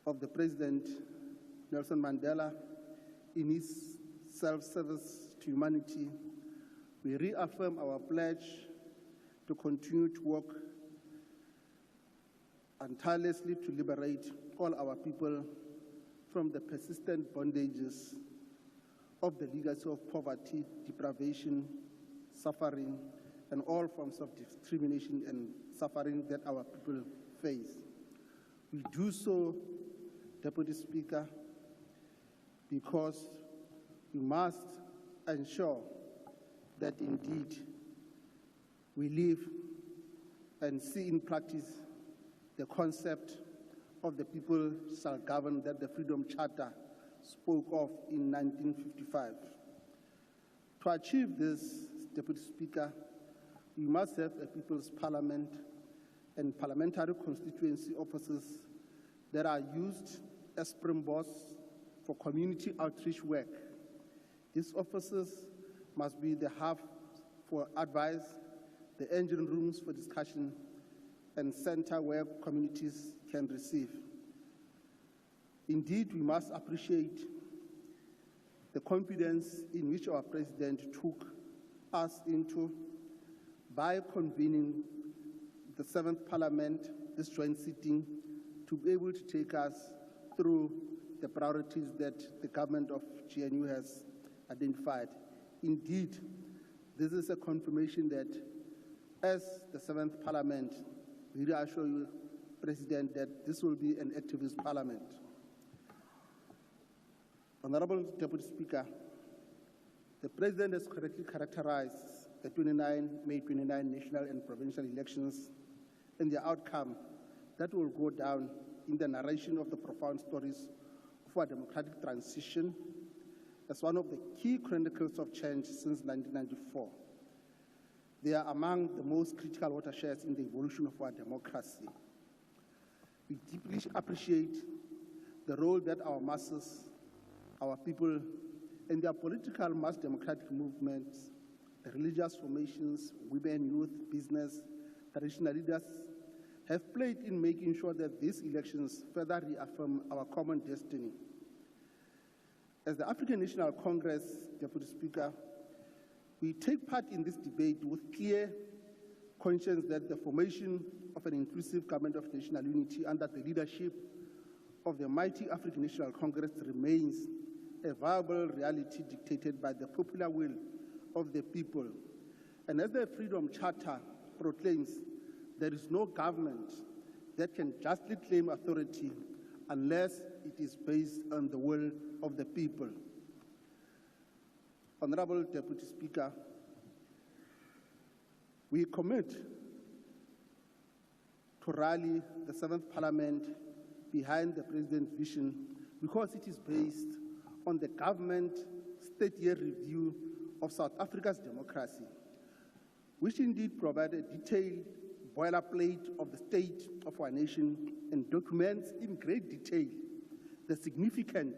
Speaker 1: of the President Nelson Mandela in his self-service to humanity. We reaffirm our pledge to continue to work and tirelessly to liberate all our people from the persistent bondages of the legacy of poverty, deprivation, suffering, and all forms of discrimination and suffering that our people face. We do so, Deputy Speaker, because we must ensure that indeed we live and see in practice the concept of the people shall govern that the Freedom Charter spoke of in 1955. To achieve this, Deputy Speaker, we must have a People's Parliament and parliamentary constituency offices that are used as springboards for community outreach work. These offices must be the hub for advice, the engine rooms for discussion, and center where communities can receive. Indeed, we must appreciate the confidence in which our President took us into by convening the 7th Parliament, this joint sitting, to be able to take us through the priorities that the government of GNU has identified. Indeed, this is a confirmation that as the 7th Parliament, we reassure you, President, that this will be an activist parliament. Honorable Deputy Speaker, the President has correctly characterized the May 29 national and provincial elections and their outcome that will go down in the narration of the profound stories of our democratic transition as one of the key chronicles of change since 1994. They are among the most critical watersheds in the evolution of our democracy. We deeply appreciate the role that our masses, our people, and their political mass democratic movements, the religious formations, women, youth, business, traditional leaders have played in making sure that these elections further reaffirm our common destiny. As the African National Congress, Deputy Speaker, we take part in this debate with clear conscience that the formation of an inclusive government of national unity under the leadership of the mighty African National Congress remains a viable reality dictated by the popular will of the people. And as the Freedom Charter proclaims, there is no government that can justly claim authority unless it is based on the will of the people. Honorable Deputy Speaker, we commit to rally the 7th Parliament behind the President's vision because it is based on the government state-year review of South Africa's democracy, which indeed provided detailed boilerplate of the state of our nation and documents in great detail the significant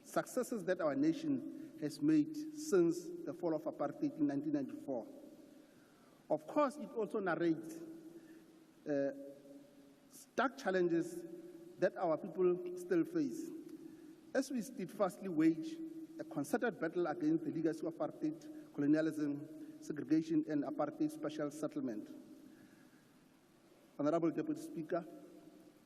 Speaker 1: successes that our nation has made since the fall of apartheid in 1994. Of course, it also narrates stark challenges that our people still face, as we steadfastly wage a concerted battle against the legacy of apartheid, colonialism, segregation, and apartheid special settlement. Honorable Deputy Speaker,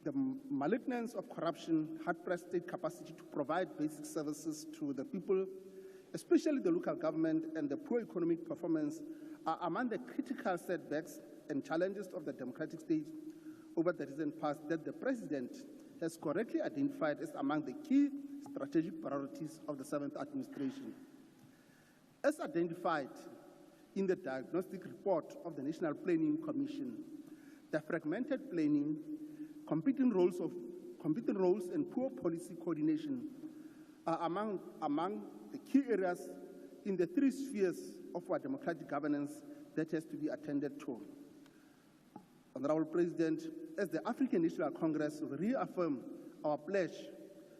Speaker 1: the malignance of corruption, hard-pressed state capacity to provide basic services to the people, especially the local government, and the poor economic performance are among the critical setbacks and challenges of the democratic state over the recent past that the President has correctly identified as among the key strategic priorities of the 7th administration. As identified in the diagnostic report of the National Planning Commission, the fragmented planning, competing roles and poor policy coordination are among the key areas in the three spheres of our democratic governance that has to be attended to. Honorable President, as the African National Congress, we reaffirm our pledge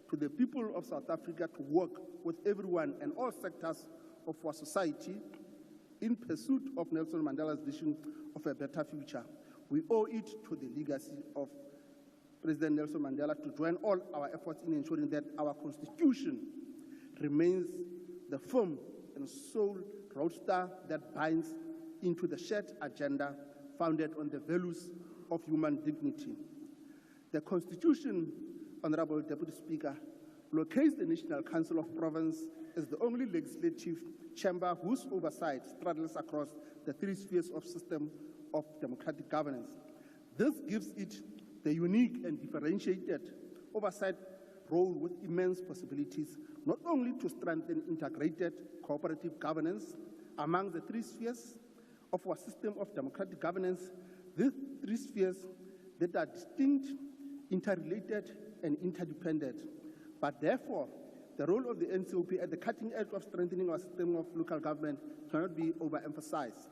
Speaker 1: to the people of South Africa to work with everyone and all sectors of our society in pursuit of Nelson Mandela's vision of a better future. We owe it to the legacy of President Nelson Mandela to join all our efforts in ensuring that our Constitution remains the firm and sole roadster that binds into the shared agenda founded on the values of human dignity. The Constitution, Honorable Deputy Speaker, locates the National Council of Province as the only legislative chamber whose oversight straddles across the three spheres of system of democratic governance. This gives it the unique and differentiated oversight role with immense possibilities, not only to strengthen integrated cooperative governance among the three spheres of our system of democratic governance, these three spheres that are distinct, interrelated, and interdependent. But therefore, the role of the NCOP at the cutting edge of strengthening our system of local government cannot be overemphasized.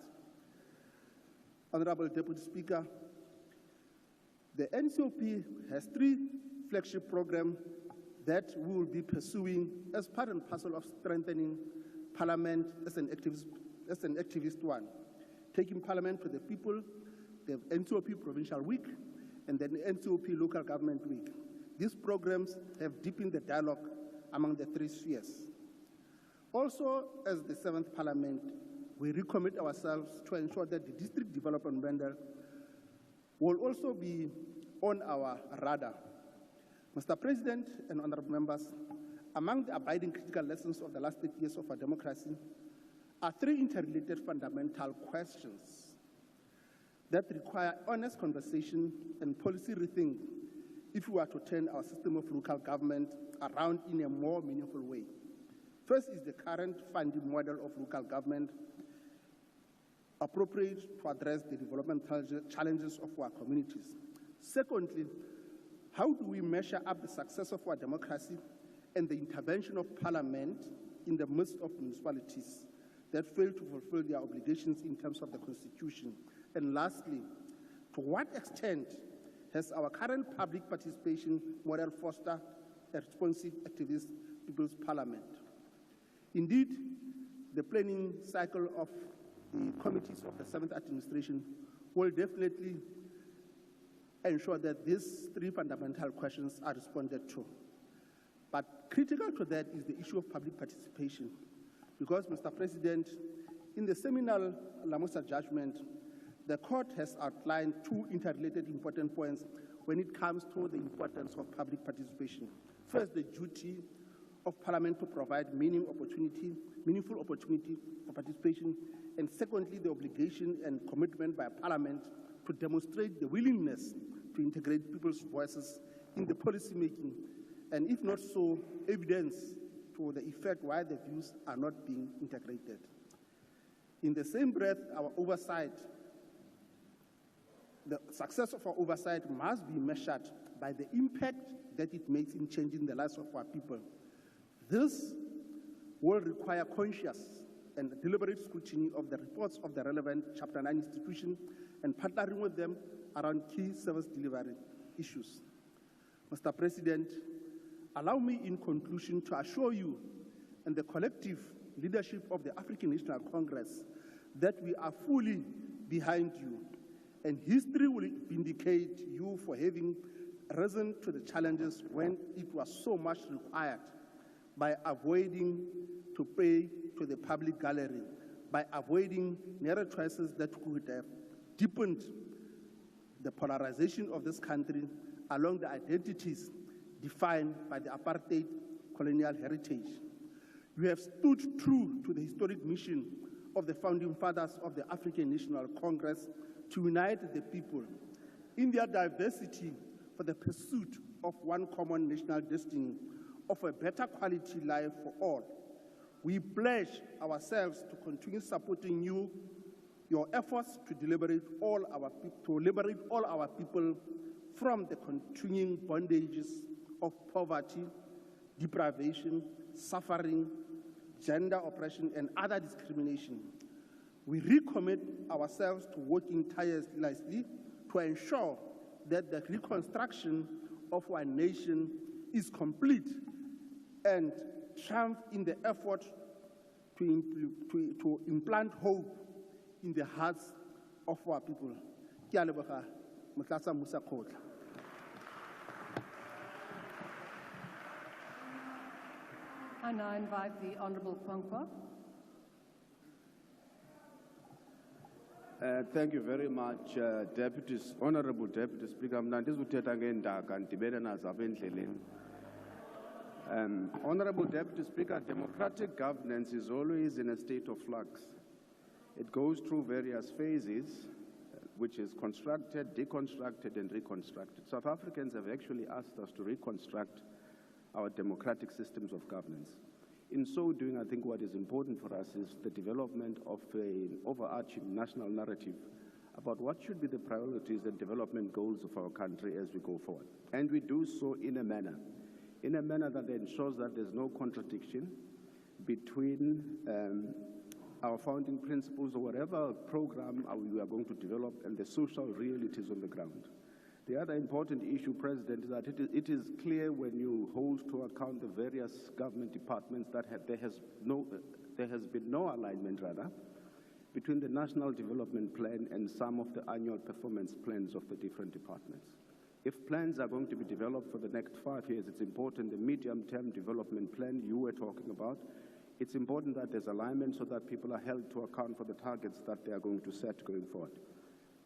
Speaker 1: Honorable Deputy Speaker, the NCOP has three flagship programs that we will be pursuing as part and parcel of strengthening Parliament as an activist one. Taking Parliament to the people, the NCOP Provincial Week, and then the NCOP Local Government Week. These programs have deepened the dialogue among the three spheres. Also, as the 7th Parliament, we recommit ourselves to ensure that the district development vendor will also be on our radar. Mr. President and honorable members, among the abiding critical lessons of the last 8 years of our democracy are three interrelated fundamental questions that require honest conversation and policy rethink if we are to turn our system of local government around in a more meaningful way. First is the current funding model of local government appropriate to address the developmental challenges of our communities. Secondly, how do we measure up the success of our democracy and the intervention of Parliament in the midst of municipalities that fail to fulfill their obligations in terms of the Constitution? And lastly, to what extent has our current public participation model fostered a responsive activist people's parliament? Indeed, the planning cycle of the committees of the 7th administration will definitely ensure that these three fundamental questions are responded to. But critical to that is the issue of public participation. Because, Mr. President, in the seminal Lamosa judgment, the court has outlined two interrelated important points when it comes to the importance of public participation. First, the duty of Parliament to provide meaningful opportunity for participation, and secondly, the obligation and commitment by Parliament to demonstrate the willingness to integrate people's voices in the policy making, and if not so, evidence to the effect why the views are not being integrated. In the same breath, our oversight, the success of our oversight must be measured by the impact that it makes in changing the lives of our people. This will require conscious and deliberate scrutiny of the reports of the relevant Chapter 9 institution and partnering with them around key service delivery issues. Mr. President, allow me in conclusion to assure you and the collective leadership of the African National Congress that we are fully behind you, and history will vindicate you for having risen to the challenges when it was so much required, by avoiding to pay to the public gallery, by avoiding narrow choices that could have deepened the polarization of this country along the identities defined by the apartheid colonial heritage. You have stood true to the historic mission of the founding fathers of the African National Congress to unite the people in their diversity for the pursuit of one common national destiny of a better quality life for all. We pledge ourselves to continue supporting you, your efforts to liberate all our people from the continuing bondages of poverty, deprivation, suffering, gender oppression, and other discrimination. We recommit ourselves to working tirelessly to ensure that the reconstruction of our nation is complete and triumph in the effort to implant hope in the hearts of our people. Ke a leboga, Motlatsa Musa Kgotla.
Speaker 20: I now invite the Honourable Kwankwa.
Speaker 11: Thank you very much, Honourable Deputy Speaker. Mna ndizuthetha ngeendaba ndibene nazo apha endleleni. Honourable Deputy Speaker, democratic governance is always in a state of flux. It goes through various phases, which is constructed, deconstructed, and reconstructed. South Africans have actually asked us to reconstruct our democratic systems of governance. In so doing, I think what is important for us is the development of an overarching national narrative about what should be the priorities and development goals of our country as we go forward. And we do so in a manner that ensures that there's no contradiction between our founding principles or whatever program we are going to develop and the social realities on the ground. The other important issue, President, is that it is clear when you hold to account the various government departments that there has been no alignment, rather, between the National Development Plan and some of the annual performance plans of the different departments. If plans are going to be developed for the next 5 years, it's important the medium-term development plan you were talking about, it's important that there's alignment so that people are held to account for the targets that they are going to set going forward.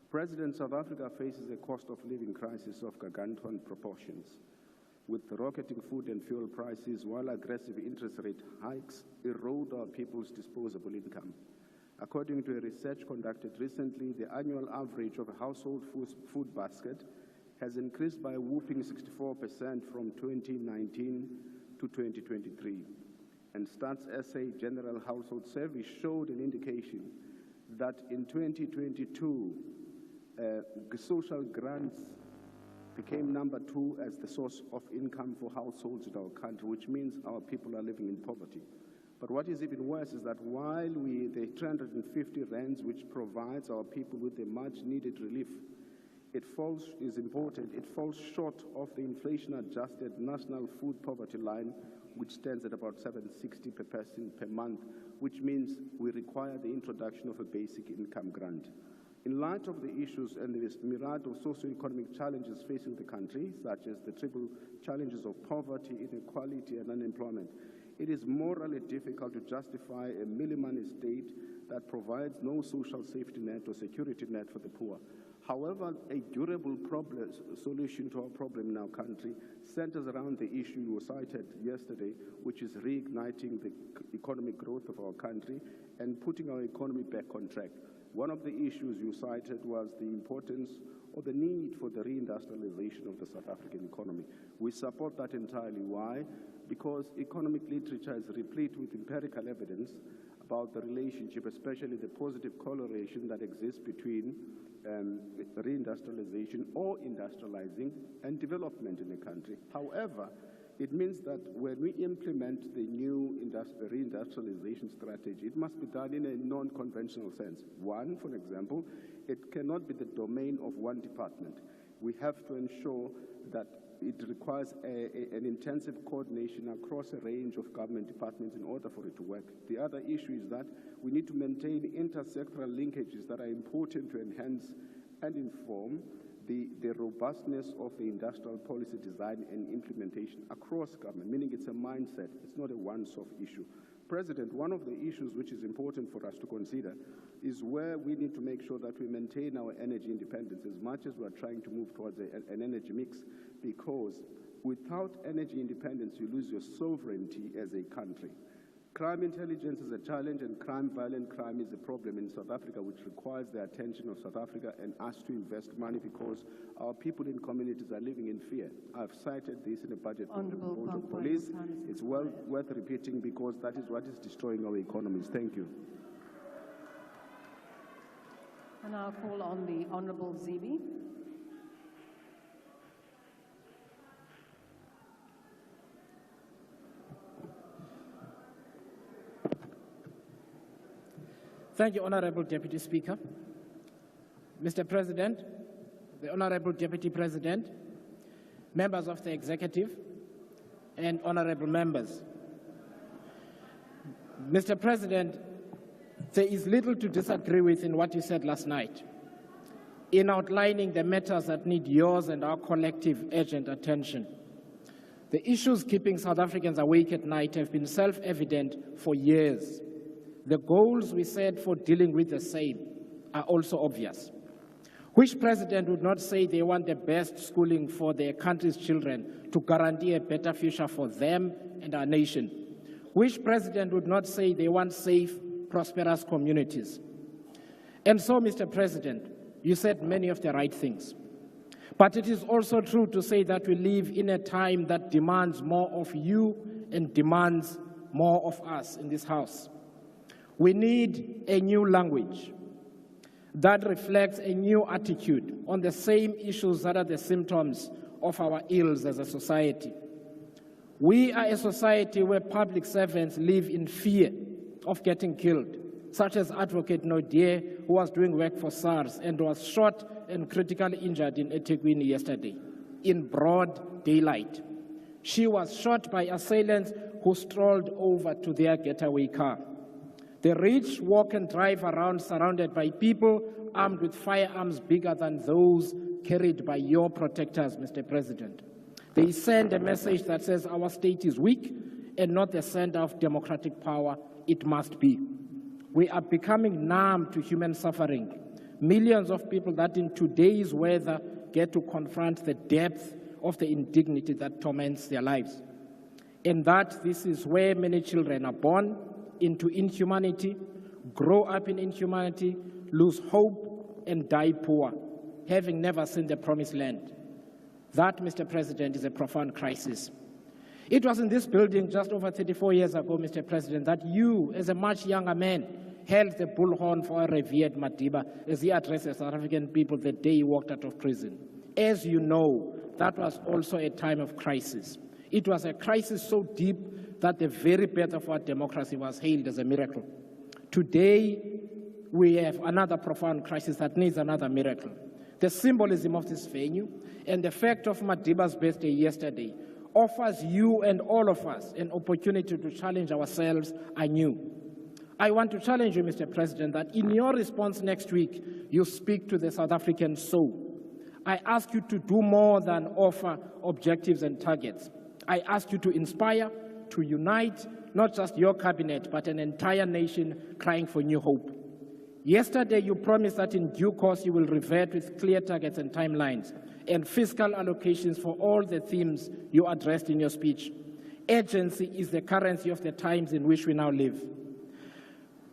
Speaker 11: President, South Africa faces a cost of living crisis of gargantuan proportions, with rocketing food and fuel prices, while aggressive interest rate hikes erode our people's disposable income. According to a research conducted recently, the annual average of a household food basket has increased by a whooping 64% from 2019 to 2023. And Stats SA General Household Service showed an indication that in 2022, social grants became number 2 as the source of income for households in our country, which means our people are living in poverty. But what is even worse is that while the 350 rands, which provides our people with a much-needed relief, it falls short of the inflation-adjusted national food poverty line, which stands at about 760 per person per month, which means we require the introduction of a basic income grant. In light of the issues and the myriad of socio-economic challenges facing the country, such as the triple challenges of poverty, inequality, and unemployment, it is morally difficult to justify a minimum state that provides no social safety net or security net for the poor. However, a durable solution to our problem in our country centers around the issue you cited yesterday, which is reigniting the economic growth of our country and putting our economy back on track. One of the issues you cited was the importance or the need for the reindustrialization of the South African economy. We support that entirely. Why? Because economic literature is replete with empirical evidence about the relationship, especially the positive correlation that exists between reindustrialization or industrializing and development in the country. However, It means that when we implement the new reindustrialization strategy, it must be done in a non-conventional sense. One, for example, it cannot be the domain of one department. We have to ensure that it requires an intensive coordination across a range of government departments in order for it to work. The other issue is that we need to maintain intersectoral linkages that are important to enhance and inform the robustness of the industrial policy design and implementation across government, meaning it's a mindset, it's not a one-off issue. President, one of the issues which is important for us to consider is where we need to make sure that we maintain our energy independence as much as we're trying to move towards an energy mix, because without energy independence, you lose your sovereignty as a country. Crime intelligence is a challenge, and violent crime is a problem in South Africa, which requires the attention of South Africa and us to invest money, because our people in communities are living in fear. I've cited this in the budget on police. It's well worth repeating, because that is what is destroying our economies. Thank you.
Speaker 20: And I'll call on the Honourable Zibi.
Speaker 7: Thank you, Honourable Deputy Speaker. Mr. President, the Honourable Deputy President, members of the Executive, and Honourable members. Mr. President, there is little to disagree with in what you said last night in outlining the matters that need yours and our collective urgent attention. The issues keeping South Africans awake at night have been self-evident for years. The goals we set for dealing with the same are also obvious. Which president would not say they want the best schooling for their country's children to guarantee a better future for them and our nation? Which president would not say they want safe, prosperous communities? And so, Mr. President, you said many of the right things. But it is also true to say that we live in a time that demands more of you and demands more of us in this House. We need a new language that reflects a new attitude on the same issues that are the symptoms of our ills as a society. We are a society where public servants live in fear of getting killed, such as Advocate Nodie, who was doing work for SARS and was shot and critically injured in eThekwini yesterday, in broad daylight. She was shot by assailants who strolled over to their getaway car. The rich walk and drive around surrounded by people armed with firearms bigger than those carried by your protectors, Mr. President. They send a message that says our state is weak and not the center of democratic power it must be. We are becoming numb to human suffering. Millions of people that in today's weather get to confront the depth of the indignity that torments their lives. And that this is where many children are born into inhumanity, grow up in inhumanity, lose hope, and die poor, having never seen the promised land. That, Mr. President, is a profound crisis. It was in this building just over 34 years ago, Mr. President, that you, as a much younger man, held the bullhorn for a revered Madiba as he addressed the South African people the day he walked out of prison. As you know, that was also a time of crisis. It was a crisis so deep that the very birth of our democracy was hailed as a miracle. Today, we have another profound crisis that needs another miracle. The symbolism of this venue and the fact of Madiba's birthday yesterday offers you and all of us an opportunity to challenge ourselves anew. I want to challenge you, Mr. President, that in your response next week, you speak to the South African soul. I ask you to do more than offer objectives and targets. I ask you to inspire, to unite, not just your cabinet, but an entire nation crying for new hope. Yesterday, you promised that in due course you will revert with clear targets and timelines and fiscal allocations for all the themes you addressed in your speech. Urgency is the currency of the times in which we now live.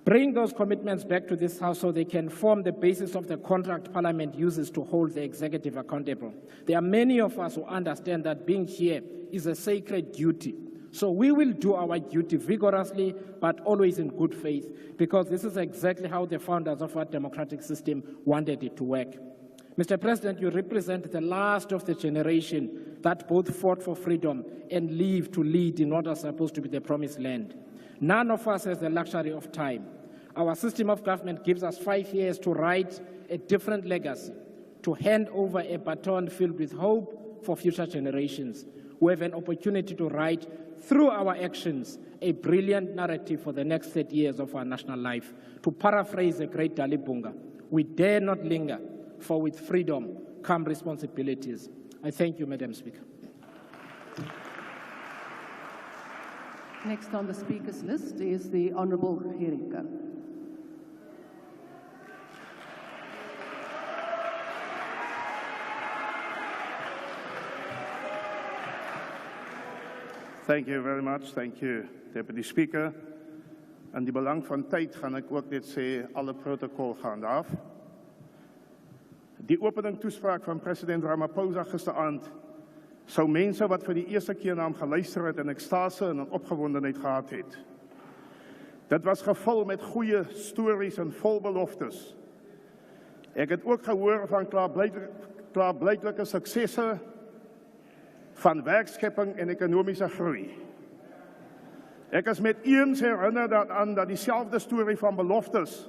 Speaker 7: Bring those commitments back to this House so they can form the basis of the contract Parliament uses to hold the executive accountable. There are many of us who understand that being here is a sacred duty. So we will do our duty vigorously, but always in good faith, because this is exactly how the founders of our democratic system wanted it to work. Mr. President, you represent the last of the generation that both fought for freedom and lived to lead in what was supposed to be the promised land. None of us has the luxury of time. Our system of government gives us 5 years to write a different legacy, to hand over a baton filled with hope for future generations who have an opportunity to write, through our actions, a brilliant narrative for the next 30 years of our national life. To paraphrase the great Dalibunga, we dare not linger, for with freedom come responsibilities. I thank you, Madam Speaker.
Speaker 12: Next on the speakers list is the Honourable Hirika.
Speaker 16: Thank you very much. Thank you, Deputy Speaker. In die belang van tyd gaan ek ook net sê alle protokol gaan af. Die opening toespraak van president Ramaphosa gisteraand sou mense wat vir die eerste keer na hom geluister het in ekstase en in opgewondenheid gehad het. Dit was gevul met goeie stories en vol beloftes. Ek het ook gehoor van klaarblyklike suksesse van werkskepping en ekonomiese groei. Ek is met eens herinner daaraan dat diezelfde storie van beloftes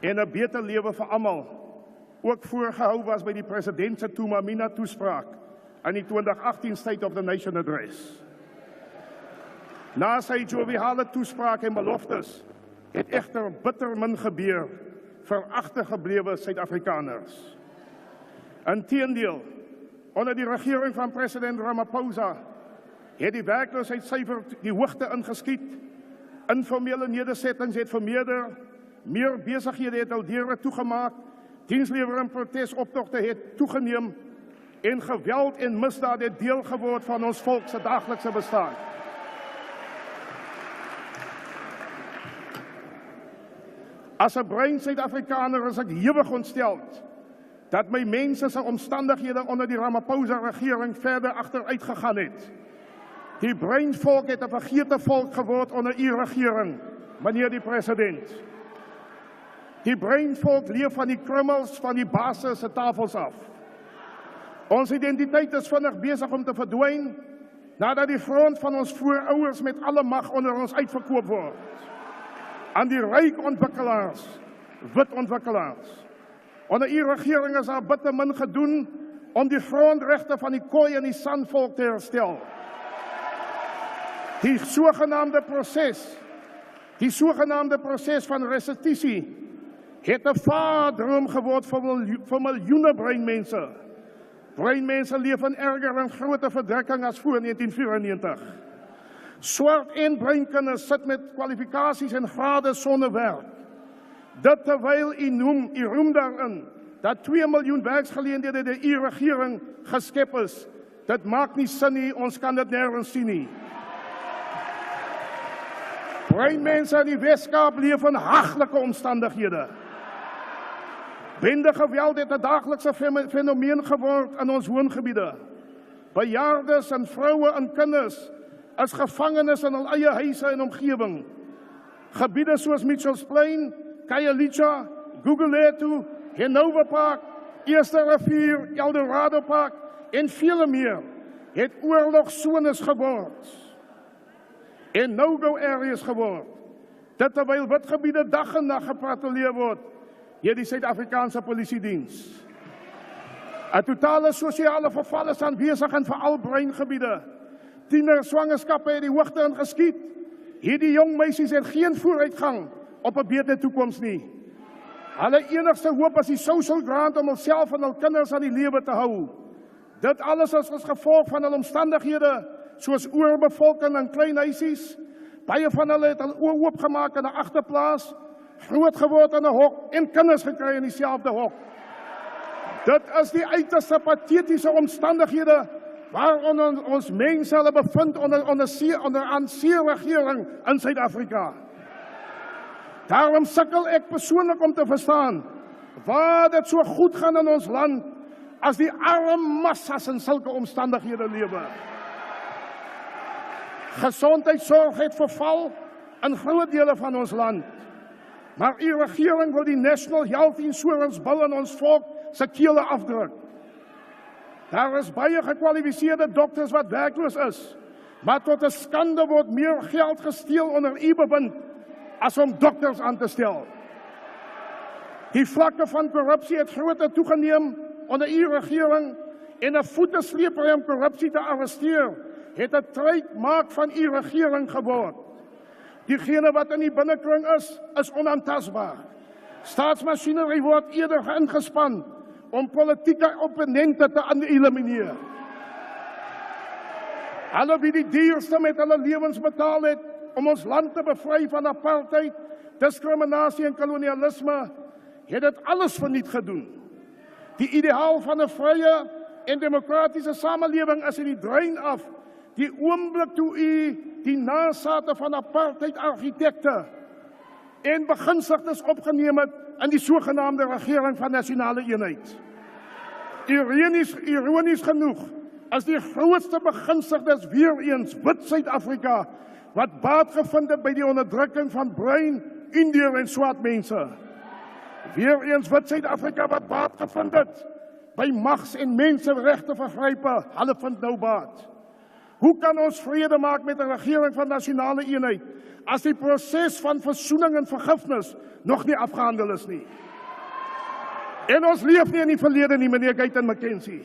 Speaker 16: en 'n beter lewe vir almal ook voorgehou was by die president se Tumamina toespraak in die 2018 State of the Nation Address. Na sy joviale toespraak en beloftes het egter bitter min gebeur vir agtergeblewe Suid-Afrikaners. Inteendeel, onder die regering van president Ramaphosa het die werkloosheidssyfer die hoogte ingeskiet, informele nedersettings het vermeerder, meer besighede het al deure toegemaak, dienslewering protesoptogte het toegeneem en geweld en misdaad het deel geword van ons volk se daaglikse bestaan. As 'n bruin Suid-Afrikaner is ek hewig ontsteld dat my mense se omstandighede onder die Ramaphosa-regering verder agteruit gegaan het. Die bruin volk het 'n vergete volk geword onder u regering, meneer die president. Die bruin volk leef van die krummels van die basis se tafels af. Ons identiteit is vinnig besig om te verdwyn nadat die front van ons voorouers met alle mag onder ons uitverkoop word aan die ryk ontwikkelaars, wit ontwikkelaars. Onder u regering is daar bitter min gedoen om die grondregte van die Khoi en die San volk te herstel. Die sogenaamde proses van restitusie het 'n vaardroom geword vir miljoene breinmense. Breinmense leef in erger en groter verdrukking as voor 1994. Swart en breinkinders sit met kwalifikasies en grade sonder werk. Dit terwyl u roem daarin dat 2 miljoen werksgeleenthede deur u regering geskep is. Dit maak nie sin nie, ons kan dit nêrens sien nie. Breinmense in die Weskaap leef in haglike omstandighede. Bende geweld het 'n daaglikse fenomeen geword in ons woongebiede. Bejaardes en vroue en kinders is gevangenes in hul eie huise en omgewing. Gebiede soos Mitchells Plain, Khayelitsha, Gugulethu, Hanover Park, Eerste Rivier, Eldorado Park en vele meer het oorlogsones geword en no-go areas geword. Dit terwyl wit gebiede dag en nag gepatrolleer word deur die Suid-Afrikaanse Polisiediens. 'n Totale sosiale verval is aanwesig in veral breingebiede. Tienerswangerskappe het die hoogte ingeskiet. Hierdie jong meisies het geen vooruitgang op 'n beter toekoms nie. Hulle enigste hoop is die social grant om hulself en hul kinders aan die lewe te hou. Dit alles is as gevolg van hul omstandighede, soos oorbevolking in klein huisies. Baie van hulle het al oopgemaak in 'n agterplaas, groot geword in 'n hok en kinders gekry in dieselfde hok. Dit is die uiterste patetiese omstandighede waaronder ons mense hulle bevind onder aan C-regering in Suid-Afrika. Daarom sukkel ek persoonlik om te verstaan waar dit so goed gaan in ons land as die arme massas in sulke omstandighede lewe. Gesondheidsorg het verval in groot dele van ons land. Maar u regering wil die National Health Insurance Bill in ons volk se kele afdruk. Daar is baie gekwalifiseerde dokters wat werkloos is, maar tot 'n skande word meer geld gesteel onder u bewind as om dokters aan te stel. Die vlakke van korrupsie het groter toegeneem onder u regering en 'n voetesleepery om korrupsie te arresteer het 'n trademark van u regering geword. Diegene wat in die binnekring is onaantastbaar. Staatsmasjinerie word eerder ingespan om politieke opponente te elimineer. Hulle wie die duurste met hulle lewens betaal het om ons land te bevry van apartheid, diskriminasie en kolonialisme, het dit alles verniet gedoen. Die ideaal van 'n vrye en demokratiese samelewing is in die drein af. Die oomblik toe u die nasate van apartheid argitekte en beginsigtes opgeneem het in die sogenaamde regering van nasionale eenheid. Ironies genoeg is die grootste beginsigtes weer eens wit Suid-Afrika wat baat gevind het by die onderdrukking van bruin, Indiër en swart mense. Weer eens wit Suid-Afrika wat baat gevind het by mags- en menseregte vergrype, hulle vind nou baat. Hoe kan ons vrede maak met 'n regering van nasionale eenheid as die proses van versoening en vergifnis nog nie afgehandel is nie? En ons leef nie in die verlede nie, meneer Guyton McKenzie.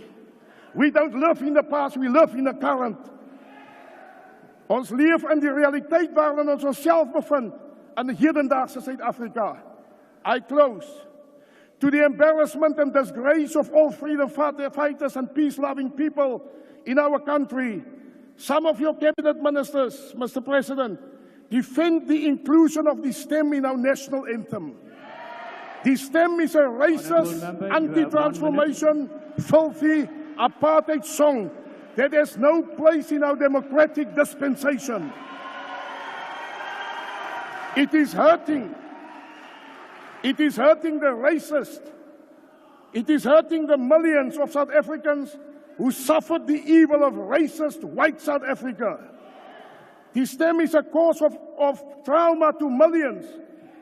Speaker 16: We don't live in the past, we live in the current. Ons leef in die realiteit waarin ons onsself bevind in hedendaagse Suid-Afrika. I close. To the embarrassment and disgrace of all freedom fighters and peace-loving people in our country, some of your cabinet ministers, Mr. President, defend the inclusion of the stem in our national anthem. The stem is a racist, anti-transformation, filthy, apartheid song that has no place in our democratic dispensation. It is hurting. It is hurting the racist. It is hurting the millions of South Africans who suffered the evil of racist white South Africa. The stem is a cause of trauma to millions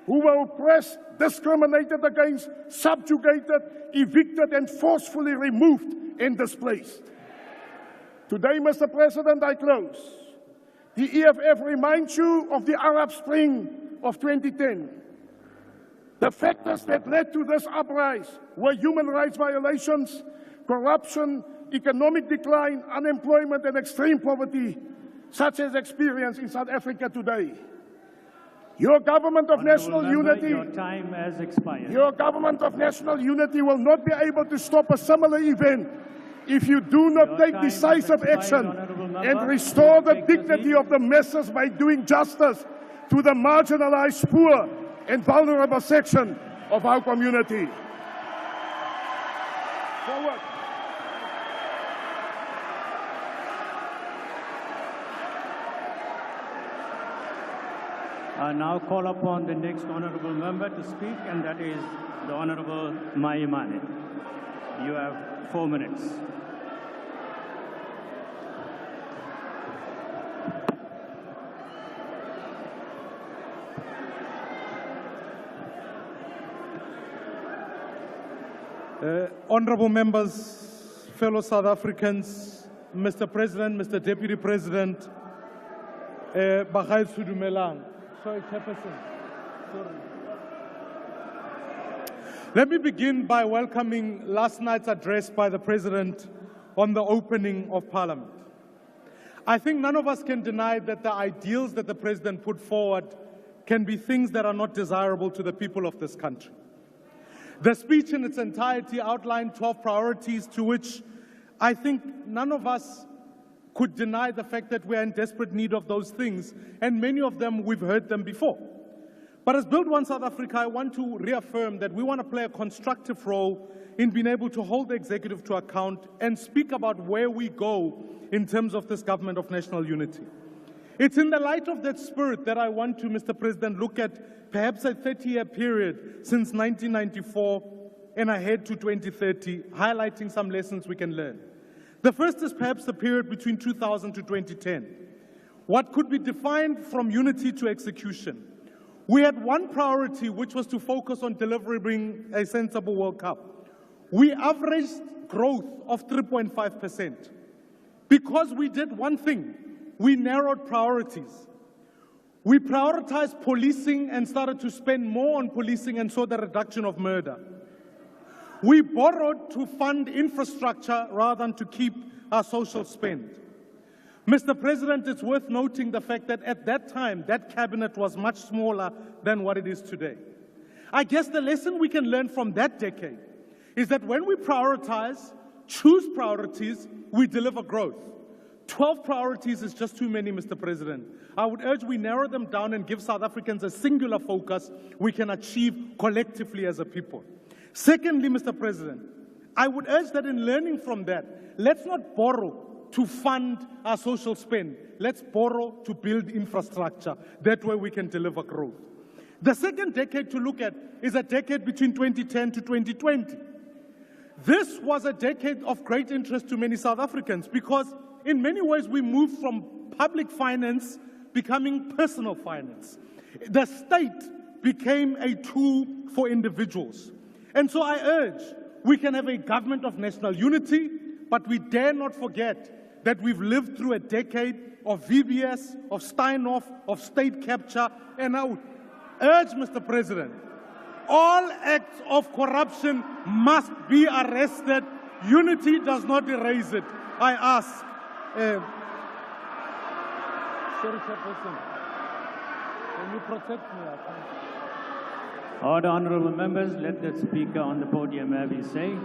Speaker 16: who were oppressed, discriminated against, subjugated, evicted, and forcefully removed and displaced. Today, Mr. President, I close. The EFF reminds you of the Arab Spring of 2010. The factors that led to this uprising were human rights violations, corruption, economic decline, unemployment, and extreme poverty, such as experienced in South Africa today. Your government of national unity,
Speaker 2: your time has expired.
Speaker 16: Your government of national unity will not be able to stop a similar event if you do not take decisive action and restore the dignity of the masses by doing justice to the marginalized, poor, and vulnerable section of our community. Forward.
Speaker 2: I now call upon the next honourable member to speak, and that is the Honourable Maimane. You have 4 minutes.
Speaker 18: Honourable members, fellow South Africans, Mr. President, Mr. Deputy President, Bagaid Sudumelang. Sorry, Chairperson. Sorry. Let me begin by welcoming last night's address by the President on the opening of Parliament. I think none of us can deny that the ideals that the President put forward can be things that are not desirable to the people of this country. The speech in its entirety outlined 12 priorities to which I think none of us could deny the fact that we are in desperate need of those things, and many of them we've heard them before. But as Build One South Africa, I want to reaffirm that we want to play a constructive role in being able to hold the executive to account and speak about where we go in terms of this government of national unity. It's in the light of that spirit that I want to, Mr. President, look at perhaps a 30-year period since 1994 and ahead to 2030, highlighting some lessons we can learn. The first is perhaps the period between 2000 to 2010. What could be defined from unity to execution? We had one priority, which was to focus on delivering a sensible World Cup. we averaged growth of 3.5%. Because we did one thing, we narrowed priorities. We prioritized policing and started to spend more on policing and saw the reduction of murder. We borrowed to fund infrastructure rather than to keep our social spend. Mr. President, it's worth noting the fact that at that time, that cabinet was much smaller than what it is today. I guess the lesson we can learn from that decade is that when we prioritize, choose priorities, we deliver growth. 12 priorities is just too many, Mr. President. I would urge we narrow them down and give South Africans a singular focus we can achieve collectively as a people. Secondly, Mr. President, I would urge that in learning from that, let's not borrow to fund our social spend. Let's borrow to build infrastructure. That way we can deliver growth. The second decade to look at is a decade between 2010 to 2020. This was a decade of great interest to many South Africans because in many ways we moved from public finance becoming personal finance. The state became a tool for individuals. And so I urge, we can have a government of national unity, but we dare not forget that we've lived through a decade of VBS, of Steinhoff, of state capture, and I would urge, Mr. President, all acts of corruption must be arrested. Unity does not erase it. I ask. Sorry, Chairperson. Can you protect me?
Speaker 2: Order, honourable members. Let the Speaker on the podium have his say.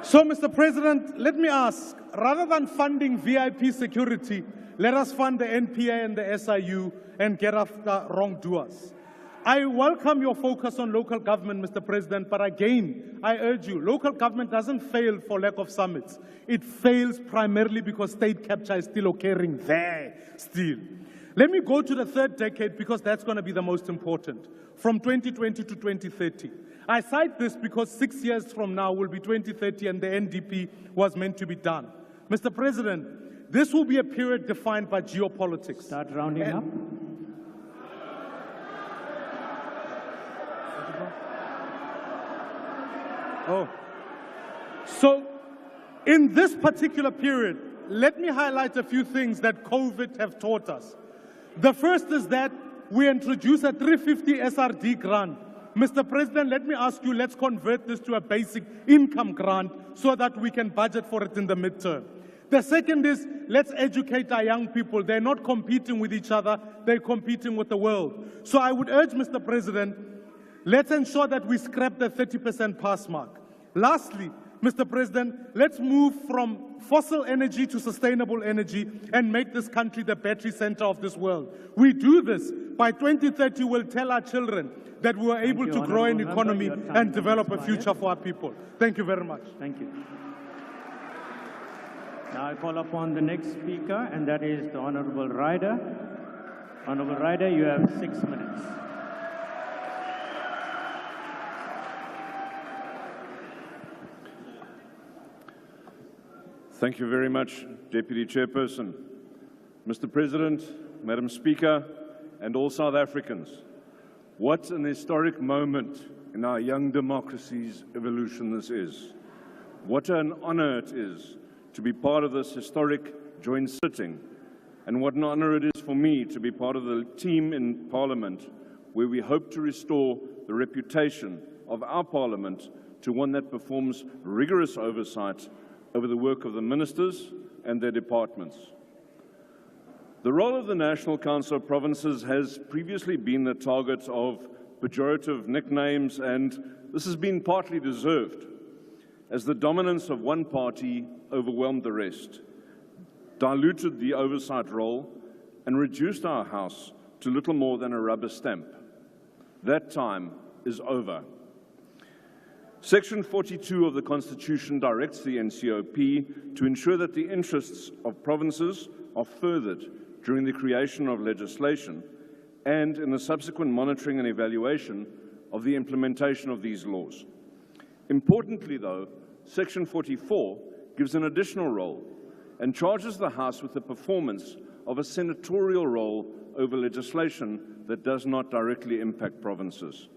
Speaker 18: So, Mr. President, let me ask, rather than funding VIP security, let us fund the NPA and the SIU and get after wrongdoers. I welcome your focus on local government, Mr. President, but again, I urge you, local government doesn't fail for lack of summits. It fails primarily because state capture is still occurring there still. Let me go to the third decade because that's going to be the most important, from 2020 to 2030. I cite this because 6 years from now will be 2030 and the NDP was meant to be done. Mr. President, this will be a period defined by geopolitics.
Speaker 2: Start rounding up.
Speaker 18: Oh. So, in this particular period, let me highlight a few things that COVID have taught us. The first is that we introduced a 350 SRD grant. Mr. President, let me ask you, let's convert this to a basic income grant so that we can budget for it in the midterm. The second is, let's educate our young people. They're not competing with each other, they're competing with the world. So I would urge, Mr. President, let's ensure that we scrap the 30% pass mark. Lastly, Mr. President, let's move from fossil energy to sustainable energy and make this country the battery center of this world. We do this. By 2030, we'll tell our children that we are able to grow an economy and develop a future for our people. Thank you very much.
Speaker 2: Thank you. Now I call upon the next speaker, and that is the Honourable Ryder. Honourable Ryder, you have 6 minutes.
Speaker 3: Thank you very much, Deputy Chairperson. Mr. President, Madam Speaker, and all South Africans, what an historic moment in our young democracy's evolution this is. What an honor it is to be part of this historic joint sitting, and what an honor it is for me to be part of the team in Parliament where we hope to restore the reputation of our Parliament to one that performs rigorous oversight over the work of the ministers and their departments. The role of the National Council of Provinces has previously been the target of pejorative nicknames, and this has been partly deserved, as the dominance of one party overwhelmed the rest, diluted the oversight role, and reduced our House to little more than a rubber stamp. That time is over. Section 42 of the Constitution directs the NCOP to ensure that the interests of provinces are furthered during the creation of legislation and in the subsequent monitoring and evaluation of the implementation of these laws. Importantly, though, Section 44 gives an additional role and charges the House with the performance of a senatorial role over legislation that does not directly impact provinces.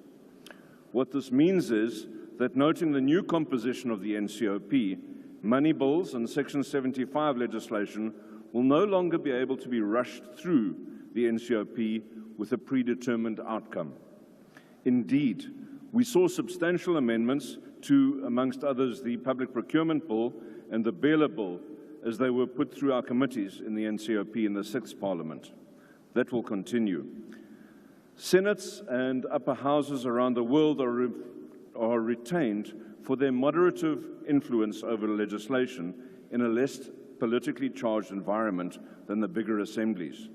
Speaker 3: What this means is that noting the new composition of the NCOP, money bills and Section 75 legislation will no longer be able to be rushed through the NCOP with a predetermined outcome. Indeed, we saw substantial amendments to, amongst others, the Public Procurement Bill and the Bailiff Bill as they were put through our committees in the NCOP in the 6th Parliament. That will continue. Senates and upper houses around the world are retained for their moderative influence over legislation in a less politically charged environment than the bigger assemblies.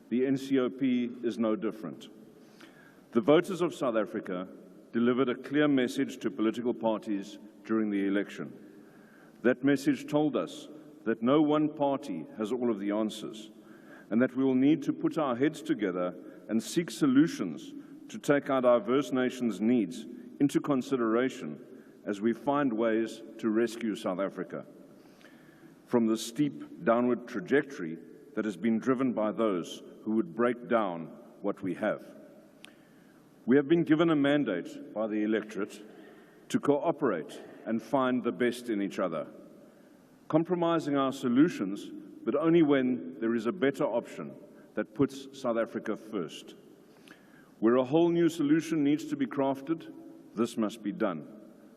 Speaker 3: The NCOP is no different. The voters of South Africa delivered a clear message to political parties during the election. That message told us that no one party has all of the answers, and that we will need to put our heads together and seek solutions to take our diverse nation's needs into consideration as we find ways to rescue South Africa from the steep downward trajectory that has been driven by those who would break down what we have. We have been given a mandate by the electorate to cooperate and find the best in each other, compromising our solutions, but only when there is a better option that puts South Africa first. Where a whole new solution needs to be crafted, this must be done.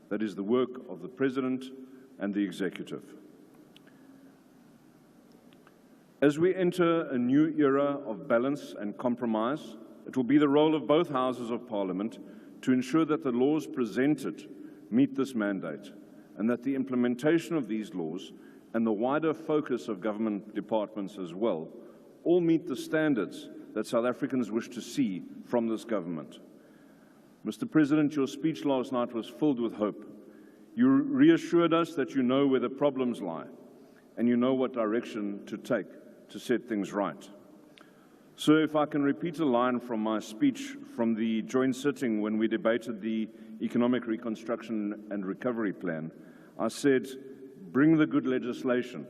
Speaker 3: That is the work of the President and the Executive. As we enter a new era of balance and compromise, it will be the role of both Houses of Parliament to ensure that the laws presented meet this mandate, and that the implementation of these laws and the wider focus of government departments as well all meet the standards that South Africans wish to see from this government. Mr. President, your speech last night was filled with hope. You reassured us that you know where the problems lie, and you know what direction to take to set things right. So if I can repeat a line from my speech from the joint sitting when we debated the Economic Reconstruction and Recovery Plan, I said, bring the good legislation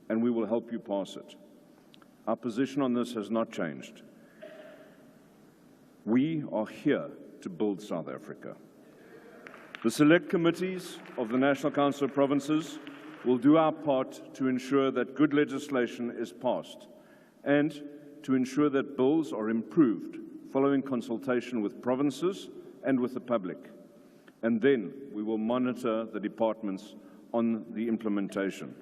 Speaker 3: and we will help you pass it. Our position on this has not changed. We are here to build South Africa. The select committees of the National Council of Provinces will do our part to ensure that good legislation is passed and to ensure that bills are improved following consultation with provinces and with the public. And then we will monitor the departments on the implementation.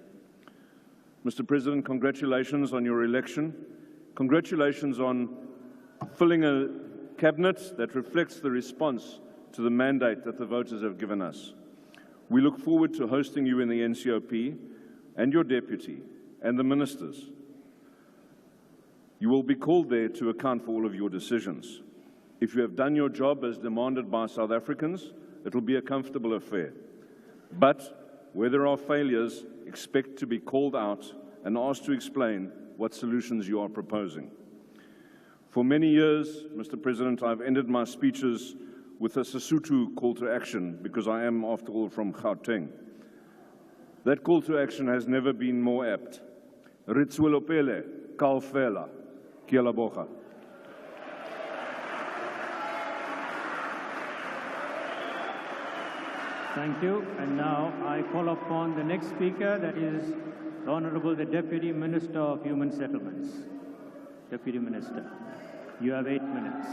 Speaker 3: Mr. President, congratulations on your election. Congratulations on filling a cabinet that reflects the response to the mandate that the voters have given us. We look forward to hosting you in the NCOP and your deputy and the ministers. You will be called there to account for all of your decisions. If you have done your job as demanded by South Africans, it will be a comfortable affair. But where there are failures, expect to be called out and asked to explain what solutions you are proposing. For many years, Mr. President, I've ended my speeches with a Sesotho call to action because I am, after all, from Gauteng. That call to action has never been more apt. Re tswelopele, kaofela, ke a leboga.
Speaker 2: Thank you. And now I call upon the next speaker, that is the Honorable the Deputy Minister of Human Settlements. Deputy Minister, you have 8 minutes.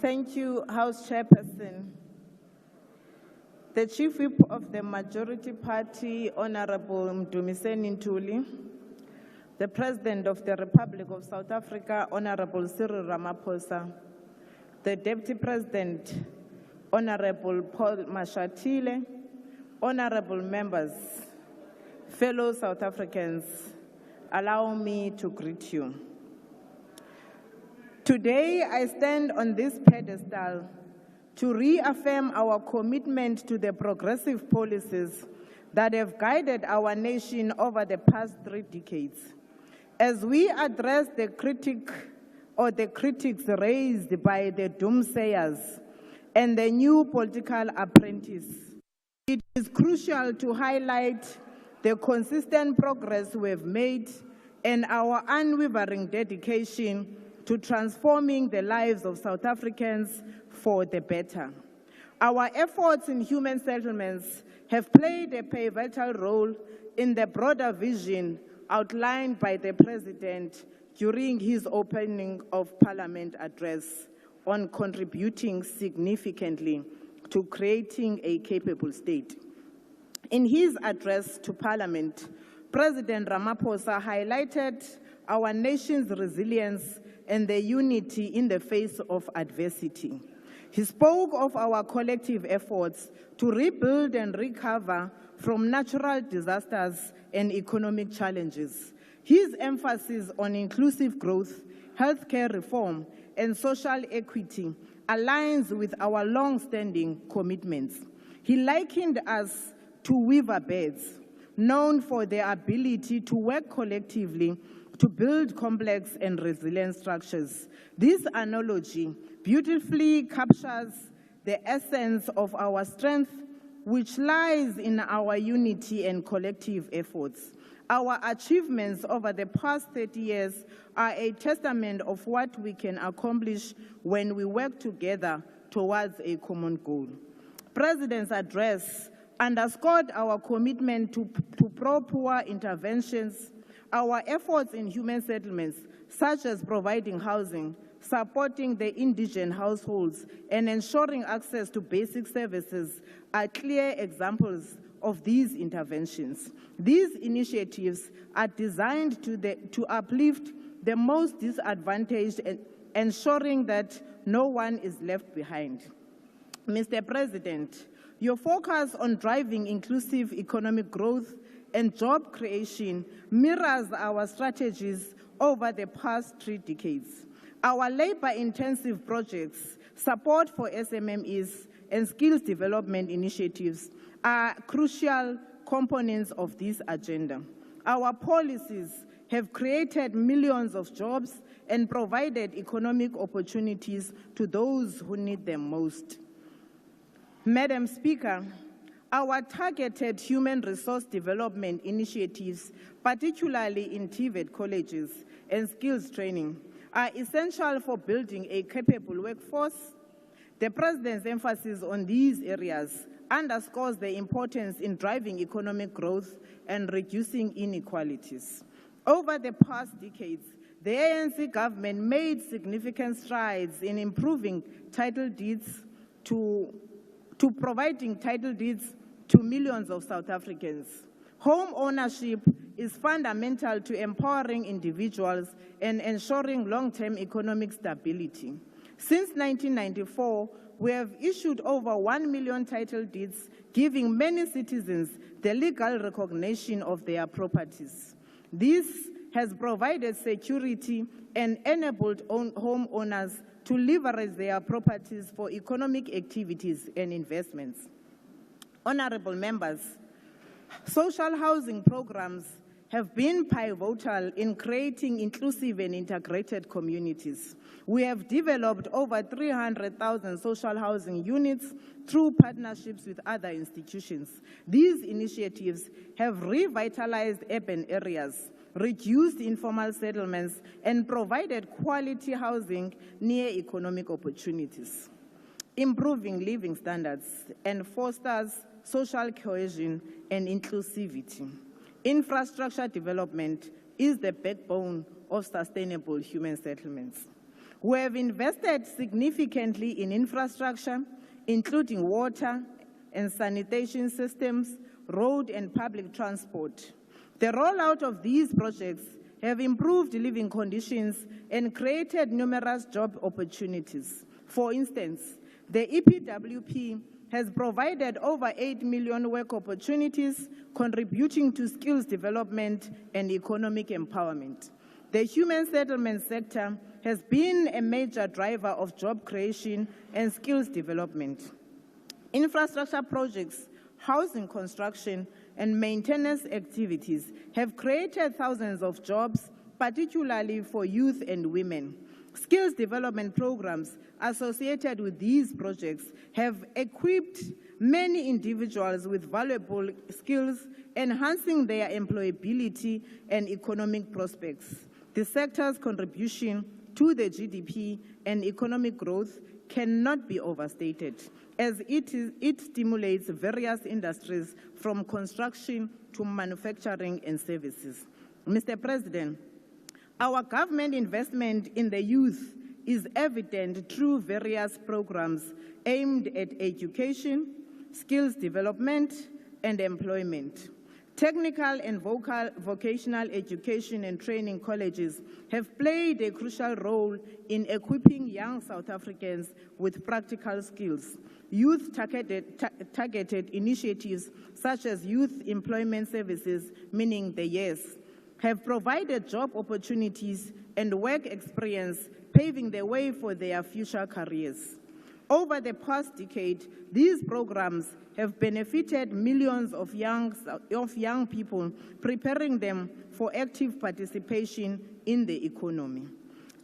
Speaker 13: Thank you, House Chairperson. The Chief Whip of the Majority Party, Honorable Mdumiseni Ntuli, the President of the Republic of South Africa, Honorable Cyril Ramaphosa, the Deputy President, Honorable Paul Mashatile, honorable members, fellow South Africans, allow me to greet you. Today, I stand on this pedestal to reaffirm our commitment to the progressive policies that have guided our nation over the past 3 decades. As we address the critics raised by the doomsayers
Speaker 5: and the new political apprentice. It is crucial to highlight the consistent progress we've made and our unwavering dedication to transforming the lives of South Africans for the better. Our efforts in human settlements have played a pivotal role in the broader vision outlined by the President during his opening of Parliament address on contributing significantly to creating a capable state. In his address to Parliament, President Ramaphosa highlighted our nation's resilience and the unity in the face of adversity. He spoke of our collective efforts to rebuild and recover from natural disasters and economic challenges. His emphasis on inclusive growth, healthcare reform, and social equity aligns with our long-standing commitments. He likened us to weaver birds, known for their ability to work collectively to build complex and resilient structures. This analogy beautifully captures the essence of our strength, which lies in our unity and collective efforts. Our achievements over the past 30 years are a testament of what we can accomplish when we work together towards a common goal. President's address underscored our commitment to pro-poor interventions, our efforts in human settlements, such as providing housing, supporting the indigent households, and ensuring access to basic services are clear examples of these interventions. These initiatives are designed to uplift the most disadvantaged, and ensuring that no one is left behind. Mr. President, your focus on driving inclusive economic growth and job creation mirrors our strategies over the past 3 decades. Our labor-intensive projects, support for SMMEs, and skills development initiatives are crucial components of this agenda. Our policies have created millions of jobs and provided economic opportunities to those who need them most. Madam Speaker, our targeted human resource development initiatives, particularly in TVET colleges and skills training, are essential for building a capable workforce. The President's emphasis on these areas underscores the importance in driving economic growth and reducing inequalities. Over the past decades, the ANC government made significant strides in improving title deeds to providing title deeds to millions of South Africans. Home ownership is fundamental to empowering individuals and ensuring long-term economic stability. Since 1994, we have issued over 1 million title deeds, giving many citizens the legal recognition of their properties. This has provided security and enabled homeowners to leverage their properties for economic activities and investments. Honorable members, social housing programs have been pivotal in creating inclusive and integrated communities. We have developed over 300,000 social housing units through partnerships with other institutions. These initiatives have revitalized urban areas, reduced informal settlements, and provided quality housing near economic opportunities. Improving living standards and fosters social cohesion and inclusivity. Infrastructure development is the backbone of sustainable human settlements. We have invested significantly in infrastructure, including water and sanitation systems, road and public transport. The rollout of these projects have improved living conditions and created numerous job opportunities. For instance, the EPWP has provided over 8 million work opportunities, contributing to skills development and economic empowerment. The human settlement sector has been a major driver of job creation and skills development. Infrastructure projects, housing construction, and maintenance activities have created thousands of jobs, particularly for youth and women. Skills development programs associated with these projects have equipped many individuals with valuable skills, enhancing their employability and economic prospects. The sector's contribution to the GDP and economic growth cannot be overstated, as it stimulates various industries from construction to manufacturing and services. Mr. President, our government investment in the youth is evident through various programs aimed at education, skills development, and employment. Technical and vocational education and training colleges have played a crucial role in equipping young South Africans with practical skills. Youth-targeted initiatives such as Youth Employment Services, meaning the YES, have provided job opportunities and work experience, paving the way for their future careers. Over the past decade, these programs have benefited millions of young people, preparing them for active participation in the economy.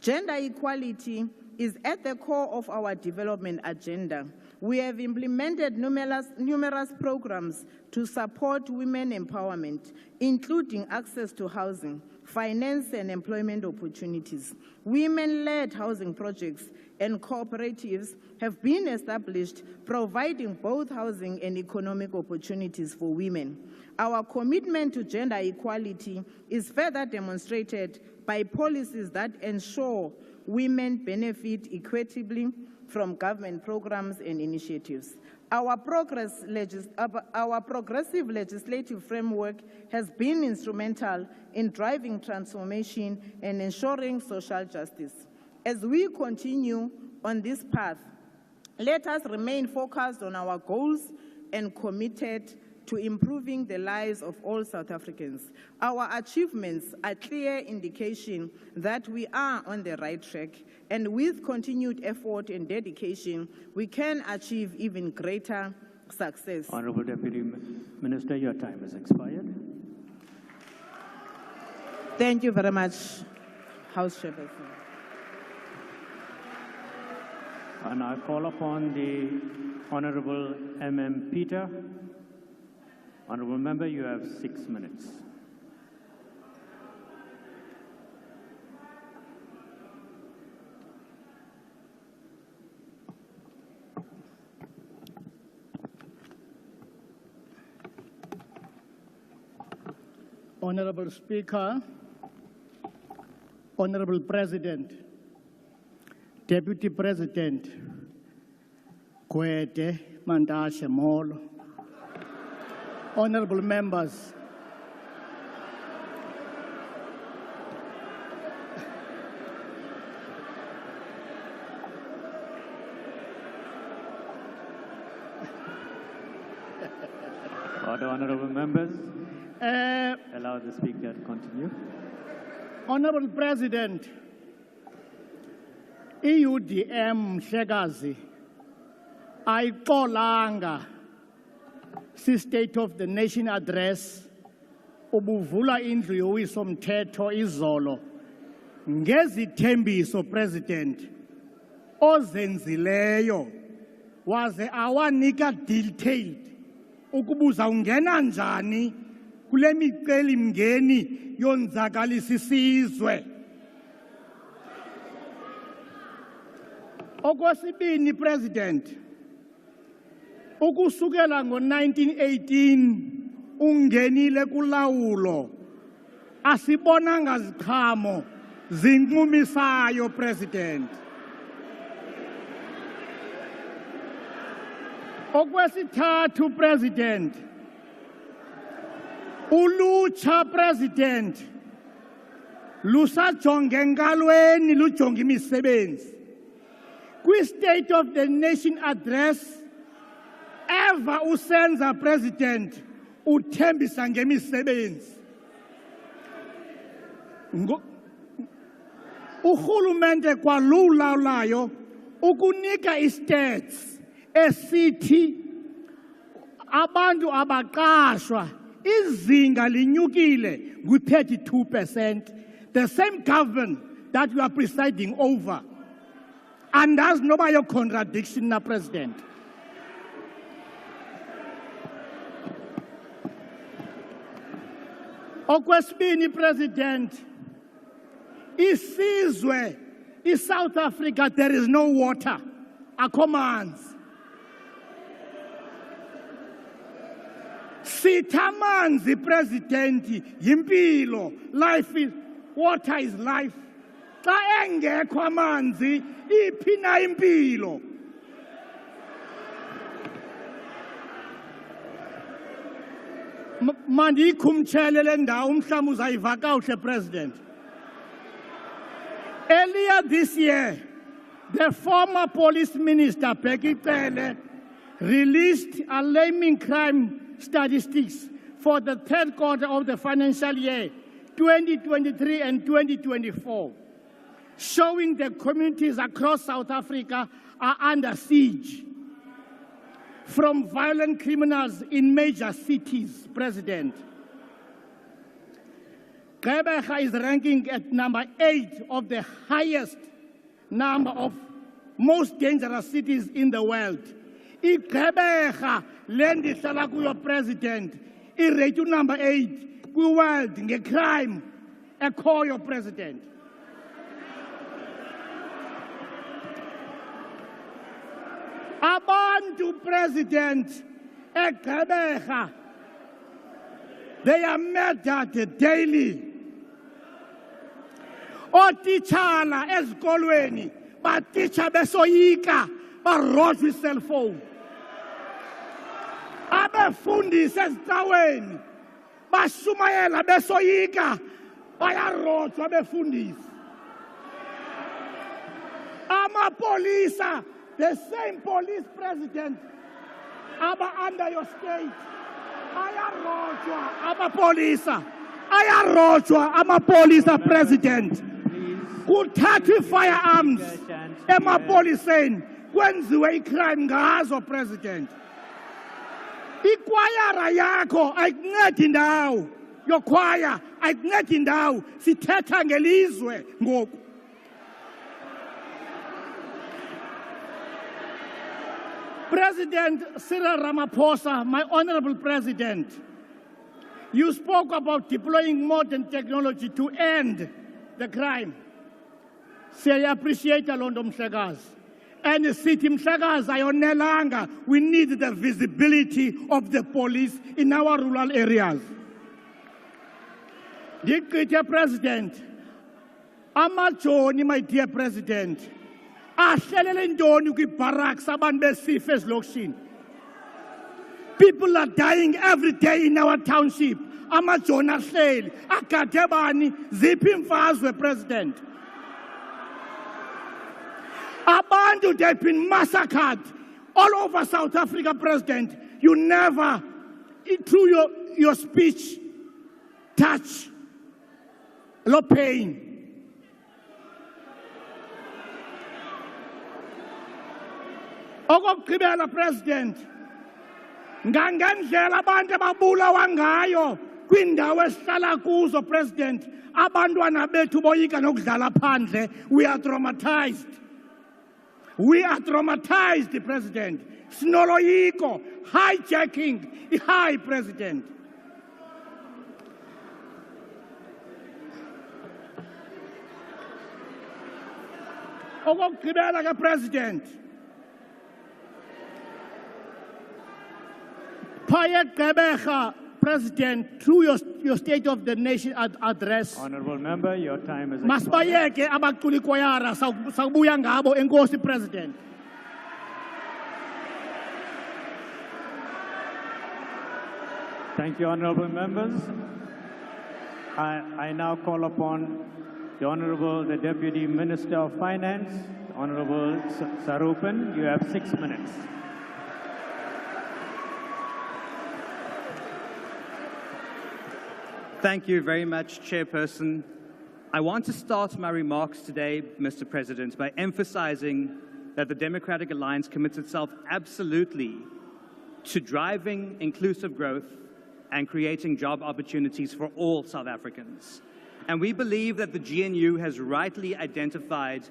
Speaker 5: Gender equality is at the core of our development agenda. We have implemented numerous programs to support women empowerment, including access to housing, finance and employment opportunities. Women-led housing projects and cooperatives have been established, providing both housing and economic opportunities for women. Our commitment to gender equality is further demonstrated by policies that ensure women benefit equitably from government programs and initiatives. Our progressive legislative framework has been instrumental in driving transformation and ensuring social justice. As we continue on this path, let us remain focused on our goals and committed to improving the lives of all South Africans. Our achievements are clear indication that we are on the right track, and with continued effort and dedication, we can achieve even greater success.
Speaker 2: Honorable Deputy Minister, your time has expired.
Speaker 5: Thank you very much, House Chairperson.
Speaker 2: And I call upon the Honorable M.M. Peter. Honorable Member, you have 6 minutes.
Speaker 4: Honorable Speaker, Honorable President, Deputy President, Kwete Mandashe Molo, honorable members,
Speaker 2: Honorable members, allow the speaker to continue.
Speaker 4: Honorable President, EUDM Mhlekazi ayiqolanga si-State of the Nation address ubuvula indlu yowiso-mthetho izolo ngezithembiso, President, ozenzileyo waze awanika detailed ukubuza ungena njani kule micelimngeni yonzakalisa isizwe. Okwesibini, President, ukusukela ngo-1918 ungenile kulawulo, asibonanga ziqhamo zinqumisayo, President. Okwesithathu, President, ulutsha, President, lusajonge enkalweni lujonge imisebenzi. Kwi-State of the Nation address, ever usenza, President, uthembisa ngemisebenzi. Urhulumente kwalulawulayo ukunika i-stats esithi abantu abaqashwa izinga linyukile ngu-32%. The same government that you are presiding over. And there's no your contradiction, na President. Okwesibini, President, isizwe, in South Africa, there is no water. A commands. Sitamanzi, President, yimpilo, life is, water is life. Xa engekho amanzi, iphina impilo. Mandiyikhumtshele le ndawo mhlawumbi uzayiva kakuhle, President. Earlier this year, the former police minister, Becky Cele, released alarming crime statistics for the third quarter of the financial year 2023 and 2024, showing the communities across South Africa are under siege from violent criminals in major cities, President. Gqeberha is ranking at number 8 of the highest number of most dangerous cities in the world. Gqeberha lendi hlala kuyo, President, irate number 8 kwi-world nge-crime ekhoyo, President. Abantu, President, eGqeberha, they are murdered daily. Otitshala ezikolweni batitsha besoyika barojwa cell phone. Abefundisi ezicaweni bashumayela besoyika bayarojwa abefundisi. Amapolisa, the same police, President, aba under your state, ayarojwa amapolisa, ayarojwa amapolisa, President. Kuthathwa firearms emapoliseni kwenziwe icrime ngazo, President. Ikwayara yakho ayikuncedi ndawo, your choir ayikuncedi ndawo, sithetha ngelizwe ngoku. President Cyril Ramaphosa, my honorable President, you spoke about deploying modern technology to end the crime. Say, I appreciate Alondo Mhlekazi. And the city Mhlekazi ayonelanga. We need the visibility of the police in our rural areas. Dear President, amajoni, my dear President, ahlelele ntoni kwi-barracks abantu besifa ezilokishini. People are dying every day in our township. Amajoni ahleli agade bani ziphi imfazwe, President. Abantu, they've been massacred all over South Africa, President. You never, through your speech, touch no pain. Okokugqibela, President, ngangendlela abantu ababulawa ngayo kwindawo esihlala kuzo, President, abantwana bethu boyika nokudlala phandle. We are traumatized. We are traumatized, President. Sinoloyiko, hijacking, high, President. Okokugqibela, President, Paya Gqeberha, President, through your State of the Nation address.
Speaker 2: Honourable member, your time is
Speaker 4: expired. Masbayeke abaculi kwayara sakubuya ngabo enkosi, President.
Speaker 2: Thank you, honourable members. I now call upon the Deputy Minister of Finance, Honourable Sarupan. You have 6 minutes.
Speaker 19: Thank you very much, Chairperson. I want to start my remarks today, Mr. President, by emphasizing that the Democratic Alliance commits itself absolutely to driving inclusive growth and creating job opportunities for all South Africans. And we believe that the GNU has rightly identified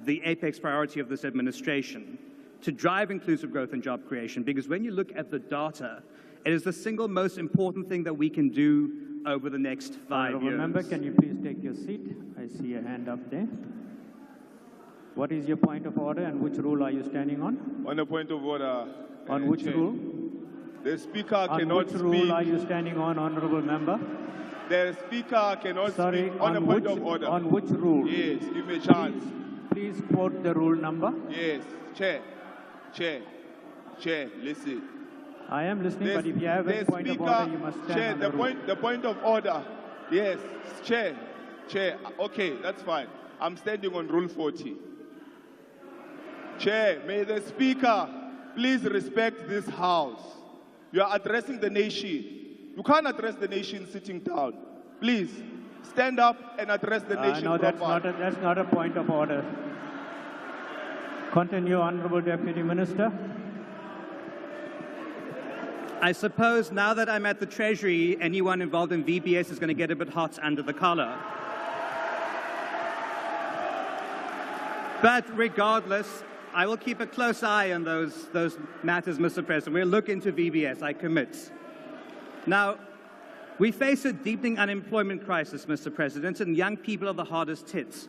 Speaker 19: the apex priority of this administration to drive inclusive growth and job creation, because when you look at the data, it is the single most important thing that we can do over the next 5 years.
Speaker 2: Member, can you please take your seat? I see a hand up there. What is your point of order and which rule are you standing on?
Speaker 15: On a point of order.
Speaker 2: On which
Speaker 15: Chair.
Speaker 2: rule?
Speaker 15: The Speaker
Speaker 2: On
Speaker 15: cannot
Speaker 2: which rule
Speaker 15: speak.
Speaker 2: are you standing on, Honourable Member?
Speaker 15: The Speaker cannot
Speaker 2: Sorry,
Speaker 15: speak on a point of order.
Speaker 2: On which rule?
Speaker 15: Yes, give me a chance.
Speaker 2: Please quote the rule number.
Speaker 15: Yes, Chair, listen.
Speaker 2: I am listening, but if you have a point of order, you must stand
Speaker 15: Chair,
Speaker 2: on the rule.
Speaker 15: the point of order. Yes, Chair, okay, that's fine. I'm standing on Rule 40. Chair, may the Speaker please respect this House. You are addressing the nation. You can't address the nation sitting down. Please, stand up and address the nation
Speaker 2: No, that's not a point of order. Continue, Honourable Deputy Minister.
Speaker 19: I suppose now that I'm at the Treasury, anyone involved in VBS is going to get a bit hot under the collar. But regardless, I will keep a close eye on those matters, Mr. President. We'll look into VBS, I commit. Now, we face a deepening unemployment crisis, Mr. President, and young people are the hardest hit.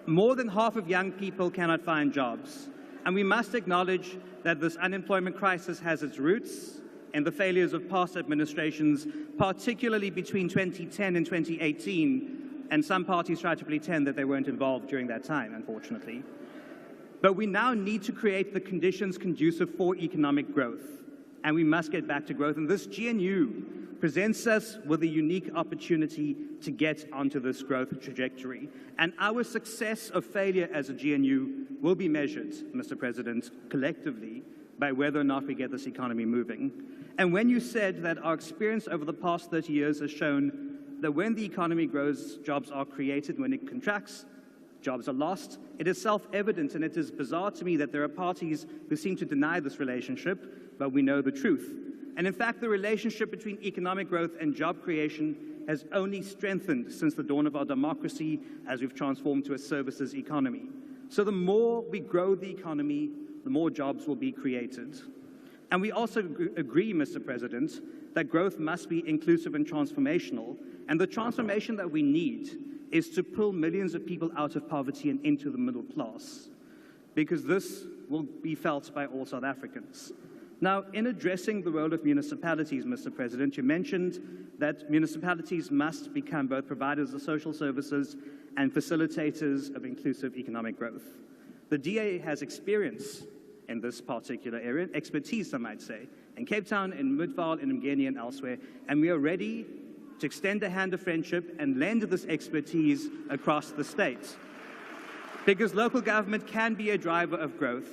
Speaker 19: More than half of young people cannot find jobs. And we must acknowledge that this unemployment crisis has its roots in the failures of past administrations, particularly between 2010 and 2018, and some parties try to pretend that they weren't involved during that time, unfortunately. But we now need to create the conditions conducive for economic growth, and we must get back to growth. And this GNU presents us with a unique opportunity to get onto this growth trajectory. And our success or failure as a GNU will be measured, Mr. President, collectively by whether or not we get this economy moving. And when you said that our experience over the past 30 years has shown that when the economy grows, jobs are created. When it contracts, jobs are lost. It is self-evident, and it is bizarre to me that there are parties who seem to deny this relationship, but we know the truth. And in fact, the relationship between economic growth and job creation has only strengthened since the dawn of our democracy as we've transformed to a services economy. So the more we grow the economy, the more jobs will be created. And we also agree, Mr. President, that growth must be inclusive and transformational. And the transformation that we need is to pull millions of people out of poverty and into the middle class, because this will be felt by all South Africans. Now, in addressing the role of municipalities, Mr. President, you mentioned that municipalities must become both providers of social services and facilitators of inclusive economic growth. The DA has experience in this particular area, expertise, I might say, in Cape Town, in Midvaal, in Mgeni, and elsewhere, and we are ready to extend a hand of friendship and lend this expertise across the state. Because local government can be a driver of growth,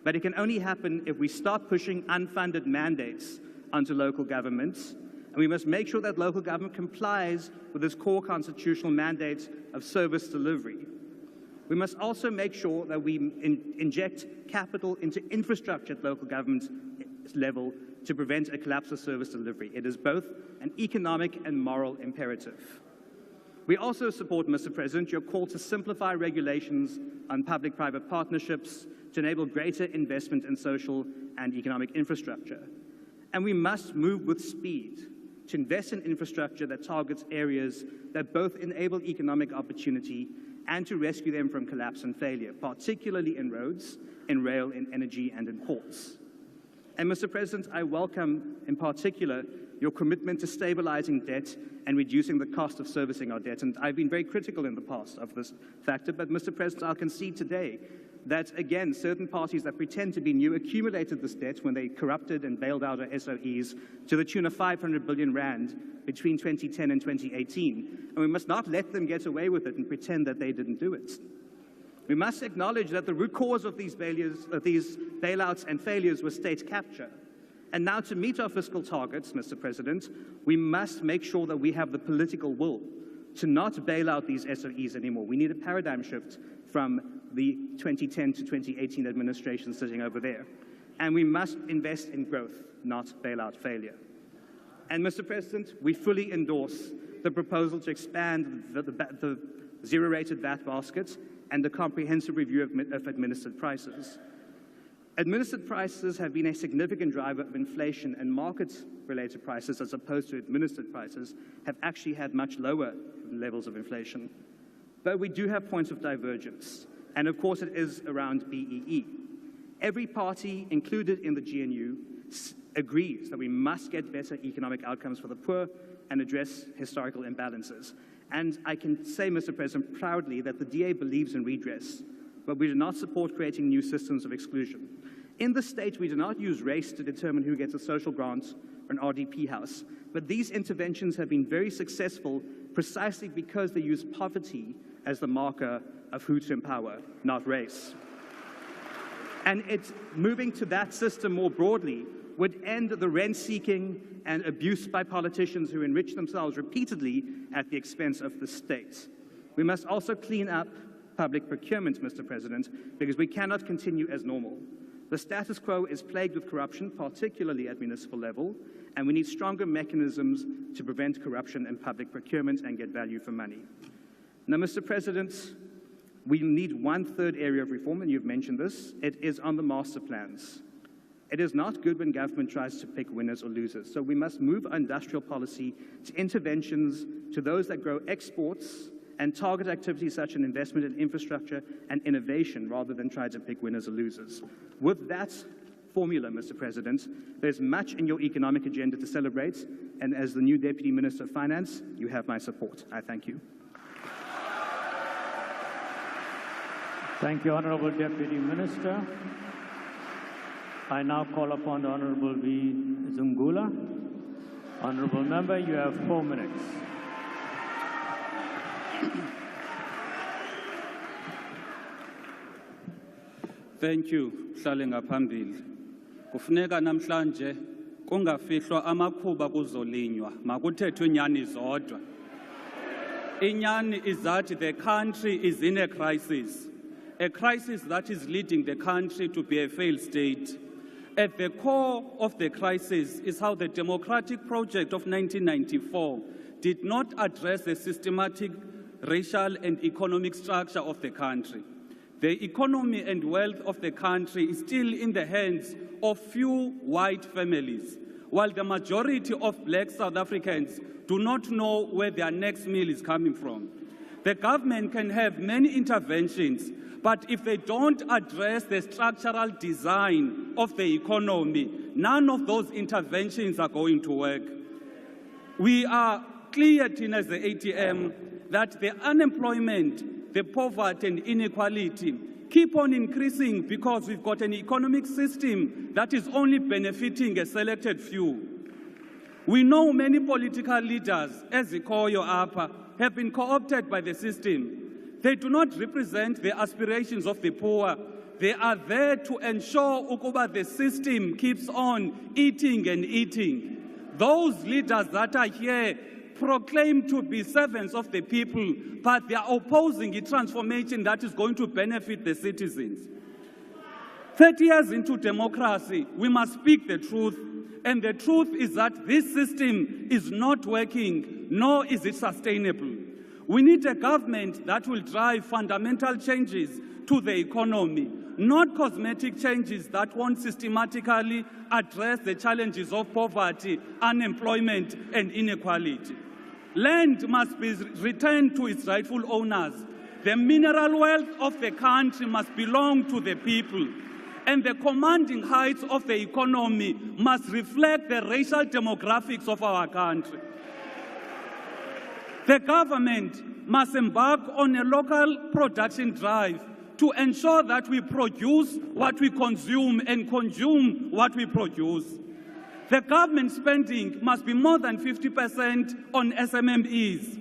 Speaker 19: but it can only happen if we stop pushing unfunded mandates onto local governments, and we must make sure that local government complies with its core constitutional mandate of service delivery. We must also make sure that we inject capital into infrastructure at local government level to prevent a collapse of service delivery. It is both an economic and moral imperative. We also support, Mr. President, your call to simplify regulations on public-private partnerships to enable greater investment in social and economic infrastructure. And we must move with speed to invest in infrastructure that targets areas that both enable economic opportunity and to rescue them from collapse and failure, particularly in roads, in rail, in energy, and in ports. And Mr. President, I welcome, in particular, your commitment to stabilizing debt and reducing the cost of servicing our debt. And I've been very critical in the past of this factor, but Mr. President, I'll concede today that, again, certain parties that pretend to be new accumulated this debt when they corrupted and bailed out our SOEs to the tune of 500 billion rand between 2010 and 2018. And we must not let them get away with it and pretend that they didn't do it. We must acknowledge that the root cause of these bailouts and failures was state capture. And now, to meet our fiscal targets, Mr. President, we must make sure that we have the political will to not bail out these SOEs anymore. We need a paradigm shift from the 2010 to 2018 administration sitting over there. And we must invest in growth, not bail out failure. And, Mr. President, we fully endorse the proposal to expand the zero-rated VAT basket and the comprehensive review of administered prices. Administered prices have been a significant driver of inflation, and market-related prices, as opposed to administered prices, have actually had much lower levels of inflation. But we do have points of divergence, and of course it is around BEE. Every party included in the GNU agrees that we must get better economic outcomes for the poor and address historical imbalances. And I can say, Mr. President, proudly that the DA believes in redress, but we do not support creating new systems of exclusion. In the state, we do not use race to determine who gets a social grant or an RDP house, but these interventions have been very successful precisely because they use poverty as the marker of who to empower, not race. And it's moving to that system more broadly would end the rent-seeking and abuse by politicians who enrich themselves repeatedly at the expense of the state. We must also clean up public procurement, Mr. President, because we cannot continue as normal. The status quo is plagued with corruption, particularly at municipal level, and we need stronger mechanisms to prevent corruption in public procurement and get value for money. Now, Mr. President, we need one third area of reform, and you've mentioned this. It is on the master plans. It is not good when government tries to pick winners or losers. So we must move our industrial policy to interventions to those that grow exports and target activities such as investment in infrastructure and innovation rather than try to pick winners or losers. With that formula, Mr. President, there's much in your economic agenda to celebrate, and as the new Deputy Minister of Finance, you have my support. I thank you.
Speaker 2: Thank you, Honourable Deputy Minister. I now call upon the Honourable V. Zungula. Honourable Member, you have 4 minutes.
Speaker 17: Thank you, Hlale ngaphambili. Kufuneka namhlanje kungafihlwa amakhuba kuzolinywa, makuthethwe inyani zodwa. Inyani is that the country is in a crisis that is leading the country to be a failed state. At the core of the crisis is how the democratic project of 1994 did not address the systematic racial and economic structure of the country. The economy and wealth of the country is still in the hands of few white families, while the majority of black South Africans do not know where their next meal is coming from. The government can have many interventions, but if they don't address the structural design of the economy, none of those interventions are going to work. We are clear, as the ATM, that the unemployment, the poverty and inequality keep on increasing because we've got an economic system that is only benefiting a selected few. We know many political leaders, as Ikoyo Apa, have been co-opted by the system. They do not represent the aspirations of the poor. They are there to ensure ukuba the system keeps on eating and eating. Those leaders that are here proclaim to be servants of the people, but they are opposing a transformation that is going to benefit the citizens. 30 years into democracy, we must speak the truth. And the truth is that this system is not working, nor is it sustainable. We need a government that will drive fundamental changes to the economy, not cosmetic changes that won't systematically address the challenges of poverty, unemployment, and inequality. Land must be returned to its rightful owners. The mineral wealth of the country must belong to the people. And the commanding heights of the economy must reflect the racial demographics of our country. The government must embark on a local production drive to ensure that we produce what we consume and consume what we produce. The government spending must be more than 50% on SMMEs.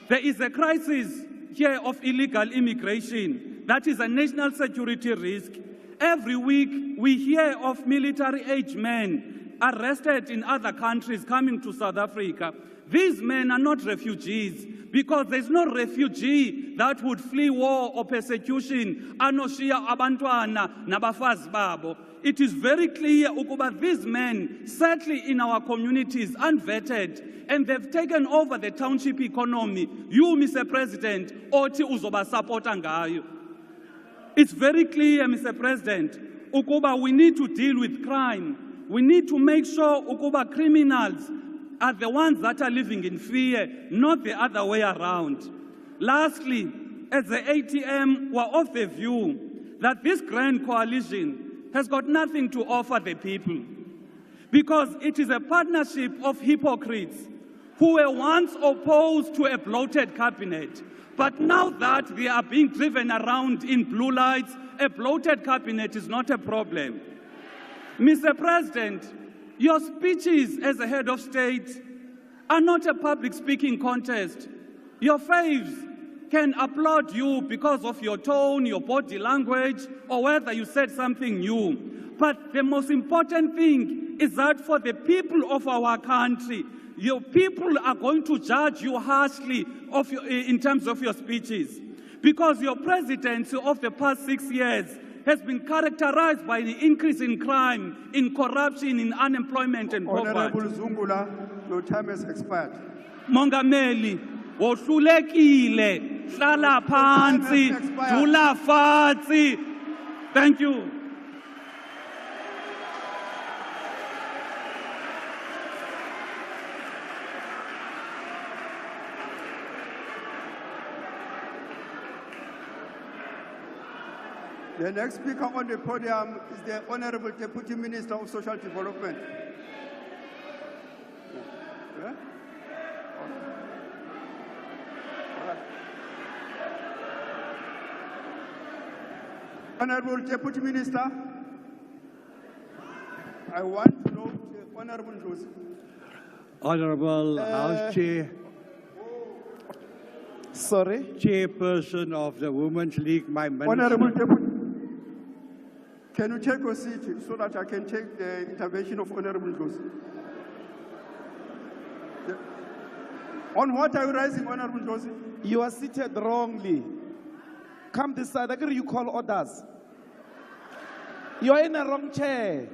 Speaker 17: There is a crisis here of illegal immigration that is a national security risk. Every week we hear of military-aged men arrested in other countries coming to South Africa. These men are not refugees, because there's no refugee that would flee war or persecution anoshiya abantwana nabafazi babo. It is very clear ukuba these men settle in our communities unvetted, and they've taken over the township economy. You, Mr. President, oti uzoba supporta ngayo. It's very clear, Mr. President, ukuba we need to deal with crime. We need to make sure ukuba criminals are the ones that are living in fear, not the other way around. Lastly, as the ATM, we're of the view that this grand coalition has got nothing to offer the people, because it is a partnership of hypocrites who were once opposed to a bloated cabinet, but now that they are being driven around in blue lights, a bloated cabinet is not a problem. Mr. President, your speeches as a head of state are not a public speaking contest. Your faves can applaud you because of your tone, your body language, or whether you said something new. But the most important thing is that for the people of our country, your people are going to judge you harshly in terms of your speeches. Because your presidency of the past 6 years has been characterized by the increase in crime, in corruption, in unemployment and poverty.
Speaker 6: Honorable Zungula, your time has expired.
Speaker 17: Mongameli, wohlulekile, hlala phansi, jula fatsi. Thank you.
Speaker 6: The next speaker on the podium is the Honorable Deputy Minister of Social Development. Yeah? All right. Honorable Deputy Minister, I want to know the Honorable Joseph.
Speaker 21: Honorable House Chair.
Speaker 6: Sorry?
Speaker 21: Chairperson of the Women's League, my minister.
Speaker 6: Honorable Deputy, can you take your seat so that I can take the intervention of Honorable Joseph? Yeah. On what are you rising, Honorable Joseph?
Speaker 22: You are seated wrongly. Come this side. I agree you call orders. You are in a wrong chair.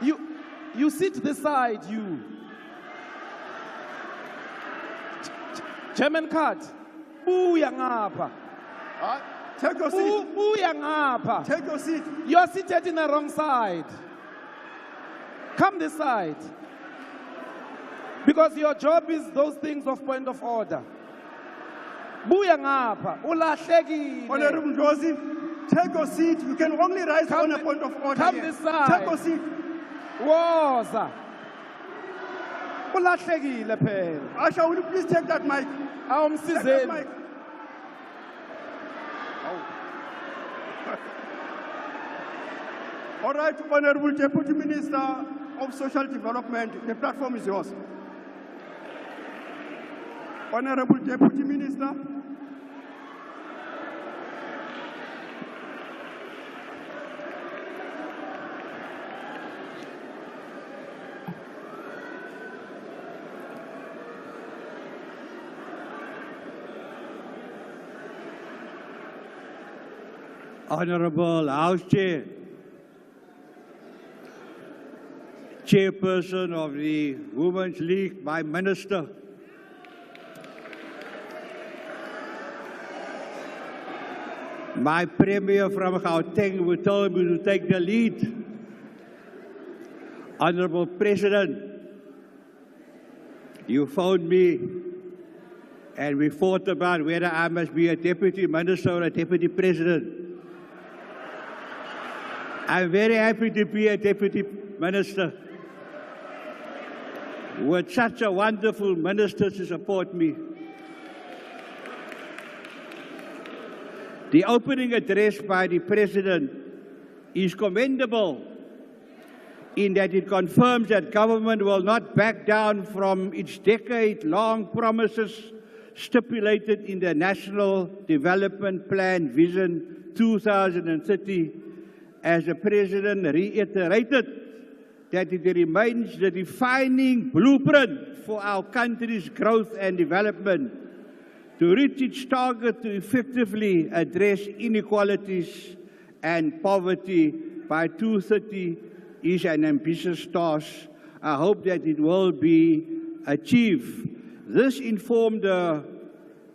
Speaker 22: You sit this side, you. Chairman Card. Buya ngapha.
Speaker 6: Take your seat.
Speaker 22: Buya ngapha.
Speaker 6: Take your seat.
Speaker 22: You are seated in the wrong side. Come this side. Because your job is those things of point of order. Buya ngapha. Ulahlekile.
Speaker 6: Honorable Joseph, take your seat. You can only rise on a point of order.
Speaker 22: Come
Speaker 6: here.
Speaker 22: this side.
Speaker 6: Take your seat.
Speaker 22: Woza. Ulahlekile phela.
Speaker 6: Asha, will you please take that mic? Take that mic. All right, Honorable Deputy Minister of Social Development, the platform is yours. Honorable Deputy Minister.
Speaker 21: Honorable House Chair, Chairperson of the Women's League, my minister. My Premier from Gauteng will tell me to take the lead. Honorable President, you phoned me and we fought about whether I must be a deputy minister or a deputy president. I'm very happy to be a deputy minister with such a wonderful minister to support me. The opening address by the President is commendable in that it confirms that government will not back down from its decade-long promises stipulated in the National Development Plan Vision 2030, as the President reiterated that it remains the defining blueprint for our country's growth and development. To reach its target to effectively address inequalities and poverty by 2030 is an ambitious task. I hope that it will be achieved. This informed the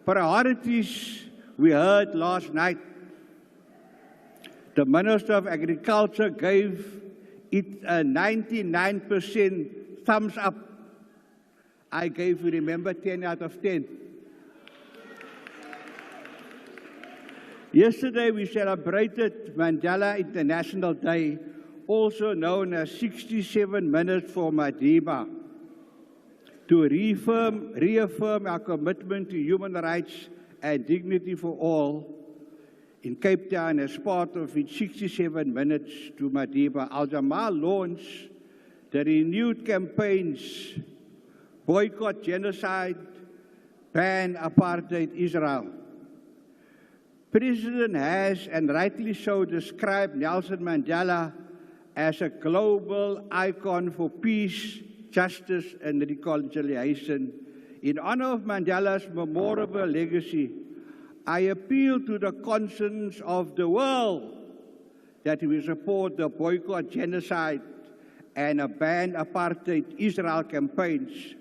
Speaker 21: priorities we heard last night. The Minister of Agriculture gave it a 99% thumbs up. I gave, you remember, 10 out of 10. Yesterday we celebrated Mandela International Day, also known as 67 Minutes for Madiba, to reaffirm our commitment to human rights and dignity for all in Cape Town as part of its 67 Minutes to Madiba. Al-Jamal launched the renewed campaigns Boycott Genocide, Ban Apartheid Israel. President has, and rightly so, described Nelson Mandela as a global icon for peace, justice, and reconciliation. In honor of Mandela's memorable legacy, I appeal to the conscience of the world that we support the Boycott Genocide and a Ban Apartheid Israel campaigns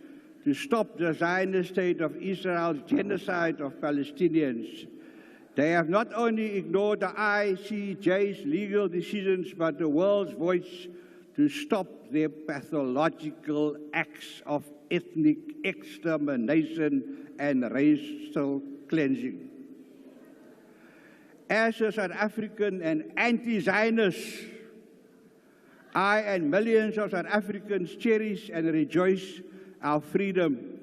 Speaker 21: to stop the Zionist state of Israel's genocide of Palestinians. They have not only ignored the ICJ's legal decisions, but the world's voice to stop their pathological acts of ethnic extermination and racial cleansing. As a South African and anti-Zionist, I and millions of South Africans cherish and rejoice our freedom.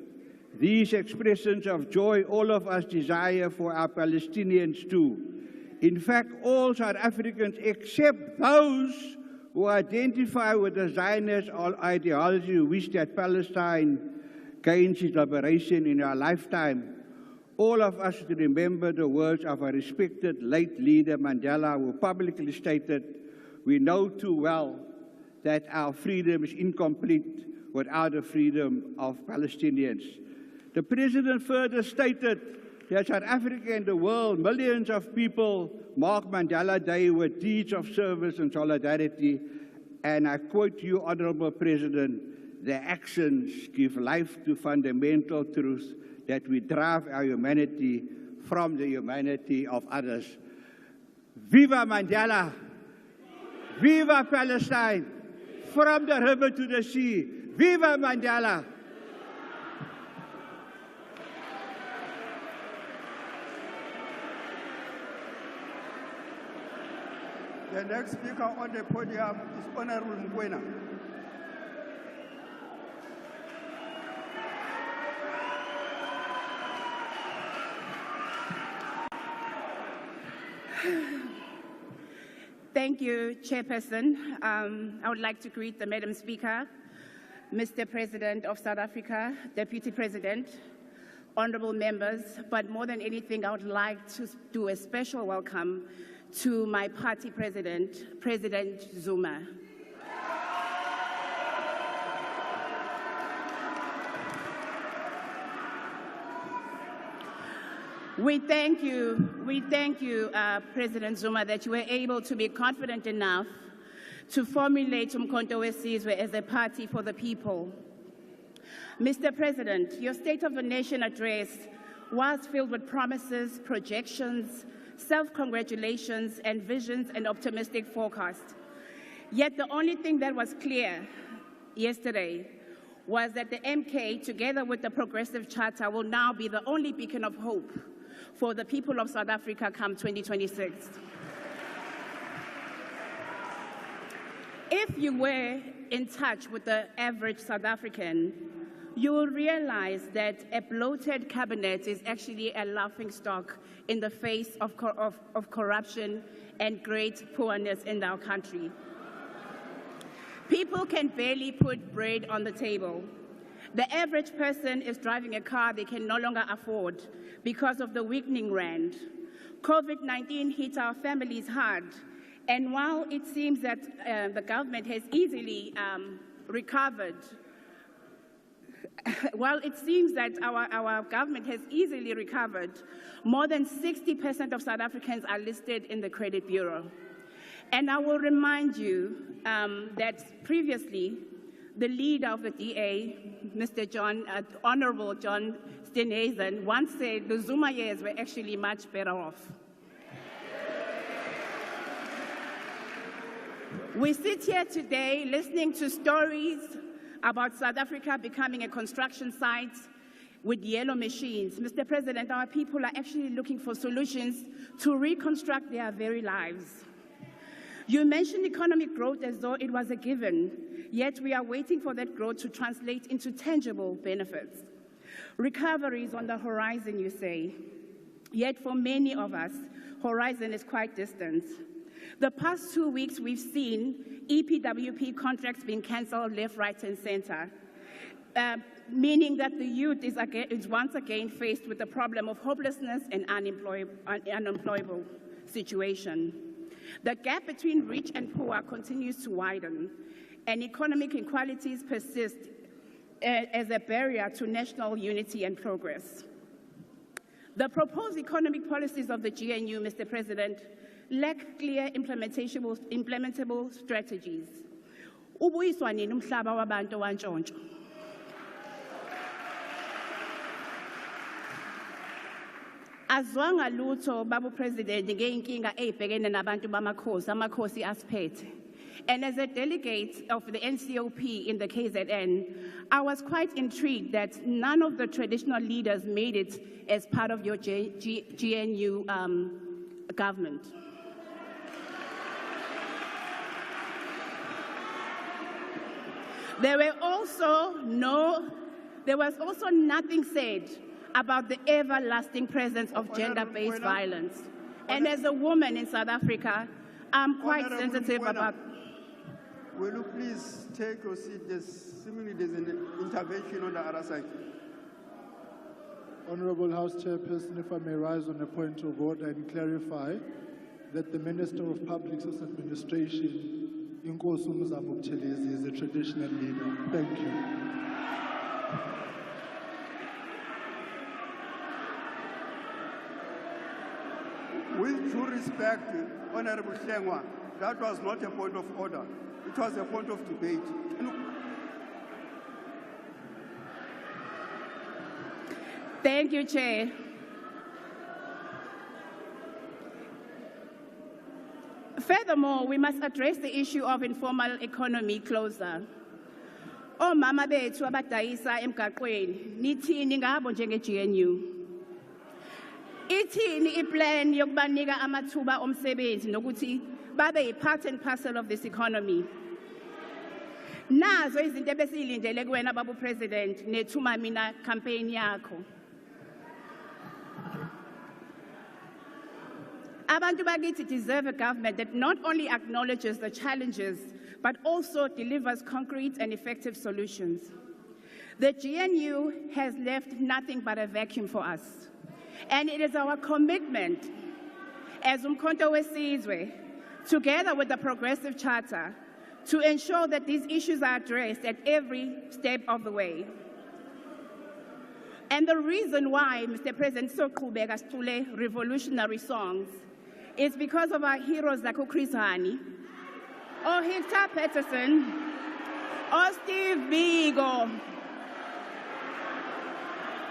Speaker 21: These expressions of joy all of us desire for our Palestinians too. In fact, all South Africans, except those who identify with the Zionist ideology, who wish that Palestine gains its liberation in our lifetime, all of us should remember the words of a respected late leader, Mandela, who publicly stated, "We know too well that our freedom is incomplete without the freedom of Palestinians." The President further stated that South Africa and the world, millions of people mark Mandela Day with deeds of service and solidarity. And I quote you, Honorable President, "Their actions give life to fundamental truths that we derive our humanity from the humanity of others." Viva Mandela! Viva Palestine! From the river to the sea, Viva Mandela!
Speaker 6: The next speaker on the podium is Honorable Mkwena.
Speaker 8: Thank you, Chairperson. I would like to greet the Madam Speaker, Mr. President of South Africa, Deputy President, honorable members, but more than anything, I would like to do a special welcome to my party president, President Zuma. We thank you, President Zuma, that you were able to be confident enough to formulate Umkhonto weSizwe as a party for the people. Mr. President, your State of the Nation address was filled with promises, projections, self-congratulations, and visions and optimistic forecasts. Yet the only thing that was clear yesterday was that the MK, together with the Progressive Charter, will now be the only beacon of hope for the people of South Africa come 2026. If you were in touch with the average South African, you will realize that a bloated cabinet is actually a laughingstock in the face of corruption and great poorness in our country. People can barely put bread on the table. The average person is driving a car they can no longer afford because of the weakening rand. COVID-19 hit our families hard, And while it seems that the government has easily recovered, while it seems that our government has easily recovered, more than 60% of South Africans are listed in the Credit Bureau. And I will remind you that previously, the leader of the DA, Honorable John Steenhuisen, once said the Zuma years were actually much better off. We sit here today listening to stories about South Africa becoming a construction site with yellow machines. Mr. President, our people are actually looking for solutions to reconstruct their very lives. You mentioned economic growth as though it was a given, yet we are waiting for that growth to translate into tangible benefits. Recovery is on the horizon, you say, yet for many of us, horizon is quite distant. The past 2 weeks, we've seen EPWP contracts being cancelled left, right, and center, meaning that the youth is once again faced with the problem of hopelessness and unemployable situation. The gap between rich and poor continues to widen, and economic inequalities persist as a barrier to national unity and progress. The proposed economic policies of the GNU, Mr. President, lack clear implementable strategies. Ubuyiswa nini umhlaba wabantu wantshontsho? Azwanga lutho babu President ngeyinkinga ezibhekene nabantu bamakhosi, amakhosi asiphethe. And as a delegate of the NCOP in the KZN, I was quite intrigued that none of the traditional leaders made it as part of your GNU government. There was also nothing said about the everlasting presence of gender-based violence. And as a woman in South Africa, I'm quite sensitive about...
Speaker 6: Will you please take your seat? Seemingly there's an intervention on the other side.
Speaker 9: Honorable House Chairperson, if I may rise on a point of order and clarify that the Minister of Public Service Administration, Inkosi Mzamo Buthelezi, is a traditional leader. Thank you.
Speaker 6: With due respect, Honorable Hlengwa, that was not a point of order. It was a point of debate.
Speaker 8: Thank you, Chair. Furthermore, we must address the issue of informal economy closer. Omama bethu abadayisa emgaqweni, nithini ngabo njenge-GNU? Ithini iplan yokubanika amathuba omsebenzi nokuthi babe part and parcel of this economy? Nazo izinto ebesiyilindele kuwena babu President nethuma mina campaign yakho. Abantu bakithi deserve a government that not only acknowledges the challenges, but also delivers concrete and effective solutions. The GNU has left nothing but a vacuum for us. And it is our commitment as Umkhonto weSizwe, together with the Progressive Charter, to ensure that these issues are addressed at every step of the way. And the reason why, Mr. President, Soqhubeka Sicule revolutionary songs is because of our heroes like Chris Hani, or Hector Peterson, or Steve Biko.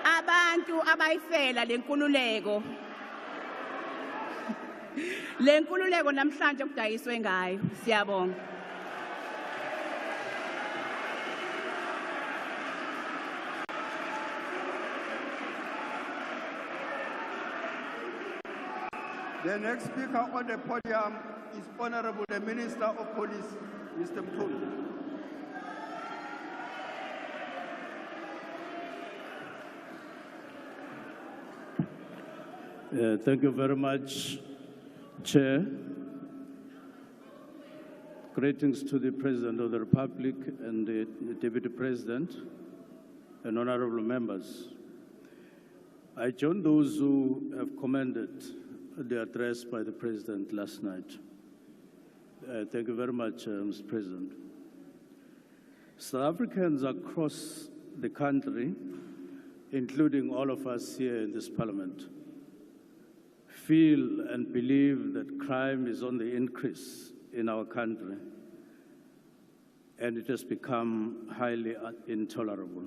Speaker 8: Abantu abayifela lenkululeko. Lenkululeko namhlanje okudayiswe ngayo. Siyabonga.
Speaker 6: The next speaker on the podium is Honorable the Minister of Police, Mr. Mthuli.
Speaker 14: Thank you very much, Chair. Greetings to the President of the Republic and the Deputy President and honorable members. I join those who have commended the address by the President last night. Thank you very much, Mr. President. South Africans across the country, including all of us here in this parliament, feel and believe that crime is on the increase in our country, and it has become highly intolerable.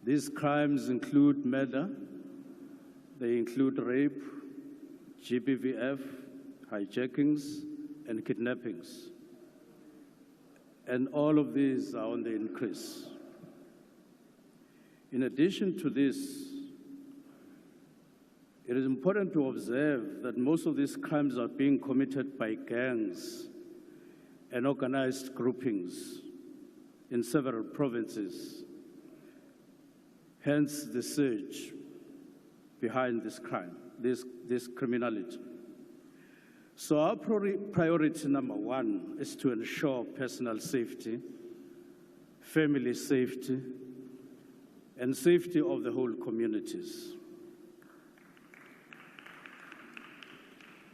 Speaker 14: These crimes include murder, they include rape, GBVF, hijackings, and kidnappings. And all of these are on the increase. In addition to this, it is important to observe that most of these crimes are being committed by gangs and organized groupings in several provinces. Hence the surge behind this crime, this criminality. So our priority number one is to ensure personal safety, family safety, and safety of the whole communities.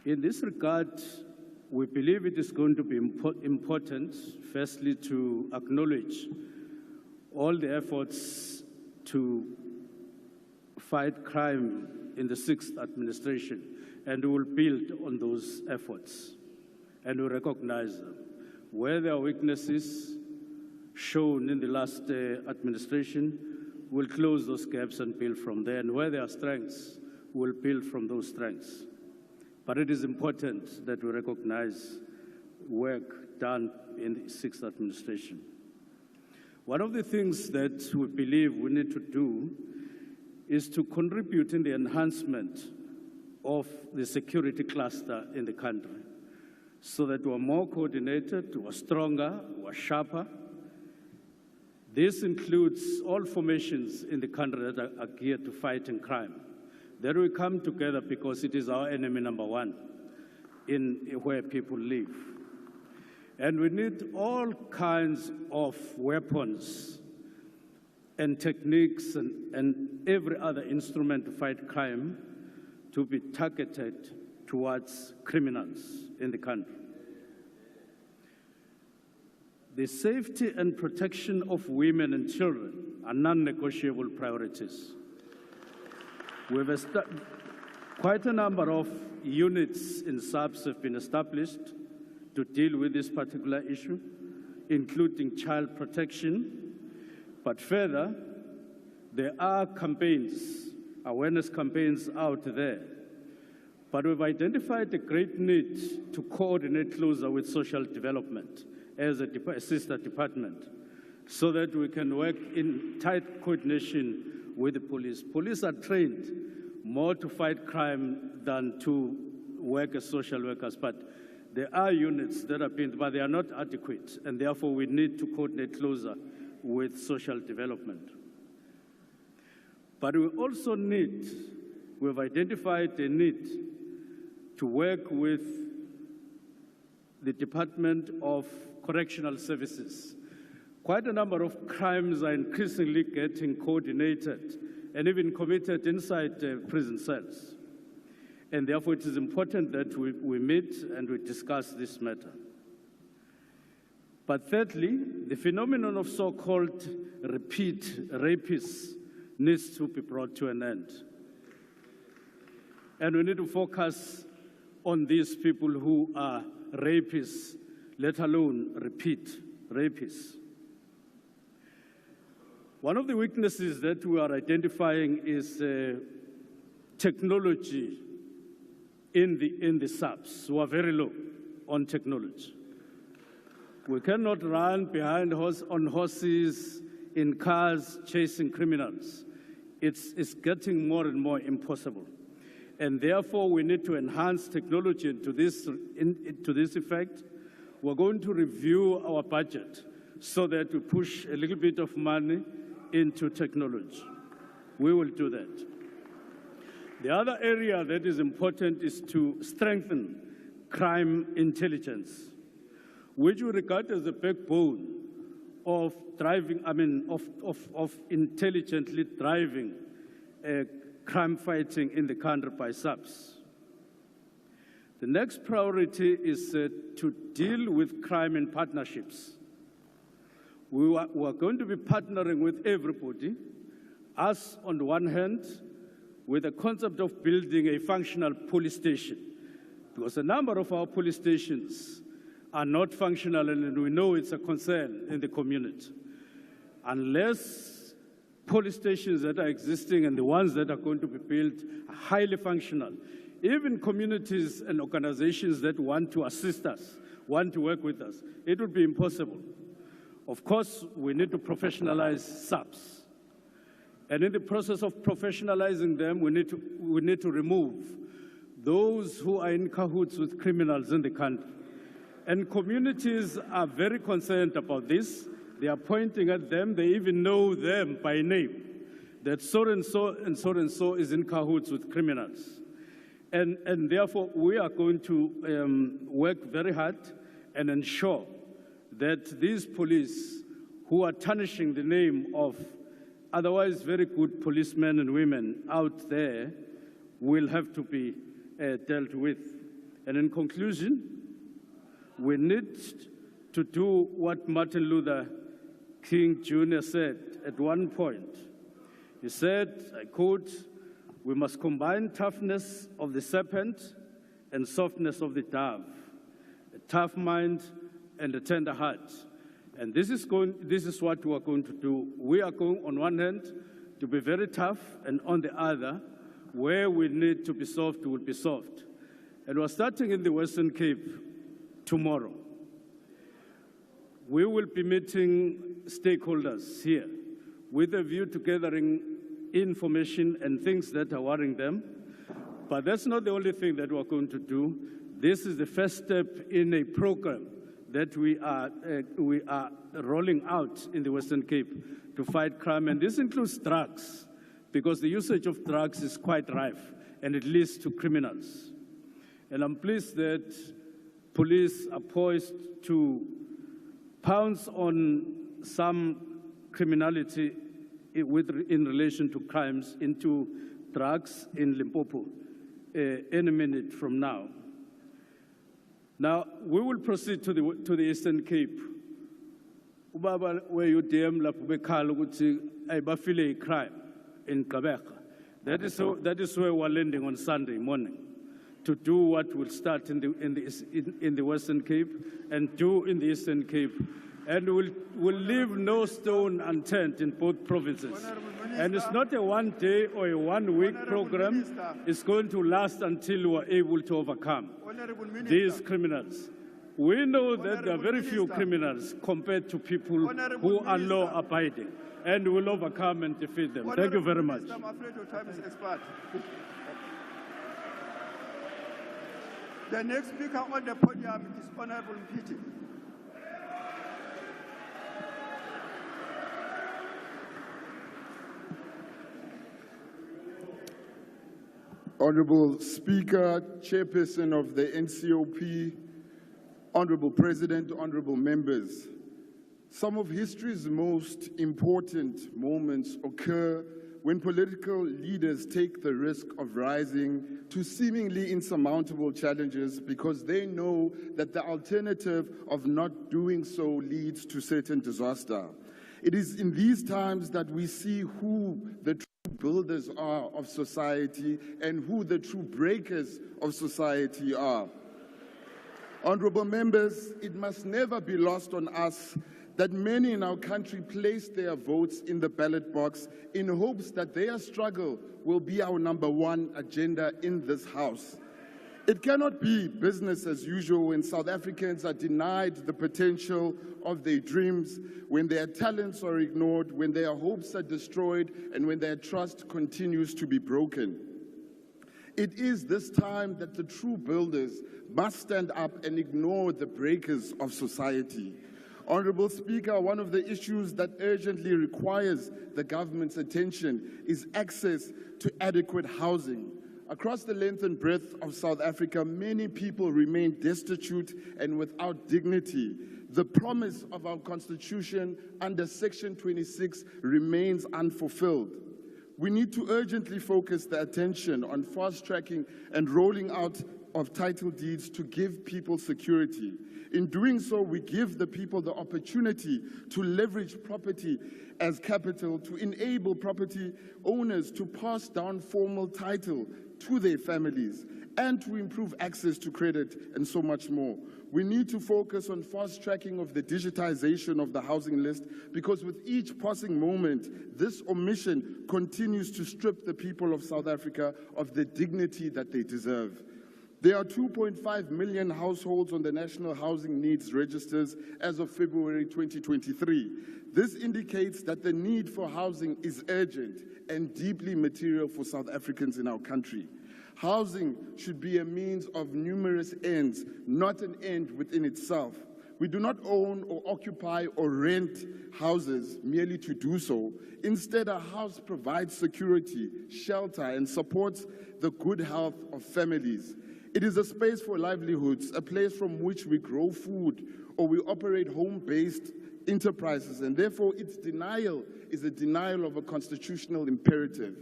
Speaker 14: In this regard, we believe it is going to be important, firstly, to acknowledge all the efforts to fight crime in the 6th administration, and we will build on those efforts, and we recognize them. Where there are weaknesses shown in the last administration, we'll close those gaps and build from there, and where there are strengths, we'll build from those strengths. But it is important that we recognize work done in the 6th administration. One of the things that we believe we need to do is to contribute in the enhancement of the security cluster in the country, so that we're more coordinated, we're stronger, we're sharper. This includes all formations in the country that are geared to fighting crime. That we come together because it is our enemy number one in where people live. And we need all kinds of weapons and techniques and every other instrument to fight crime to be targeted towards criminals in the country. The safety and protection of women and children are non-negotiable priorities. We've quite a number of units in SAPS have been established to deal with this particular issue, including child protection. But further, there are campaigns, awareness campaigns out there. But we've identified a great need to coordinate closer with social development as a sister department, so that we can work in tight coordination with the police. Police are trained more to fight crime than to work as social workers, but there are units that are being, but they are not adequate, and therefore we need to coordinate closer with social development. But we also need, we've identified a need to work with the Department of Correctional Services. Quite a number of crimes are increasingly getting coordinated and even committed inside prison cells. And therefore it is important that we meet and we discuss this matter. But thirdly, the phenomenon of so-called repeat rapists needs to be brought to an end. And we need to focus on these people who are rapists, let alone repeat rapists. One of the weaknesses that we are identifying is technology in the SAPS. We are very low on technology. We cannot run behind on horses, in cars, chasing criminals. It's getting more and more impossible. And therefore, we need to enhance technology to this effect. We're going to review our budget so that we push a little bit of money into technology. We will do that. The other area that is important is to strengthen crime intelligence, which we regard as the backbone of driving, of intelligently driving crime fighting in the country by SAPS. The next priority is to deal with crime in partnerships. We are going to be partnering with everybody, us on the one hand, with the concept of building a functional police station, because a number of our police stations are not functional, and we know it's a concern in the community. Unless police stations that are existing and the ones that are going to be built are highly functional, even communities and organizations that want to assist us, want to work with us, it would be impossible. Of course, we need to professionalize SAPs. And in the process of professionalizing them, we need to remove those who are in cahoots with criminals in the country. And communities are very concerned about this. They are pointing at them. They even know them by name, that so-and-so and so-and-so is in cahoots with criminals. And therefore, we are going to work very hard and ensure that these police who are tarnishing the name of otherwise very good policemen and women out there will have to be dealt with. And in conclusion, we need to do what Martin Luther King Jr. said at one point. He said, I quote, "We must combine toughness of the serpent and softness of the dove, a tough mind and a tender heart." And this is what we are going to do. We are going, on one hand, to be very tough, and on the other, where we need to be soft, we will be soft. And we're starting in the Western Cape tomorrow. We will be meeting stakeholders here with a view to gathering information and things that are worrying them. But that's not the only thing that we're going to do. This is the first step in a program that we are rolling out in the Western Cape to fight crime. And this includes drugs, because the usage of drugs is quite rife, and it leads to criminals. And I'm pleased that police are poised to pounce on some criminality in relation to crimes into drugs in Limpopo any minute from now. Now, we will proceed to the Eastern Cape. Ubaba where you DM lapho bekhala ukuthi ayibafile crime in Gqeberha. That is where we're landing on Sunday morning, to do what will start in the Western Cape and do in the Eastern Cape. And we'll leave no stone unturned in both provinces. And it's not a one-day or a one-week program. It's going to last until we're able to overcome these criminals. We know that there are very few criminals compared to people who are law-abiding, and we'll overcome and defeat them. Thank you very much.
Speaker 6: I'm afraid your time is expired. The next speaker on the podium is Honorable Mpiti.
Speaker 1: Honorable Speaker, Chairperson of the NCOP, Honorable President, Honorable Members, some of history's most important moments occur when political leaders take the risk of rising to seemingly insurmountable challenges because they know that the alternative of not doing so leads to certain disaster. It is in these times that we see who the true builders are of society and who the true breakers of society are. Honorable members, it must never be lost on us that many in our country place their votes in the ballot box in hopes that their struggle will be our #1 agenda in this House. It cannot be business as usual when South Africans are denied the potential of their dreams, when their talents are ignored, when their hopes are destroyed, and when their trust continues to be broken. It is this time that the true builders must stand up and ignore the breakers of society. Honorable Speaker, one of the issues that urgently requires the government's attention is access to adequate housing. Across the length and breadth of South Africa, many people remain destitute and without dignity. The promise of our Constitution under Section 26 remains unfulfilled. We need to urgently focus the attention on fast-tracking and rolling out of title deeds to give people security. In doing so, we give the people the opportunity to leverage property as capital, to enable property owners to pass down formal title to their families, and to improve access to credit, and so much more. We need to focus on fast tracking of the digitization of the housing list, because with each passing moment, this omission continues to strip the people of South Africa of the dignity that they deserve. There are 2.5 million households on the National Housing Needs Registers as of February 2023. This indicates that the need for housing is urgent and deeply material for South Africans in our country. Housing should be a means of numerous ends, not an end within itself. We do not own or occupy or rent houses merely to do so. Instead, a house provides security, shelter, and supports the good health of families. It is a space for livelihoods, a place from which we grow food or we operate home-based enterprises, and therefore its denial is a denial of a constitutional imperative.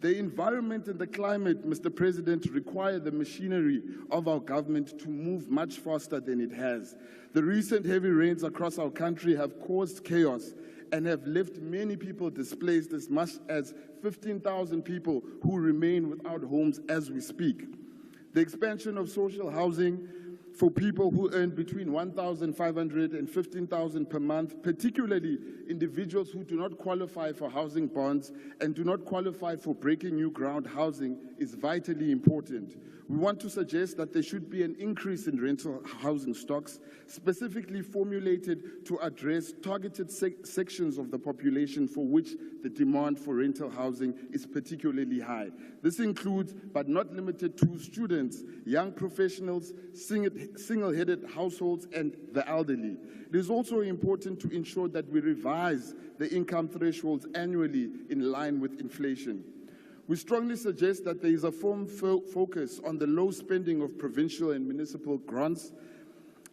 Speaker 1: The environment and the climate, Mr. President, require the machinery of our government to move much faster than it has. The recent heavy rains across our country have caused chaos and have left many people displaced, as much as 15,000 people who remain without homes as we speak. The expansion of social housing for people who earn between 1,500 and 15,000 per month, particularly individuals who do not qualify for housing bonds and do not qualify for breaking new ground housing, is vitally important. We want to suggest that there should be an increase in rental housing stocks, specifically formulated to address targeted sections of the population for which the demand for rental housing is particularly high. This includes, but not limited to, students, young professionals, single-headed households, and the elderly. It is also important to ensure that we revise the income thresholds annually in line with inflation. We strongly suggest that there is a firm focus on the low spending of provincial and municipal grants,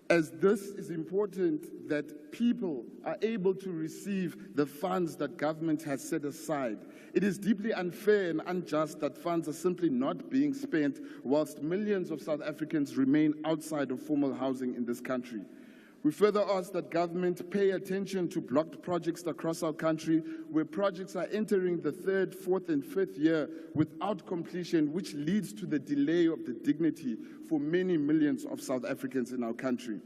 Speaker 1: as this is important that people are able to receive the funds that government has set aside. It is deeply unfair and unjust that funds are simply not being spent whilst millions of South Africans remain outside of formal housing in this country. We further ask that government pay attention to blocked projects across our country, where projects are entering the third, fourth, and fifth year without completion, which leads to the delay of the dignity for many millions of South Africans in our country.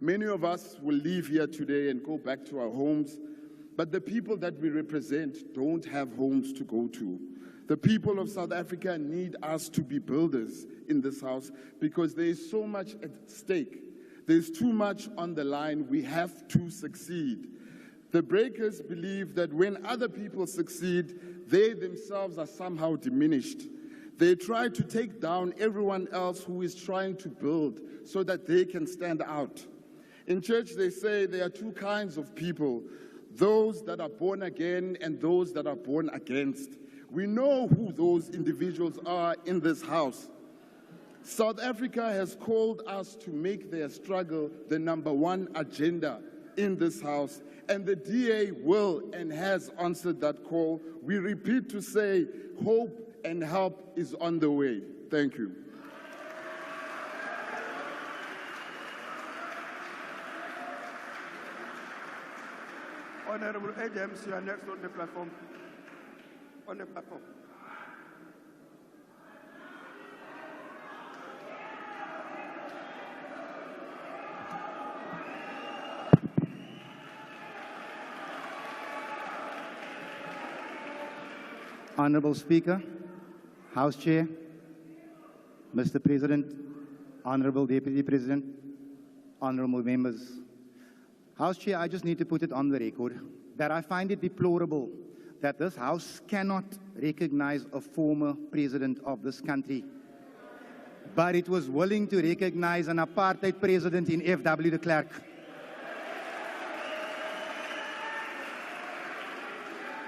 Speaker 1: Many of us will leave here today and go back to our homes, but the people that we represent don't have homes to go to. The people of South Africa need us to be builders in this house, because there is so much at stake. There's too much on the line. We have to succeed. The breakers believe that when other people succeed, they themselves are somehow diminished. They try to take down everyone else who is trying to build so that they can stand out. In church, they say there are two kinds of people, those that are born again and those that are born against. We know who those individuals are in this house. South Africa has called us to make their struggle the #1 agenda in this house, and the DA will and has answered that call. We repeat to say, hope and help is on the way. Thank you.
Speaker 6: Honorable Adams, you are next on the platform. On the platform.
Speaker 10: Honorable Speaker, House Chair, Mr. President, Honorable Deputy President, honorable members. House Chair, I just need to put it on the record that I find it deplorable that this House cannot recognize a former president of this country, but it was willing to recognize an apartheid president in F.W. de Klerk.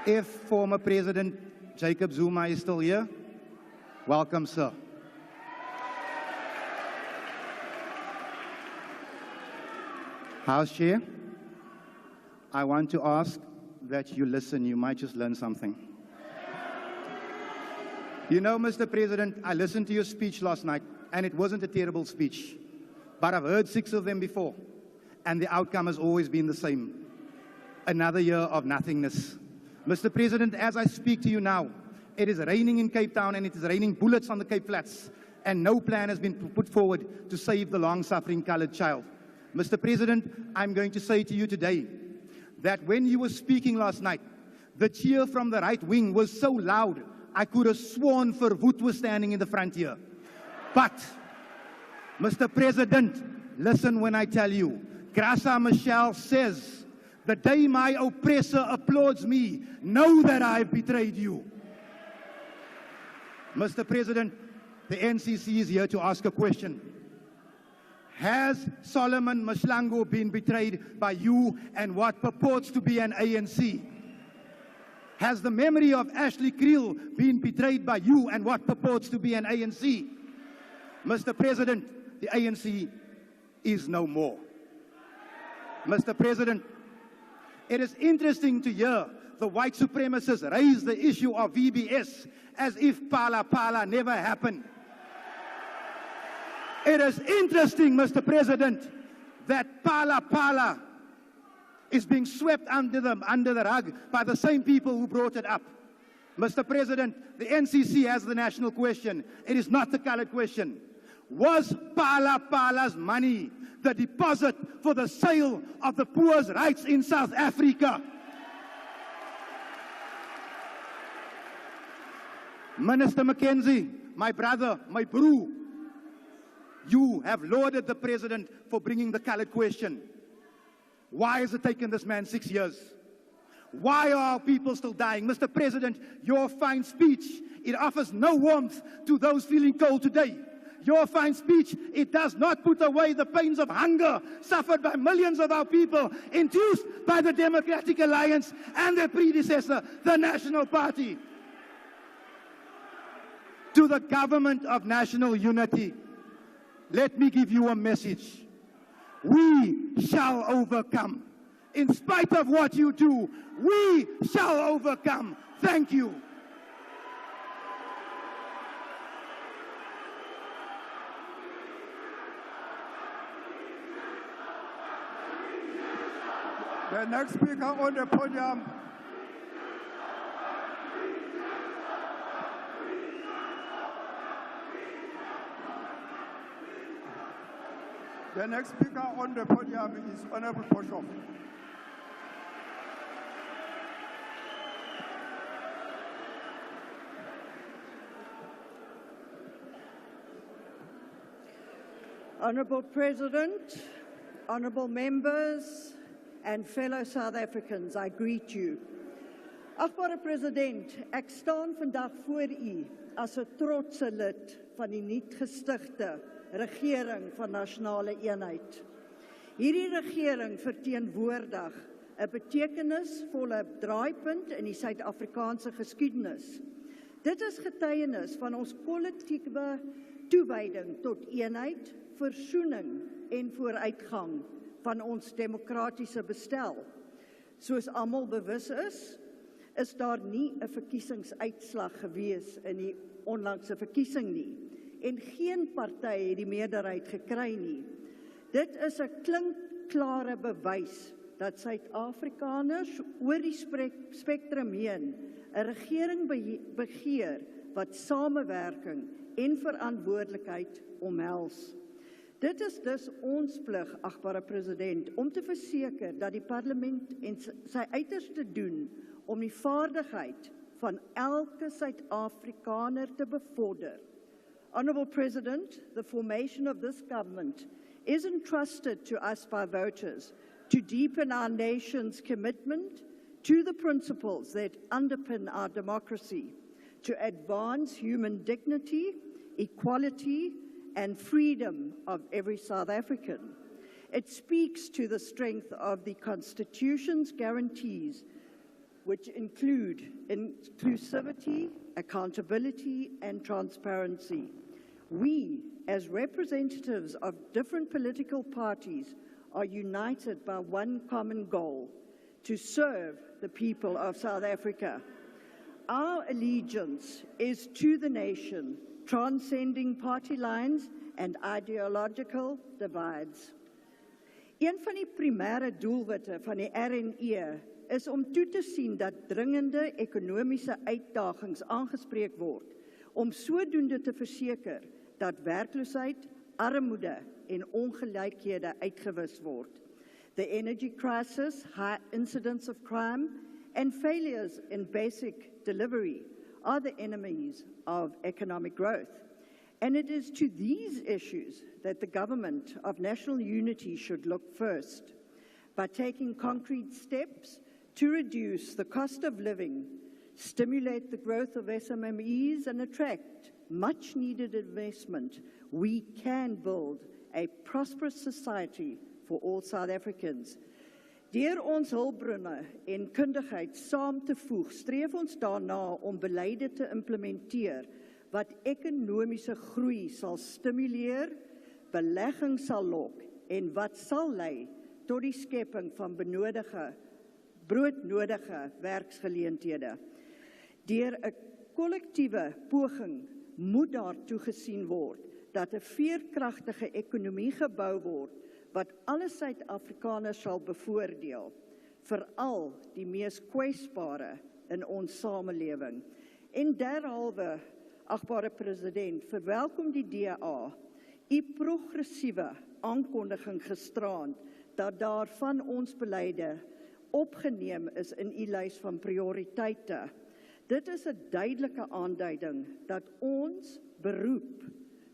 Speaker 10: If former President Jacob Zuma is still here, welcome, sir. House Chair, I want to ask that you listen. You might just learn something. You know, Mr. President, I listened to your speech last night, and it wasn't a terrible speech. But I've heard 6 of them before, and the outcome has always been the same. Another year of nothingness. Mr. President, as I speak to you now, it is raining in Cape Town, and it is raining bullets on the Cape Flats, and no plan has been put forward to save the long-suffering colored child. Mr. President, I'm going to say to you today that when you were speaking last night, the cheer from the right wing was so loud, I could have sworn Verwoerd was standing in the front here. But, Mr. President, listen when I tell you, Graça Machel says, the day my oppressor applauds me, know that I've betrayed you. Mr. President, the NCC is here to ask a question. Has Solomon Mahlangu been betrayed by you and what purports to be an ANC? Has the memory of Ashley Creel been betrayed by you and what purports to be an ANC? Mr. President, the ANC is no more. Mr. President, it is interesting to hear the white supremacists raise the issue of VBS as if Pala Pala never happened. It is interesting, Mr. President, that Pala Pala is being swept under the rug by the same people who brought it up. Mr. President, the NCC has the national question. It is not the colored question. Was Pala Pala's money the deposit for the sale of the poor's rights in South Africa? Minister Mackenzie, my brother, my brew, you have lauded the president for bringing the colored question. Why has it taken this man 6 years? Why are our people still dying? Mr. President, your fine speech, it offers no warmth to those feeling cold today. Your fine speech, it does not put away the pains of hunger suffered by millions of our people, induced by the Democratic Alliance and their predecessor, the National Party. To the government of national unity, let me give you a message. We shall overcome. In spite of what you do, we shall overcome. Thank you.
Speaker 6: The next speaker on the podium. The next speaker on the podium is Honorable Bishop.
Speaker 12: Honourable President, honourable members and fellow South Africans, I greet you. Agbare President, ek staan vandag voor u as 'n trotse lid van die nuut gestigte regering van nasionale eenheid. Hierdie regering verteenwoordig 'n betekenisvolle draaipunt in die Suid-Afrikaanse geskiedenis. Dit is getuienis van ons kollektiewe toewyding tot eenheid, versoening en vooruitgang van ons demokratiese bestel. Soos almal bewus is daar nie 'n verkiesingsuitslag gewees in die onlangse verkiesing nie en geen party het die meerderheid gekry nie. Dit is 'n klinkklare bewys dat Suid-Afrikaners oor die spektrum heen 'n regering begeer wat samewerking en verantwoordelikheid omhels. Dit is dus ons plig, agbare president, om te verseker dat die parlement en sy uiterste doen om die vaardigheid van elke Suid-Afrikaner te bevorder. Honourable President, the formation of this government is entrusted to us by voters to deepen our nation's commitment to the principles that underpin our democracy, to advance human dignity, equality, and freedom of every South African. It speaks to the strength of the Constitution's guarantees, which include inclusivity, accountability, and transparency. We, as representatives of different political parties, are united by one common goal: to serve the people of South Africa. our allegiance is to the nation, transcending party lines and ideological divides. Een van die primêre doelwitte van die RNE is om toe te sien dat dringende ekonomiese uitdagings aangespreek word, om sodoende te verseker dat werkloosheid, armoede en ongelykhede uitgewis word. The energy crisis, high incidence of crime, and failures in basic delivery are the enemies of economic growth. And it is to these issues that the government of national unity should look first, by taking concrete steps to reduce the cost of living, stimulate the growth of SMMEs, and attract much-needed investment. We can build a prosperous society for all South Africans. Deur ons hulpbronne en kundigheid saam te voeg, streef ons daarna om beleide te implementeer wat ekonomiese groei sal stimuleer, belegging sal lok en wat sal lei tot die skepping van broodnodige werksgeleenthede. Deur 'n kollektiewe poging moet daartoe gesien word dat 'n veerkragtige ekonomie gebou word wat alle Suid-Afrikaners sal bevoordeel, veral die mees kwesbare in ons samelewing. En derhalwe, agbare president, verwelkom die DA u progressiewe aankondiging gisterand dat daar van ons beleide opgeneem is in u lys van prioriteite. Dit is 'n duidelike aanduiding dat ons beroep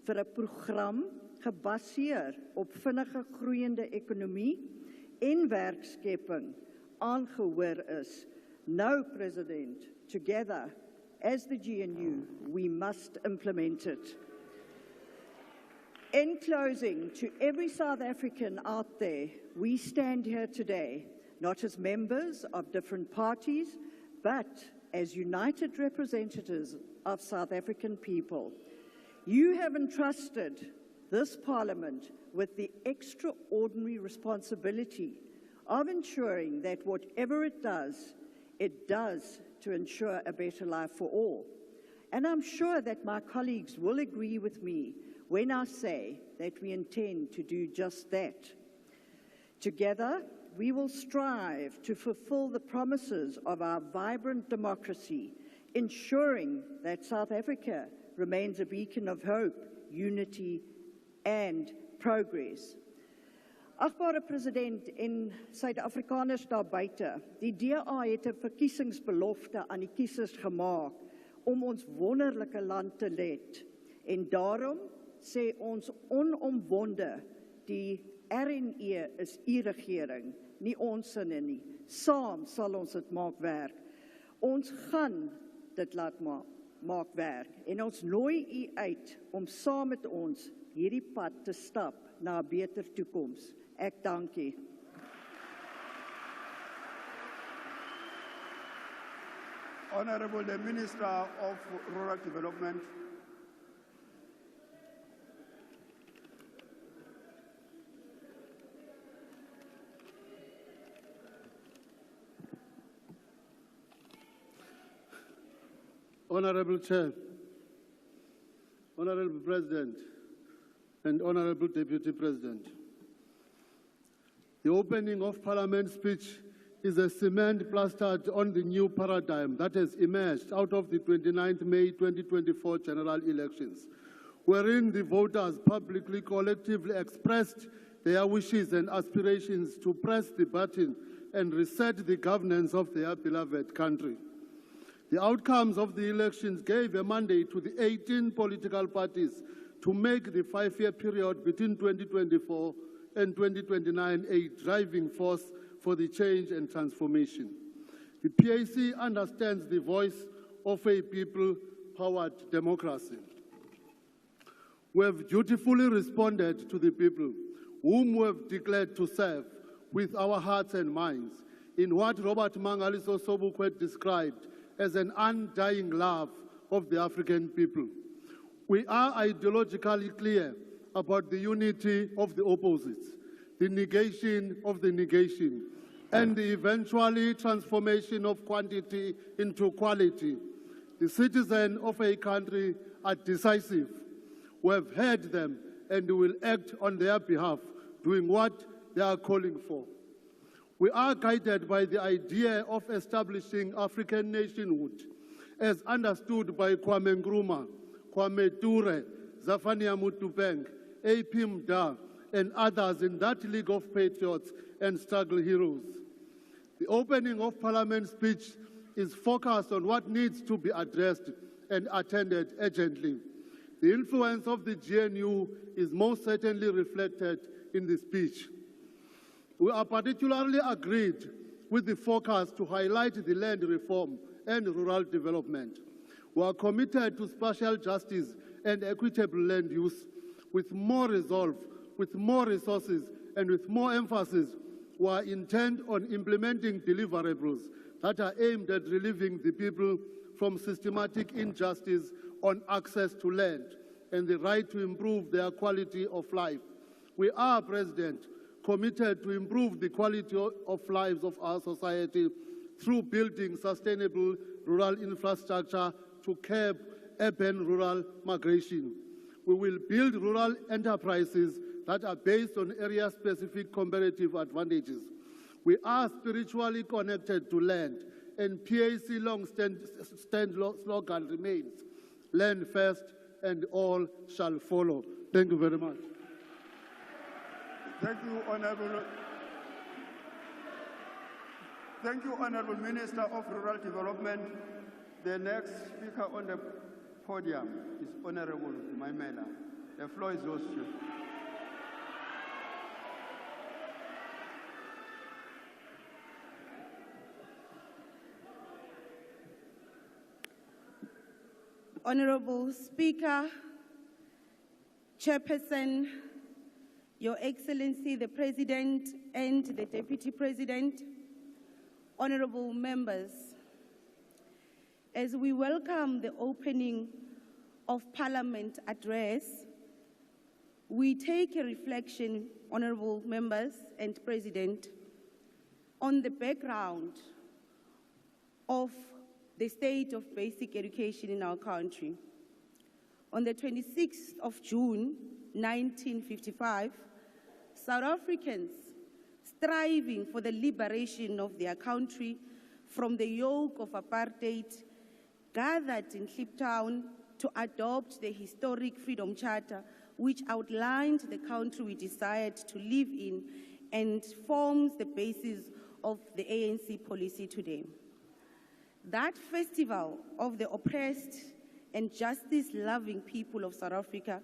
Speaker 12: vir 'n program gebaseer op vinnige groeiende ekonomie en werkskepping aangehoor is. Nou, President, together as the GNU, we must implement it. In closing, to every South African out there, we stand here today, not as members of different parties, but as united representatives of South African people. You have entrusted this Parliament with the extraordinary responsibility of ensuring that whatever it does to ensure a better life for all. And I'm sure that my colleagues will agree with me when I say that we intend to do just that. Together, we will strive to fulfill the promises of our vibrant democracy, ensuring that South Africa remains a beacon of hope, unity, and progress. Agbare president en Suid-Afrikaners daar buite, die DA het 'n verkiesingsbelofte aan die kiesers gemaak om ons wonderlike land te led. En daarom sê ons onomwonde, die RNE is u regering, nie ons sinne nie. Saam sal ons dit maak werk. Ons gaan dit laat maak werk. En ons nooi u uit om saam met ons hierdie pad te stap na 'n beter toekoms. Ek dank u.
Speaker 6: Honorable the Minister of Rural Development.
Speaker 11: Honorable Chair, Honorable President, and Honorable Deputy President. The opening of Parliament speech is a cement plastered on the new paradigm that has emerged out of the 29th May 2024 general elections, wherein the voters publicly, collectively expressed their wishes and aspirations to press the button and reset the governance of their beloved country. The outcomes of the elections gave a mandate to the 18 political parties to make the 5-year period between 2024 and 2029 a driving force for the change and transformation. The PAC understands the voice of a people-powered democracy. We have dutifully responded to the people whom we have declared to serve with our hearts and minds in what Robert Mangaliso Sobukwe described as an undying love of the African people. We are ideologically clear about the unity of the opposites, the negation of the negation, and the eventually transformation of quantity into quality. The citizens of a country are decisive. We have heard them and will act on their behalf, doing what they are calling for. We are guided by the idea of establishing African nationhood, as understood by Kwame Nkrumah, Kwame Ture, Zafania Mutupeng, A.P. Mda, and others in that League of Patriots and Struggle Heroes. The opening of Parliament speech is focused on what needs to be addressed and attended urgently. The influence of the GNU is most certainly reflected in the speech. We are particularly agreed with the focus to highlight the land reform and rural development. We are committed to spatial justice and equitable land use. With more resolve, with more resources, and with more emphasis, we are intent on implementing deliverables that are aimed at relieving the people from systematic injustice on access to land and the right to improve their quality of life. We are, President, committed to improve the quality of lives of our society through building sustainable rural infrastructure to curb urban-rural migration. We will build rural enterprises that are based on area-specific comparative advantages. We are spiritually connected to land, and PAC long-stand slogan remains, land first and all shall follow. Thank you very much.
Speaker 6: Thank you, Honorable. Thank you, Honorable Minister of Rural Development. The next speaker on the podium is Honorable Maimela. The floor is yours, Chief.
Speaker 7: Honorable Speaker, Chairperson, Your Excellency the President and the Deputy President, honorable members, as we welcome the opening of Parliament address, we take a reflection, honorable members and President, on the background of the state of basic education in our country. On the 26th of June, 1955, South Africans striving for the liberation of their country from the yoke of apartheid gathered in Kliptown to adopt the historic Freedom Charter, which outlined the country we desired to live in and forms the basis of the ANC policy today. That festival of the oppressed and justice-loving people of South Africa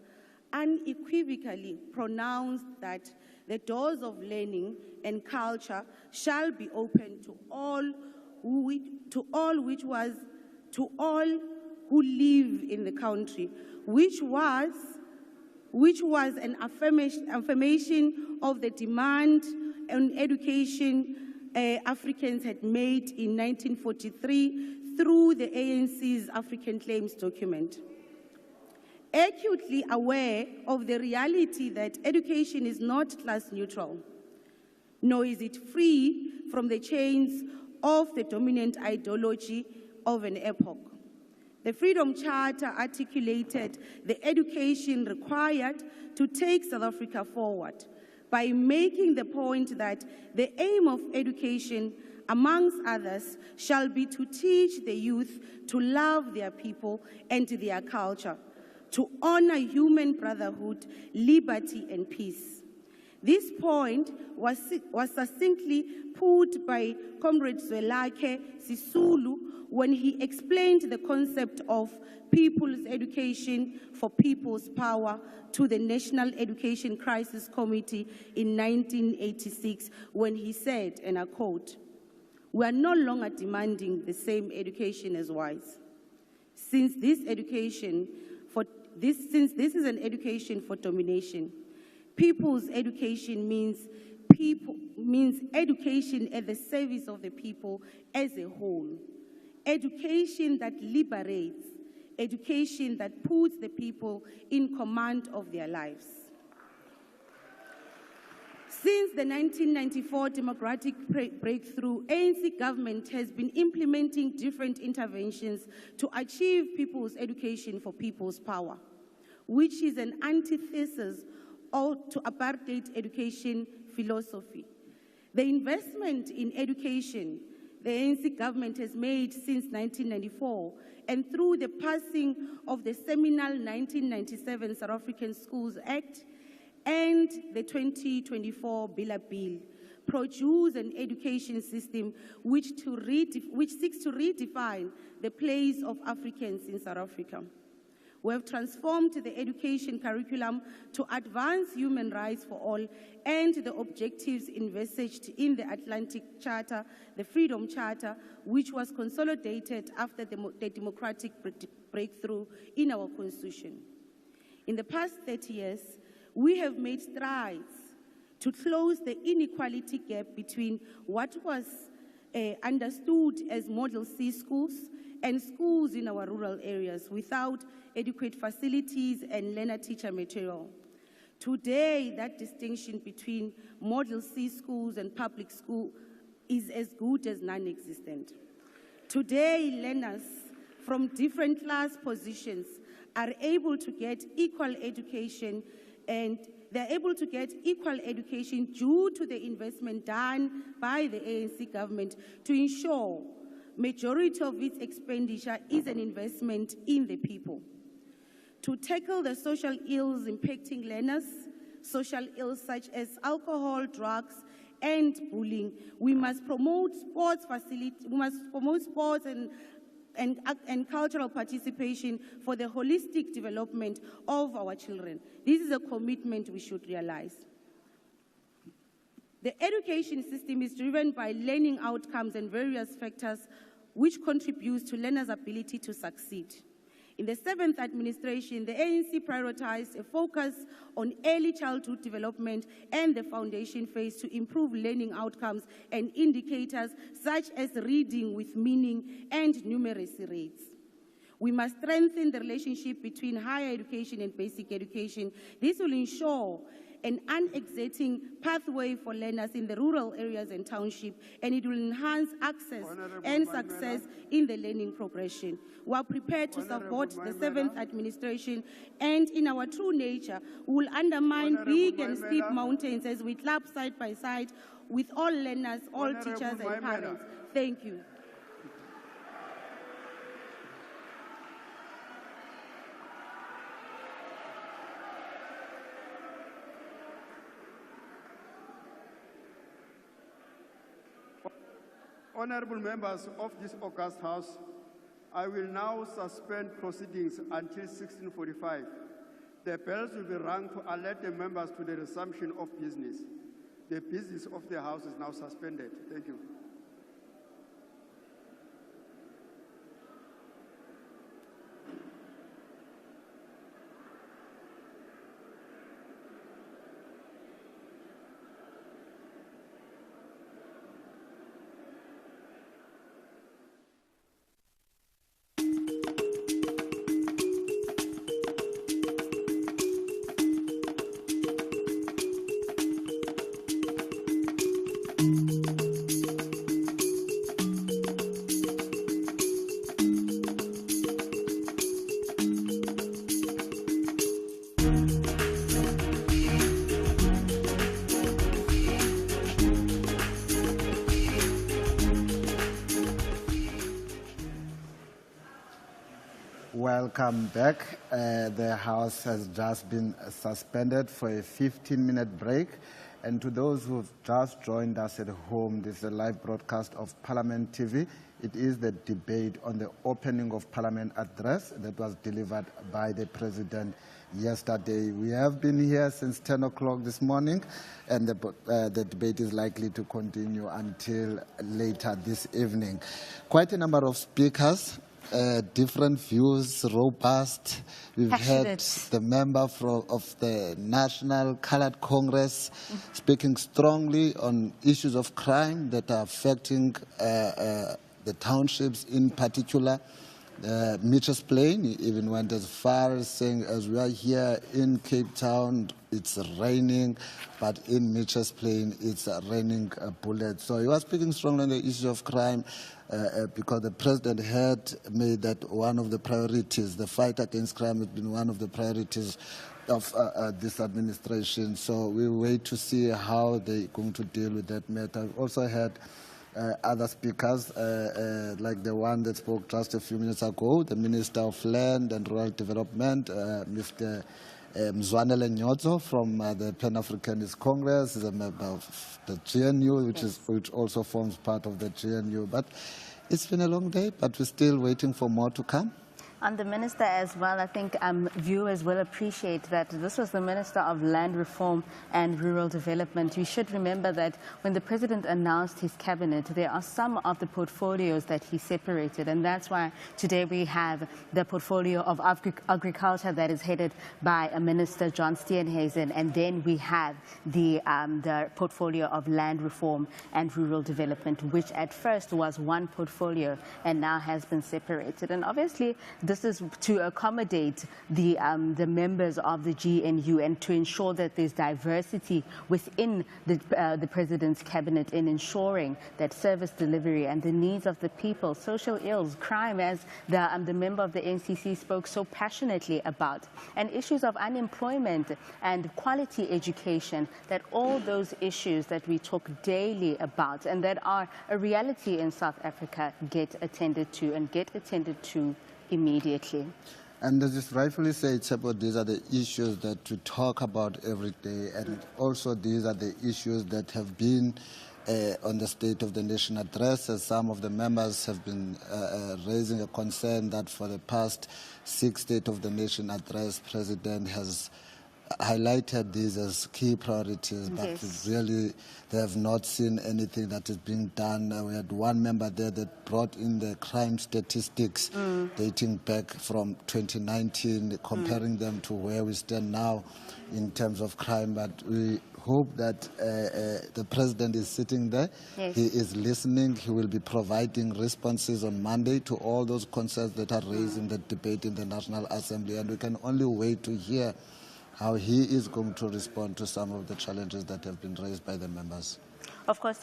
Speaker 7: unequivocally pronounced that the doors of learning and culture shall be open to all who live in the country, which was an affirmation of the demand on education Africans had made in 1943 through the ANC's African Claims document. Acutely aware of the reality that education is not class neutral, nor is it free from the chains of the dominant ideology of an epoch. The Freedom Charter articulated the education required to take South Africa forward by making the point that the aim of education, amongst others, shall be to teach the youth to love their people and their culture, to honor human brotherhood, liberty, and peace. This point was succinctly put by Comrade Zwelakhe Sisulu when he explained the concept of people's education for people's power to the National Education Crisis Committee in 1986, when he said, and I quote, "We are no longer demanding the same education as whites. Since this is an education for domination, people's education means education at the service of the people as a whole. Education that liberates, education that puts the people in command of their lives." Since the 1994 democratic breakthrough, ANC government has been implementing different interventions to achieve people's education for people's power, which is an antithesis to apartheid education philosophy. The investment in education the ANC government has made since 1994 and through the passing of the seminal 1997 South African Schools Act and the 2024 Bill produce an education system which seeks to redefine the place of Africans in South Africa. We have transformed the education curriculum to advance human rights for all and the objectives envisaged in the Atlantic Charter, the Freedom Charter, which was consolidated after the democratic breakthrough in our Constitution. In the past 30 years, we have made strides to close the inequality gap between what was understood as Model C schools and schools in our rural areas without adequate facilities and learner-teacher material. Today, that distinction between Model C schools and public school is as good as non-existent. Today, learners from different class positions are able to get equal education, and they're able to get equal education due to the investment done by the ANC government to ensure majority of its expenditure is an investment in the people. To tackle the social ills impacting learners, social ills such as alcohol, drugs, and bullying, we must promote sports and cultural participation for the holistic development of our children. This is a commitment we should realize. The education system is driven by learning outcomes and various factors which contribute to learners' ability to succeed. In the 7th administration, the ANC prioritized a focus on early childhood development and the foundation phase to improve learning outcomes and indicators such as reading with meaning and numeracy rates. We must strengthen the relationship between higher education and basic education. This will ensure an unexciting pathway for learners in the rural areas and township, and it will enhance access and success in the learning progression. We are prepared to support the 7th administration, and in our true nature, we will undermine big and steep mountains as we clap side by side with all learners, all teachers and parents. Thank you.
Speaker 6: Honorable members of this august House, I will now suspend proceedings until 16:45. The bells will be rung to alert the members to the resumption of business. The business of the House is now suspended. Thank you.
Speaker 16: Welcome back. The House has just been suspended for a 15-minute break. And to those who've just joined us at home, this is a live broadcast of Parliament TV. It is the debate on the opening of Parliament address that was delivered by the President yesterday. We have been here since 10 o'clock this morning, and the debate is likely to continue until later this evening. Quite a number of speakers. Different views, robust. We've had the member of the National Colored Congress speaking strongly on issues of crime that are affecting the townships in particular. Mitchell's Plain even went as far as saying, as we are here in Cape Town, it's raining, but in Mitchell's Plain, it's raining bullets. So he was speaking strongly on the issue of crime because the president had made that one of the priorities. The fight against crime has been one of the priorities of this administration. So we wait to see how they're going to deal with that matter. I've also had other speakers, like the one that spoke just a few minutes ago, the Minister of Land and Rural Development, Mr. Mzwanele Nyotso from the Pan-Africanist Congress, is a member of the GNU, which also forms part of the GNU. But it's been a long day, but we're still waiting for more to come.
Speaker 18: And the Minister as well, I think viewers will appreciate that this was the Minister of Land Reform and Rural Development. We should remember that when the President announced his cabinet, there are some of the portfolios that he separated, and that's why today we have the portfolio of agriculture that is headed by Minister John Steenhuisen, and then we have the portfolio of land reform and rural development, which at first was one portfolio and now has been separated. And obviously, this is to accommodate the members of the GNU and to ensure that there's diversity within the President's cabinet in ensuring that service delivery and the needs of the people, social ills, crime, as the member of the NCC spoke so passionately about, and issues of unemployment and quality education, that all those issues that we talk daily about and that are a reality in South Africa get attended to and get attended to immediately.
Speaker 16: And as you rightfully say, Tsepo, these are the issues that we talk about every day, and also these are the issues that have been on the State of the Nation address, as some of the members have been raising a concern that for the past 6 State of the Nation address, President has highlighted these as key priorities, but really they have not seen anything that is being done. We had one member there that brought in the crime statistics dating back from 2019, comparing them to where we stand now in terms of crime. But we hope that the President is sitting there. He is listening. He will be providing responses on Monday to all those concerns that are raised in the debate in the National Assembly, and we can only wait to hear how he is going to respond to some of the challenges that have been raised by the members.
Speaker 18: Of course,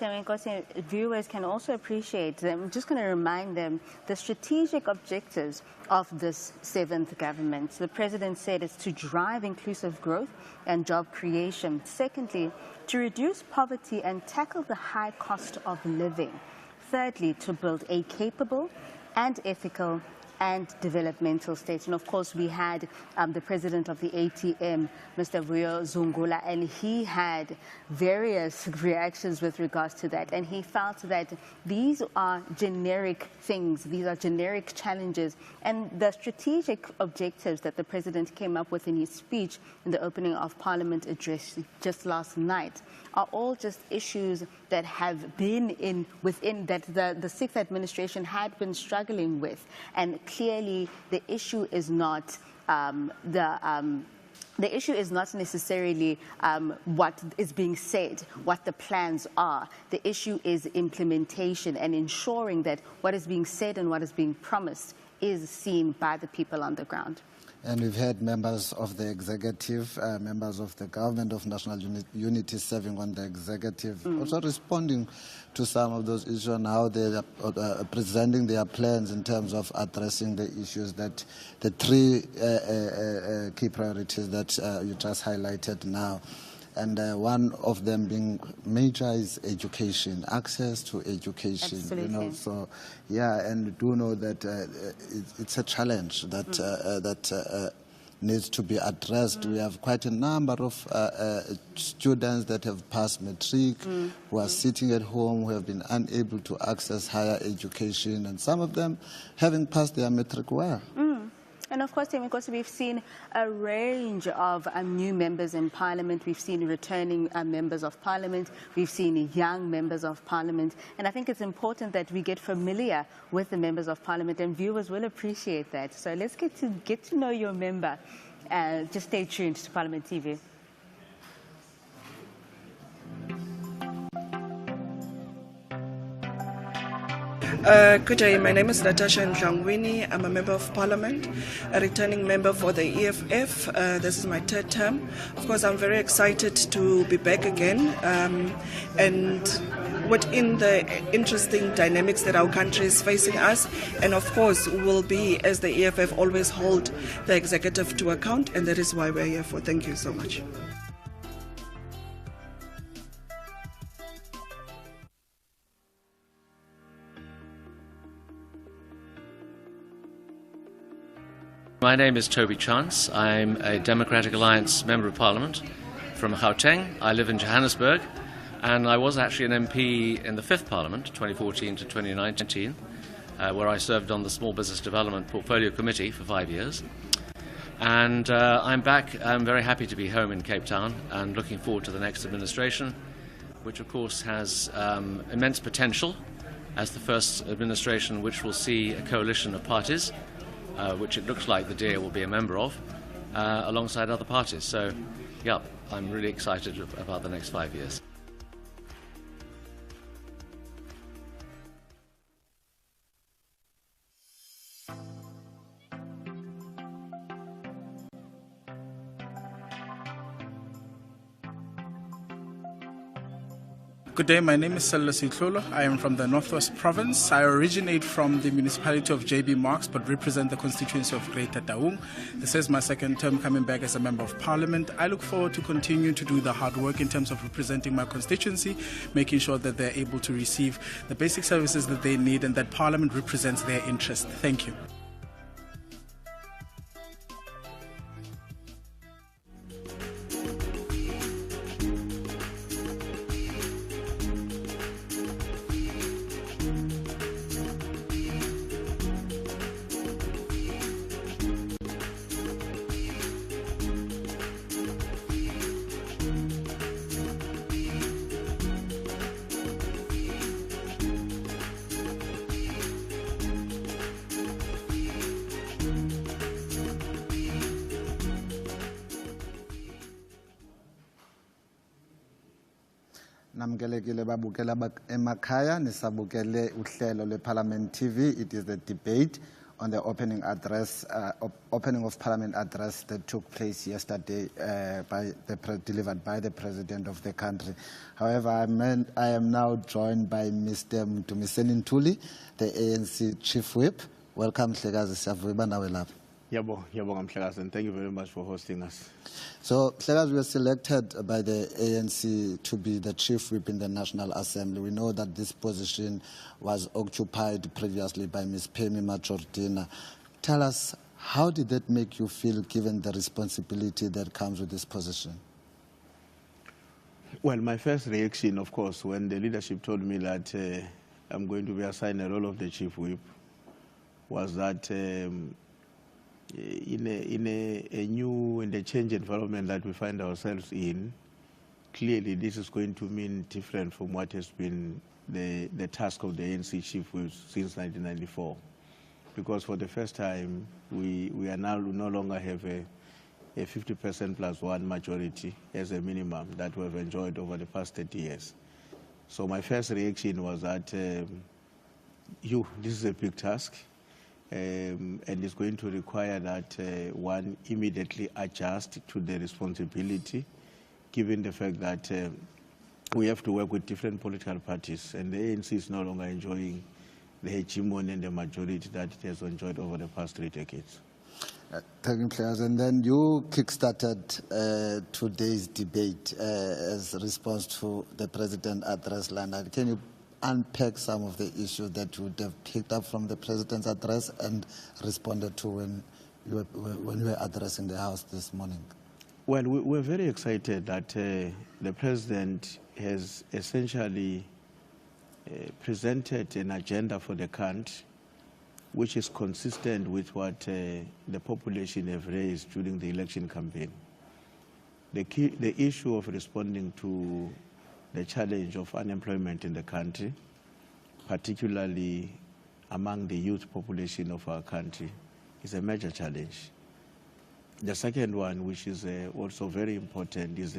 Speaker 18: viewers can also appreciate them. I'm just going to remind them the strategic objectives of this 7th government. The President said it's to drive inclusive growth and job creation. Secondly, to reduce poverty and tackle the high cost of living. Thirdly, to build a capable and ethical and developmental state. And of course, we had the president of the ATM, Mr. Vuyo Zungula, and he had various reactions with regards to that. And he felt that these are generic things, these are generic challenges, and the strategic objectives that the president came up with in his speech in the opening of Parliament address just last night are all just issues that have been within that the 6th administration had been struggling with. And clearly, the issue is not the issue is not necessarily what is being said, what the plans are. The issue is implementation and ensuring that what is being said and what is being promised is seen by the people on the ground.
Speaker 16: And we've had members of the executive, members of the government of national unity serving on the executive, also responding to some of those issues and how they are presenting their plans in terms of addressing the issues that the 3 key priorities that you just highlighted now. And one of them being major is education, access to education.
Speaker 18: Absolutely.
Speaker 16: You know, so yeah, and we do know that it's a challenge that needs to be addressed. We have quite a number of students that have passed matric, who are sitting at home, who have been unable to access higher education, and some of them having passed their matric well.
Speaker 18: And of course, because we've seen a range of new members in Parliament. We've seen returning members of Parliament. We've seen young members of Parliament. And I think it's important that we get familiar with the members of Parliament, and viewers will appreciate that. So let's get to know your member. Just stay tuned to Parliament TV.
Speaker 3: Good day, my name is Natasha Ndlangwini. I'm a member of parliament, a returning member for the EFF. This is my third term. Of course, I'm very excited to be back again and within the interesting dynamics that our country is facing us. And of course, we will be, as the EFF, always hold the executive to account, and that is why we're here for. Thank you so much.
Speaker 20: My name is Toby Chance. I'm a Democratic Alliance Member of Parliament from Gauteng. I live in Johannesburg, and I was actually an MP in the 5th Parliament, 2014 to 2019, where I served on the Small Business Development Portfolio Committee for 5 years. And I'm back. I'm very happy to be home in Cape Town and looking forward to the next administration, which of course has immense potential as the first administration which will see a coalition of parties, which it looks like the DA will be a member of, alongside other parties. So, yeah, I'm really excited about the next 5 years.
Speaker 23: Good day, my name is Sello Sitlolo. I am from the Northwest Province. I originate from the municipality of JB Marks, but represent the constituency of Greater Taung. This is my second term coming back as a Member of Parliament. I look forward to continuing to do the hard work in terms of representing my constituency, making sure that they're able to receive the basic services that they need and that Parliament represents their interests. Thank you.
Speaker 16: Namkelekile babukela emakhaya nisabukele uhlelo lweParliament TV. It is the debate on the opening address, opening of Parliament address that took place yesterday, delivered by the President of the country. However, I am now joined by Mr. Mtumiseni Ntuli, the ANC Chief Whip. Welcome, Mhlekazi, siyavuka nawe lapha.
Speaker 24: Yabo, and thank you very much for hosting us.
Speaker 16: So, Mhlekazi, we were selected by the ANC to be the Chief Whip in the National Assembly. We know that this position was occupied previously by Ms. Phemi Majordina. Tell us, how did that make you feel given the responsibility that comes with this position?
Speaker 24: Well, my first reaction, of course, when the leadership told me that I'm going to be assigned the role of the Chief Whip, was that in a new and a changed environment that we find ourselves in, clearly this is going to mean different from what has been the task of the ANC Chief Whip since 1994. Because for the first time, we are now no longer have a 50% plus one majority as a minimum that we have enjoyed over the past 30 years. So my first reaction was that this is a big task. And it's going to require that one immediately adjust to the responsibility, given the fact that we have to work with different political parties, and the ANC is no longer enjoying the hegemony and the majority that it has enjoyed over the past 3 decades.
Speaker 16: Thank you, Mhlekazi. And then you kick-started today's debate as a response to the President's address line. Can you unpack some of the issues that you would have picked up from the President's address and responded to when you were addressing the House this morning?
Speaker 24: Well, we're very excited that the President has essentially presented an agenda for the country which is consistent with what the population have raised during the election campaign. The issue of responding to the challenge of unemployment in the country, particularly among the youth population of our country, is a major challenge. The second one, which is also very important, is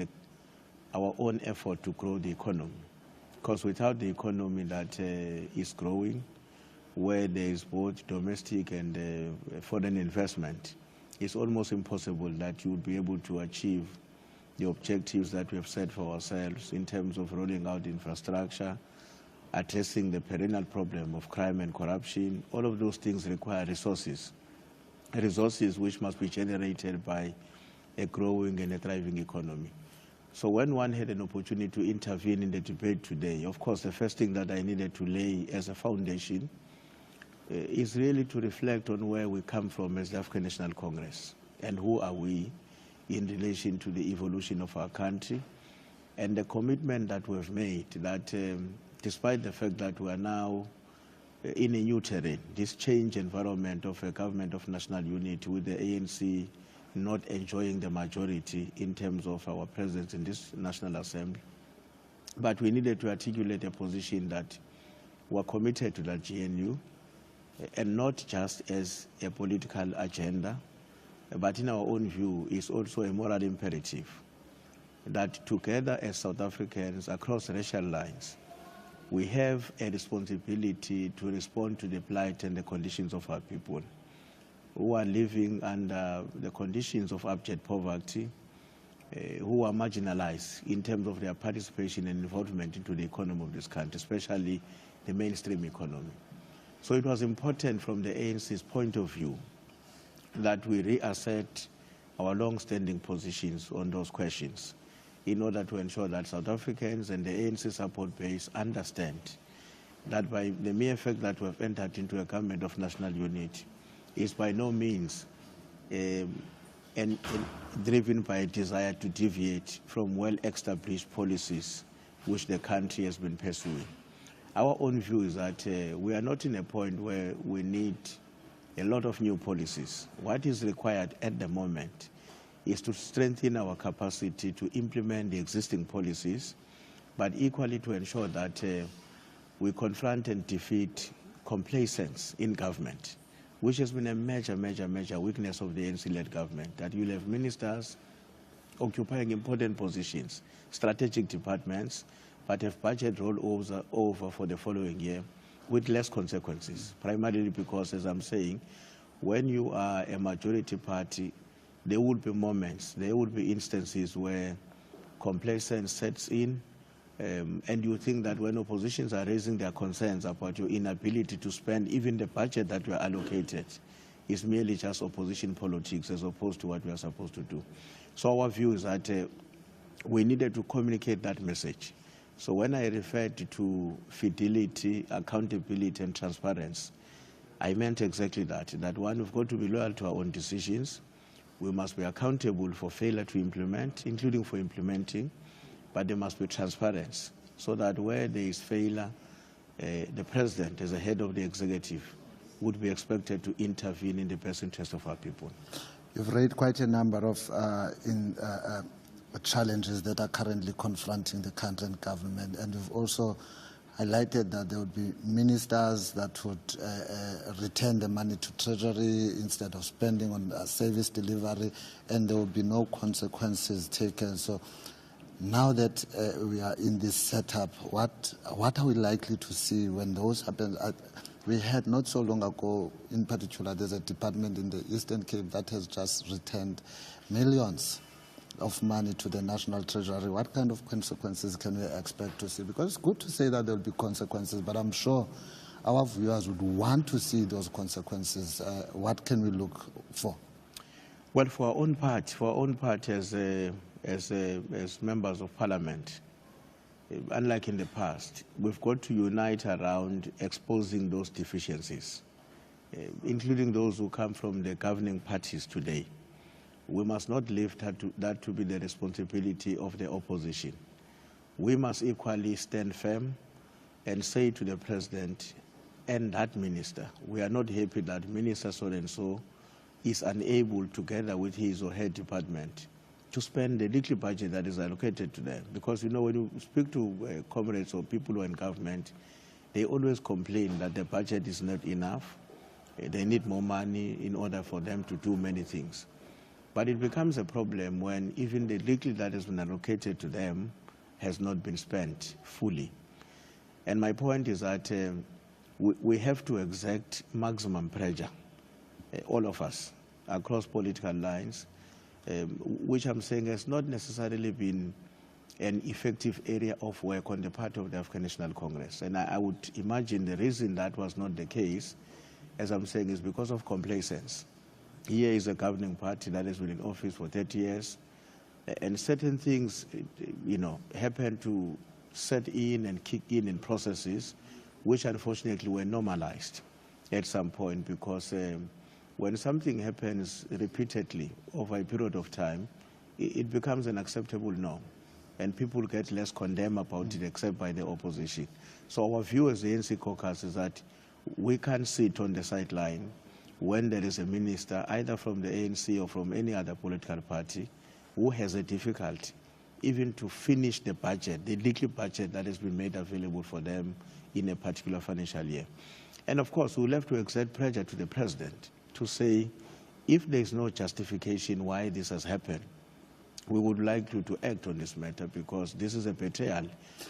Speaker 24: our own effort to grow the economy. Because without the economy that is growing, where there is both domestic and foreign investment, it's almost impossible that you would be able to achieve the objectives that we have set for ourselves in terms of rolling out infrastructure, addressing the perennial problem of crime and corruption. All of those things require resources which must be generated by a growing and a thriving economy. So when one had an opportunity to intervene in the debate today, of course, the first thing that I needed to lay as a foundation is really to reflect on where we come from as the African National Congress and who are we in relation to the evolution of our country, and the commitment that we've made that despite the fact that we are now in a new terrain, this change environment of a government of national unity with the ANC not enjoying the majority in terms of our presence in this National Assembly. But we needed to articulate a position that we're committed to that GNU, and not just as a political agenda, but in our own view is also a moral imperative that together as South Africans across racial lines, we have a responsibility to respond to the plight and the conditions of our people who are living under the conditions of abject poverty, who are marginalized in terms of their participation and involvement into the economy of this country, especially the mainstream economy. So it was important from the ANC's point of view that we reassert our long-standing positions on those questions in order to ensure that South Africans and the ANC support base understand that by the mere fact that we have entered into a government of national unity is by no means driven by a desire to deviate from well-established policies which the country has been pursuing. Our own view is that we are not in a point where we need a lot of new policies. What is required at the moment is to strengthen our capacity to implement the existing policies, but equally to ensure that we confront and defeat complacence in government, which has been a major weakness of the ANC-led government, that you'll have ministers occupying important positions, strategic departments, but have budget rollovers over for the following year with less consequences, primarily because, as I'm saying, when you are a majority party, there would be moments, there would be instances where complacence sets in, and you think that when oppositions are raising their concerns about your inability to spend even the budget that you are allocated, is merely just opposition politics as opposed to what we are supposed to do. So our view is that we needed to communicate that message. So when I referred to fidelity, accountability, and transparency, I meant exactly that one, we've got to be loyal to our own decisions. We must be accountable for failure to implement, including for implementing, but there must be transparency so that where there is failure, the president, as the head of the executive, would be expected to intervene in the best interest of our people.
Speaker 16: You've raised quite a number of challenges that are currently confronting the current government, and you've also highlighted that there would be ministers that would return the money to Treasury instead of spending on service delivery, and there would be no consequences taken. So now that we are in this setup, what are we likely to see when those happen? We had not so long ago, in particular, there's a department in the Eastern Cape that has just returned millions of money to the National Treasury. What kind of consequences can we expect to see? Because it's good to say that there will be consequences, but I'm sure our viewers would want to see those consequences. What can we look for?
Speaker 24: Well, for our own part as members of Parliament, unlike in the past, we've got to unite around exposing those deficiencies, including those who come from the governing parties today. We must not leave that to be the responsibility of the opposition. We must equally stand firm and say to the president and that minister, we are not happy that Minister so-and-so is unable, together with his or her department, to spend the little budget that is allocated to them. Because, you know, when you speak to comrades or people who are in government, they always complain that the budget is not enough. They need more money in order for them to do many things. But it becomes a problem when even the little that has been allocated to them has not been spent fully. And my point is that we have to exert maximum pressure, all of us, across political lines, which I'm saying has not necessarily been an effective area of work on the part of the African National Congress. And I would imagine the reason that was not the case, as I'm saying, is because of complacence. Here is a governing party that has been in office for 30 years, and certain things, happen to set in and kick in processes which unfortunately were normalized at some point, because when something happens repeatedly over a period of time, it becomes an acceptable norm, and people get less condemned about it except by the opposition. So our view as the ANC caucus is that we can't sit on the sideline when there is a minister, either from the ANC or from any other political party, who has a difficulty even to finish the budget, the legal budget that has been made available for them in a particular financial year. And of course, we'll have to exert pressure to the president to say, if there is no justification why this has happened, we would like you to act on this matter, because this is a betrayal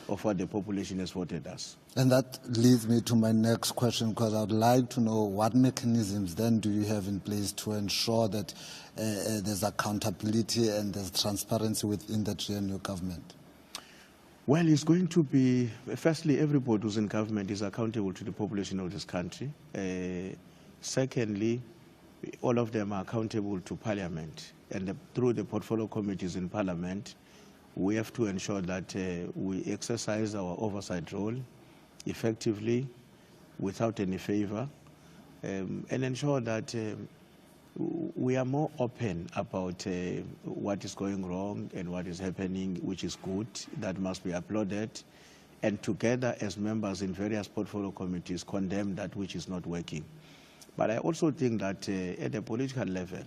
Speaker 24: of what the population has voted us.
Speaker 4: And that leads me to my next question, because I would like to know what mechanisms then do you have in place to ensure that there's accountability and there's transparency within the GNU government?
Speaker 24: Well, it's going to be, firstly, everybody who's in government is accountable to the population of this country. Secondly, all of them are accountable to Parliament. And through the portfolio committees in Parliament, we have to ensure that we exercise our oversight role effectively, without any favor, and ensure that we are more open about what is going wrong and what is happening, which is good, that must be applauded, and together as members in various portfolio committees condemn that which is not working. But I also think that at the political level,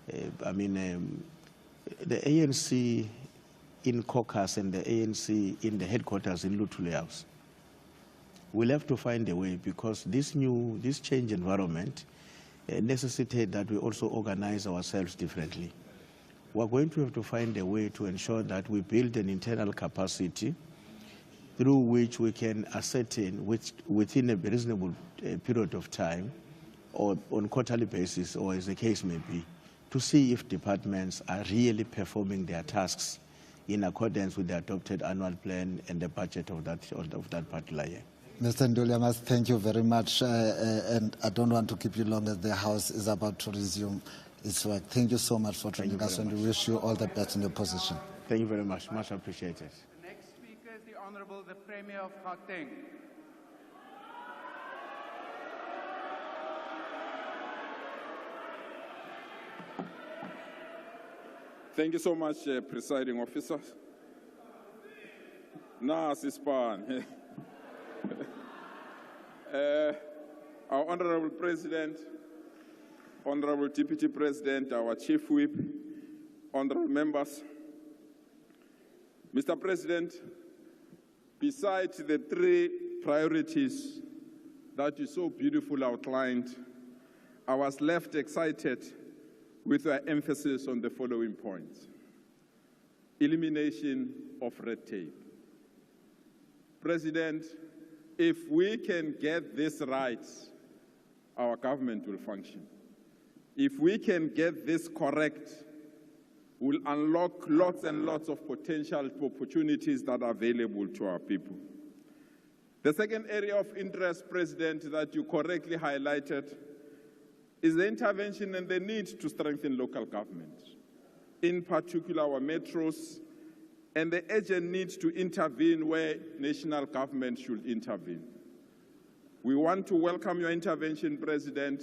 Speaker 24: the ANC in caucus and the ANC in the headquarters in Luthuli House will have to find a way, because this change environment necessitates that we also organize ourselves differently. We're going to have to find a way to ensure that we build an internal capacity through which we can ascertain within a reasonable period of time, or on quarterly basis, or as the case may be, to see if departments are really performing their tasks in accordance with the adopted annual plan and the budget of that particular year.
Speaker 4: Mr. Nduli, I must thank you very much, and I don't want to keep you long as the House is about to resume its work. Thank you so much for joining us, and we wish you all the best in your position.
Speaker 24: Thank you very much. Much appreciated.
Speaker 5: The next speaker is the Honourable the Premier of Gauteng.
Speaker 13: Thank you so much, Presiding Officer. Sispan. Our Honourable President, Honourable Deputy President, our Chief Whip, Honourable Members. Mr. President, besides the three priorities that you so beautifully outlined, I was left excited with our emphasis on the following points. Elimination of red tape. President, if we can get this right, our government will function. If we can get this correct, we'll unlock lots and lots of potential opportunities that are available to our people. The second area of interest, President, that you correctly highlighted is the intervention and the need to strengthen local government, in particular our metros, and the urgent need to intervene where national government should intervene. We want to welcome your intervention, President,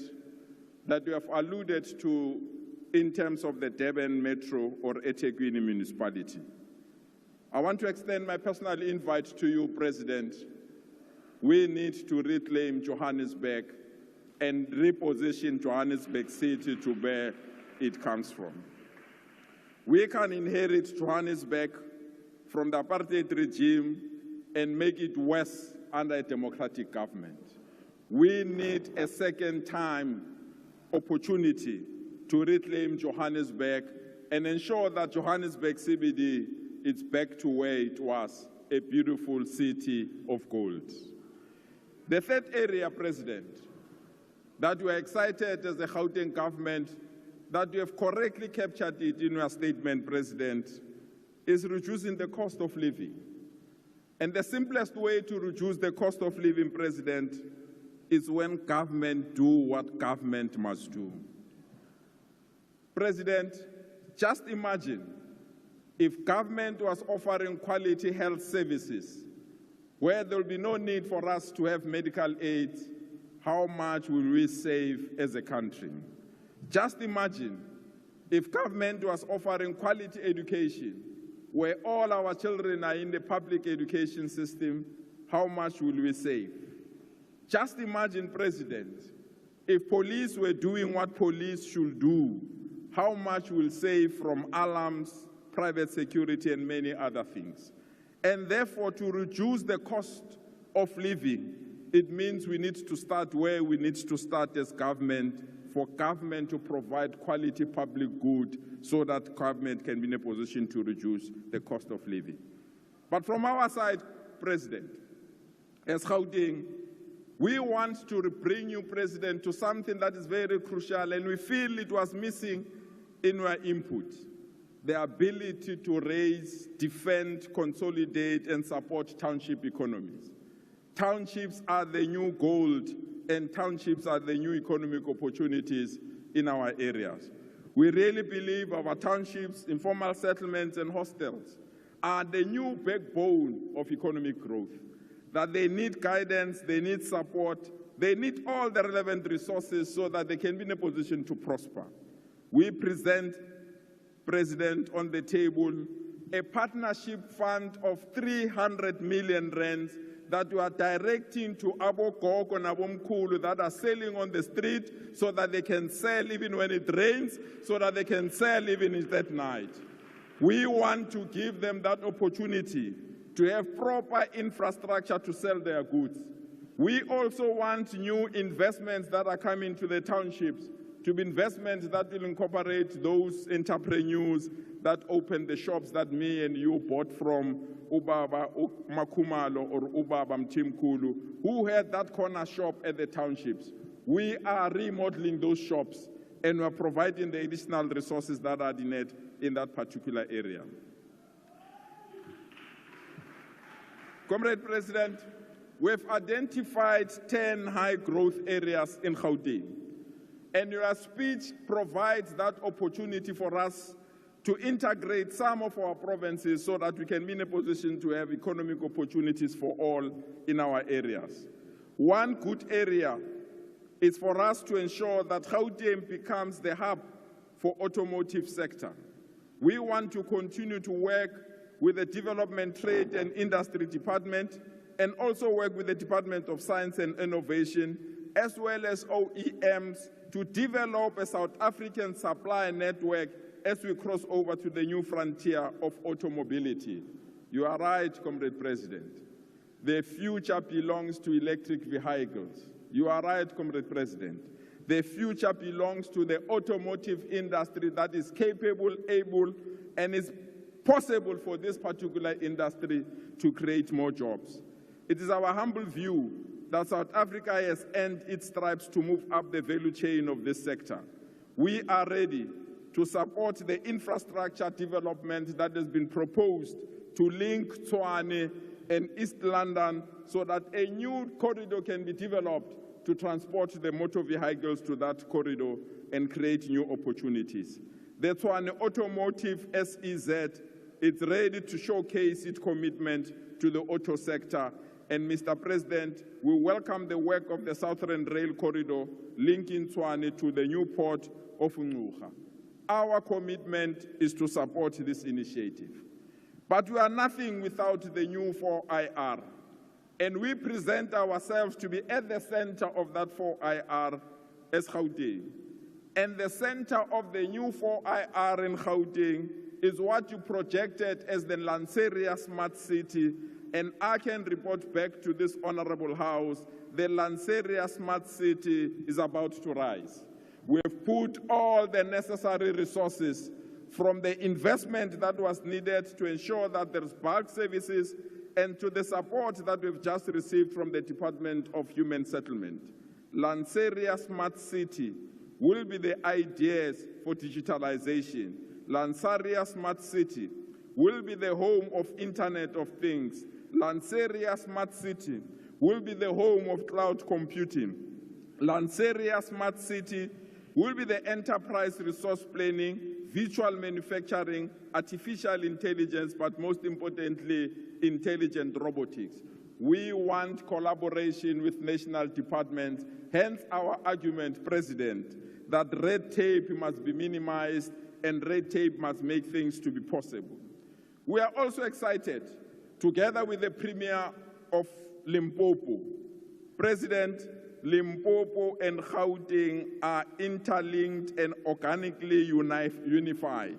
Speaker 13: that you have alluded to in terms of the Durban Metro or eThekwini municipality. I want to extend my personal invite to you, President. We need to reclaim Johannesburg and reposition Johannesburg City to where it comes from. We can inherit Johannesburg from the apartheid regime and make it worse under a democratic government. We need a second time opportunity to reclaim Johannesburg and ensure that Johannesburg CBD is back to where it was, a beautiful city of gold. The third area, President, that we are excited as the Gauteng government that you have correctly captured it in your statement, President, is reducing the cost of living. And the simplest way to reduce the cost of living, President, is when government do what government must do. President, just imagine if government was offering quality health services where there will be no need for us to have medical aid, how much will we save as a country? Just imagine if government was offering quality education where all our children are in the public education system, how much will we save? Just imagine, President, if police were doing what police should do, how much we'll save from alarms, private security, and many other things. And therefore, to reduce the cost of living, it means we need to start where we need to start as government, for government to provide quality public good so that government can be in a position to reduce the cost of living. But from our side, President, as Gauteng, we want to bring you, President, to something that is very crucial, and we feel it was missing in your input: the ability to raise, defend, consolidate, and support township economies. Townships are the new gold, and townships are the new economic opportunities in our areas. We really believe our townships, informal settlements, and hostels are the new backbone of economic growth, that they need guidance, they need support, they need all the relevant resources so that they can be in a position to prosper. We present, President, on the table a partnership fund of 300 million rands that we are directing to Abogogo and Abomkulu that are selling on the street so that they can sell even when it rains, so that they can sell even at night. We want to give them that opportunity to have proper infrastructure to sell their goods. We also want new investments that are coming to the townships, to be investments that will incorporate those entrepreneurs that open the shops that me and you bought from Ubaba Makumalo or Ubaba Mtimkulu, who had that corner shop at the townships. We are remodeling those shops and we're providing the additional resources that are needed in that particular area. Comrade President, we've identified 10 high-growth areas in Gauteng, and your speech provides that opportunity for us to integrate some of our provinces so that we can be in a position to have economic opportunities for all in our areas. One good area is for us to ensure that Gauteng becomes the hub for automotive sector. We want to continue to work with the Development, Trade and Industry Department, and also work with the Department of Science and Innovation, as well as OEMs, to develop a South African supply network as we cross over to the new frontier of automobility. You are right, Comrade President. The future belongs to electric vehicles. You are right, Comrade President. The future belongs to the automotive industry that is capable, able, and is possible for this particular industry to create more jobs. It is our humble view that South Africa has earned its stripes to move up the value chain of this sector. We are ready to support the infrastructure development that has been proposed to link Tshwane and East London so that a new corridor can be developed to transport the motor vehicles to that corridor and create new opportunities. The Tshwane Automotive SEZ is ready to showcase its commitment to the auto sector. And Mr. President, we welcome the work of the Southern Rail Corridor linking Tshwane to the new port of Ngcuka. Our commitment is to support this initiative. But we are nothing without the new 4IR. And we present ourselves to be at the center of that 4IR as Gauteng. And the center of the new 4IR in Gauteng is what you projected as the Lanseria Smart City. And I can report back to this honorable house, the Lanseria Smart City is about to rise. We've put all the necessary resources from the investment that was needed to ensure that there's bulk services and to the support that we've just received from the Department of Human Settlement. Lanseria Smart City will be the ideas for digitalization. Lanseria Smart City will be the home of Internet of Things. Lanseria Smart City will be the home of cloud computing. Lanseria Smart City will be the enterprise resource planning, virtual manufacturing, artificial intelligence, but most importantly, intelligent robotics. We want collaboration with national departments, hence our argument, President, that red tape must be minimized and red tape must make things to be possible. We are also excited, together with the Premier of Limpopo, President, Limpopo and Gauteng are interlinked and organically unified.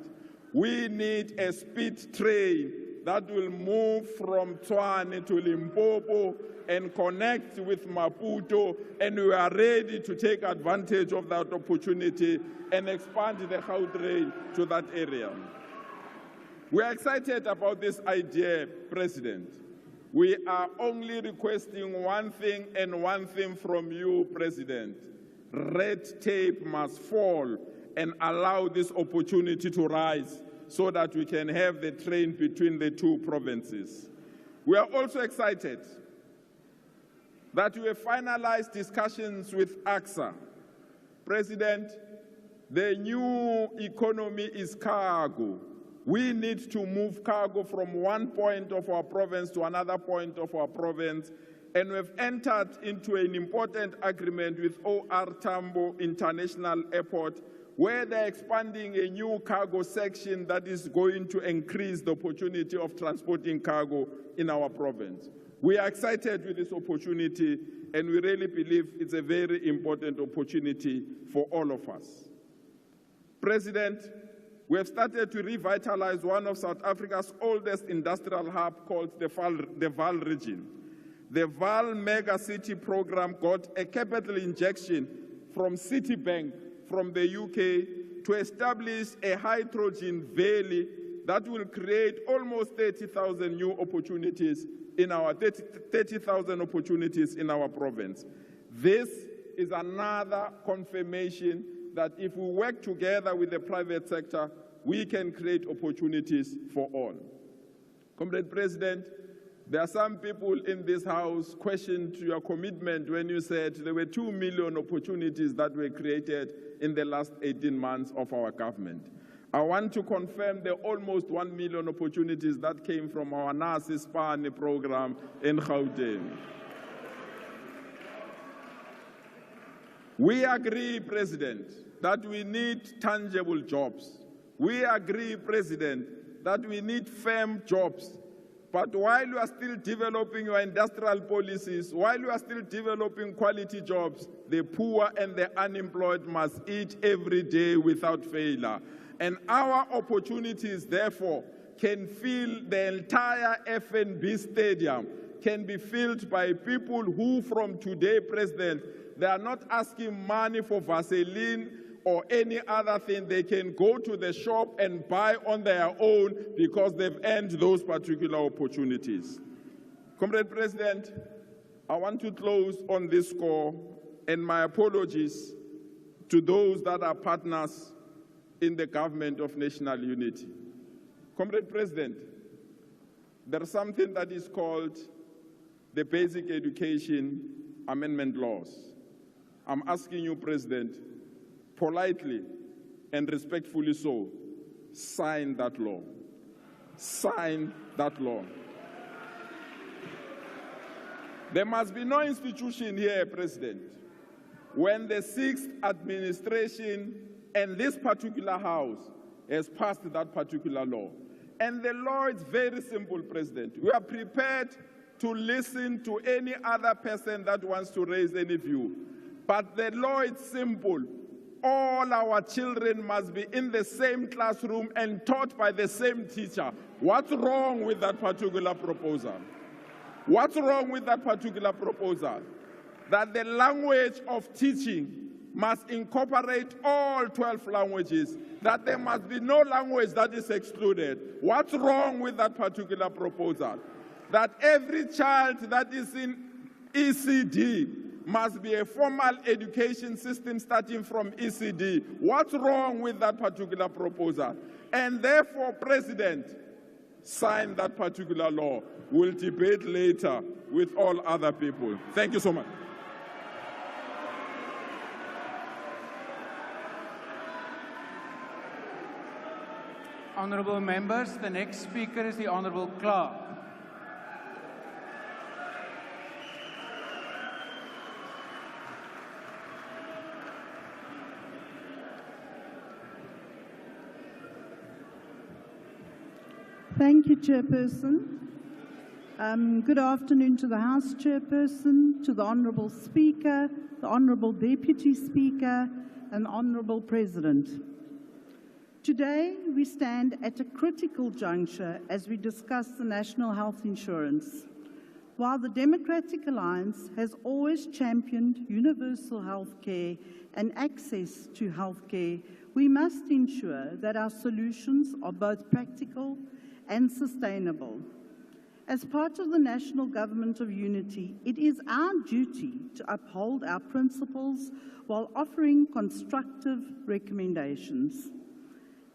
Speaker 13: We need a speed train that will move from Tshwane to Limpopo and connect with Maputo, and we are ready to take advantage of that opportunity and expand the Gautrain to that area. We are excited about this idea, President. We are only requesting one thing and one thing from you, President. Red tape must fall and allow this opportunity to rise so that we can have the train between the two provinces. We are also excited that we have finalized discussions with AXA. President, the new economy is cargo. We need to move cargo from one point of our province to another point of our province, and we've entered into an important agreement with OR Tambo International Airport, where they're expanding a new cargo section that is going to increase the opportunity of transporting cargo in our province. We are excited with this opportunity, and we really believe it's a very important opportunity for all of us. President, we have started to revitalize one of South Africa's oldest industrial hubs called the Vaal region. The Vaal Mega City program got a capital injection from Citibank from the UK to establish a hydrogen valley that will create almost 30,000 new opportunities in our 30,000 opportunities in our province. This is another confirmation that if we work together with the private sector, we can create opportunities for all. Comrade President, there are some people in this House questioned your commitment when you said there were 2 million opportunities that were created in the last 18 months of our government. I want to confirm the almost 1 million opportunities that came from our Nasi Spani program in Gauteng. We agree, President, that we need tangible jobs. We agree, President, that we need firm jobs. But while you are still developing your industrial policies, while you are still developing quality jobs, the poor and the unemployed must eat every day without failure. And our opportunities, therefore, can fill the entire FNB stadium, can be filled by people who from today, President, they are not asking money for Vaseline or any other thing. They can go to the shop and buy on their own because they've earned those particular opportunities. Comrade President, I want to close on this score, and my apologies to those that are partners in the government of national unity. Comrade President, there is something that is called the Basic Education Amendment Laws. I'm asking you, President, politely and respectfully so, sign that law. Sign that law. There must be no institution here, President, when the 6th administration and this particular House has passed that particular law. And the law is very simple, President. We are prepared to listen to any other person that wants to raise any view. But the law is simple. All our children must be in the same classroom and taught by the same teacher. What's wrong with that particular proposal? What's wrong with that particular proposal? That the language of teaching must incorporate all 12 languages, that there must be no language that is excluded. What's wrong with that particular proposal? that every child that is in ECD must be a formal education system starting from ECD. What's wrong with that particular proposal? And therefore, President, sign that particular law. We'll debate later with all other people. Thank you so much.
Speaker 5: Honourable members, the next speaker is the Honourable Clark.
Speaker 2: Thank you, Chairperson. Good afternoon to the House Chairperson, to the Honourable Speaker, the Honourable Deputy Speaker, and Honourable President. Today, we stand at a critical juncture as we discuss the National Health Insurance. While the Democratic Alliance has always championed universal health care and access to health care, we must ensure that our solutions are both practical and sustainable. As part of the National Government of Unity, it is our duty to uphold our principles while offering constructive recommendations.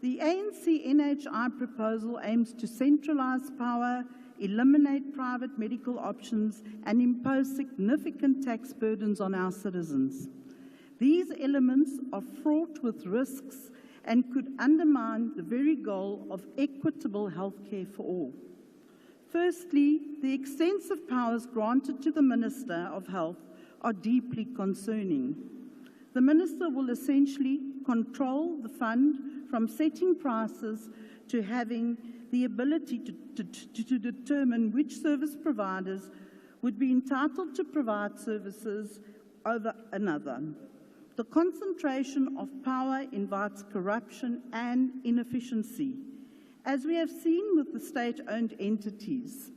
Speaker 2: The ANC NHI proposal aims to centralise power, eliminate private medical options, and impose significant tax burdens on our citizens. These elements are fraught with risks and could undermine the very goal of equitable health care for all. Firstly, the extensive powers granted to the Minister of Health are deeply concerning. The Minister will essentially control the fund from setting prices to having the ability to determine which service providers would be entitled to provide services over another. The concentration of power invites corruption and inefficiency, as we have seen with the state-owned entities.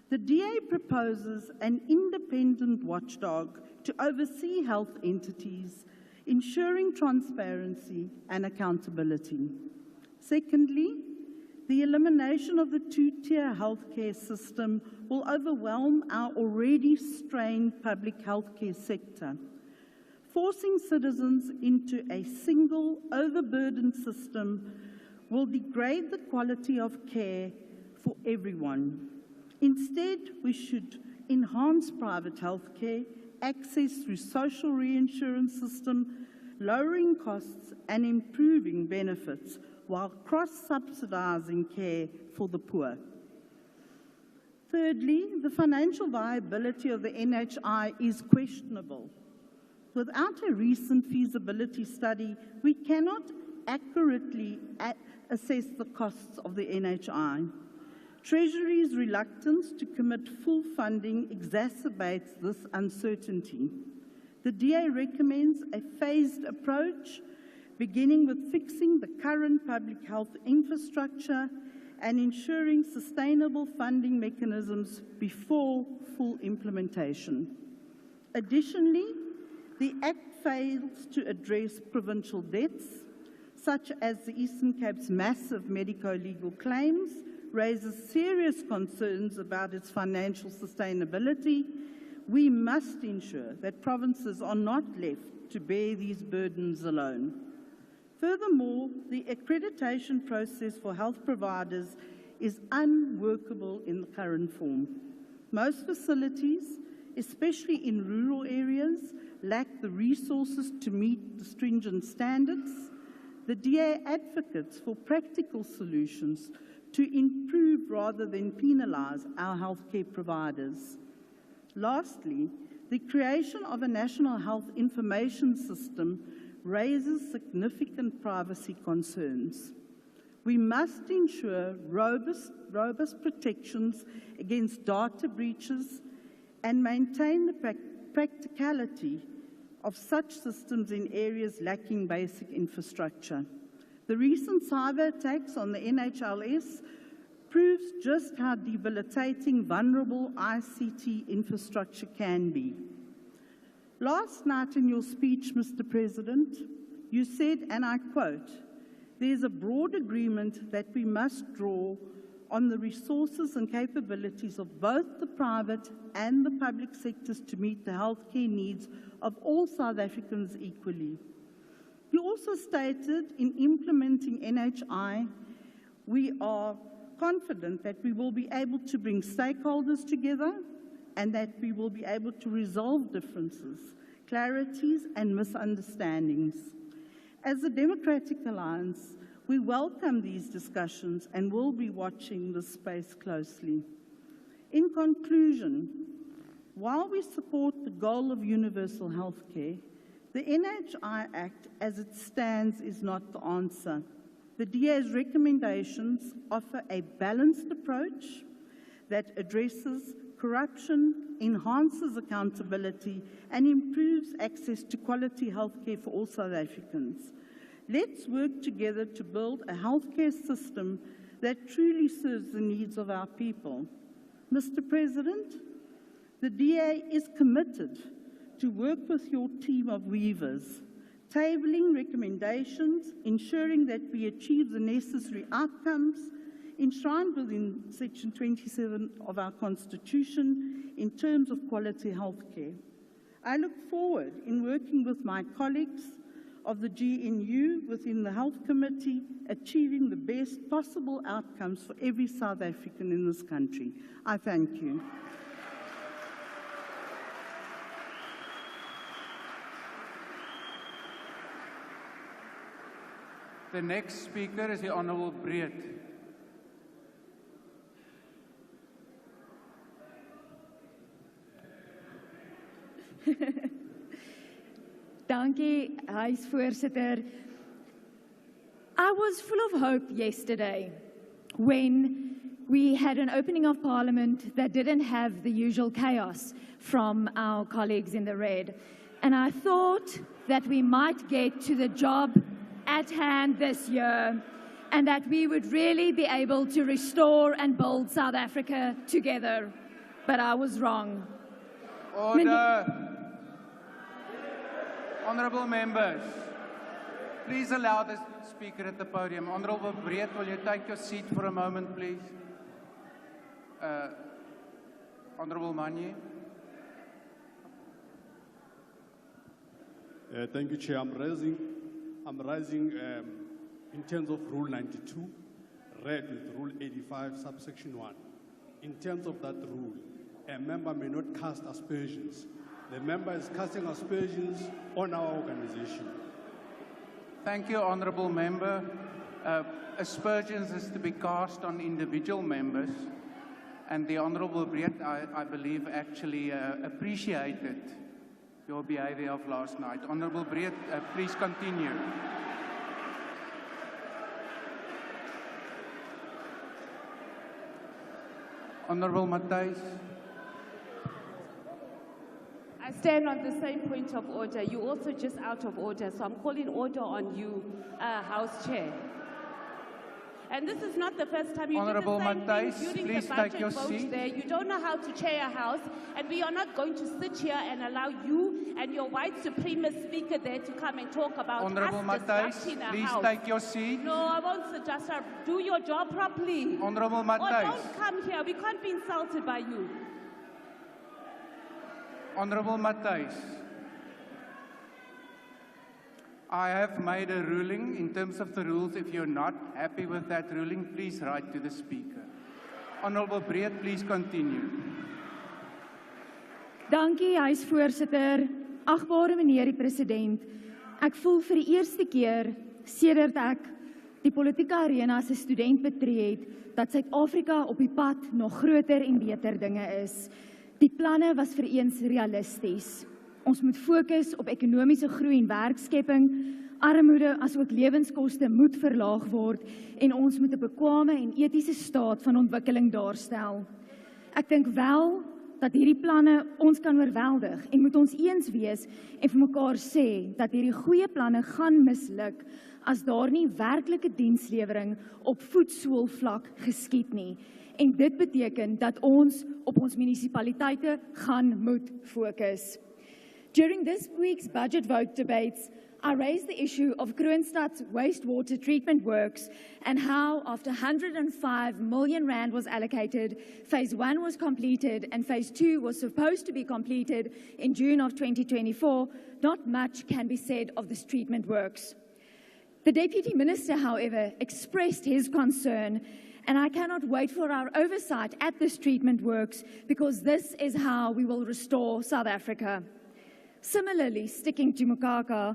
Speaker 2: The DA proposes an independent watchdog to oversee health entities, ensuring transparency and accountability. Secondly, the elimination of the two-tier healthcare system will overwhelm our already strained public healthcare sector. Forcing citizens into a single, overburdened system will degrade the quality of care for everyone. Instead, we should enhance private healthcare, access through social reinsurance system, lowering costs and improving benefits while cross-subsidising care for the poor. Thirdly, the financial viability of the NHI is questionable. Without a recent feasibility study, we cannot accurately assess the costs of the NHI. Treasury's reluctance to commit full funding exacerbates this uncertainty. The DA recommends a phased approach, beginning with fixing the current public health infrastructure and ensuring sustainable funding mechanisms before full implementation. Additionally, the Act fails to address provincial debts, such as the Eastern Cape's massive medico-legal claims, raises serious concerns about its financial sustainability. We must ensure that provinces are not left to bear these burdens alone. Furthermore, the accreditation process for health providers is unworkable in the current form. Most facilities, especially in rural areas, lack the resources to meet the stringent standards. The DA advocates for practical solutions to improve rather than penalise our healthcare providers. Lastly, the creation of a national health information system raises significant privacy concerns. We must ensure robust protections against data breaches and maintain the practicality of such systems in areas lacking basic infrastructure. The recent cyber attacks on the NHLS proves just how debilitating vulnerable ICT infrastructure can be. Last night in your speech, Mr. President, you said, and I quote, "There's a broad agreement that we must draw on the resources and capabilities of both the private and the public sectors to meet the healthcare needs of all South Africans equally. We also stated in implementing NHI, we are confident that we will be able to bring stakeholders together and that we will be able to resolve differences, clarities, and misunderstandings. As a Democratic Alliance, we welcome these discussions and will be watching this space closely. In conclusion, while we support the goal of universal healthcare, the NHI Act as it stands is not the answer. The DA's recommendations offer a balanced approach that addresses corruption, enhances accountability, and improves access to quality healthcare for all South Africans. Let's work together to build a healthcare system that truly serves the needs of our people. Mr. President, the DA is committed to work with your team of weavers, tabling recommendations, ensuring that we achieve the necessary outcomes enshrined within Section 27 of our Constitution in terms of quality healthcare. I look forward in working with my colleagues of the GNU within the Health Committee, achieving the best possible outcomes for every South African in this country. I thank you.
Speaker 5: The next speaker is the Honourable Breed.
Speaker 15: Dankie, Huisvoorsitter. I was full of hope yesterday when we had an opening of Parliament that didn't have the usual chaos from our colleagues in the red. And I thought that we might get to the job at hand this year and that we would really be able to restore and build South Africa together. But I was wrong.
Speaker 5: Order. Honourable members, please allow the speaker at the podium. Honourable Breed, will you take your seat for a moment, please? Honourable Manye.
Speaker 17: Thank you, Chair. I'm rising in terms of Rule 92, read with Rule 85, subsection 1. In terms of that rule, a member may not cast aspersions. The member is casting aspersions on our organization.
Speaker 5: Thank you, Honourable Member. Aspersions is to be cast on individual members, and the Honourable Breed, I believe, actually appreciated your behaviour of last night. Honourable Breed, please continue. Honourable Matthys.
Speaker 19: I stand on the same point of order. You're also just out of order, so I'm calling order on you, House Chair. And this is not the first time you
Speaker 5: Honourable
Speaker 19: did the same thing
Speaker 5: Matthys,
Speaker 19: during
Speaker 5: please
Speaker 19: the
Speaker 5: take
Speaker 19: budget
Speaker 5: your
Speaker 19: vote
Speaker 5: seat.
Speaker 19: there. You don't know how to chair a house, and we are not going to sit here and allow you and your white supremacist speaker there to come and talk about
Speaker 5: Honourable
Speaker 19: us
Speaker 5: Matthys,
Speaker 19: disrupting a
Speaker 5: please
Speaker 19: house.
Speaker 5: take your seat.
Speaker 19: No, I won't suggest her. Do your job properly.
Speaker 5: Honourable
Speaker 19: Or
Speaker 5: Matthys.
Speaker 19: don't come here. We can't be insulted by you.
Speaker 5: Honourable Matthys, I have made a ruling in terms of the rules. If you're not happy with that ruling, please write to the Speaker. Honourable Breed, please continue.
Speaker 15: Dankie, Huisvoorsitter. Agbare meneer die president. Ek voel vir die eerste keer sedert ek die politieke arena as 'n student betree het, dat Suid-Afrika op die pad nog groter en beter dinge is. Die planne was vir eens realisties. Ons moet fokus op ekonomiese groei en werkskepping, armoede asook lewenskoste moet verlaag word en ons moet 'n bekwame en etiese staat van ontwikkeling daarstel. Ek dink wel dat hierdie planne ons kan oorweldig en moet ons eens wees en vir mekaar sê dat hierdie goeie planne gaan misluk as daar nie werklike dienslewering op voetsoolvlak geskied nie. En dit beteken dat ons op ons munisipaliteite gaan moet fokus. During this week's budget vote debates, I raised the issue of Kroonstad's wastewater treatment works and how, after 105 million rand was allocated, phase 1 was completed and phase 2 was supposed to be completed in June of 2024, not much can be said of this treatment works. The Deputy Minister, however, expressed his concern, and I cannot wait for our oversight at this treatment works because this is how we will restore South Africa. Similarly, sticking to Mokaka,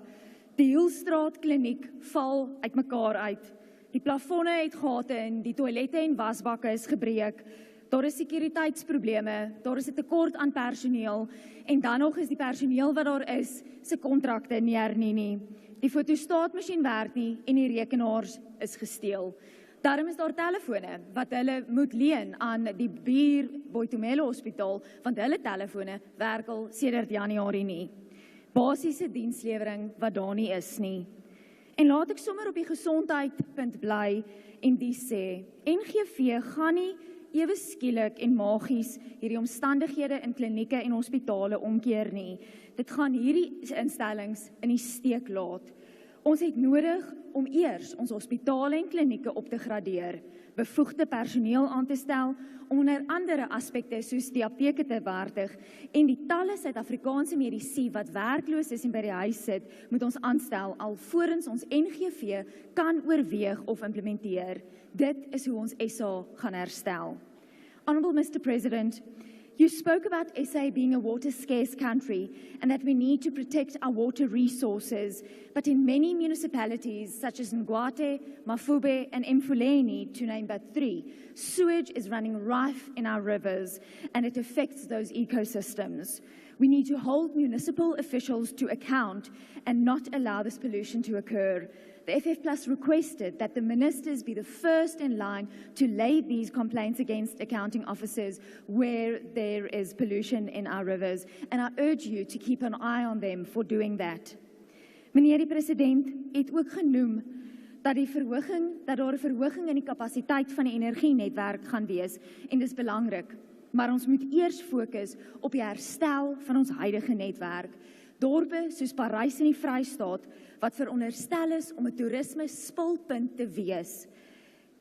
Speaker 15: die Hielstraat kliniek val uitmekaar uit. Die plafonne het gate in, die toilette en wasbakke is gebreek. Daar is sekuriteitsprobleme, daar is 'n tekort aan personeel en dan nog is die personeel wat daar is, se kontrakte nie hernie nie. Die fotostaatmasjien werk nie en die rekenaars is gesteel. Daarom is daar telefone wat hulle moet leen aan die Bier Boitumelo Hospitaal, want hulle telefone werk al sedert Januarie nie. Basiese dienslewering wat daar nie is nie. En laat ek sommer op die gesondheidpunt bly en die sê, NGV gaan nie ewe skielik en magies hierdie omstandighede in klinieke en hospitale omkeer nie. Dit gaan hierdie instellings in die steek laat. Ons het nodig om eers ons hospitale en klinieke op te gradeer, bevoegde personeel aan te stel, om onder andere aspekte soos die apteke te waardig en die talle Suid-Afrikaanse mediese wat werkloos is en by die huis sit, moet ons aanstel alvorens ons NGV kan oorweeg of implementeer. Dit is hoe ons SA gaan herstel. Honourable Mr. President, you spoke about SA being a water-scarce country and that we need to protect our water resources, but in many municipalities such as Ngwate, Mafube and Mfuleni, to name but 3, sewage is running rife in our rivers and it affects those ecosystems. We need to hold municipal officials to account and not allow this pollution to occur. The FF Plus requested that the ministers be the first in line to lay these complaints against accounting officers where there is pollution in our rivers, and I urge you to keep an eye on them for doing that. Meneer die president het ook genoem dat daar 'n verhoging in die kapasiteit van die energienetwerk gaan wees en dis belangrik, maar ons moet eers fokus op die herstel van ons huidige netwerk. Dorpe soos Parys in die Vrystaat, wat veronderstel is om 'n toerisme spulpunt te wees,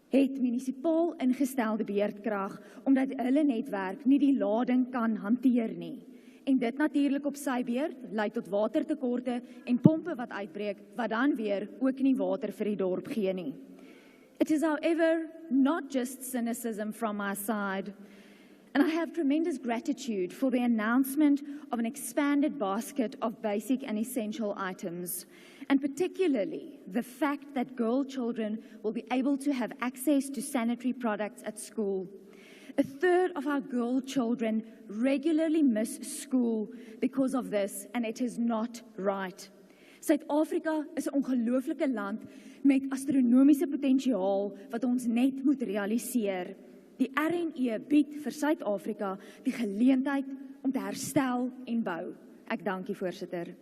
Speaker 15: het munisipaal ingestelde beheerkrag omdat hulle netwerk nie die lading kan hanteer nie. En dit natuurlik op sy beurt lei tot watertekorte en pompe wat uitbreek, wat dan weer ook nie water vir die dorp gee nie. It is, however, not just cynicism from our side. And I have tremendous gratitude for the announcement of an expanded basket of basic and essential items, and particularly the fact that girl children will be able to have access to sanitary products at school. 1/3 of our girl children regularly miss school because of this, and it is not right. Suid-Afrika is 'n ongelooflike land met astronomiese potensiaal wat ons net moet realiseer. Die RNE bied vir Suid-Afrika die geleentheid om te herstel en bou. Ek dank u, voorsitter.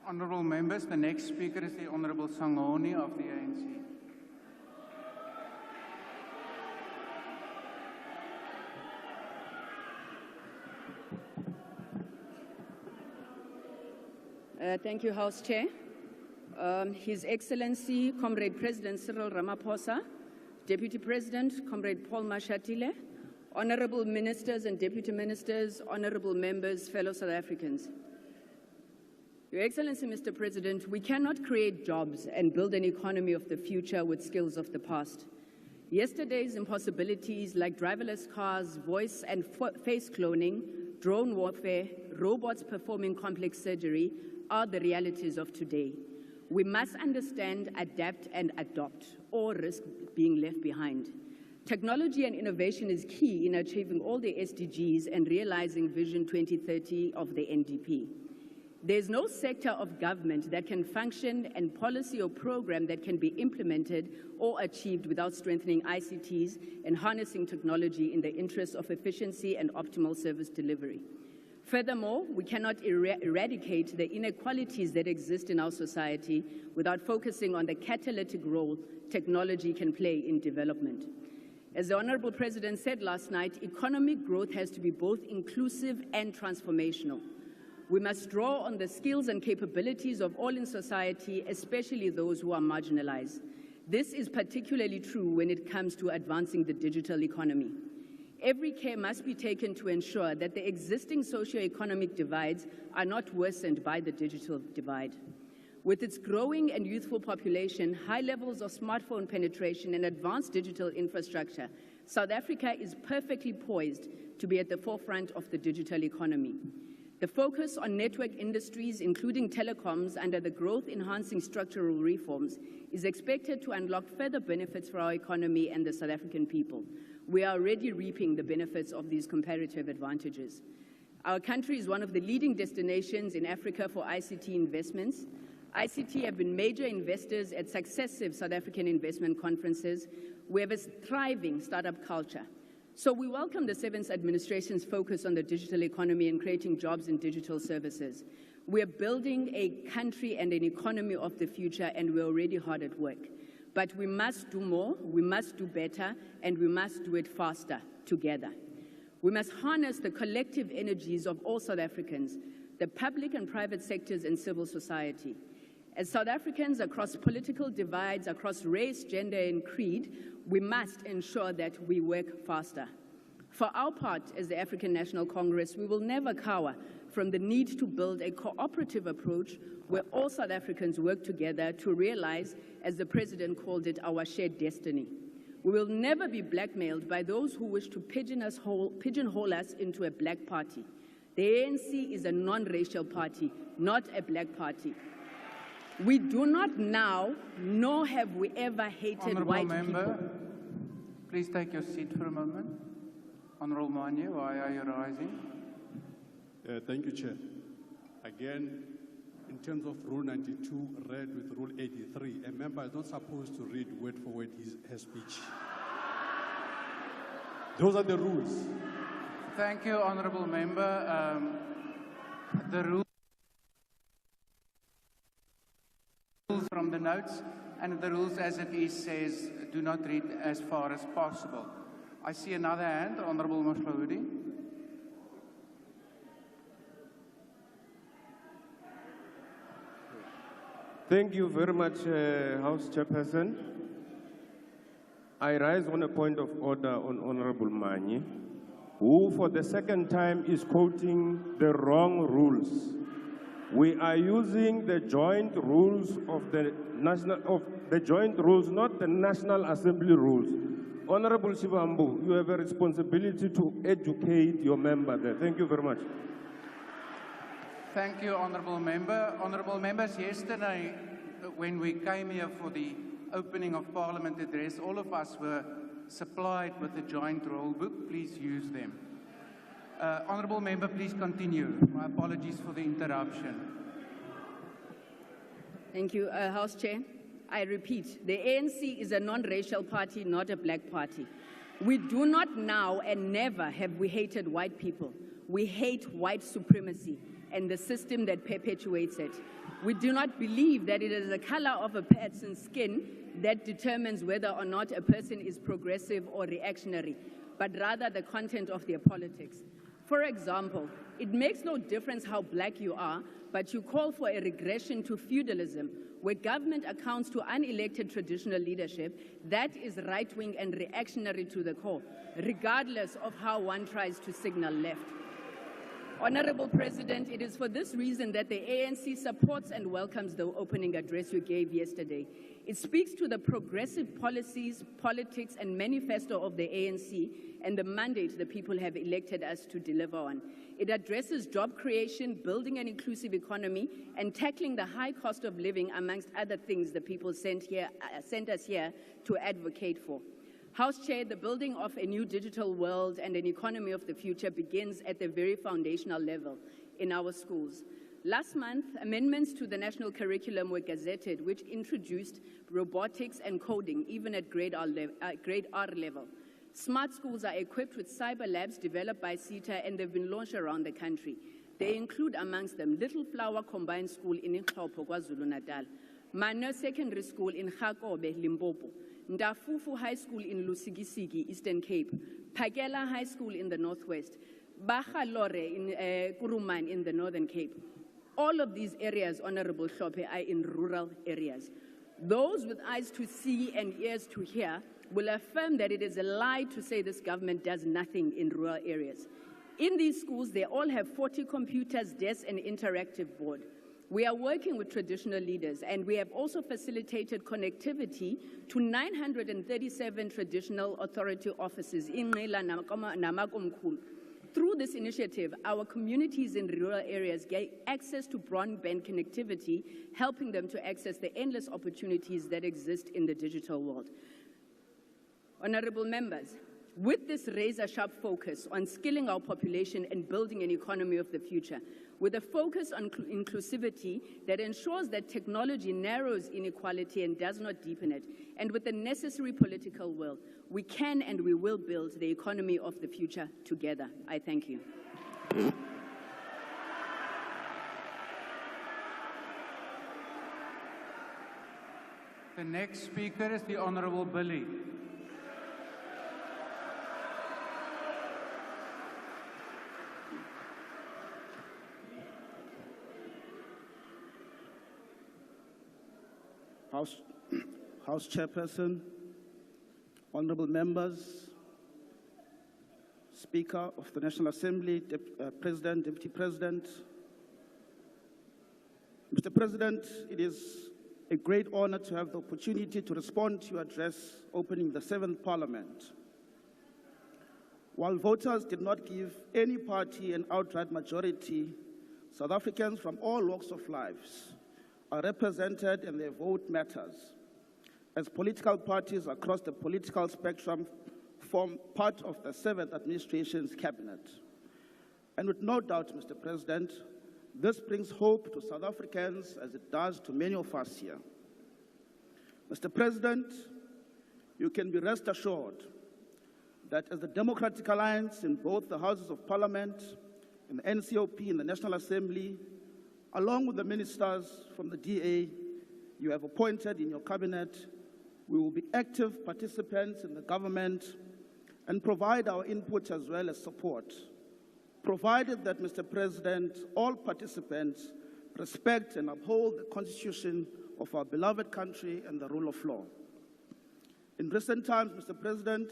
Speaker 5: Honourable members, the next speaker is the Honourable Sangoni of the ANC.
Speaker 8: Thank you, House Chair. His Excellency, Comrade President Cyril Ramaphosa, Deputy President, Comrade Paul Mashatile, Honourable Ministers and Deputy Ministers, Honourable Members, fellow South Africans. Your Excellency, Mr. President, we cannot create jobs and build an economy of the future with skills of the past. Yesterday's impossibilities like driverless cars, voice and face cloning, drone warfare, robots performing complex surgery are the realities of today. We must understand, adapt and adopt, or risk being left behind. Technology and innovation is key in achieving all the SDGs and realizing Vision 2030 of the NDP. There is no sector of government that can function and policy or program that can be implemented or achieved without strengthening ICTs and harnessing technology in the interest of efficiency and optimal service delivery. Furthermore, we cannot eradicate the inequalities that exist in our society without focusing on the catalytic role technology can play in development. As the Honourable President said last night, economic growth has to be both inclusive and transformational. We must draw on the skills and capabilities of all in society, especially those who are marginalized. This is particularly true when it comes to advancing the digital economy. Every care must be taken to ensure that the existing socio-economic divides are not worsened by the digital divide. With its growing and youthful population, high levels of smartphone penetration and advanced digital infrastructure, South Africa is perfectly poised to be at the forefront of the digital economy. The focus on network industries, including telecoms, under the growth-enhancing structural reforms, is expected to unlock further benefits for our economy and the South African people. We are already reaping the benefits of these comparative advantages. Our country is one of the leading destinations in Africa for ICT investments. ICT have been major investors at successive South African investment conferences. We have a thriving startup culture. So we welcome the 7th administration's focus on the digital economy and creating jobs in digital services. We are building a country and an economy of the future, and we're already hard at work. But we must do more, we must do better, and we must do it faster together. We must harness the collective energies of all South Africans, the public and private sectors and civil society. As South Africans, across political divides, across race, gender, and creed, we must ensure that we work faster. For our part, as the African National Congress, we will never cower from the need to build a cooperative approach where all South Africans work together to realize, as the President called it, our shared destiny. We will never be blackmailed by those who wish to pigeonhole us into a black party. The ANC is a non-racial party, not a black party. We do not now, nor have we ever hated white people.
Speaker 5: Please take your seat for a moment. Honourable Manye, why are you rising?
Speaker 17: Thank you, Chair. Again, in terms of Rule 92, read with Rule 83, a member is not supposed to read word for word her speech. Those are the rules.
Speaker 5: Thank you, Honourable Member. The rules from the notes, and the rules as it is says do not read as far as possible. I see another hand, Honourable Mahlaudi.
Speaker 9: Thank you very much, House Chairperson. I rise on a point of order on Honourable Manye, who for the second time is quoting the wrong rules. We are using the joint rules of the joint rules, not the National Assembly rules. Honourable Shivambu, you have a responsibility to educate your member there. Thank you very much.
Speaker 5: Thank you, Honourable Member. Honourable Members, yesterday when we came here for the opening of Parliament address, all of us were supplied with a joint roll book. Please use them. Honourable Member, please continue. My apologies for the interruption.
Speaker 8: Thank you, House Chair. I repeat, the ANC is a non-racial party, not a black party. We do not now and never have we hated white people. We hate white supremacy and the system that perpetuates it. We do not believe that it is the color of a person's skin that determines whether or not a person is progressive or reactionary, but rather the content of their politics. For example, it makes no difference how black you are, but you call for a regression to feudalism, where government accounts to unelected traditional leadership. That is right-wing and reactionary to the core, regardless of how one tries to signal left. Honourable President, it is for this reason that the ANC supports and welcomes the opening address you gave yesterday. It speaks to the progressive policies, politics, and manifesto of the ANC and the mandate the people have elected us to deliver on. It addresses job creation, building an inclusive economy, and tackling the high cost of living, amongst other things the people sent us here to advocate for. House Chair, the building of a new digital world and an economy of the future begins at the very foundational level in our schools. Last month, amendments to the national curriculum were gazetted, which introduced robotics and coding, even at grade R level. Smart schools are equipped with cyber labs developed by CoGTA, and they've been launched around the country. They include amongst them Little Flower Combined School in Inxhopo, KwaZulu-Natal, Manor Secondary School in Gakobe, Limpopo, Ndafufu High School in Lusikisiki, Eastern Cape, Phakela High School in the Northwest, Baja Lore in Kuruman in the Northern Cape. All of these areas, Honorable Hlophe, are in rural areas. Those with eyes to see and ears to hear will affirm that it is a lie to say this government does nothing in rural areas. In these schools, they all have 40 computers, desks, and interactive board. We are working with traditional leaders, and we have also facilitated connectivity to 937 traditional authority offices in Nela Namakomkhulu. Through this initiative, our communities in rural areas get access to broadband connectivity, helping them to access the endless opportunities that exist in the digital world. Honorable members, with this razor-sharp focus on skilling our population and building an economy of the future, with a focus on inclusivity that ensures that technology narrows inequality and does not deepen it, and with the necessary political will, we can and we will build the economy of the future together. I thank you.
Speaker 5: The next speaker is the Honorable Billy.
Speaker 1: House Chairperson, honorable members, Speaker of the National Assembly, President, Deputy President. Mr. President, it is a great honor to have the opportunity to respond to your address opening the 7th Parliament. While voters did not give any party an outright majority, South Africans from all walks of life are represented and their vote matters, as political parties across the political spectrum form part of the 7th administration's cabinet. And with no doubt, Mr. President, this brings hope to South Africans as it does to many of us here. Mr. President, you can be rest assured that as the Democratic Alliance in both the Houses of Parliament, in the NCOP, in the National Assembly, along with the ministers from the DA you have appointed in your cabinet, we will be active participants in the government and provide our input as well as support, provided that, Mr. President, all participants respect and uphold the Constitution of our beloved country and the rule of law. In recent times, Mr. President,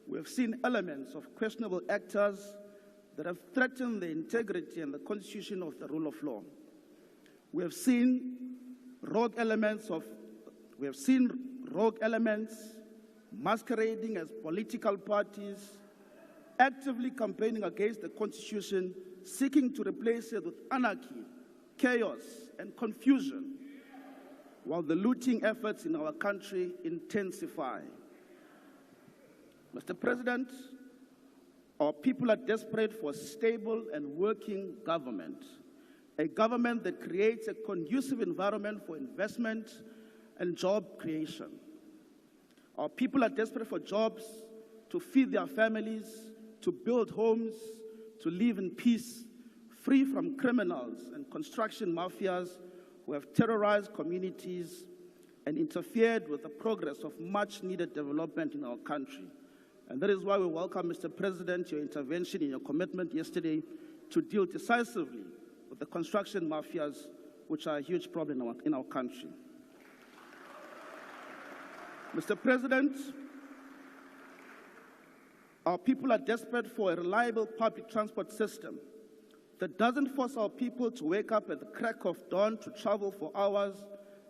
Speaker 1: we have seen elements of questionable actors that have threatened the integrity and the Constitution of the rule of law. We have seen rogue elements masquerading as political parties, actively campaigning against the Constitution, seeking to replace it with anarchy, chaos, and confusion, while the looting efforts in our country intensify. Mr. President, our people are desperate for a stable and working government, a government that creates a conducive environment for investment and job creation. Our people are desperate for jobs, to feed their families, to build homes, to live in peace, free from criminals and construction mafias who have terrorized communities and interfered with the progress of much-needed development in our country. And that is why we welcome, Mr. President, your intervention and your commitment yesterday to deal decisively with the construction mafias, which are a huge problem in our country. Mr. President, our people are desperate for a reliable public transport system that doesn't force our people to wake up at the crack of dawn to travel for hours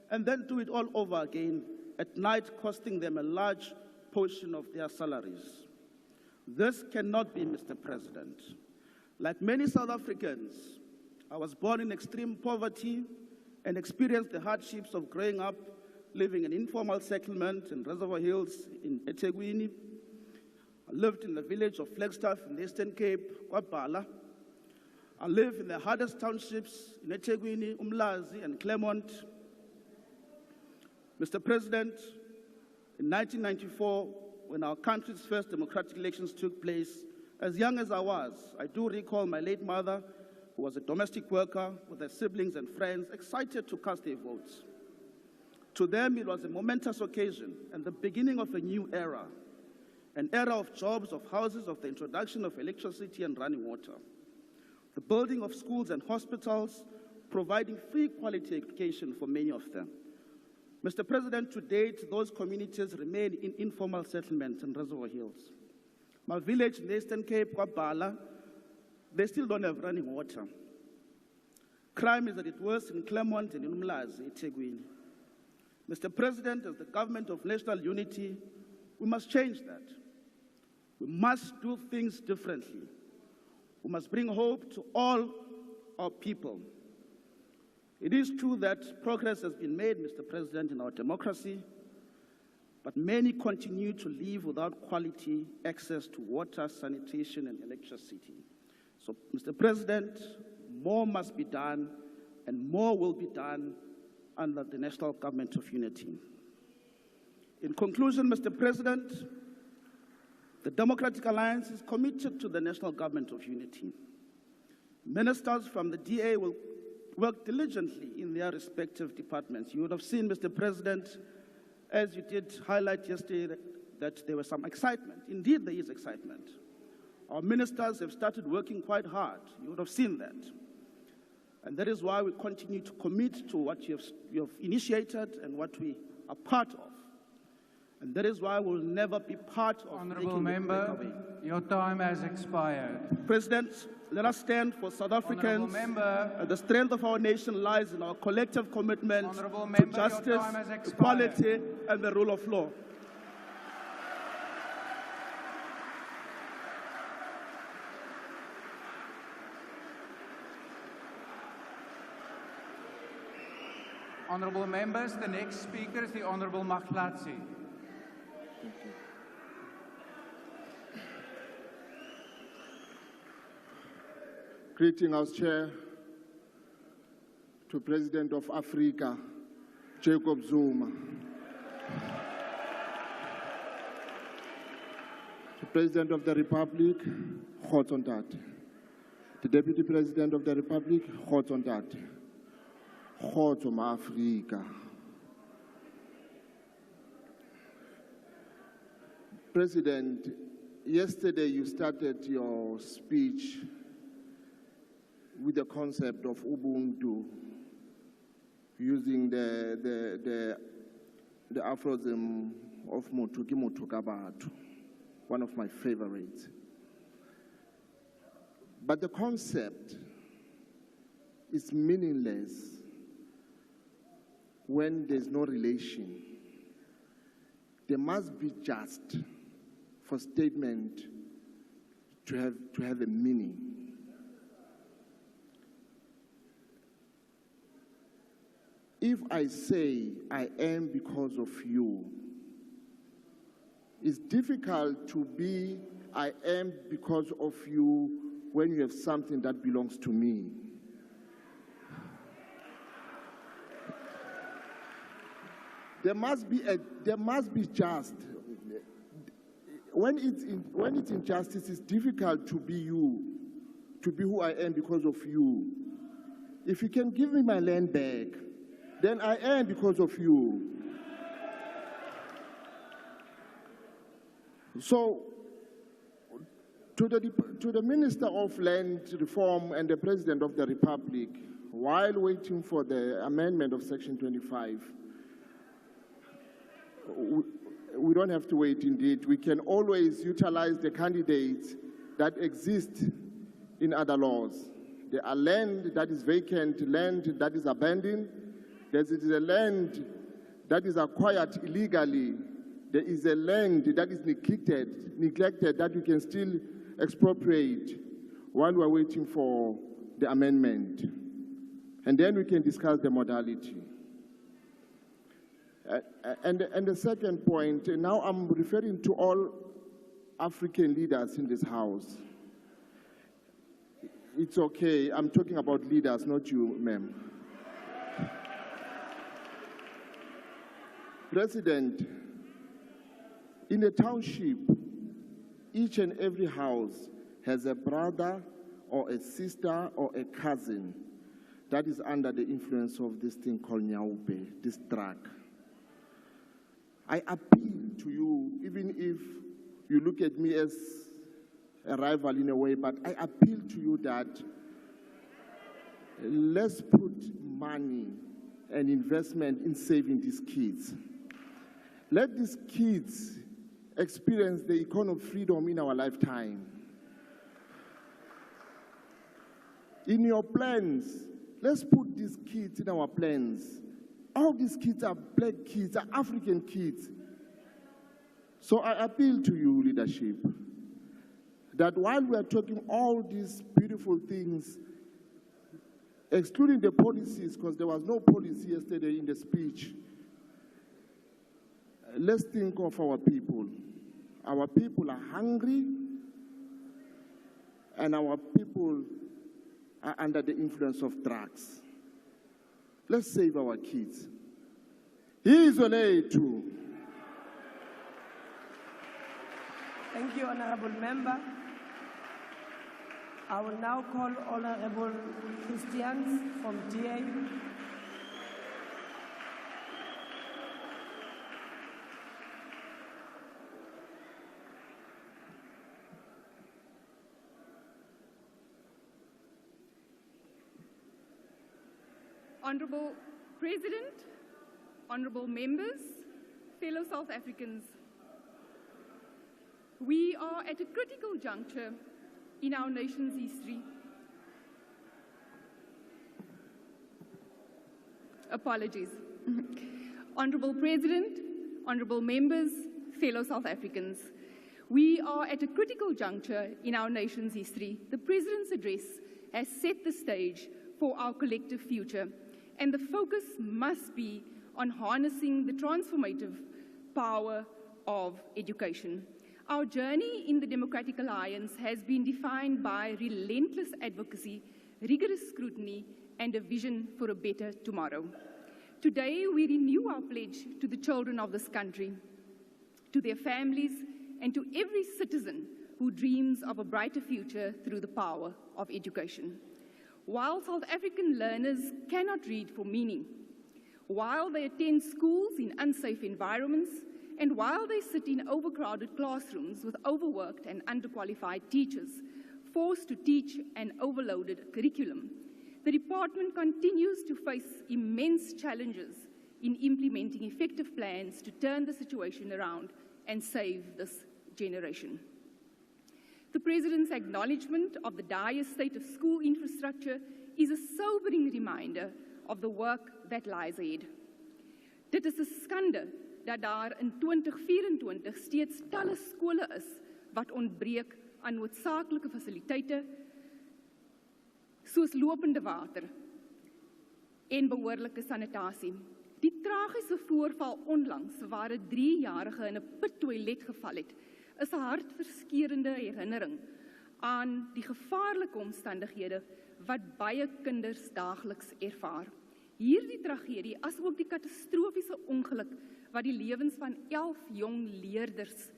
Speaker 1: and then do it all over again at night, costing them a large portion of their salaries. This cannot be, Mr. President. Like many South Africans, I was born in extreme poverty and experienced the hardships of growing up living in informal settlement in Reservoir Hills in eThekwini. I lived in the village of Flagstaff in the Eastern Cape, KwaBhala. I live in the hardest townships in eThekwini, Umlazi, and Claremont. Mr. President, in 1994, when our country's first democratic elections took place, as young as I was, I do recall my late mother, who was a domestic worker with her siblings and friends, excited to cast their votes. To them, it was a momentous occasion and the beginning of a new era, an era of jobs, of houses, of the introduction of electricity and running water, the building of schools and hospitals, providing free quality education for many of them. Mr. President, to date, those communities remain in informal settlements in Reservoir Hills. My village in the Eastern Cape, Kwabala, they still don't have running water. Crime is at its worst in Claremont and in Umlazi, eThekwini. Mr. President, as the government of national unity, we must change that. We must do things differently. We must bring hope to all our people. It is true that progress has been made, Mr. President, in our democracy, but many continue to live without quality access to water, sanitation, and electricity. So, Mr. President, more must be done, and more will be done under the National Government of Unity. In conclusion, Mr. President, the Democratic Alliance is committed to the National Government of Unity. Ministers from the DA will work diligently in their respective departments. You would have seen, Mr. President, as you did highlight yesterday, that there was some excitement. Indeed, there is excitement. Our ministers have started working quite hard. You would have seen that. And that is why we continue to commit to what you have initiated and what we are part of. And that is why we'll never be part of
Speaker 5: Honourable Member, your time has expired.
Speaker 1: President, let us stand for South Africans. The strength of our nation lies in our collective commitment to justice, equality, and the rule of law.
Speaker 5: Honourable members, the next speaker is the Honourable Maklatsi.
Speaker 10: Greeting House Chair, to President of Africa, Jacob Zuma, to President of the Republic, Khotsontat, the Deputy President of the Republic, Khotsontat, Khotsom Africa. President, yesterday you started your speech with the concept of Ubuntu, using the aphorism of Mutuki Mutukabatu, one of my favorites. But the concept is meaningless when there's no relation. There must be just for statement to have a meaning. If I say I am because of you, it's difficult to be I am because of you when you have something that belongs to me. There must be just. When it's injustice, it's difficult to be you, to be who I am because of you. If you can give me my land back, then I am because of you. So, to the Minister of Land Reform and the President of the Republic, while waiting for the amendment of Section 25, we don't have to wait indeed. We can always utilize the candidates that exist in other laws. There are land that is vacant, land that is abandoned. There is a land that is acquired illegally. There is a land that is neglected that you can still expropriate while we're waiting for the amendment. And then we can discuss the modality. And the second point, now I'm referring to all African leaders in this House. It's okay, I'm talking about leaders, not you, ma'am. President, in a township, each and every house has a brother or a sister or a cousin that is under the influence of this thing called Nyaube, this drug. I appeal to you, even if you look at me as a rival in a way, but I appeal to you that let's put money and investment in saving these kids. Let these kids experience the economic freedom in our lifetime. In your plans, let's put these kids in our plans. All these kids are black kids, are African kids. So I appeal to you, leadership, that while we are talking all these beautiful things, excluding the policies, because there was no policy yesterday in the speech, let's think of our people. Our people are hungry, and our people are under the influence of drugs. Let's save our kids. Isolate.
Speaker 12: Thank you, Honorable Member. I will now call Honorable Christians from DA.
Speaker 14: Honorable President, honorable members, fellow South Africans, we are at a critical juncture in our nation's history. Apologies. Honorable President, honorable members, fellow South Africans, we are at a critical juncture in our nation's history. The President's address has set the stage for our collective future, and the focus must be on harnessing the transformative power of education. Our journey in the Democratic Alliance has been defined by relentless advocacy, rigorous scrutiny, and a vision for a better tomorrow. Today, we renew our pledge to the children of this country, to their families, and to every citizen who dreams of a brighter future through the power of education. While South African learners cannot read for meaning, while they attend schools in unsafe environments, and while they sit in overcrowded classrooms with overworked and underqualified teachers, forced to teach an overloaded curriculum, the department continues to face immense challenges in implementing effective plans to turn the situation around and save this generation. The President's acknowledgement of the dire state of school infrastructure is a sobering reminder of the work that lies ahead. Dit is 'n skande dat daar in 2024 steeds talle skole is wat ontbreek aan noodsaaklike fasiliteite soos lopende water en behoorlike sanitasie. Die tragiese voorval onlangs waar 'n 3-jarige in 'n pittoilet geval het, is 'n hartverskeurende herinnering aan die gevaarlike omstandighede wat baie kinders daagliks ervaar. Hierdie tragedie, asook die katastrofiese ongeluk wat die lewens van 11 jong leerders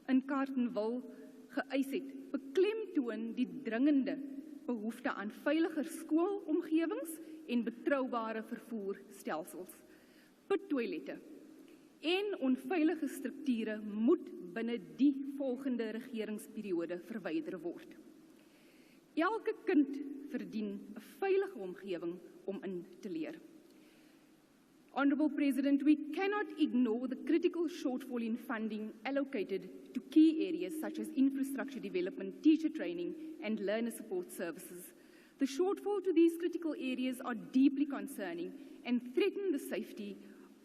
Speaker 14: in Carletonville geëis het, beklemtoon die dringende behoefte aan veiliger skoolomgewings en betroubare vervoerstelsels. Pittoilette en onveilige strukture moet binne die volgende regeringsperiode verwyder word. Elke kind verdien 'n veilige omgewing om in te leer. Honorable President, we cannot ignore the critical shortfall in funding allocated to key areas such as infrastructure development, teacher training, and learner support services. The shortfall to these critical areas are deeply concerning and threaten the safety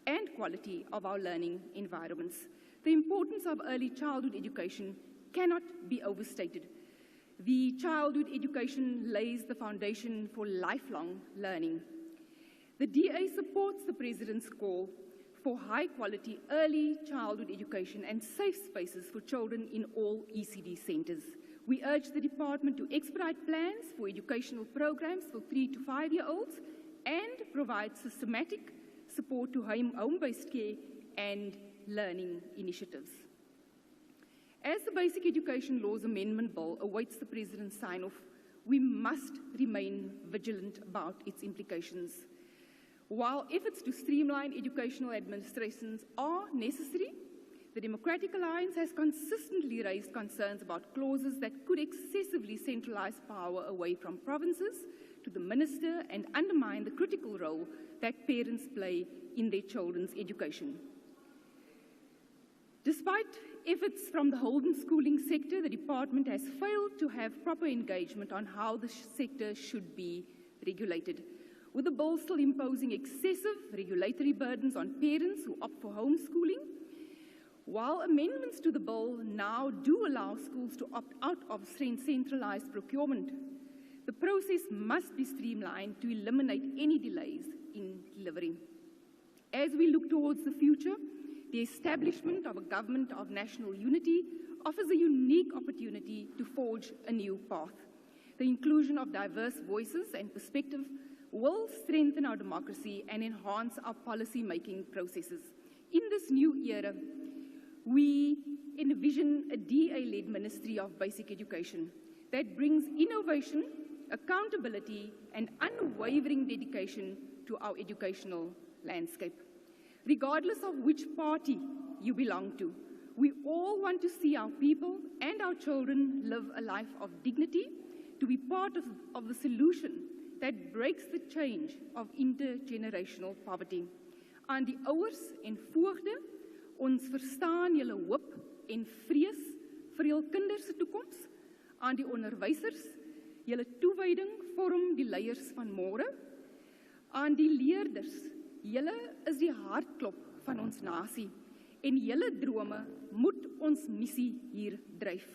Speaker 14: and quality of our learning environments. The importance of early childhood education cannot be overstated. The childhood education lays the foundation for lifelong learning. The DA supports the President's call for high-quality early childhood education and safe spaces for children in all ECD centres. We urge the Department to expedite plans for educational programs for 3 to 5-year-olds and provide systematic support to home-based care and learning initiatives. As the Basic Education Laws Amendment Bill awaits the President's sign-off, we must remain vigilant about its implications. While efforts to streamline educational administrations are necessary, The Democratic Alliance has consistently raised concerns about clauses that could excessively centralize power away from provinces to the minister and undermine the critical role that parents play in their children's education. Despite efforts from the Holden schooling sector, the department has failed to have proper engagement on how the sector should be regulated, with the bill still imposing excessive regulatory burdens on parents who opt for homeschooling. While amendments to the bill now do allow schools to opt out of centralized procurement, the process must be streamlined to eliminate any delays in delivery. As we look towards the future, the establishment of a government of national unity offers a unique opportunity to forge a new path. The inclusion of diverse voices and perspectives will strengthen our democracy and enhance our policy-making processes. In this new era, we envision a DA-led Ministry of Basic Education that brings innovation, accountability, and unwavering dedication to our educational landscape. Regardless of which party you belong to, we all want to see our people and our children live a life of dignity, to be part of the solution that breaks the change of intergenerational poverty. Aan die ouers en voogde, ons verstaan julle hoop en vrees vir jul kinders se toekoms. Aan die onderwysers, julle toewyding vorm die leiers van môre. Aan die leerders, julle is die hartklop van ons nasie en julle drome moet ons missie hier dryf.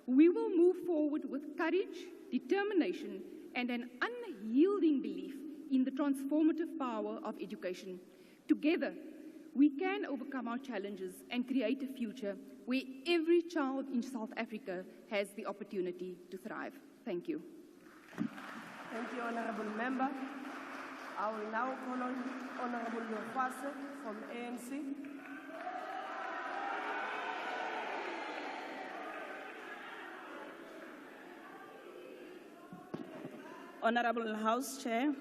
Speaker 14: We will move forward with courage, determination, and an unyielding belief in the transformative power of education. Together, we can overcome our challenges and create a future where every child in South Africa has the opportunity to thrive. Thank you.
Speaker 12: Thank you, Honourable Member. I will now call on Honourable Lofase from ANC.
Speaker 7: Honourable House Chair,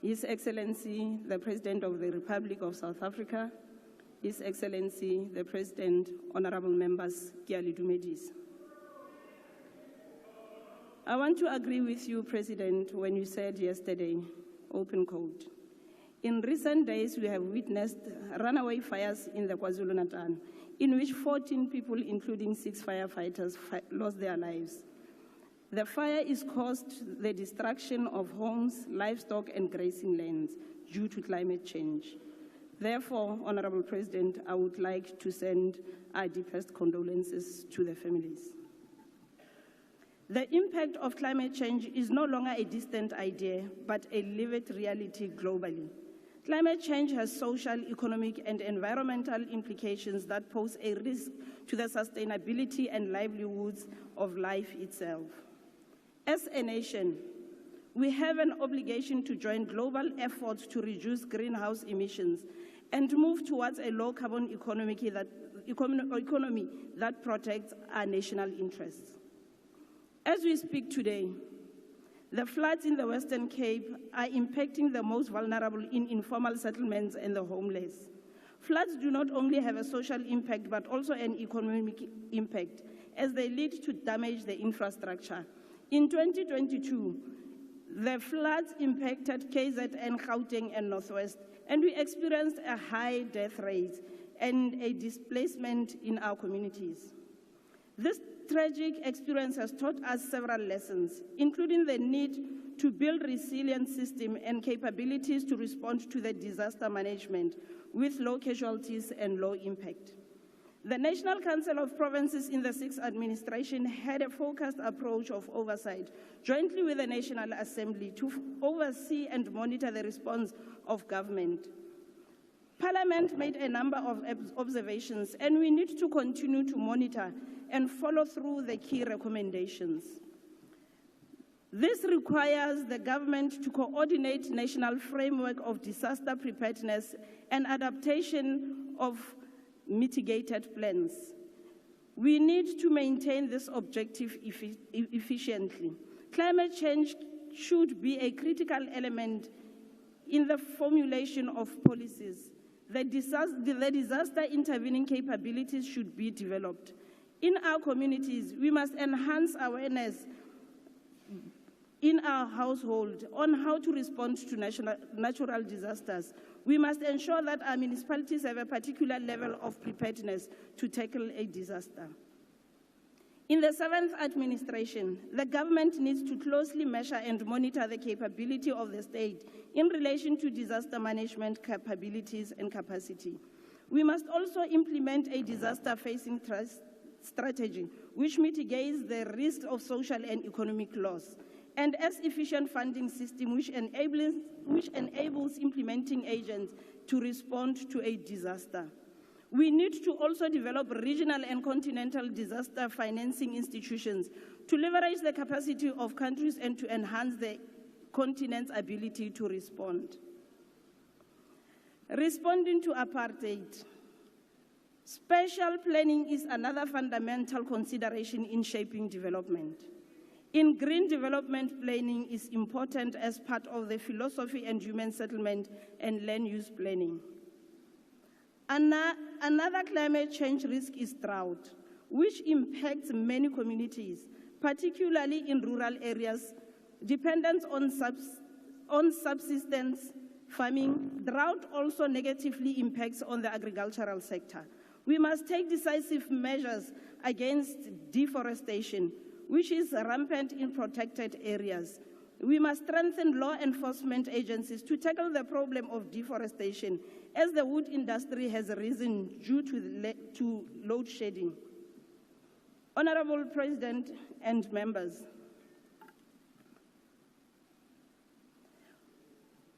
Speaker 7: His Excellency, the President of the Republic of South Africa, His Excellency, the President, Honourable Members, Kialidumedis. I want to agree with you, President, when you said yesterday, open quote, in recent days we have witnessed runaway fires in the KwaZulu-Natal, in which 14 people, including 6 firefighters, lost their lives. The fire is caused the destruction of homes, livestock, and grazing lands due to climate change. Therefore, Honourable President, I would like to send our deepest condolences to the families. The impact of climate change is no longer a distant idea, but a lived reality globally. Climate change has social, economic, and environmental implications that pose a risk to the sustainability and livelihoods of life itself. As a nation, we have an obligation to join global efforts to reduce greenhouse emissions and move towards a low-carbon economy that protects our national interests. As we speak today, the floods in the Western Cape are impacting the most vulnerable in informal settlements and the homeless. Floods do not only have a social impact, but also an economic impact, as they lead to damage the infrastructure. In 2022, the floods impacted KZN, Gauteng, and Northwest, and we experienced a high death rate and a displacement in our communities. This tragic experience has taught us several lessons, including the need to build resilient systems and capabilities to respond to the disaster management with low casualties and low impact. The National Council of Provinces in the 6th administration had a focused approach of oversight, jointly with the National Assembly, to oversee and monitor the response of government. Parliament made a number of observations, and we need to continue to monitor and follow through the key recommendations. This requires the government to coordinate national framework of disaster preparedness and adaptation of mitigated plans. We need to maintain this objective efficiently. Climate change should be a critical element in the formulation of policies. the disaster intervening capabilities should be developed. In our communities, we must enhance awareness in our household on how to respond to natural disasters. We must ensure that our municipalities have a particular level of preparedness to tackle a disaster. In the 7th administration, the government needs to closely measure and monitor the capability of the state in relation to disaster management capabilities and capacity. We must also implement a disaster-facing strategy which mitigates the risk of social and economic loss, and as efficient funding system which enables implementing agents to respond to a disaster. We need to also develop regional and continental disaster financing institutions to leverage the capacity of countries and to enhance the continent's ability to respond. Responding to apartheid. Spatial planning is another fundamental consideration in shaping development. In green development, planning is important as part of the philosophy and human settlement and land use planning. Another climate change risk is drought, which impacts many communities, particularly in rural areas. Dependence on subsistence farming, drought also negatively impacts on the agricultural sector. We must take decisive measures against deforestation, which is rampant in protected areas. We must strengthen law enforcement agencies to tackle the problem of deforestation, as the wood industry has risen due to load shedding. Honorable President and members,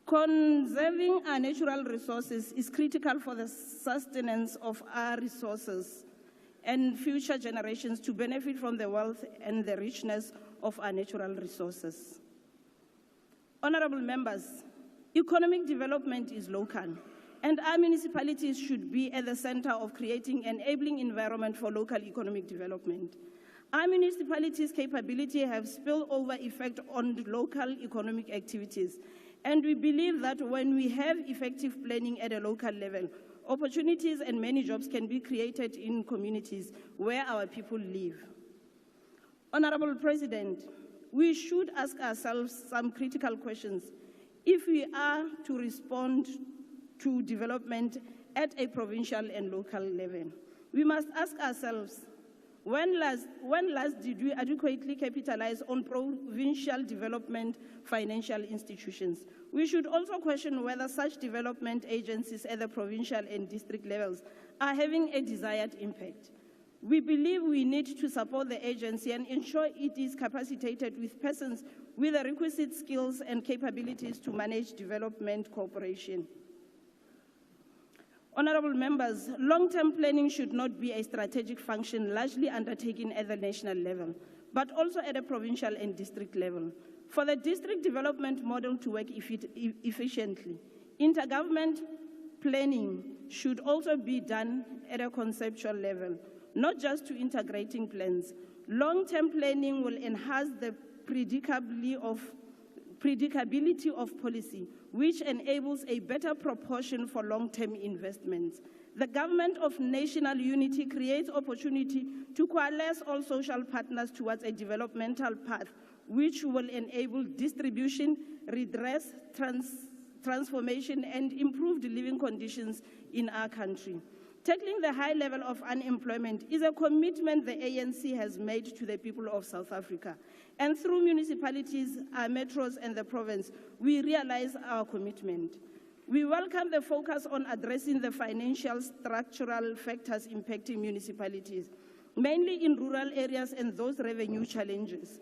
Speaker 7: conserving our natural resources is critical for the sustenance of our resources and future generations to benefit from the wealth and the richness of our natural resources. Honorable members, economic development is local, and our municipalities should be at the center of creating an enabling environment for local economic development. Our municipalities' capability have spillover effect on local economic activities, and we believe that when we have effective planning at a local level, opportunities and many jobs can be created in communities where our people live. Honorable President, we should ask ourselves some critical questions if we are to respond to development at a provincial and local level. We must ask ourselves, when last did we adequately capitalize on provincial development financial institutions? We should also question whether such development agencies at the provincial and district levels are having a desired impact. We believe we need to support the agency and ensure it is capacitated with persons with the requisite skills and capabilities to manage development cooperation. Honorable members, long-term planning should not be a strategic function largely undertaken at the national level, but also at a provincial and district level. For the district development model to work efficiently, intergovernment planning should also be done at a conceptual level, not just to integrating plans. Long-term planning will enhance the predicability of policy, which enables a better proportion for long-term investments. The government of national unity creates opportunity to coalesce all social partners towards a developmental path, which will enable distribution, redress, transformation, and improved living conditions in our country. Tackling the high level of unemployment is a commitment the ANC has made to the people of South Africa. And through municipalities, our metros, and the province, we realize our commitment. We welcome the focus on addressing the financial structural factors impacting municipalities, mainly in rural areas and those revenue challenges.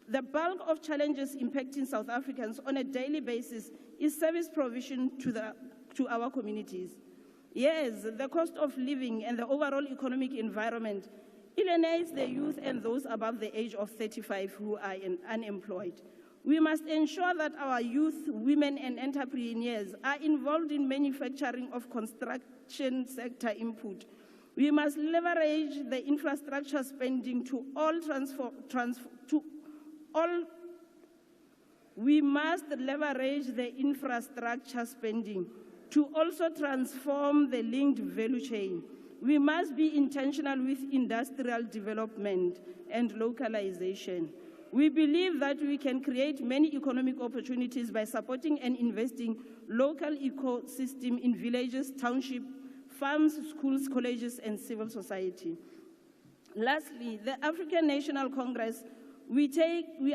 Speaker 7: The bulk of challenges impacting South Africans on a daily basis is service provision to our communities. Yes, the cost of living and the overall economic environment alienates the youth and those above the age of 35 who are unemployed. We must ensure that our youth, women, and entrepreneurs are involved in manufacturing of construction sector input. We must leverage the infrastructure spending to also transform the linked value chain. We must be intentional with industrial development and localization. We believe that we can create many economic opportunities by supporting and investing local ecosystem in villages, townships, farms, schools, colleges, and civil society. Lastly, the African National Congress, we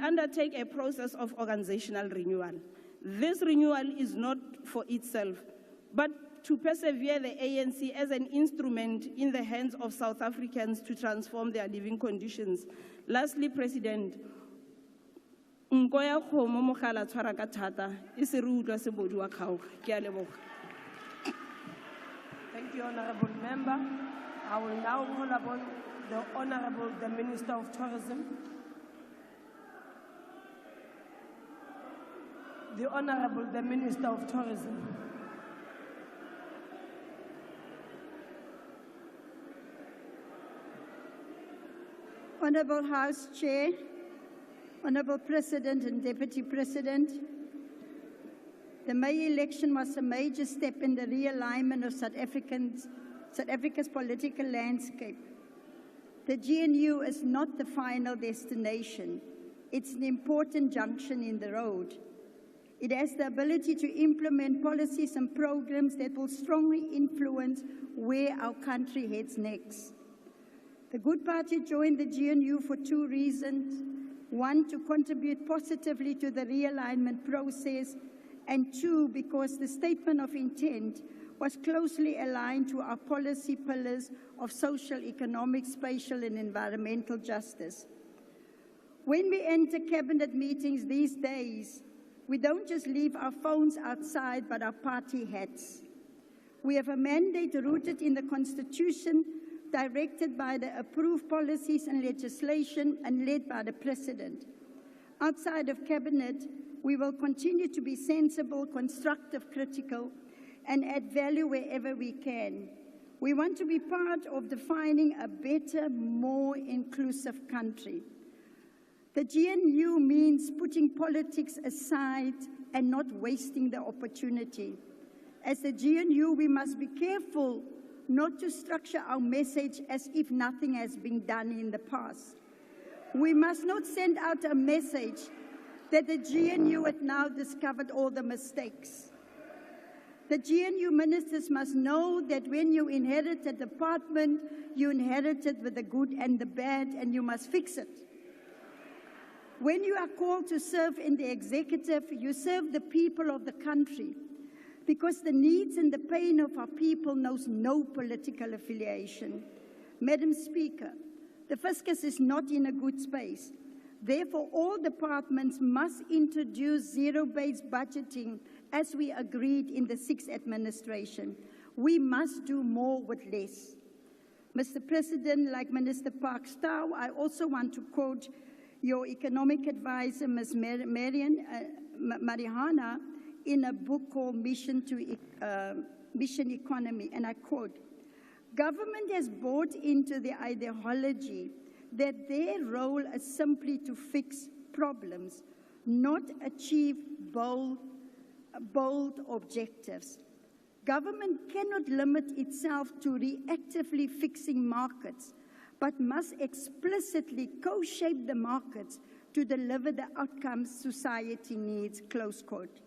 Speaker 7: undertake a process of organizational renewal. This renewal is not for itself, but to persevere the ANC as an instrument in the hands of South Africans to transform their living conditions. Lastly, President, thank you,
Speaker 12: Honourable Member. I will now call upon the Honourable the Minister of Tourism. The Honourable the Minister of Tourism.
Speaker 6: Honourable House Chair, Honourable President and Deputy President, the May election was a major step in the realignment of South Africa's political landscape. The GNU is not the final destination. It's an important junction in the road. It has the ability to implement policies and programs that will strongly influence where our country heads next. The Good Party joined the GNU for two reasons. One, to contribute positively to the realignment process, and two, because the statement of intent was closely aligned to our policy pillars of social, economic, spatial, and environmental justice. When we enter cabinet meetings these days, we don't just leave our phones outside, but our party hats. We have a mandate rooted in the Constitution, directed by the approved policies and legislation, and led by the President. Outside of cabinet, we will continue to be sensible, constructive, critical, and add value wherever we can. We want to be part of defining a better, more inclusive country. The GNU means putting politics aside and not wasting the opportunity. As the GNU, we must be careful not to structure our message as if nothing has been done in the past. We must not send out a message that the GNU had now discovered all the mistakes. The GNU ministers must know that when you inherit a department, you inherit it with the good and the bad, and you must fix it. When you are called to serve in the executive, you serve the people of the country, because the needs and the pain of our people knows no political affiliation. Madam Speaker, the fiscus is not in a good space. Therefore, all departments must introduce zero-based budgeting as we agreed in the 6th administration. We must do more with less. Mr. President, like Minister Park-Stow, I also want to quote your economic advisor, Ms. Marihana, in a book called Mission Economy, and I quote, "Government has bought into the ideology that their role is simply to fix problems, not achieve bold objectives. Government cannot limit itself to reactively fixing markets, but must explicitly co-shape the markets to deliver the outcomes society needs," close quote.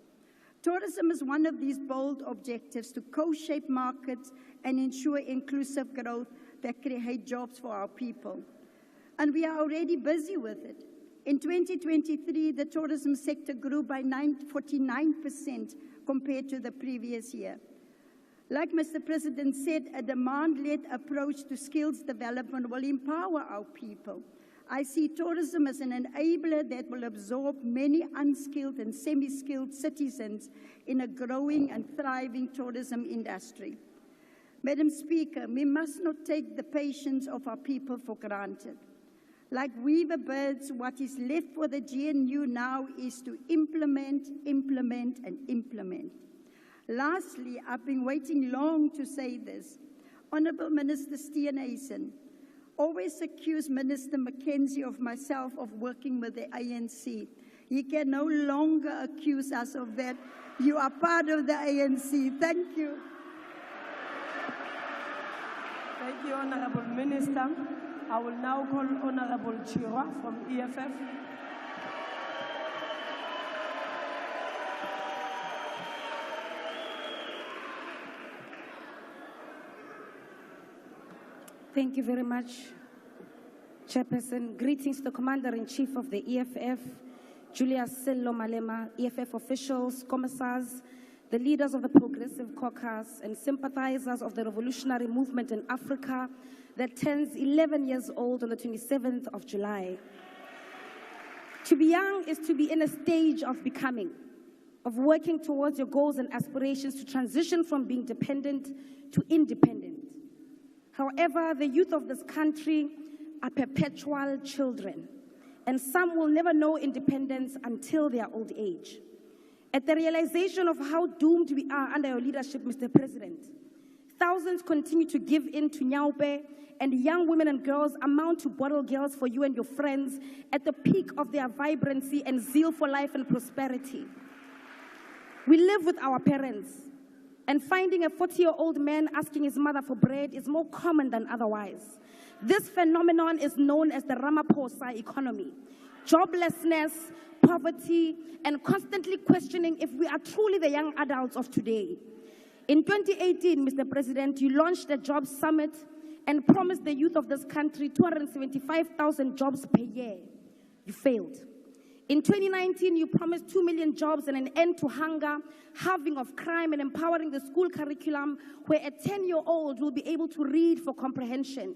Speaker 6: Tourism is one of these bold objectives, to co-shape markets and ensure inclusive growth that create jobs for our people. And we are already busy with it. In 2023, the tourism sector grew by 49% compared to the previous year. Like Mr. President said, a demand-led approach to skills development will empower our people. I see tourism as an enabler that will absorb many unskilled and semi-skilled citizens in a growing and thriving tourism industry. Madam Speaker, we must not take the patience of our people for granted. Like weaver birds, what is left for the GNU now is to implement, implement, and implement. Lastly, I've been waiting long to say this. Honourable Minister Steenhuisen always accused Minister McKenzie of myself of working with the ANC. He can no longer accuse us of that. You are part of the ANC. Thank you.
Speaker 12: Thank you, Honorable Minister. I will now call Honorable Chirwa from EFF.
Speaker 11: Thank you very much, Chairperson. Greetings to the Commander-in-Chief of the EFF, Julius Sello Malema, EFF officials, commissars, the leaders of the Progressive Caucus, and sympathizers of the revolutionary movement in Africa that turns 11 years old on the 27th of July. To be young is to be in a stage of becoming, of working towards your goals and aspirations to transition from being dependent to independent. However, the youth of this country are perpetual children, and some will never know independence until their old age. At the realization of how doomed we are under your leadership, Mr. President, thousands continue to give in to Nyaupe, and young women and girls amount to bottle girls for you and your friends at the peak of their vibrancy and zeal for life and prosperity. We live with our parents, and finding a 40-year-old man asking his mother for bread is more common than otherwise. This phenomenon is known as the Ramaphosa economy. Joblessness, poverty, and constantly questioning if we are truly the young adults of today. In 2018, Mr. President, you launched a jobs summit and promised the youth of this country 275,000 jobs per year. You failed. In 2019, you promised 2 million jobs and an end to hunger, halving of crime, and empowering the school curriculum where a 10-year-old will be able to read for comprehension.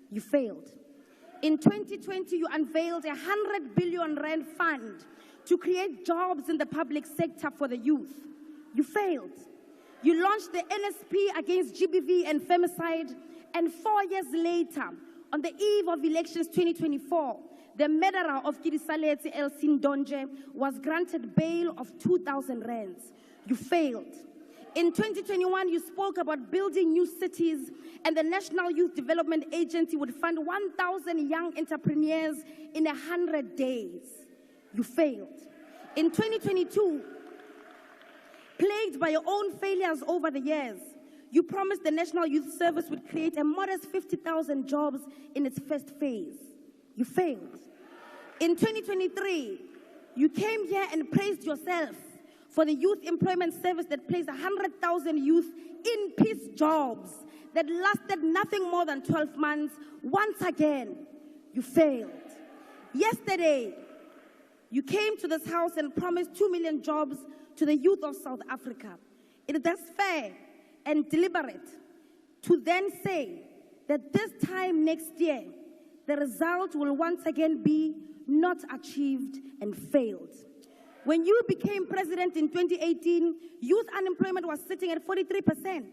Speaker 11: You failed. In 2020, you unveiled a 100 billion rand fund to create jobs in the public sector for the youth. You failed. You launched the NSP against GBV and femicide, and 4 years later, on the eve of elections 2024, the murderer of Kidisaletse Elsin Donje was granted bail of 2,000 rands. You failed. In 2021, you spoke about building new cities, and the National Youth Development Agency would fund 1,000 young entrepreneurs in 100 days. You failed. In 2022, plagued by your own failures over the years, you promised the National Youth Service would create a modest 50,000 jobs in its first phase. You failed. In 2023, you came here and praised yourself for the Youth Employment Service that placed 100,000 youth in peace jobs that lasted nothing more than 12 months. Once again, you failed. Yesterday, you came to this house and promised 2 million jobs to the youth of South Africa. It is thus fair and deliberate to then say that this time next year, the result will once again be not achieved and failed. When you became president in 2018, youth unemployment was sitting at 43%.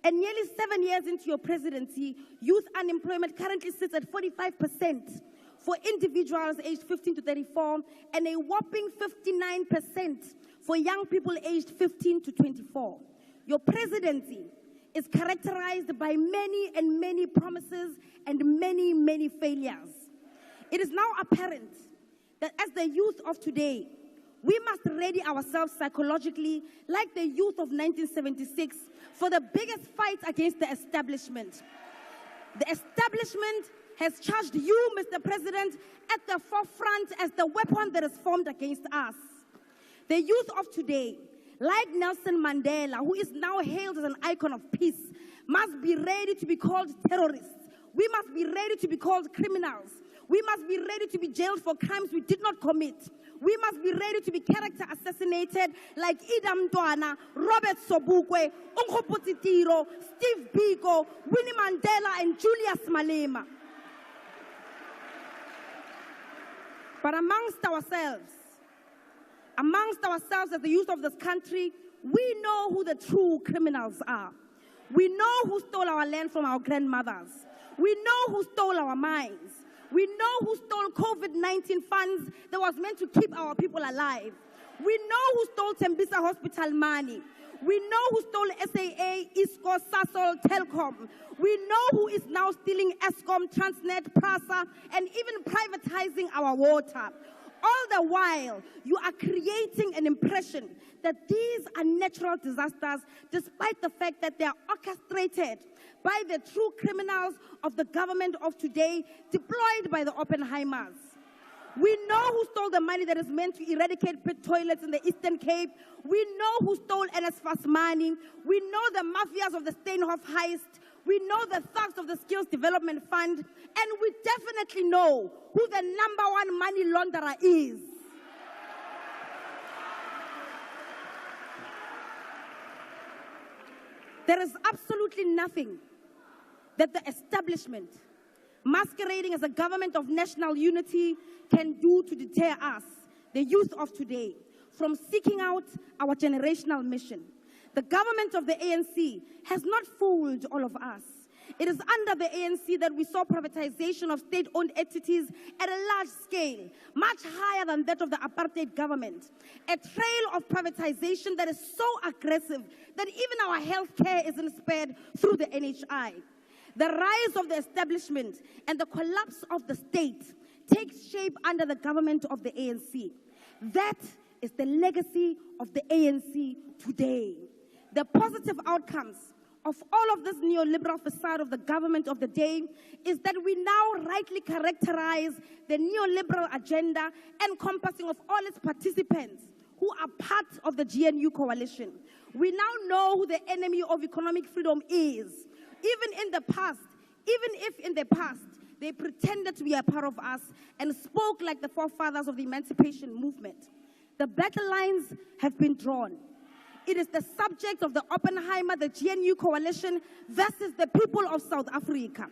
Speaker 11: And nearly 7 years into your presidency, youth unemployment currently sits at 45% for individuals aged 15 to 34, and a whopping 59% for young people aged 15 to 24. Your presidency is characterized by many promises and many failures. It is now apparent that as the youth of today, we must ready ourselves psychologically like the youth of 1976 for the biggest fight against the establishment. The establishment has charged you, Mr. President, at the forefront as the weapon that is formed against us. The youth of today, like Nelson Mandela, who is now hailed as an icon of peace, must be ready to be called terrorists. We must be ready to be called criminals. We must be ready to be jailed for crimes we did not commit. We must be ready to be character assassinated like Idam Mntwana, Robert Sobukwe, Nkgopotse Tiro, Steve Biko, Winnie Mandela, and Julius Malema. But amongst ourselves as the youth of this country, we know who the true criminals are. We know who stole our land from our grandmothers. We know who stole our mines. We know who stole COVID-19 funds that was meant to keep our people alive. We know who stole Tembisa Hospital money. We know who stole SAA, ISCO, Sasol, Telkom. We know who is now stealing Eskom, Transnet, Prasa, and even privatizing our water. all the while, you are creating an impression that these are natural disasters, despite the fact that they are orchestrated by the true criminals of the government of today, deployed by the Oppenheimers. We know who stole the money that is meant to eradicate pit toilets in the Eastern Cape. We know who stole NSFAS money. We know the mafias of the Steenhof heist. We know the thugs of the Skills Development Fund. And we definitely know who the #1 money launderer is. There is absolutely nothing that the establishment, masquerading as a government of national unity, can do to deter us, the youth of today, from seeking out our generational mission. The government of the ANC has not fooled all of us. It is under the ANC that we saw privatization of state-owned entities at a large scale, much higher than that of the apartheid government. A trail of privatization that is so aggressive that even our healthcare isn't spared through the NHI. The rise of the establishment and the collapse of the state takes shape under the government of the ANC. That is the legacy of the ANC today. The positive outcomes of all of this neoliberal facade of the government of the day is that we now rightly characterize the neoliberal agenda encompassing of all its participants who are part of the GNU coalition. We now know who the enemy of economic freedom is. Even if in the past they pretended to be a part of us and spoke like the forefathers of the emancipation movement. The battle lines have been drawn. It is the subject of the Oppenheimer, the GNU coalition, versus the people of South Africa.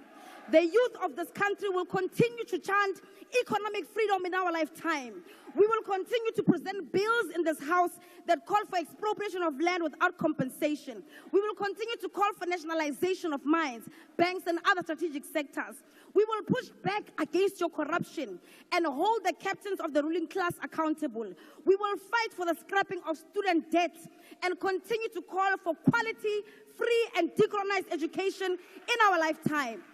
Speaker 11: The youth of this country will continue to chant economic freedom in our lifetime. We will continue to present bills in this house that call for expropriation of land without compensation. We will continue to call for nationalization of mines, banks, and other strategic sectors. We will push back against your corruption and hold the captains of the ruling class accountable. We will fight for the scrapping of student debt and continue to call for quality, free, and decolonized education in our lifetime.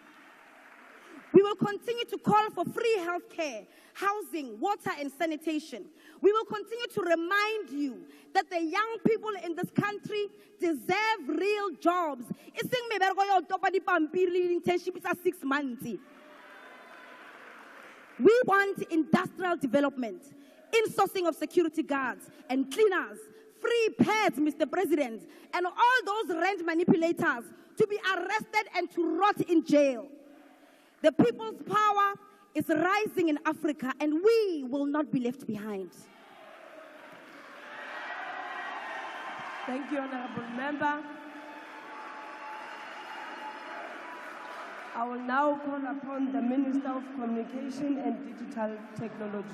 Speaker 11: We will continue to call for free healthcare, housing, water, and sanitation. We will continue to remind you that the young people in this country deserve real jobs. It's 6 months. We want industrial development, insourcing of security guards and cleaners, free pads, Mr. President, and all those rent manipulators to be arrested and to rot in jail. The people's power is rising in Africa, and we will not be left behind.
Speaker 12: Thank you, Honorable Member. I will now call upon the Minister of Communication and Digital Technologies.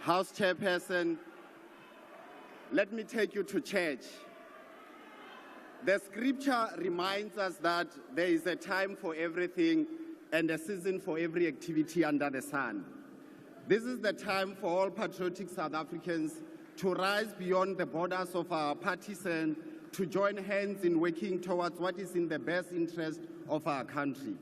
Speaker 10: House Chairperson, let me take you to church. The scripture reminds us that there is a time for everything and a season for every activity under the sun. This is the time for all patriotic South Africans to rise beyond the borders of our partisan, to join hands in working towards what is in the best interest of our country.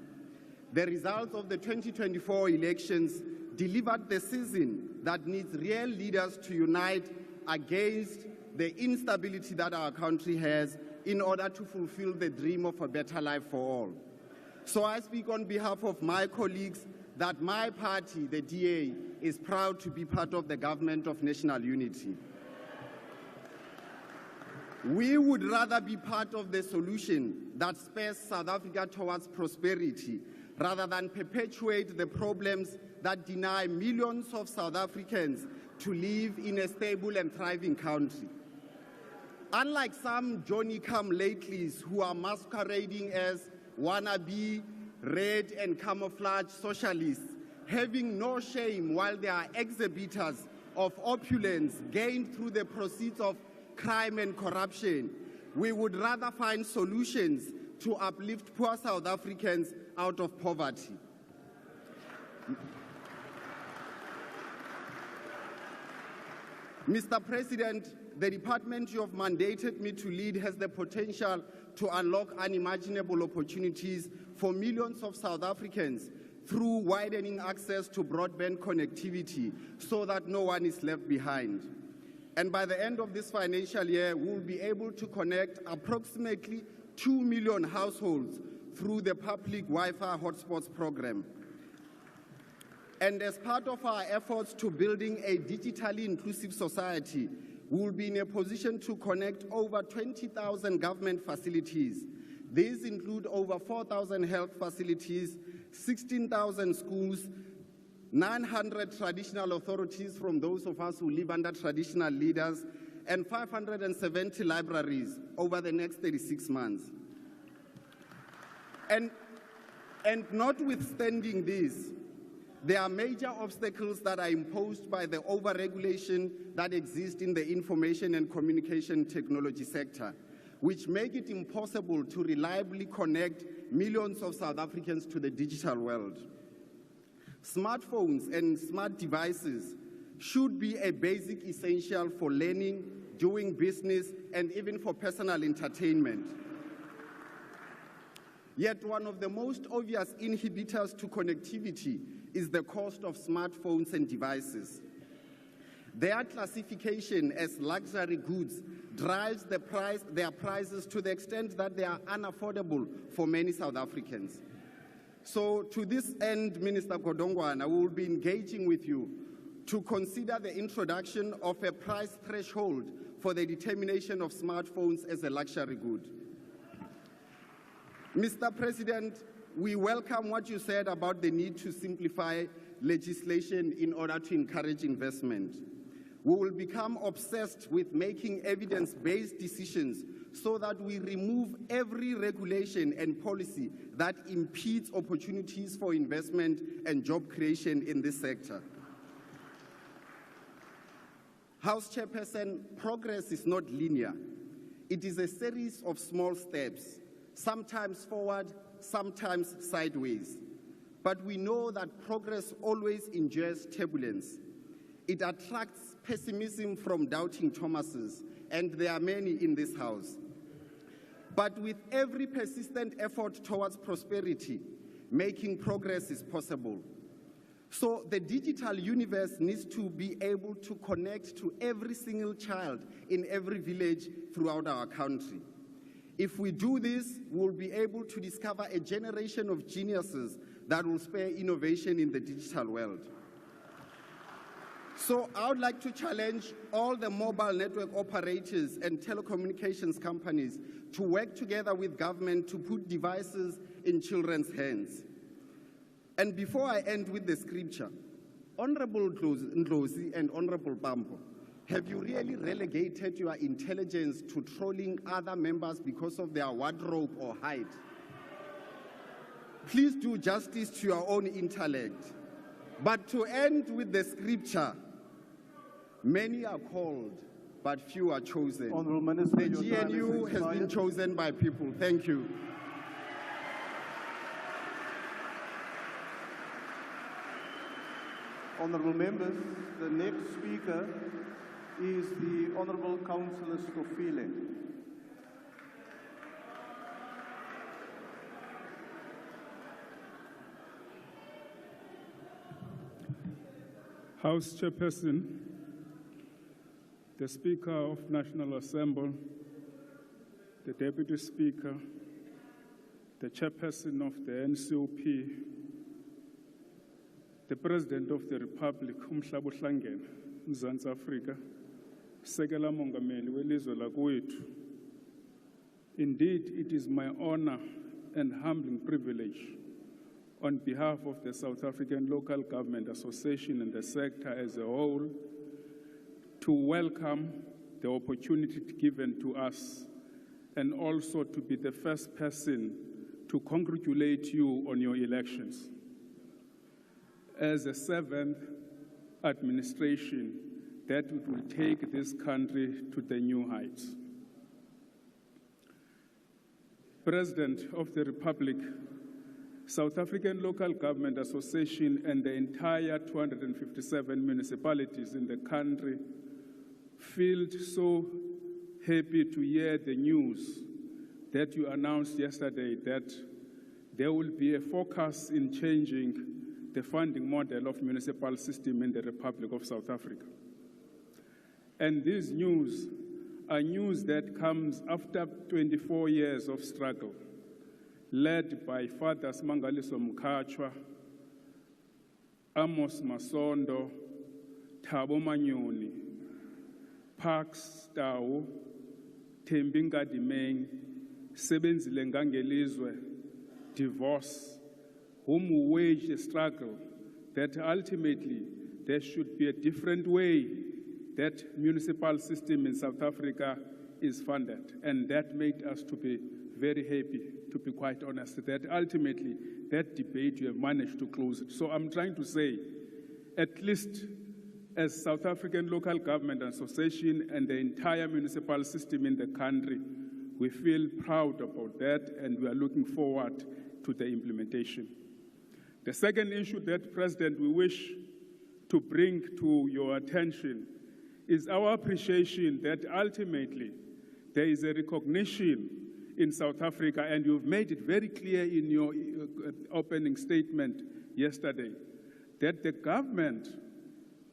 Speaker 10: The results of the 2024 elections delivered the season that needs real leaders to unite against the instability that our country has in order to fulfill the dream of a better life for all. So I speak on behalf of my colleagues that my party, the DA, is proud to be part of the government of national unity. We would rather be part of the solution that spurs South Africa towards prosperity rather than perpetuate the problems that deny millions of South Africans to live in a stable and thriving country. Unlike some Johnny-come-latelys who are masquerading as wannabe red and camouflage socialists, having no shame while they are exhibitors of opulence gained through the proceeds of crime and corruption, we would rather find solutions to uplift poor South Africans out of poverty.
Speaker 3: Mr. President, the department you have mandated me to lead has the potential to unlock unimaginable opportunities for millions of South Africans through widening access to broadband connectivity so that no one is left behind. And by the end of this financial year, we will be able to connect approximately 2 million households through the public Wi-Fi hotspots program. And as part of our efforts to building a digitally inclusive society, we will be in a position to connect over 20,000 government facilities. These include over 4,000 health facilities, 16,000 schools, 900 traditional authorities from those of us who live under traditional leaders, and 570 libraries over the next 36 months. And notwithstanding this, there are major obstacles that are imposed by the overregulation that exists in the information and communication technology sector, which make it impossible to reliably connect millions of South Africans to the digital world. Smartphones and smart devices should be a basic essential for learning, doing business, and even for personal entertainment. Yet one of the most obvious inhibitors to connectivity is the cost of smartphones and devices. Their classification as luxury goods drives their prices to the extent that they are unaffordable for many South Africans. So to this end, Minister Godongwana, we will be engaging with you to consider the introduction of a price threshold for the determination of smartphones as a luxury good. Mr. President, we welcome what you said about the need to simplify legislation in order to encourage investment. We will become obsessed with making evidence-based decisions so that we remove every regulation and policy that impedes opportunities for investment and job creation in this sector. House Chairperson, progress is not linear. It is a series of small steps, sometimes forward, sometimes sideways. But we know that progress always endures turbulence. It attracts pessimism from doubting Thomases, and there are many in this House. But with every persistent effort towards prosperity, making progress is possible. So the digital universe needs to be able to connect to every single child in every village throughout our country. If we do this, we'll be able to discover a generation of geniuses that will spur innovation in the digital world. So I would like to challenge all the mobile network operators and telecommunications companies to work together with government to put devices in children's hands. And before I end with the scripture, Honorable Ndlozi and Honorable Bambo, have you really relegated your intelligence to trolling other members because of their wardrobe or height? Please do justice to your own intellect. But to end with the scripture, many are called, but few are chosen.
Speaker 18: Honourable Minister,
Speaker 3: the GNU has been chosen by people. Thank you.
Speaker 18: Honourable members, the next speaker is the Honourable Councillor Stofile.
Speaker 21: House Chairperson, the Speaker of National Assembly, the Deputy Speaker, the Chairperson of the NCOP, the President of the Republic, Umhlaba Uhlangene, Mzansi Afrika, Sekela Mongameli welizwe lakwethu. Indeed, it is my honor and humbling privilege on behalf of the South African Local Government Association and the sector as a whole to welcome the opportunity given to us and also to be the first person to congratulate you on your elections. As a seventh administration that will take this country to the new heights. President of the Republic, South African Local Government Association and the entire 257 municipalities in the country feel so happy to hear the news that you announced yesterday that there will be a focus in changing the funding model of municipal system in the Republic of South Africa. And these news are news that comes after 24 years of struggle, led by Fathers Mangaliso Mkhatshwa, Amos Masondo, Thabo Manyoni, Parks Tau, Thembi Nkadimeng, Sebenzile Ngangelizwe, divorce, whom waged a struggle that ultimately there should be a different way that municipal system in South Africa is funded. And that made us to be very happy, to be quite honest, that ultimately that debate you have managed to close it. So I'm trying to say, at least as South African Local Government Association and the entire municipal system in the country, we feel proud about that and we are looking forward to the implementation. The second issue that, President, we wish to bring to your attention is our appreciation that ultimately there is a recognition in South Africa, and you've made it very clear in your opening statement yesterday, that the government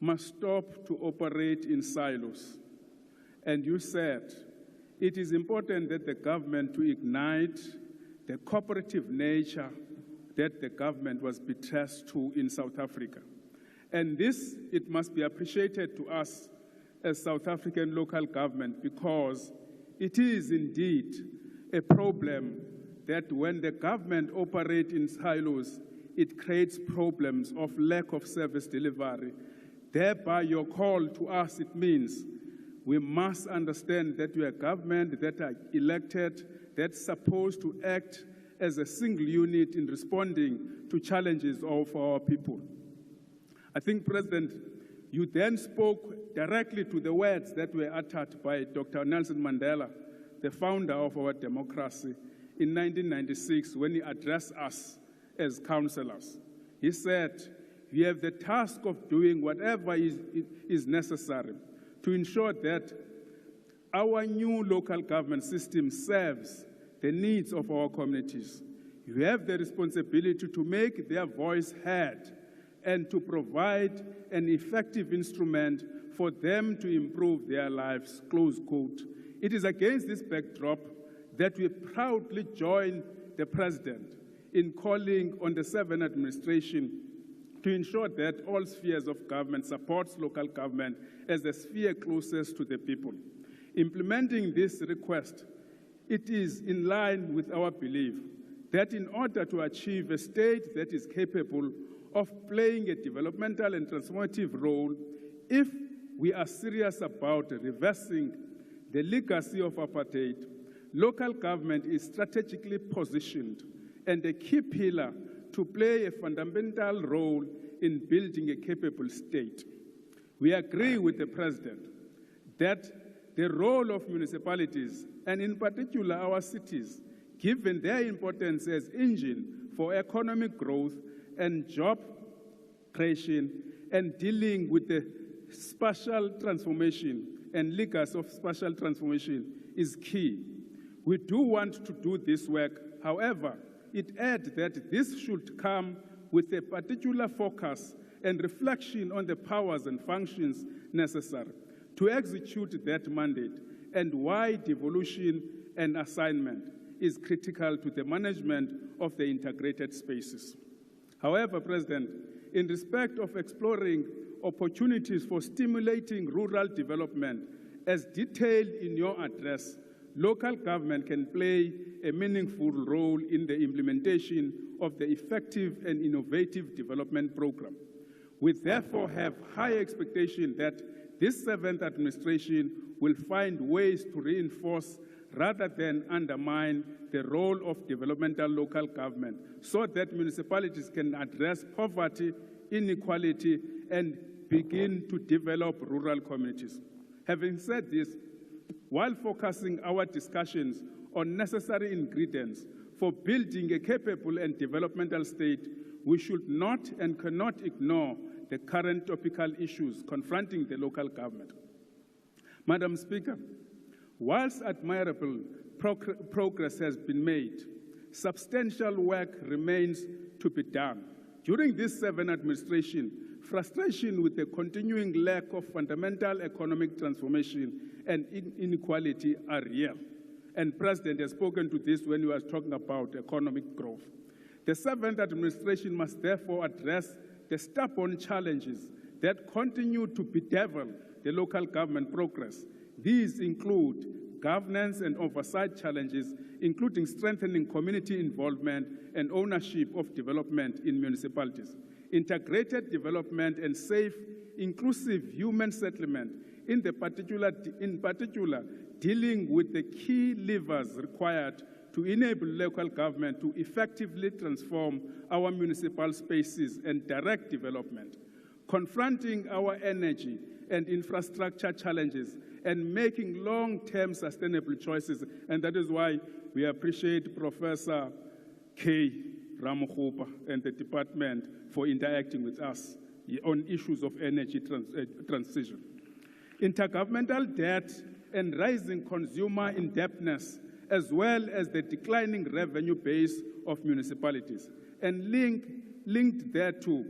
Speaker 21: must stop to operate in silos. And you said it is important that the government to ignite the cooperative nature that the government was betrothed to in South Africa. And this, it must be appreciated to us as South African local government, because it is indeed a problem that when the government operates in silos, it creates problems of lack of service delivery. Thereby, your call to us, it means we must understand that we are a government that are elected, that's supposed to act as a single unit in responding to challenges of our people. I think, President, you then spoke directly to the words that were uttered by Dr. Nelson Mandela, the founder of our democracy, in 1996 when he addressed us as councillors. He said, we have the task of doing whatever is necessary to ensure that our new local government system serves the needs of our communities. You have the responsibility to make their voice heard and to provide an effective instrument for them to improve their lives, close quote. It is against this backdrop that we proudly join the President in calling on the Seven Administration to ensure that all spheres of government supports local government as the sphere closest to the people. Implementing this request, it is in line with our belief that in order to achieve a state that is capable of playing a developmental and transformative role, if we are serious about reversing the legacy of apartheid, local government is strategically positioned and a key pillar to play a fundamental role in building a capable state. We agree with the President that the role of municipalities, and in particular our cities, given their importance as engine for economic growth and job creation and dealing with the spatial transformation and legacy of spatial transformation is key. We do want to do this work. However, it adds that this should come with a particular focus and reflection on the powers and functions necessary to execute that mandate and why devolution and assignment is critical to the management of the integrated spaces. However, President, in respect of exploring opportunities for stimulating rural development, as detailed in your address, local government can play a meaningful role in the implementation of the effective and innovative development program. We therefore have high expectation that this seventh administration will find ways to reinforce rather than undermine the role of developmental local government so that municipalities can address poverty, inequality, and begin to develop rural communities. Having said this, while focusing our discussions on necessary ingredients for building a capable and developmental state, we should not and cannot ignore the current topical issues confronting the local government. Madam Speaker, whilst admirable progress has been made, substantial work remains to be done. During this 7th administration, frustration with the continuing lack of fundamental economic transformation and inequality are real. And the President has spoken to this when he was talking about economic growth. The 7th administration must therefore address the stubborn challenges that continue to bedevil the local government progress. These include governance and oversight challenges, including strengthening community involvement and ownership of development in municipalities, integrated development and safe, inclusive human settlement, in particular dealing with the key levers required to enable local government to effectively transform our municipal spaces and direct development, confronting our energy and infrastructure challenges, and making long-term sustainable choices. And that is why we appreciate Professor K. Ramokgopa and the department for interacting with us on issues of energy transition. Intergovernmental debt and rising consumer indebtedness, as well as the declining revenue base of municipalities, and linked thereto,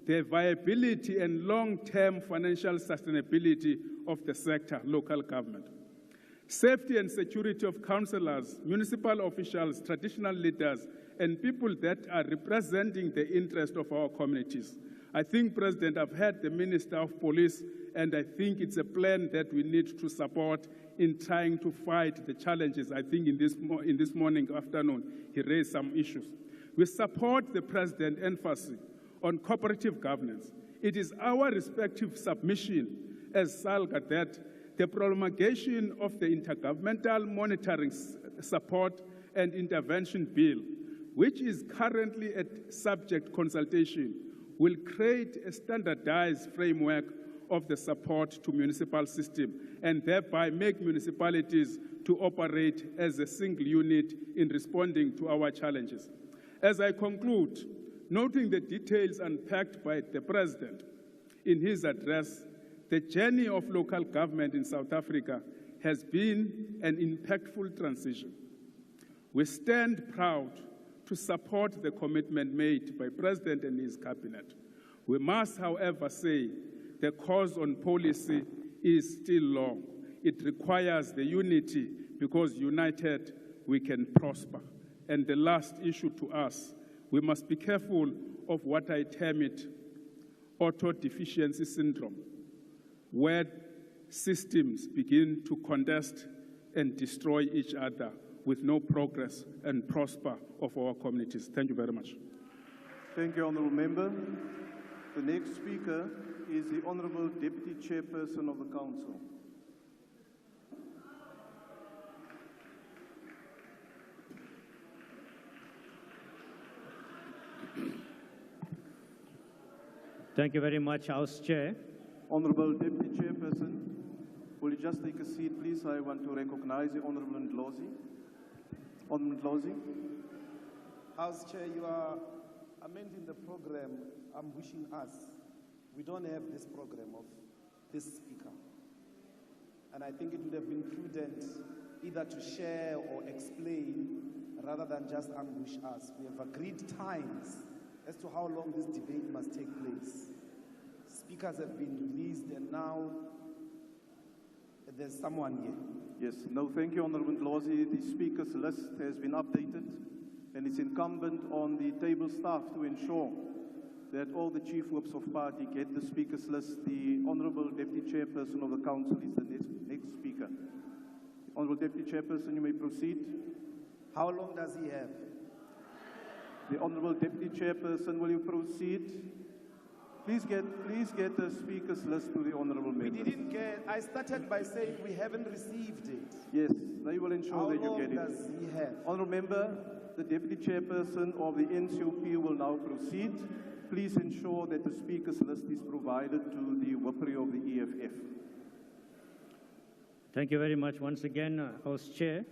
Speaker 21: the viability and long-term financial sustainability of the sector, local government. Safety and security of councillors, municipal officials, traditional leaders, and people that are representing the interest of our communities. I think, President, I've heard the Minister of Police, and I think it's a plan that we need to support in trying to fight the challenges. I think in this afternoon, he raised some issues. We support the President's emphasis on cooperative governance. It is our respective submission as SALGA that the promulgation of the Intergovernmental Monitoring Support and Intervention Bill, which is currently at subject consultation, will create a standardized framework of the support to municipal system and thereby make municipalities to operate as a single unit in responding to our challenges. As I conclude, noting the details unpacked by the President in his address, the journey of local government in South Africa has been an impactful transition. We stand proud to support the commitment made by President and his cabinet. We must, however, say the course on policy is still long. It requires the unity, because united we can prosper. And the last issue to us, we must be careful of what I term it auto-deficiency syndrome, where systems begin to contest and destroy each other with no progress and prosper of our communities. Thank you very much.
Speaker 18: Thank you, Honourable Member. The next speaker is the Honourable Deputy Chairperson of the Council.
Speaker 16: Thank you very much, House Chair.
Speaker 18: Honourable Deputy Chairperson, will you just take a seat, please? I want to recognize the Honourable Ndlozi. Honourable Ndlozi.
Speaker 20: House Chair, you are amending the program, ambushing us. We don't have this program of this speaker. And I think it would have been prudent either to share or explain rather than just ambush us. We have agreed times as to how long this debate must take place. Speakers have been released, and now there's someone here.
Speaker 18: Yes, no, thank you, Honourable Ndlozi. The speakers list has been updated, and it's incumbent on the table staff to ensure that all the chief whips of party get the speakers list. The Honourable Deputy Chairperson of the Council is the next speaker. Honourable Deputy Chairperson, you may proceed.
Speaker 20: How long does he have?
Speaker 18: The Honourable Deputy Chairperson, will you proceed? Please get the speakers list to the Honourable members.
Speaker 20: We didn't get, I started by saying we haven't received it.
Speaker 18: Yes, they will ensure that you get it.
Speaker 20: How long does he have?
Speaker 18: Honourable Member, the Deputy Chairperson of the NCOP will now proceed. Please ensure that the speakers list is provided to the whippery of the EFF.
Speaker 16: Thank you very much once again, House Chair.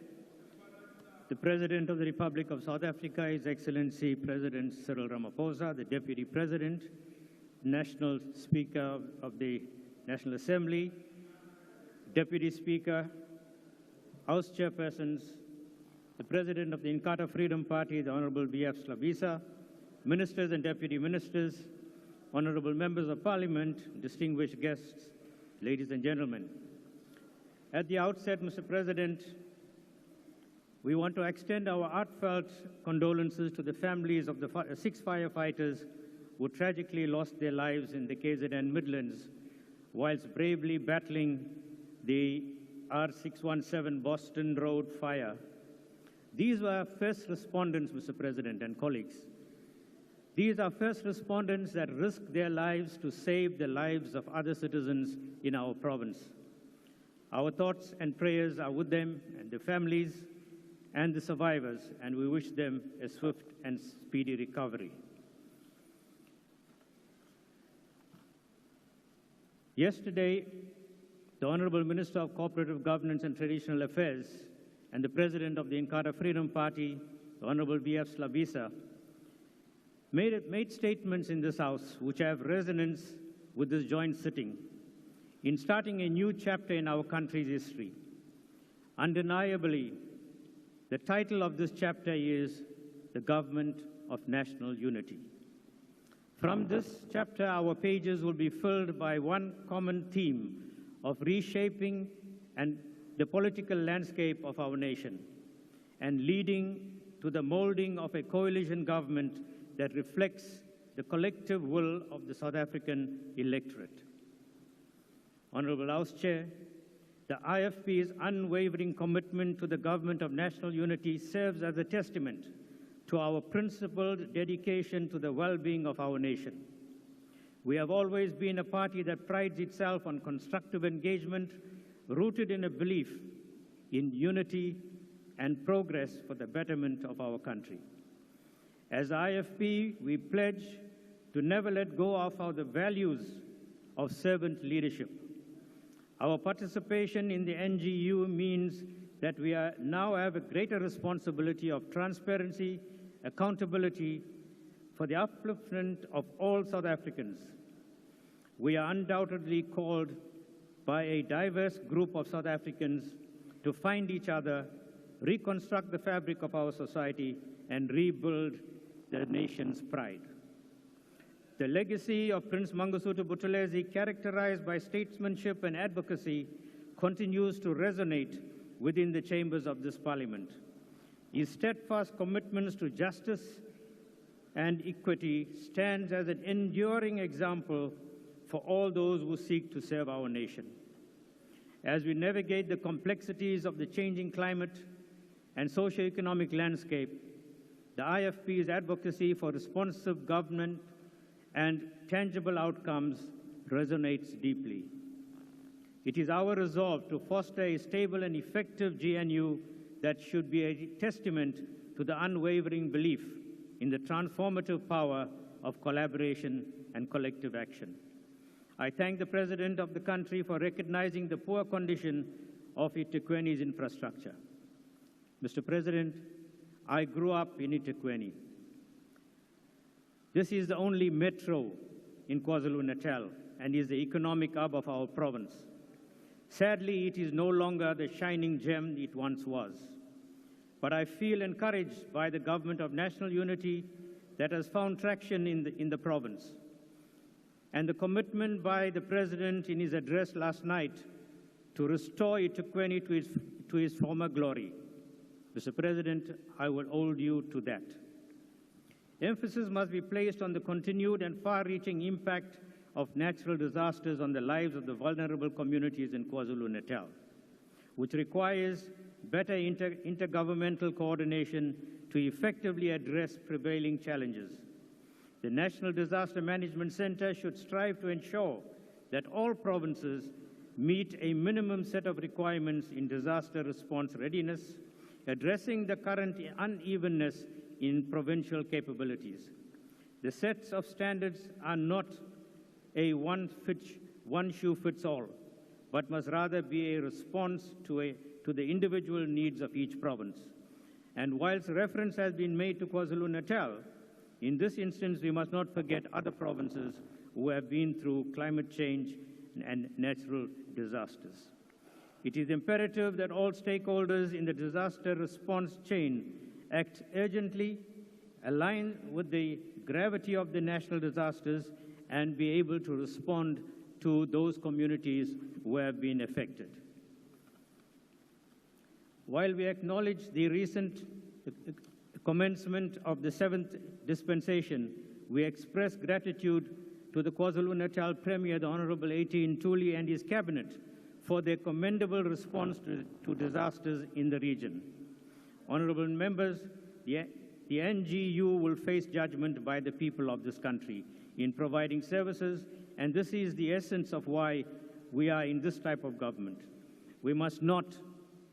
Speaker 16: The President of the Republic of South Africa, His Excellency President Cyril Ramaphosa, the Deputy President, National Speaker of the National Assembly, Deputy Speaker, House Chairpersons, the President of the Inkatha Freedom Party, the Honorable B.F. Slavisa, Ministers and Deputy Ministers, Honorable Members of Parliament, distinguished guests, ladies and gentlemen. At the outset, Mr. President, we want to extend our heartfelt condolences to the families of the 6 firefighters who tragically lost their lives in the KZN Midlands whilst bravely battling the R617 Boston Road fire. These were first respondents, Mr. President and colleagues. These are first respondents that risked their lives to save the lives of other citizens in our province. Our thoughts and prayers are with them and their families and the survivors, and we wish them a swift and speedy recovery. Yesterday, the Honourable Minister of Cooperative Governance and Traditional Affairs and the President of the Inkatha Freedom Party, the Honourable B.F. Slavisa, made statements in this House which have resonance with this joint sitting in starting a new chapter in our country's history. Undeniably, the title of this chapter is the Government of National Unity. From this chapter, our pages will be filled by one common theme of reshaping and the political landscape of our nation and leading to the molding of a coalition government that reflects the collective will of the South African electorate. Honourable House Chair, the IFP's unwavering commitment to the Government of National Unity serves as a testament to our principled dedication to the well-being of our nation. We have always been a party that prides itself on constructive engagement, rooted in a belief in unity and progress for the betterment of our country. As IFP, we pledge to never let go of the values of servant leadership. Our participation in the NGU means that we now have a greater responsibility of transparency, accountability for the upliftment of all South Africans. We are undoubtedly called by a diverse group of South Africans to find each other, reconstruct the fabric of our society, and rebuild the nation's pride. The legacy of Prince Mangosuthu Buthelezi, characterized by statesmanship and advocacy, continues to resonate within the chambers of this Parliament. His steadfast commitments to justice and equity stands as an enduring example for all those who seek to serve our nation. As we navigate the complexities of the changing climate and socio-economic landscape, the IFP's advocacy for responsive government and tangible outcomes resonates deeply. It is our resolve to foster a stable and effective GNU that should be a testament to the unwavering belief in the transformative power of collaboration and collective action. I thank the President of the country for recognizing the poor condition of eThekwini's infrastructure. Mr. President, I grew up in eThekwini. This is the only metro in KwaZulu-Natal and is the economic hub of our province. Sadly, it is no longer the shining gem it once was. But I feel encouraged by the Government of National Unity that has found traction in the province, and the commitment by the President in his address last night to restore eThekwini to his former glory. Mr. President, I will hold you to that. Emphasis must be placed on the continued and far-reaching impact of natural disasters on the lives of the vulnerable communities in KwaZulu-Natal, which requires better intergovernmental coordination to effectively address prevailing challenges. The National Disaster Management Center should strive to ensure that all provinces meet a minimum set of requirements in disaster response readiness, addressing the current unevenness in provincial capabilities. The sets of standards are not a one-shoe-fits-all, but must rather be a response to the individual needs of each province. And whilst reference has been made to KwaZulu-Natal, in this instance, we must not forget other provinces who have been through climate change and natural disasters. It is imperative that all stakeholders in the disaster response chain act urgently, align with the gravity of the national disasters, and be able to respond to those communities who have been affected. While we acknowledge the recent commencement of the 7th dispensation, we express gratitude to the KwaZulu-Natal Premier, the Honorable A.T. Ntuli, and his cabinet for their commendable response to disasters in the region. Honorable members, the NGU will face judgment by the people of this country in providing services, and this is the essence of why we are in this type of government. We must not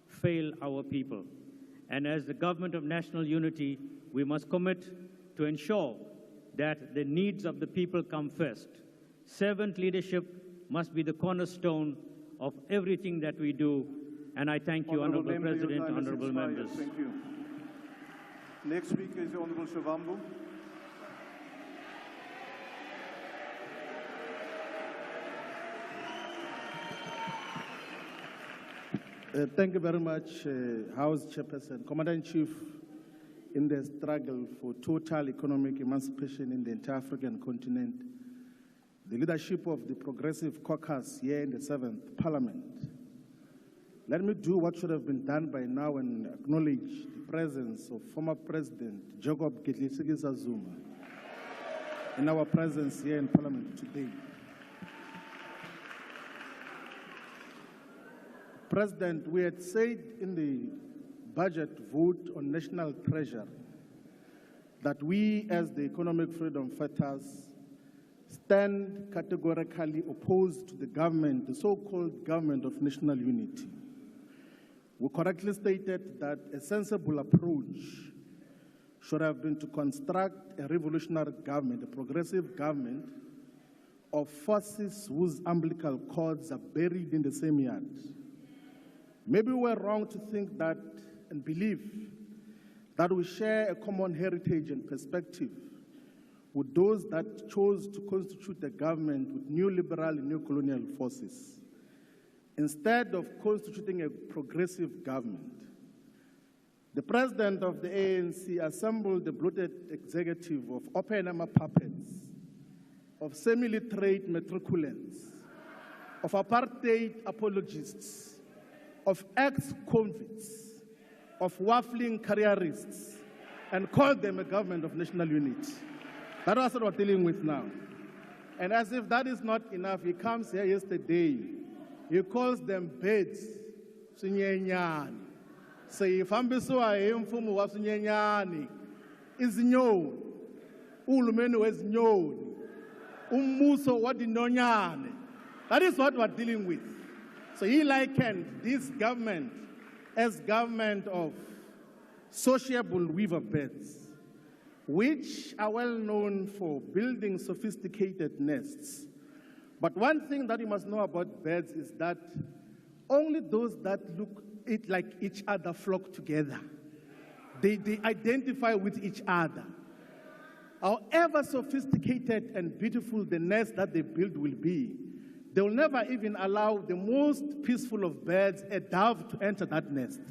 Speaker 16: fail our people. And as the government of national unity, we must commit to ensure that the needs of the people come first. Servant leadership must be the cornerstone of everything that we do. And I thank you, Honorable President, honorable members.
Speaker 18: Thank you. Next speaker is the Honorable Shavambu.
Speaker 20: Thank you very much, House Chairperson, Commander-in-Chief, in the struggle for total economic emancipation in the entire African continent, the leadership of the Progressive Caucus here in the 7th Parliament. Let me do what should have been done by now and acknowledge the presence of former President Jacob Gedleyisikisa Zuma in our presence here in Parliament today. President, we had said in the budget vote on national treasury that we, as the economic freedom fighters, stand categorically opposed to the government, the so-called government of national unity. We correctly stated that a sensible approach should have been to construct a revolutionary government, a progressive government of forces whose umbilical cords are buried in the same yard. Maybe we're wrong to think that and believe that we share a common heritage and perspective with those that chose to constitute a government with neoliberal and neo-colonial forces, instead of constituting a progressive government. The president of the ANC assembled the bloated executive of open-armor puppets, of semi-literate matriculants, of apartheid apologists, of ex-convicts, of waffling careerists, and called them a government of national unity. That's what we're dealing with now. And as if that is not enough, he comes here yesterday, he calls them birds, sunyenyani. Say, if I'm mfumu wa sunyenyani, izinyoni, ulumeni wezinyoni, umuso wa dinonyane. That is what we're dealing with. So he likened this government as government of sociable weaver beds, which are well known for building sophisticated nests. But one thing that you must know about birds is that only those that look like each other flock together. They identify with each other. However sophisticated and beautiful the nest that they build will be, they will never even allow the most peaceful of birds, a dove, to enter that nest.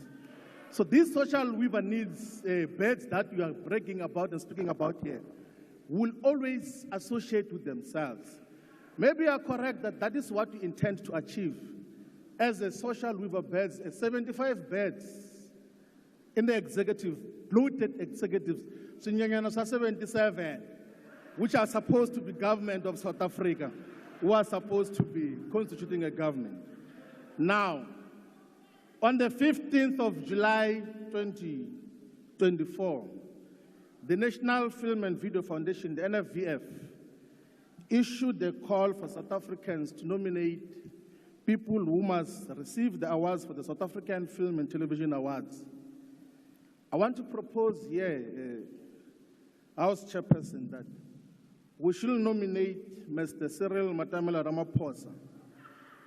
Speaker 20: So this social weaver needs birds that you are bragging about and speaking about here will always associate with themselves. Maybe you are correct that that is what you intend to achieve as a social weaver birds, 75 birds in the executive, bloated executives, 77, which are supposed to be government of South Africa, who are supposed to be constituting a government. Now, on the 15th of July 2024, the National Film and Video Foundation, the NFVF, issued a call for South Africans to nominate people who must receive the awards for the South African Film and Television Awards. I want to propose here, House Chairperson, that we should nominate Mr. Cyril Matamela Ramaphosa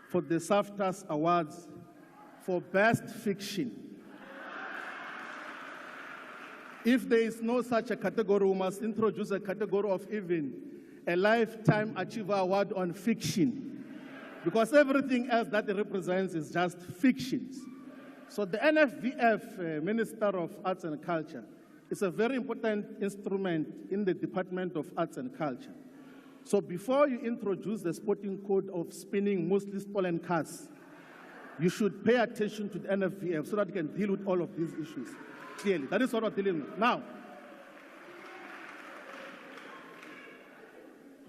Speaker 20: for the SAFTAS Awards for Best Fiction. If there is no such a category, we must introduce a category of even a Lifetime Achiever Award on fiction.
Speaker 1: because everything else that it represents is just fictions. So the NFVF, Minister of Arts and Culture, is a very important instrument in the Department of Arts and Culture. So before you introduce the sporting code of spinning mostly stolen cars, you should pay attention to the NFVF so that you can deal with all of these issues clearly. That is what we're dealing with. Now,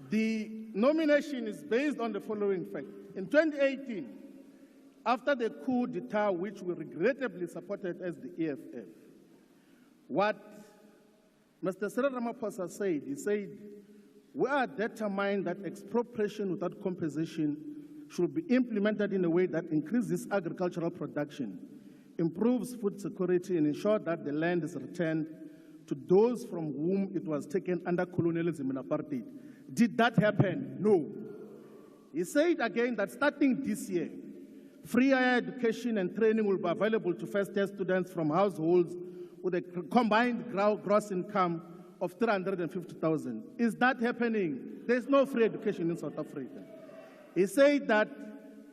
Speaker 1: the nomination is based on the following fact. In 2018, after the coup d'etat, which we regrettably supported as the EFF, what Mr. Cyril Ramaphosa said, he said, we are determined that expropriation without compensation should be implemented in a way that increases agricultural production, improves food security, and ensures that the land is returned to those from whom it was taken under colonialism and apartheid. Did that happen? No. He said again that starting this year, free higher education and training will be available to first-year students from households with a combined gross income of 350,000. Is that happening? There's no free education in South Africa. He said that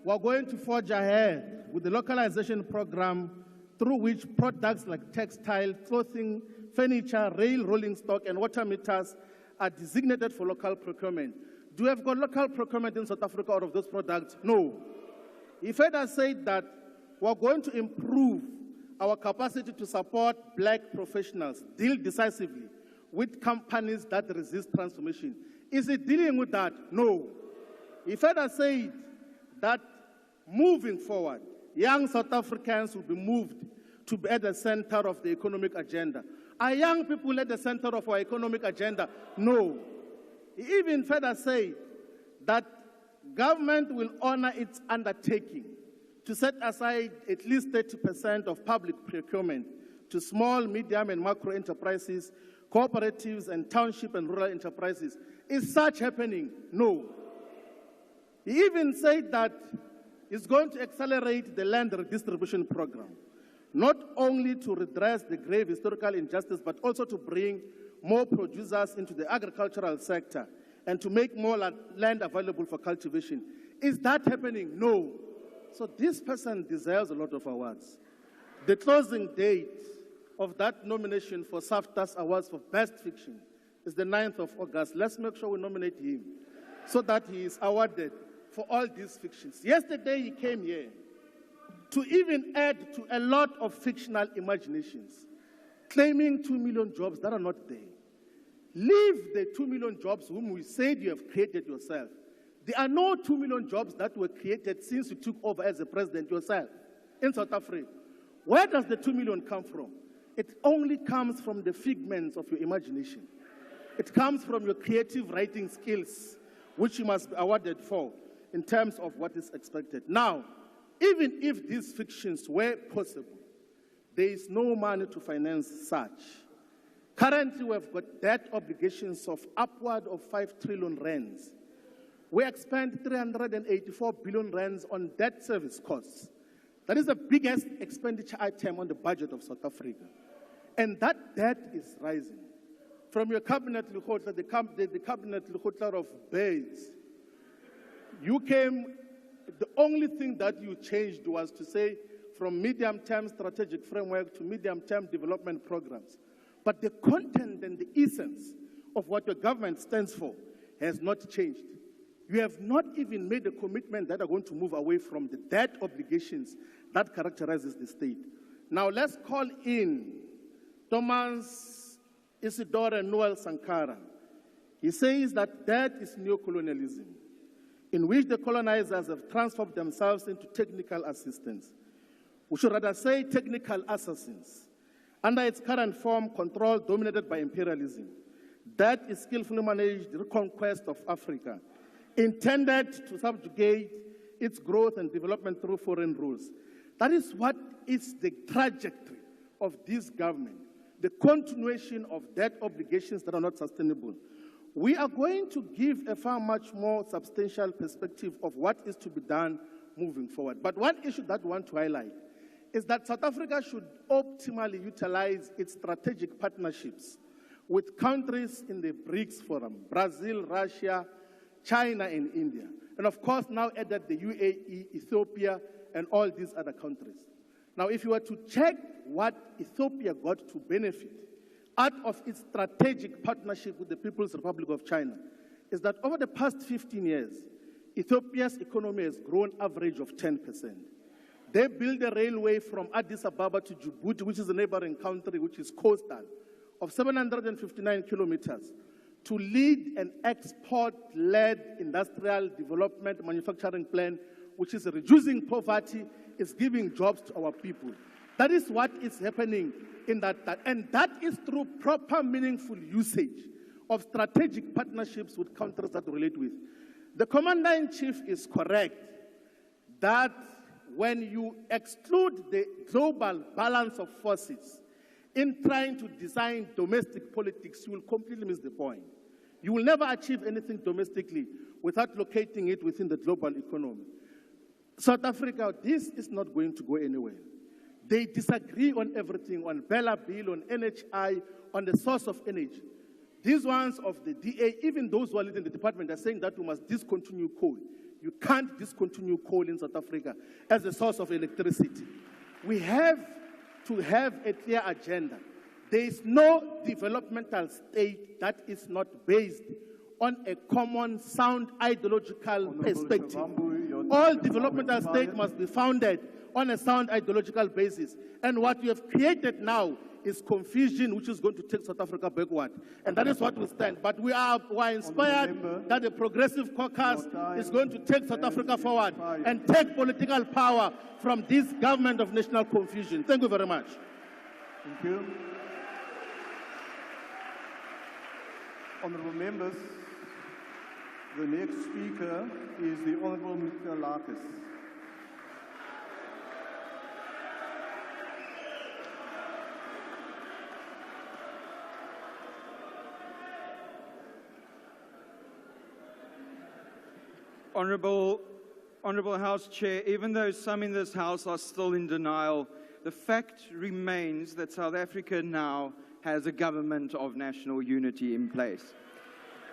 Speaker 1: we're going to forge ahead with the localization program through which products like textile, clothing, furniture, rail rolling stock, and water meters are designated for local procurement. Do we have got local procurement in South Africa out of those products? No. He further said that we're going to improve our capacity to support black professionals, deal decisively with companies that resist transformation. Is it dealing with that? No. He further said that moving forward, young South Africans will be moved to be at the center of the economic agenda. Are young people at the center of our economic agenda? No. He even further said that government will honor its undertaking to set aside at least 30% of public procurement to small, medium, and macro enterprises, cooperatives, and township and rural enterprises. Is such happening? No. He even said that it's going to accelerate the land redistribution program, not only to redress the grave historical injustice, but also to bring more producers into the agricultural sector and to make more land available for cultivation. Is that happening? No. So this person deserves a lot of awards. The closing date of that nomination for SAFTA's Awards for Best Fiction is the 9th of August. Let's make sure we nominate him so that he is awarded for all these fictions. Yesterday he came here to even add to a lot of fictional imaginations, claiming 2 million jobs that are not there. Leave the 2 million jobs whom we said you have created yourself. There are no 2 million jobs that were created since you took over as a president yourself in South Africa. Where does the 2 million come from? It only comes from the figments of your imagination. It comes from your creative writing skills, which you must be awarded for in terms of what is expected. Now, even if these fictions were possible, there is no money to finance such. Currently, we've got debt obligations of upward of 5 trillion rands. We expend 384 billion rands on debt service costs. That is the biggest expenditure item on the budget of South Africa. And that debt is rising. From your cabinet, the cabinet of Bays, you came, the only thing that you changed was to say from medium-term strategic framework to medium-term development programs. But the content and the essence of what your government stands for has not changed. You have not even made a commitment that are going to move away from the debt obligations that characterizes the state. Now let's call in Thomas Isidore and Noel Sankara. He says that debt is neocolonialism, in which the colonizers have transformed themselves into technical assistants. We should rather say technical assassins. Under its current form, control dominated by imperialism. That is skillfully managed reconquest of Africa, intended to subjugate its growth and development through foreign rules. That is what is the trajectory of this government, the continuation of debt obligations that are not sustainable. We are going to give a far much more substantial perspective of what is to be done moving forward. But one issue that we want to highlight is that South Africa should optimally utilize its strategic partnerships with countries in the BRICS Forum, Brazil, Russia, China and India. And of course, now added the UAE, Ethiopia, and all these other countries. Now, if you were to check what Ethiopia got to benefit out of its strategic partnership with the People's Republic of China, is that over the past 15 years, Ethiopia's economy has grown average of 10%. They built a railway from Addis Ababa to Djibouti, which is a neighboring country, which is coastal, of 759 kilometers, to lead an export-led industrial development manufacturing plan, which is reducing poverty, is giving jobs to our people. That is what is happening in that, and that is through proper, meaningful usage of strategic partnerships with countries that relate with. The Commander-in-Chief is correct that when you exclude the global balance of forces in trying to design domestic politics, you will completely miss the point. You will never achieve anything domestically without locating it within the global economy. South Africa, this is not going to go anywhere. They disagree on everything, on Bella Bill, on NHI, on the source of energy. These ones of the DA, even those who are leading the department, are saying that we must discontinue coal. You can't discontinue coal in South Africa as a source of electricity. We have to have a clear agenda. There is no developmental state that is not based on a common, sound, ideological perspective. All developmental states must be founded on a sound ideological basis. And what we have created now is confusion, which is going to take South Africa backward. And that is what we stand. But we are inspired that the progressive caucus is going to take South Africa forward and take political power from this government of national confusion. Thank you very much.
Speaker 18: Thank you. Honourable members, the next speaker is the Honourable Mr. Larkis.
Speaker 4: Honourable House Chair, even though some in this House are still in denial, the fact remains that South Africa now has a government of national unity in place.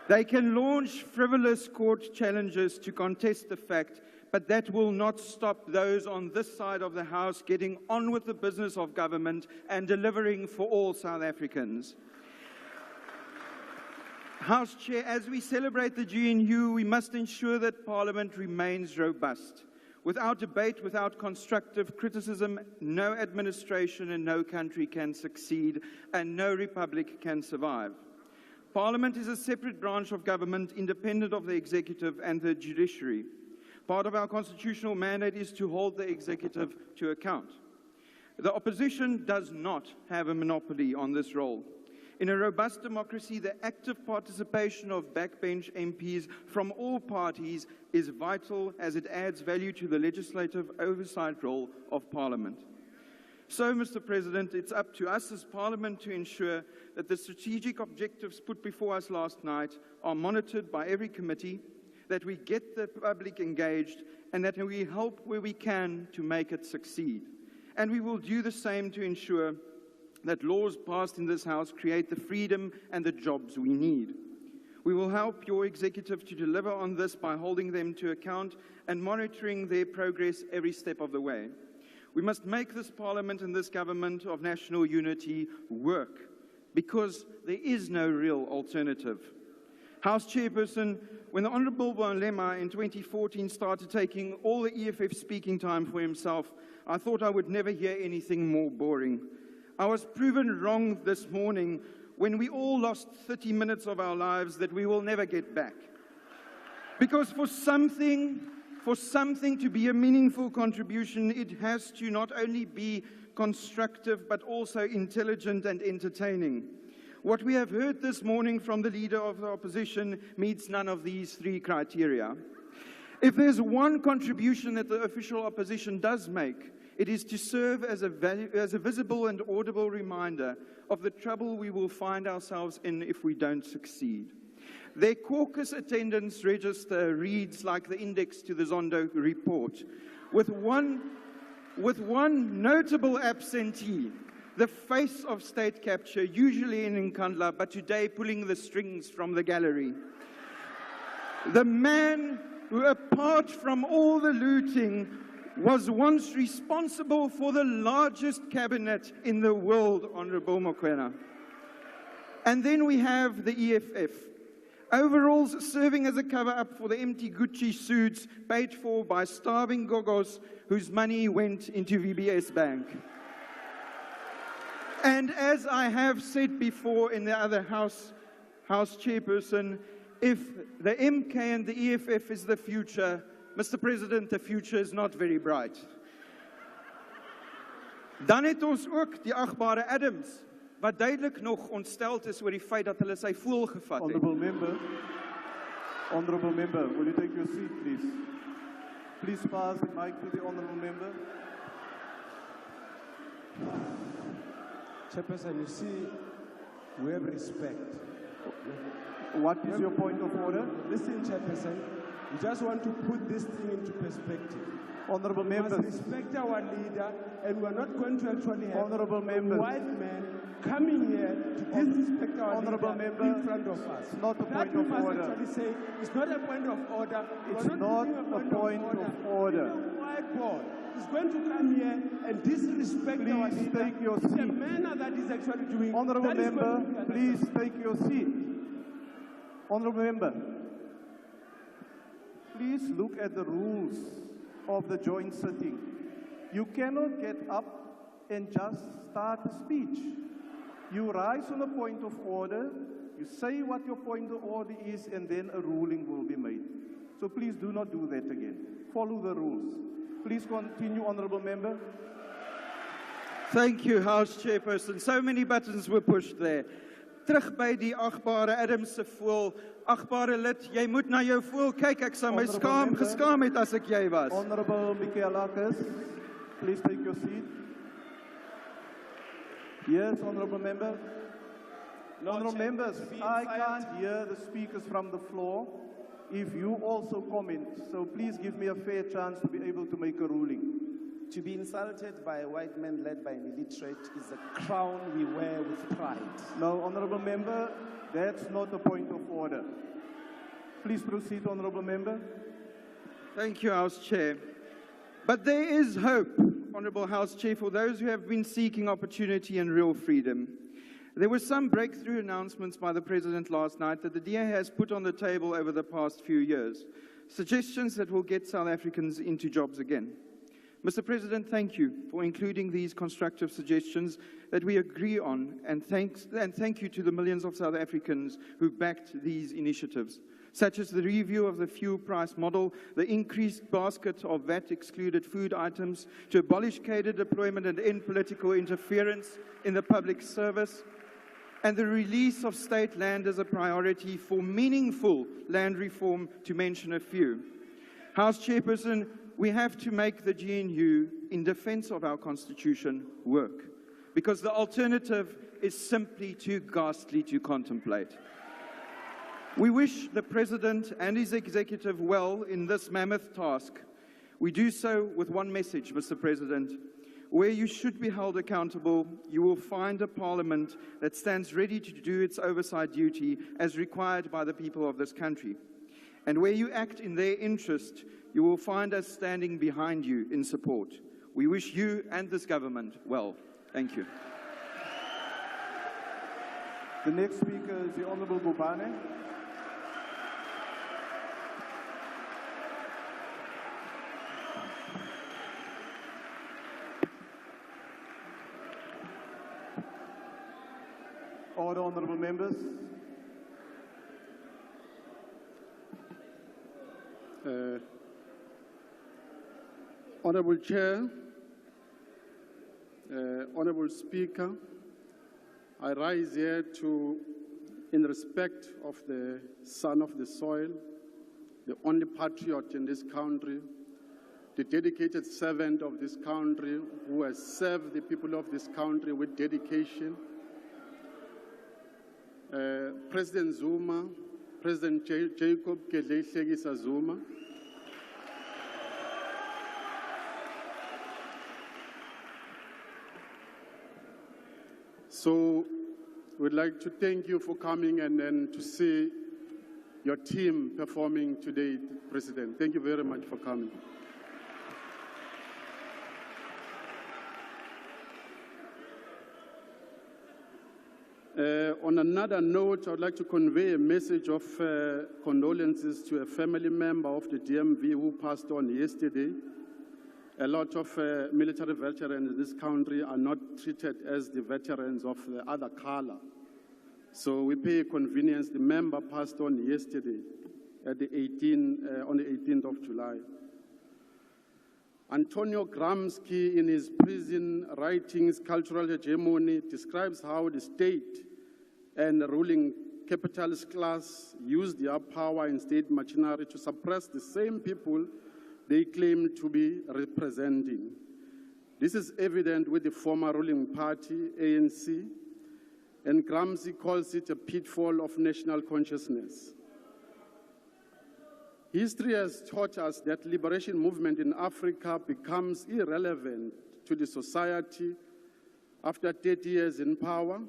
Speaker 4: They can launch frivolous court challenges to contest the fact, but that will not stop those on this side of the House getting on with the business of government and delivering for all South Africans. House Chair, as we celebrate the GNU, we must ensure that Parliament remains robust. Without debate, without constructive criticism, no administration and no country can succeed, and no republic can survive. Parliament is a separate branch of government, independent of the executive and the judiciary. Part of our constitutional mandate is to hold the executive to account. The opposition does not have a monopoly on this role. In a robust democracy, the active participation of backbench MPs from all parties is vital as it adds value to the legislative oversight role of Parliament. So, Mr. President, it's up to us as Parliament to ensure that the strategic objectives put before us last night are monitored by every committee, that we get the public engaged, and that we help where we can to make it succeed. And we will do the same to ensure that laws passed in this House create the freedom and the jobs we need. We will help your executive to deliver on this by holding them to account and monitoring their progress every step of the way. We must make this Parliament and this government of national unity work, because there is no real alternative. House Chairperson, when the Honourable Bonlema in 2014 started taking all the EFF speaking time for himself, I thought I would never hear anything more boring. I was proven wrong this morning when we all lost 30 minutes of our lives that we will never get back. Because for something to be a meaningful contribution, it has to not only be constructive but also intelligent and entertaining. What we have heard this morning from the Leader of the Opposition meets none of these three criteria. If there's one contribution that the official opposition does make, it is to serve as a visible and audible reminder of the trouble we will find ourselves in if we don't succeed. Their caucus attendance register reads like the index to the Zondo report, with one notable absentee, the face of state capture, usually in Nkandla, but today pulling the strings from the gallery. The man who, apart from all the looting, was once responsible for the largest cabinet in the world, Honorable Mokoena. And then we have the EFF. Overalls serving as a cover-up for the empty Gucci suits paid for by starving gogos whose money went into VBS Bank. And as I have said before in the other House chairperson, if the MK and the EFF is the future, Mr. President, the future is not very bright. Dan het ons ook die agbare Adams, wat duidelik nog ontsteld is oor die feit dat hulle sy voel gevat het.
Speaker 18: Honorable member, will you take your seat, please? Please pass the mic to the honorable member.
Speaker 20: Chairperson, you see, we have respect.
Speaker 18: What is your point of order?
Speaker 20: Listen, Chairperson, we just want to put this thing into perspective.
Speaker 18: Honorable members.
Speaker 20: We must respect our leader, and we're not going to actually have
Speaker 18: Honorable
Speaker 20: a
Speaker 18: members.
Speaker 20: white man coming here to disrespect our
Speaker 18: Honorable
Speaker 20: leader
Speaker 18: member,
Speaker 20: in front of us.
Speaker 18: it's not a
Speaker 20: That
Speaker 18: point
Speaker 20: we
Speaker 18: of
Speaker 20: must
Speaker 18: order.
Speaker 20: actually say, it's not a point of order.
Speaker 18: It's
Speaker 20: We're
Speaker 18: not
Speaker 20: putting
Speaker 18: a point of order.
Speaker 20: The white boy is going to come here and disrespect our
Speaker 18: Please
Speaker 20: leader
Speaker 18: take your
Speaker 20: in a
Speaker 18: seat.
Speaker 20: manner that is actually doing.
Speaker 18: Honorable
Speaker 20: that is going
Speaker 18: member,
Speaker 20: to be
Speaker 18: please take your seat. Honorable member, please look at the rules of the joint sitting. You cannot get up and just start a speech. You rise on a point of order, you say what your point of order is, and then a ruling will be made. So please do not do that again. Follow the rules. Please continue, honorable member.
Speaker 4: Thank you, House Chairperson. So many buttons were pushed there. Terug by die agbare Adams se voel. Agbare lid, jy moet na jou voel kyk. Ek sou my geskaam het as ek jy was.
Speaker 18: Honorable Michaelakis, please take your seat. Yes, honorable member. Honorable members, I can't hear the speakers from the floor if you also comment. So please give me a fair chance to be able to make a ruling.
Speaker 20: To be insulted by a white man led by an illiterate is a crown we wear with pride.
Speaker 18: No, honorable member, that's not a point of order. Please proceed, honorable member.
Speaker 4: Thank you, House Chair. But there is hope, Honourable House Chair, for those who have been seeking opportunity and real freedom. There were some breakthrough announcements by the President last night that the DA has put on the table over the past few years, suggestions that will get South Africans into jobs again. Mr. President, thank you for including these constructive suggestions that we agree on, and thank you to the millions of South Africans who backed these initiatives, such as the review of the fuel price model, the increased basket of VAT-excluded food items, to abolish cadre deployment and end political interference in the public service, and the release of state land as a priority for meaningful land reform, to mention a few. House Chairperson, we have to make the GNU, in defense of our Constitution, work, because the alternative is simply too ghastly to contemplate. We wish the President and his executive well in this mammoth task. We do so with one message, Mr. President. Where you should be held accountable, you will find a Parliament that stands ready to do its oversight duty as required by the people of this country. And where you act in their interest, you will find us standing behind you in support. We wish you and this government well. Thank you.
Speaker 18: The next speaker is the Honorable Bobane. Order, honorable members.
Speaker 13: Honorable Chair, Honorable Speaker, I rise here in respect of the son of the soil, the only patriot in this country, the dedicated servant of this country who has served the people of this country with dedication, President Zuma, President Jacob Gedleyihlekisa Zuma, so we'd like to thank you for coming and then to see your team performing today, President. Thank you very much for coming. On another note, I would like to convey a message of condolences to a family member of the DMV who passed on yesterday. A lot of military veterans in this country are not treated as the veterans of the other color. So we pay convenience. The member passed on yesterday at the on the 18th of July. Antonio Gramsci, in his prison writings, Cultural Hegemony, describes how the state and the ruling capitalist class used their power in state machinery to suppress the same people they claim to be representing. This is evident with the former ruling party, ANC, and Gramsci calls it a pitfall of national consciousness. History has taught us that liberation movement in Africa becomes irrelevant to the society after 30 years in power.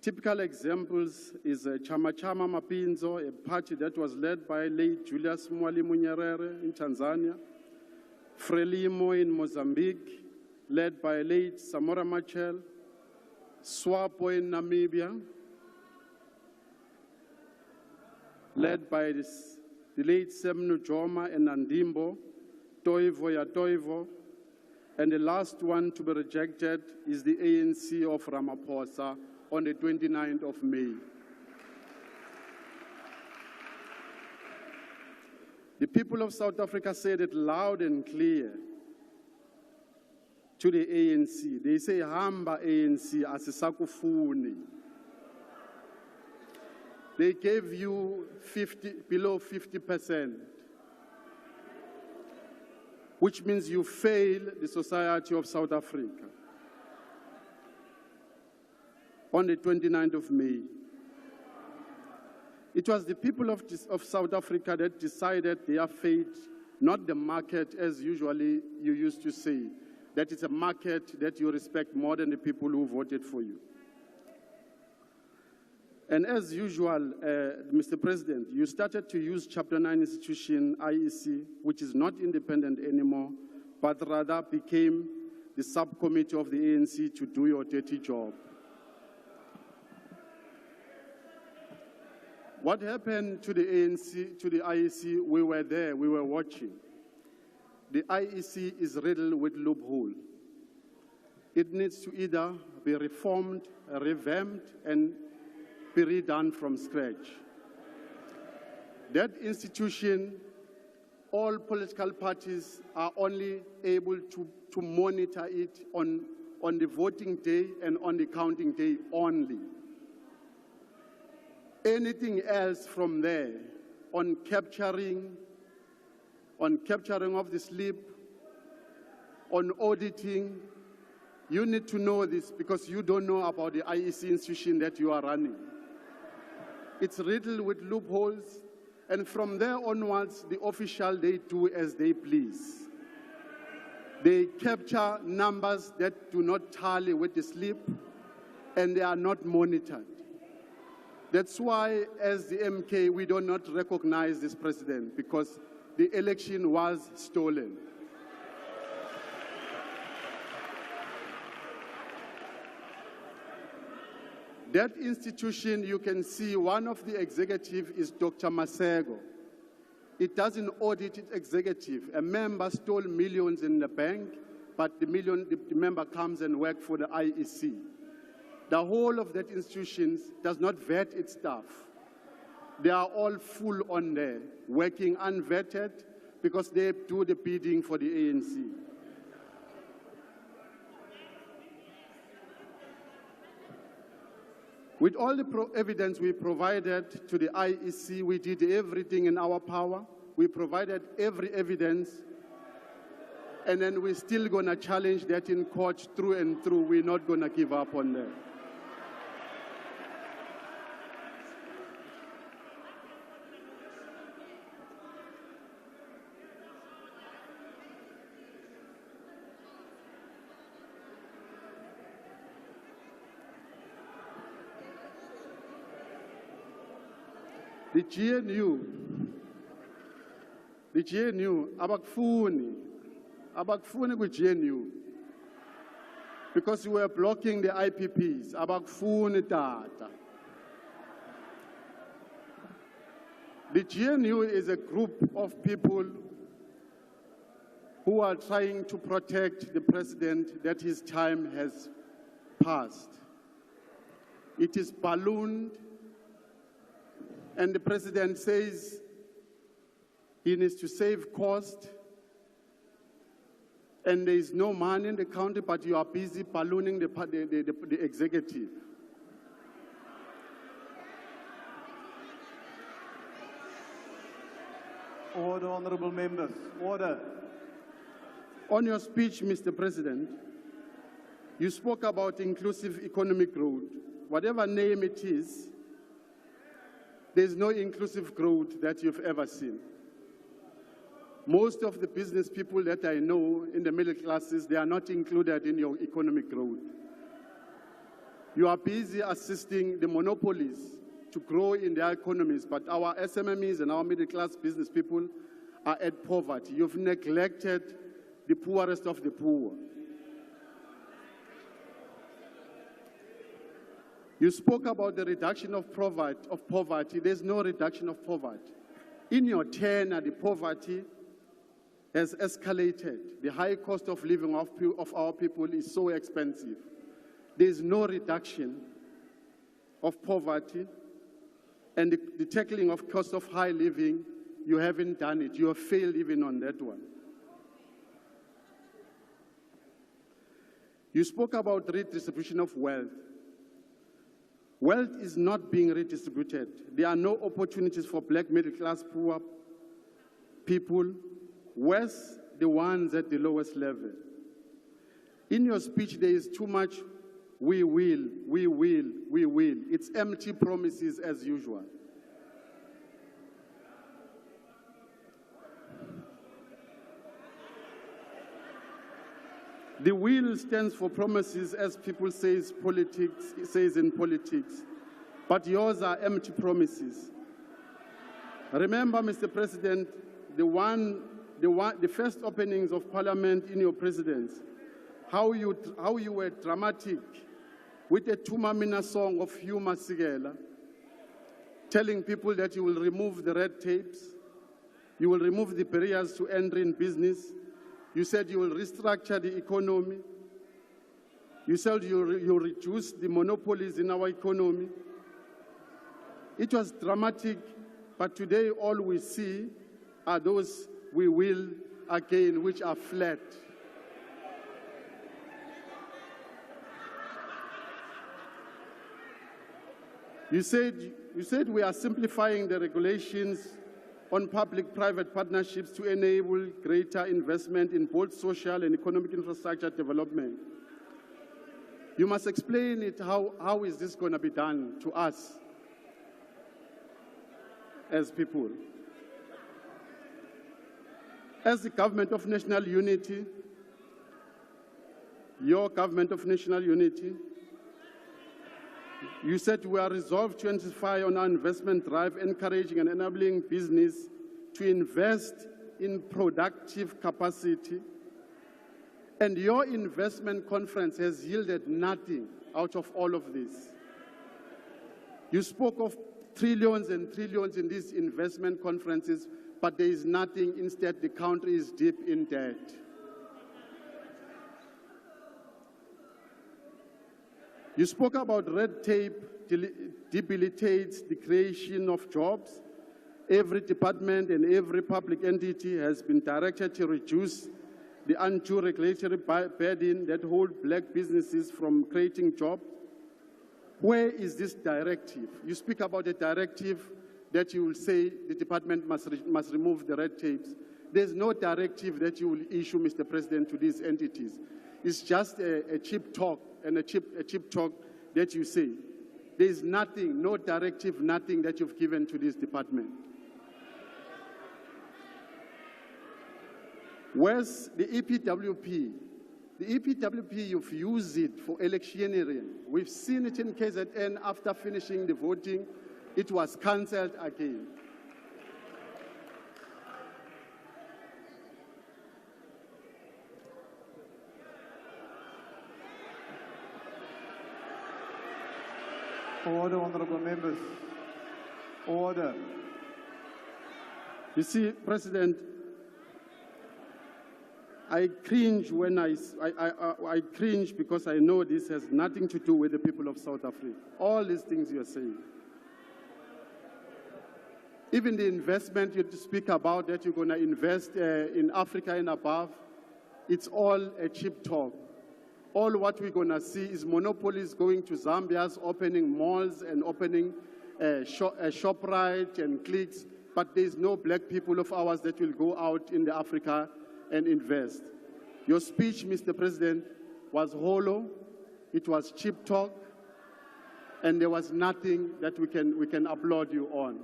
Speaker 13: Typical examples is Chama Chama Mapinzo, a party that was led by late Julius Mwalimu Nyerere in Tanzania, Frelimo in Mozambique, led by late Samora Machel, SWAPO in Namibia, led by the late Semnu Joma and Andimbo, Toivo ya Toivo, and the last one to be rejected is the ANC of Ramaphosa on the 29th of May. The people of South Africa said it loud and clear to the ANC. They say, hamba ANC, asisakufuni. They gave you below 50%, which means you fail the society of South Africa. On the 29th of May. It was the people of South Africa that decided their fate, not the market, as usually you used to say, that it's a market that you respect more than the people who voted for you. And as usual, Mr. President, you started to use Chapter 9 institution, IEC, which is not independent anymore, but rather became the subcommittee of the ANC to do your dirty job. What happened to the ANC, to the IEC? We were there, we were watching. The IEC is riddled with loophole. It needs to either be reformed, revamped, and be redone from scratch. That institution, all political parties are only able to monitor it on the voting day and on the counting day only. Anything else from there, on capturing of the slip, on auditing, you need to know this because you don't know about the IEC institution that you are running. It's riddled with loopholes, and from there onwards, the officials, they do as they please. They capture numbers that do not tally with the slip, and they are not monitored. That's why, as the MK, we do not recognize this president, because the election was stolen. That institution, you can see one of the executive is Dr. Masego. It doesn't audit its executive. A member stole millions in the bank, but the member comes and works for the IEC. The whole of that institution does not vet its staff. They are all full on there, working unvetted because they do the bidding for the ANC. With all the evidence we provided to the IEC, we did everything in our power. We provided every evidence, and then we're still going to challenge that in court through and through. We're not going to give up on that. The GNU, abakufuni ku-GNU, because you were blocking the IPPs, abakufuni tata. The GNU is a group of people who are trying to protect the president that his time has passed. It is ballooned, and the president says he needs to save cost, and there is no money in the country, but you are busy ballooning the executive.
Speaker 18: Order, honorable members. Order.
Speaker 13: On your speech, Mr. President, you spoke about inclusive economic growth. Whatever name it is, there's no inclusive growth that you've ever seen. Most of the business people that I know in the middle classes, they are not included in your economic growth. You are busy assisting the monopolies to grow in their economies, but our SMMEs and our middle class business people are at poverty. You've neglected the poorest of the poor. You spoke about the reduction of poverty. There's no reduction of poverty. In your tenure, the poverty has escalated. The high cost of living of our people is so expensive. There's no reduction of poverty, and the tackling of cost of high living, you haven't done it. You have failed even on that one. You spoke about redistribution of wealth. Wealth is not being redistributed. There are no opportunities for black middle class poor people, worse the ones at the lowest level. In your speech, there is too much we will, we will, we will. It's empty promises as usual. The will stands for promises, as people say in politics, but yours are empty promises. Remember, Mr. President, the first openings of Parliament in your presidency, how you were dramatic with a Tumamina song of Hugh Masekela, telling people that you will remove the red tapes, you will remove the barriers to entry in business. You said you will restructure the economy. You said you'll reduce the monopolies in our economy. It was dramatic, but today all we see are those we will again, which are flat. You said we are simplifying the regulations on public-private partnerships to enable greater investment in both social and economic infrastructure development. You must explain it, how is this going to be done to us as people? As the government of national unity, your government of national unity, you said we are resolved to intensify on our investment drive, encouraging and enabling business to invest in productive capacity. And your investment conference has yielded nothing out of all of this. You spoke of trillions and trillions in these investment conferences, but there is nothing. Instead, the country is deep in debt. You spoke about red tape debilitates the creation of jobs. Every department and every public entity has been directed to reduce the undue regulatory burden that holds black businesses from creating jobs. Where is this directive? You speak about a directive that you will say the department must remove the red tapes. There's no directive that you will issue, Mr. President, to these entities. It's just a cheap talk and a cheap talk that you say. There's nothing, no directive, nothing that you've given to this department. Where's the EPWP? The EPWP, you've used it for electioneering. We've seen it in KZN after finishing the voting. it was cancelled again.
Speaker 18: Order, honorable members. Order.
Speaker 13: You see, President, I cringe when I cringe because I know this has nothing to do with the people of South Africa. All these things you are saying. Even the investment you speak about that you're going to invest in Africa and above, it's all a cheap talk. All what we're going to see is monopolies going to Zambia's, opening malls and opening ShopRite and Clicks, but there's no black people of ours that will go out in the Africa and invest. Your speech, Mr. President, was hollow, it was cheap talk, and there was nothing that we can applaud you on.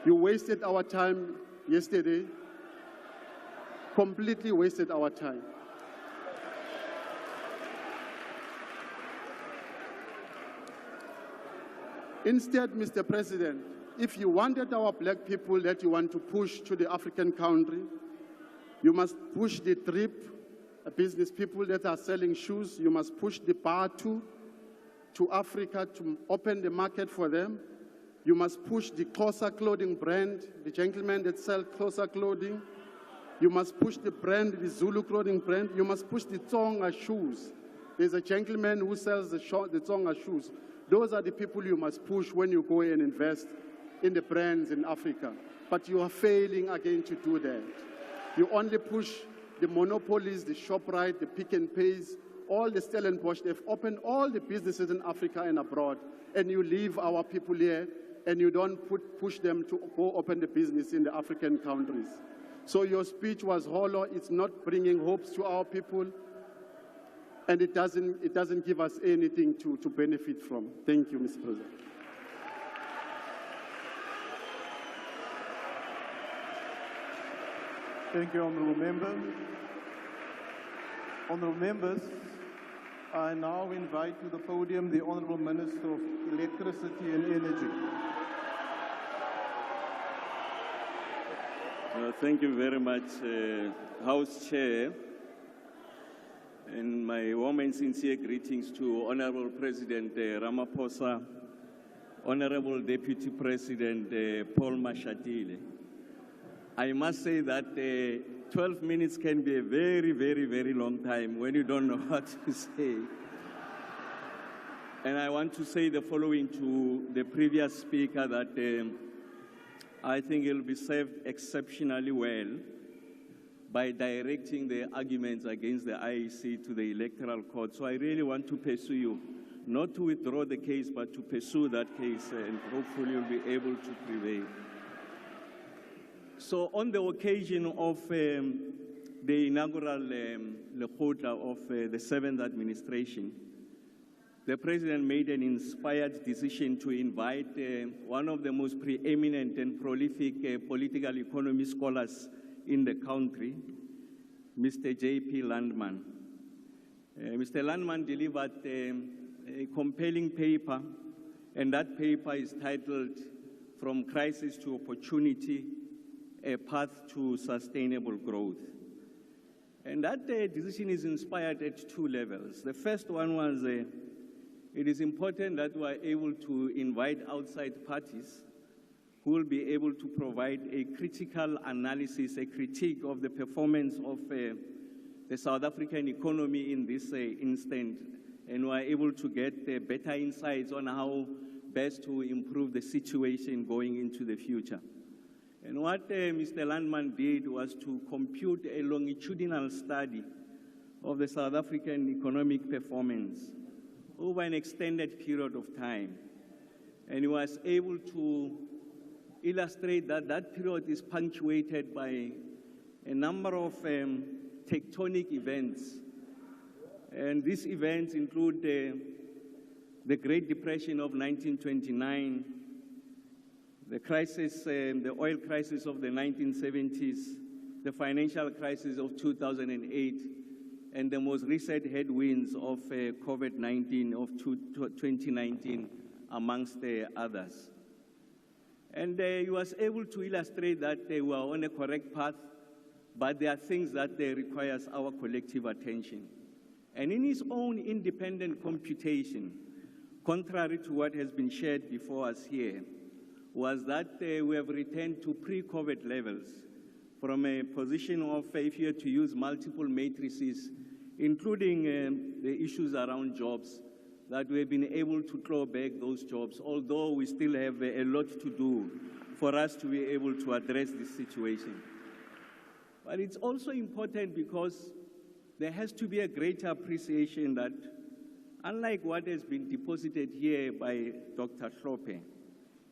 Speaker 13: You wasted our time yesterday, completely wasted our time. Instead, Mr. President, if you wanted our black people that you want to push to the African country, you must push the trip, business people that are selling shoes. You must push the Batu to Africa to open the market for them. You must push the Xhosa clothing brand, the gentlemen that sell Xhosa clothing. You must push the brand, the Zulu clothing brand. You must push the Tsonga shoes. There's a gentleman who sells the Tsonga shoes. Those are the people you must push when you go and invest in the brands in Africa. But you are failing again to do that. You only push the monopolies, the ShopRite, the Pick and Pays, all the Stellenbosch. They've opened all the businesses in Africa and abroad, and you leave our people here, and you don't push them to go open the business in the African countries. So your speech was hollow. It's not bringing hopes to our people, and it doesn't give us anything to benefit from. Thank you, Mr. President.
Speaker 18: Thank you, honorable member. Honorable members, I now invite to the podium the Honorable Minister of Electricity and Energy.
Speaker 2: Thank you very much, House Chair, and my warm and sincere greetings to Honorable President Ramaphosa, Honorable Deputy President Paul Mashatile. I must say that 12 minutes can be a very, very, very long time when you don't know what to say. And I want to say the following to the previous speaker, that I think he'll be served exceptionally well by directing the arguments against the IEC to the Electoral Court. So I really want to pursue you, not to withdraw the case, but to pursue that case, and hopefully you'll be able to prevail. So on the occasion of the inaugural Lekgotla of the 7th administration, the President made an inspired decision to invite one of the most preeminent and prolific political economy scholars in the country, Mr. J.P. Landman. Mr. Landman delivered a compelling paper, and that paper is titled "From Crisis to Opportunity, a Path to Sustainable Growth." And that decision is inspired at two levels. The first one was it is important that we are able to invite outside parties who will be able to provide a critical analysis, a critique of the performance of the South African economy in this instant, and we are able to get better insights on how best to improve the situation going into the future. And what Mr. Landman did was to compute a longitudinal study of the South African economic performance over an extended period of time. And he was able to illustrate that that period is punctuated by a number of tectonic events. And these events include the Great Depression of 1929, the crisis, the oil crisis of the 1970s, the financial crisis of 2008, and the most recent headwinds of COVID-19 of 2019, amongst the others. And he was able to illustrate that they were on a correct path, but there are things that requires our collective attention. And in his own independent computation, contrary to what has been shared before us here, was that we have returned to pre-COVID levels from a position of, if you had to use multiple matrices, including the issues around jobs, that we've been able to claw back those jobs, although we still have a lot to do for us to be able to address this situation. But it's also important because there has to be a greater appreciation that, unlike what has been deposited here by Dr. Hlophe,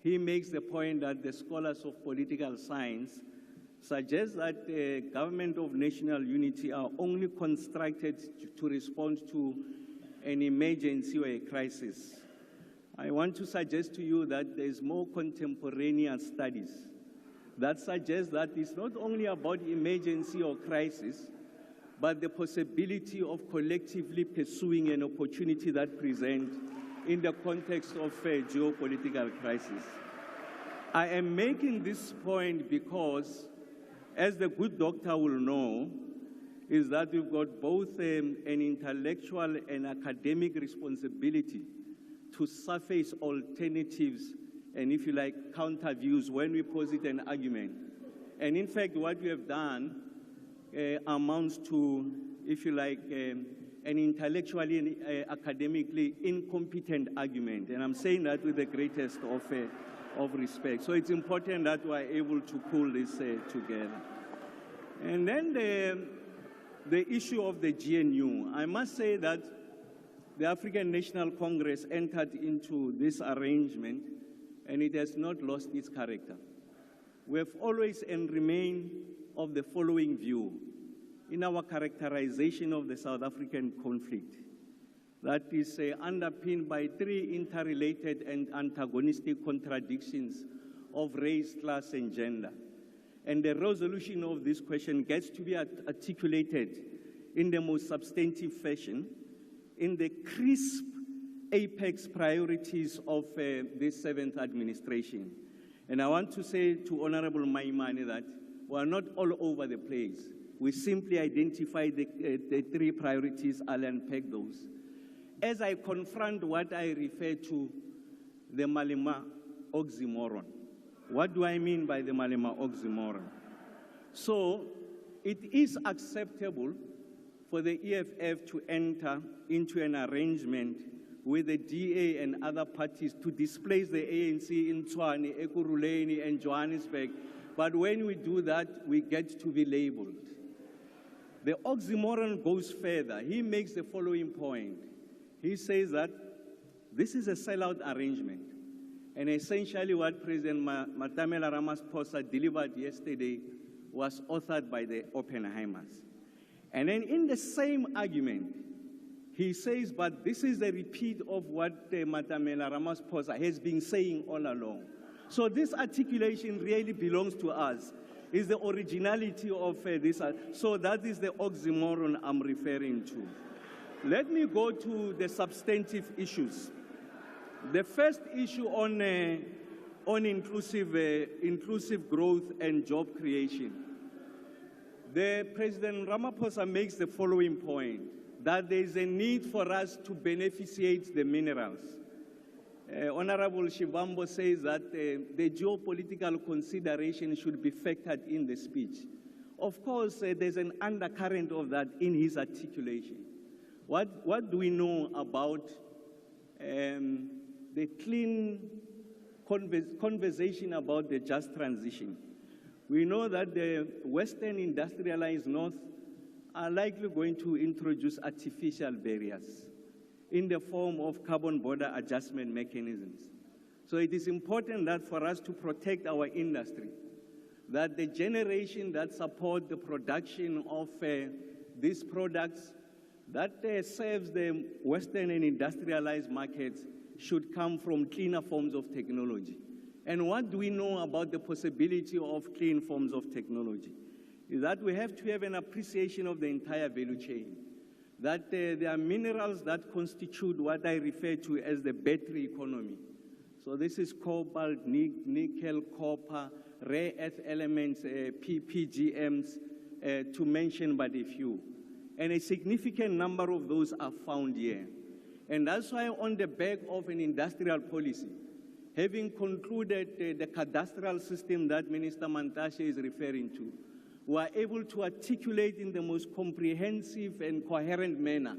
Speaker 2: he makes the point that the scholars of political science suggest that the government of national unity are only constructed to respond to an emergency or a crisis. I want to suggest to you that there's more contemporaneous studies that suggest that it's not only about emergency or crisis, but the possibility of collectively pursuing an opportunity that presents in the context of a geopolitical crisis. I am making this point because, as the good doctor will know, is that we've got both an intellectual and academic responsibility to surface alternatives and, if you like, counter views when we posit an argument. And in fact, what we have done amounts to, if you like, an intellectually and academically incompetent argument. And I'm saying that with the greatest of respect. So it's important that we are able to pull this together. And then the issue of the GNU. I must say that the African National Congress entered into this arrangement and it has not lost its character. We have always and remain of the following view in our characterization of the South African conflict, that is underpinned by three interrelated and antagonistic contradictions of race, class, and gender. And the resolution of this question gets to be articulated in the most substantive fashion in the crisp apex priorities of this seventh administration. And I want to say to Honorable Maimane that we are not all over the place. We simply identify the three priorities. I'll unpack those. As I confront what I refer to the Malema oxymoron. What do I mean by the Malema oxymoron? So it is acceptable for the EFF to enter into an arrangement with the DA and other parties to displace the ANC in Tshwane, Ekurhuleni, and Johannesburg. But when we do that, we get to be labeled. The oxymoron goes further. He makes the following point. He says that this is a sellout arrangement. And essentially what President Matamela Ramaphosa delivered yesterday was authored by the Oppenheimers. And then in the same argument, he says, but this is a repeat of what Matamela Ramaphosa has been saying all along. So this articulation really belongs to us. Is the originality of this. So that is the oxymoron I'm referring to. Let me go to the substantive issues. The first issue on inclusive growth and job creation. The President Ramaphosa makes the following point, that there is a need for us to beneficiate the minerals. Honorable Shivambo says that the geopolitical consideration should be factored in the speech. Of course, there's an undercurrent of that in his articulation. What do we know about the clean conversation about the just transition? We know that the Western industrialized North are likely going to introduce artificial barriers in the form of carbon border adjustment mechanisms. So it is important that for us to protect our industry, that the generation that support the production of these products that serves the Western and industrialized markets should come from cleaner forms of technology. And what do we know about the possibility of clean forms of technology? Is that we have to have an appreciation of the entire value chain. That there are minerals that constitute what I refer to as the battery economy. So this is cobalt, nickel, copper, rare earth elements, PGMs, to mention but a few. And a significant number of those are found here. And that's why on the back of an industrial policy, having concluded the cadastral system that Minister Mantashe is referring to, we are able to articulate in the most comprehensive and coherent manner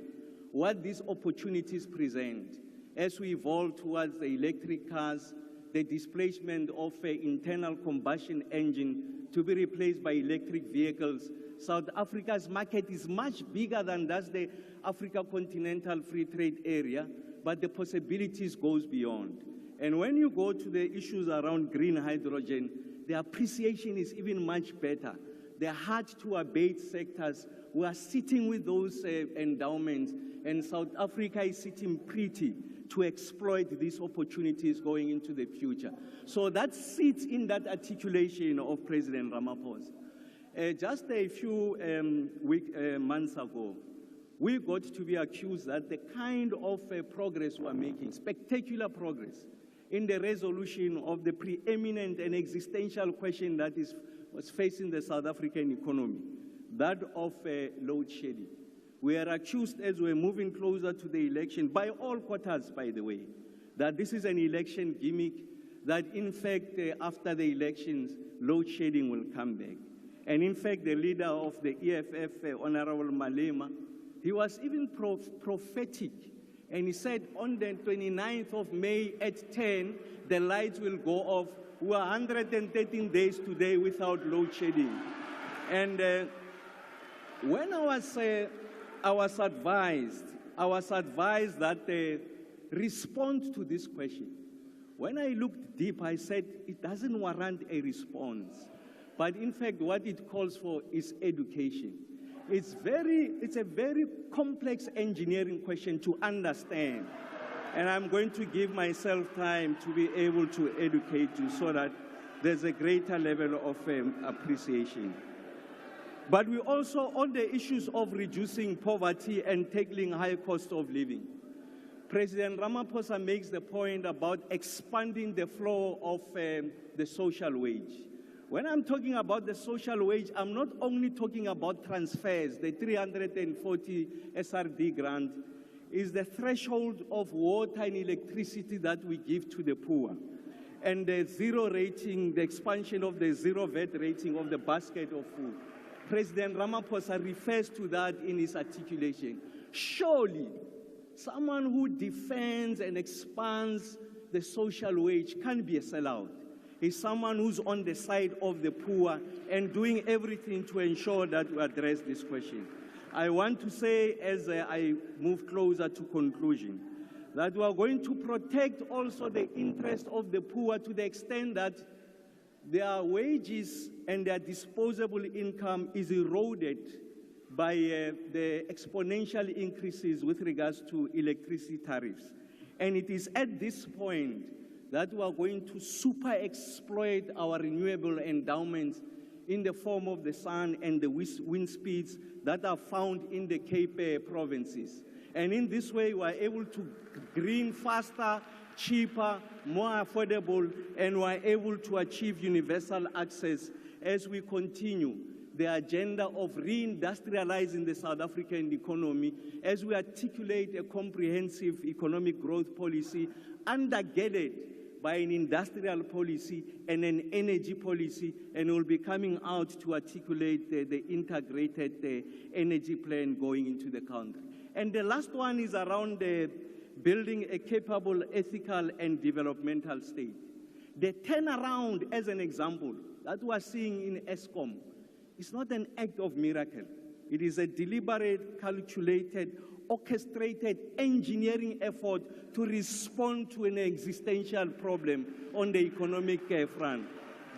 Speaker 2: what these opportunities present as we evolve towards the electric cars, the displacement of an internal combustion engine to be replaced by electric vehicles. South Africa's market is much bigger than that's the Africa Continental Free Trade Area, but the possibilities goes beyond. And when you go to the issues around green hydrogen, the appreciation is even much better. They're hard to abate sectors. We are sitting with those endowments, and South Africa is sitting pretty to exploit these opportunities going into the future. So that sits in that articulation of President Ramaphosa. Just a few months ago, we got to be accused that the kind of progress we're making, spectacular progress, in the resolution of the preeminent and existential question that was facing the South African economy, that of load shedding. We are accused as we're moving closer to the election, by all quarters, by the way, that this is an election gimmick, that in fact, after the elections, load shedding will come back. And in fact, the leader of the EFF, Honorable Malema, he was even prophetic. And he said on the 29th of May at 10, the lights will go off. We are 113 days today without load shedding. And when I was advised that respond to this question. When I looked deep, I said it doesn't warrant a response. But in fact, what it calls for is education. It's a very complex engineering question to understand. And I'm going to give myself time to be able to educate you so that there's a greater level of appreciation. But we also, on the issues of reducing poverty and tackling high cost of living, President Ramaphosa makes the point about expanding the flow of the social wage. When I'm talking about the social wage, I'm not only talking about transfers. The 340 SRD grant is the threshold of water and electricity that we give to the poor. And the zero rating, the expansion of the zero VAT rating of the basket of food. President Ramaphosa refers to that in his articulation. Surely, someone who defends and expands the social wage can't be a sellout. He's someone who's on the side of the poor and doing everything to ensure that we address this question. I want to say, as I move closer to conclusion, that we are going to protect also the interest of the poor to the extent that their wages and their disposable income is eroded by the exponential increases with regards to electricity tariffs. And it is at this point that we are going to super exploit our renewable endowments in the form of the sun and the wind speeds that are found in the Cape provinces. And in this way, we are able to green faster, cheaper, more affordable, and we are able to achieve universal access as we continue the agenda of reindustrializing the South African economy, as we articulate a comprehensive economic growth policy undergirded by an industrial policy and an energy policy, and we'll be coming out to articulate the integrated energy plan going into the country. And the last one is around building a capable, ethical, and developmental state. The turnaround, as an example, that we're seeing in ESCOM, is not an act of miracle. It is a deliberate, calculated, orchestrated engineering effort to respond to an existential problem on the economic front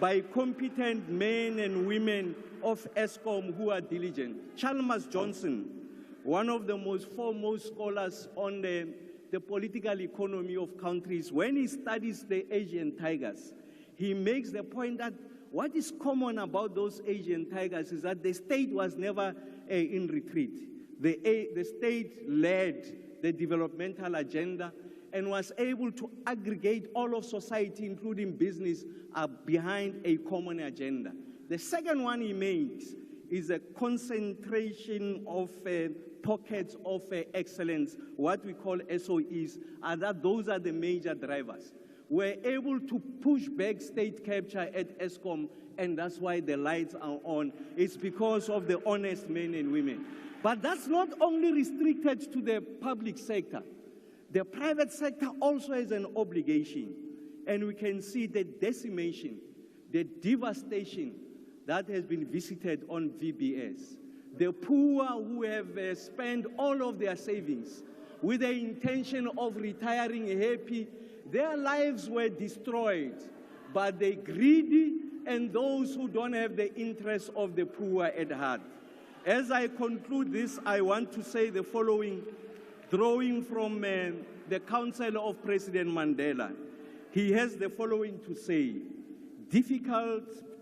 Speaker 2: by competent men and women of ESCOM who are diligent. Chalmers Johnson, one of the most foremost scholars on the political economy of countries, when he studies the Asian tigers, he makes the point that what is common about those Asian tigers is that the state was never in retreat. The state led the developmental agenda, and was able to aggregate all of society, including business, behind a common agenda. The second one he makes is a concentration of pockets of excellence, what we call SOEs, those are the major drivers. We're able to push back state capture at ESCOM, and that's why the lights are on. It's because of the honest men and women. But that's not only restricted to the public sector. The private sector also has an obligation, and we can see the decimation, the devastation that has been visited on VBS. The poor who have spent all of their savings with the intention of retiring happy, their lives were destroyed by the greedy and those who don't have the interests of the poor at heart. As I conclude this, I want to say the following, drawing from the counsel of President Mandela. He has the following to say: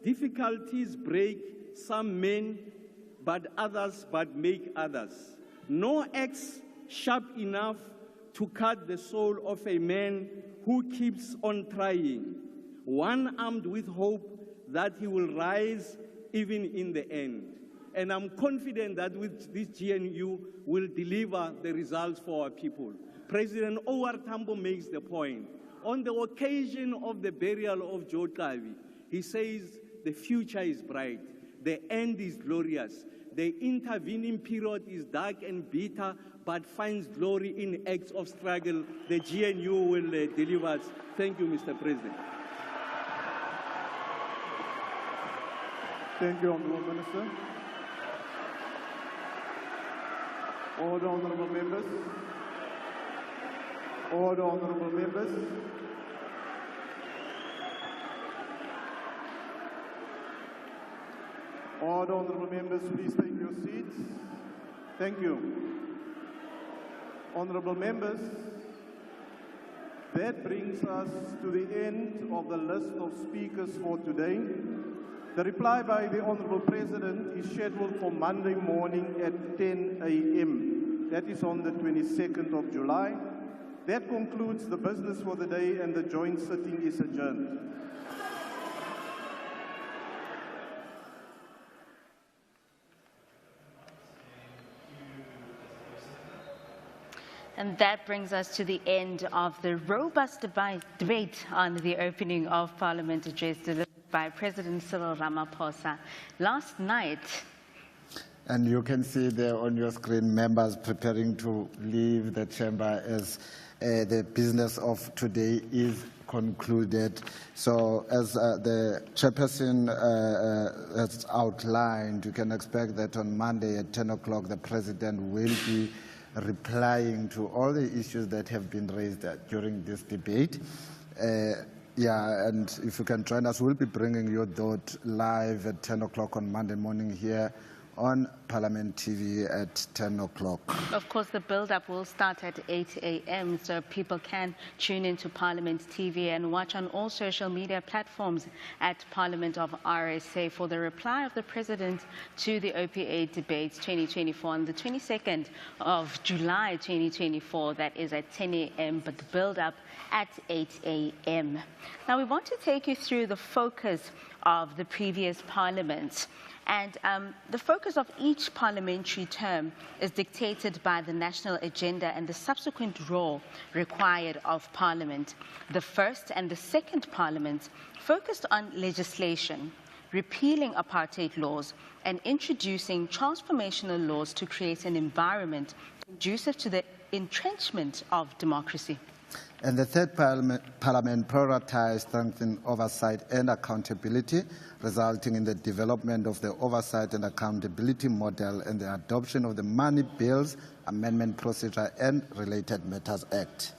Speaker 2: difficulties break some men, but make others. No axe sharp enough to cut the soul of a man who keeps on trying, one armed with hope that he will rise even in the end. And I'm confident that with this GNU will deliver the results for our people. President O.R. Tambo makes the point. On the occasion of the burial of Joe Kavi, he says the future is bright, the end is glorious, the intervening period is dark and bitter, but finds glory in acts of struggle. The GNU will deliver us. Thank you, Mr. President.
Speaker 18: Thank you, Honourable Minister. Order, honourable members. Order, honourable members. Order, honourable members, please take your seats. Thank you. Honourable members, that brings us to the end of the list of speakers for today. The reply by the Honourable President is scheduled for Monday morning at 10 a.m. That is on the 22nd of July. That concludes the business for the day, and the joint sitting is adjourned.
Speaker 19: And that brings us to the end of the robust debate on the opening of Parliament address delivered by President Cyril Ramaphosa last night.
Speaker 22: And you can see there on your screen members preparing to leave the chamber as the business of today is concluded. So as the chairperson has outlined, you can expect that on Monday at 10 o'clock the President will be replying to all the issues that have been raised during this debate. And if you can join us, we'll be bringing your thought live at 10 o'clock on Monday morning here on Parliament TV at 10 o'clock.
Speaker 19: Of course, the build-up will start at 8 a.m., so people can tune into Parliament TV and watch on all social media platforms at Parliament of RSA for the reply of the President to the OPA debates 2024 on the 22nd of July 2024. That is at 10 a.m., but the build-up at 8 a.m. Now, we want to take you through the focus of the previous Parliament. And the focus of each parliamentary term is dictated by the national agenda and the subsequent role required of Parliament. The first and the second Parliaments focused on legislation, repealing apartheid laws, and introducing transformational laws to create an environment conducive to the entrenchment of democracy.
Speaker 22: And the third Parliament prioritized strengthening oversight and accountability, resulting in the development of the Oversight and Accountability Model and the adoption of the Money Bills Amendment Procedure and Related Matters Act.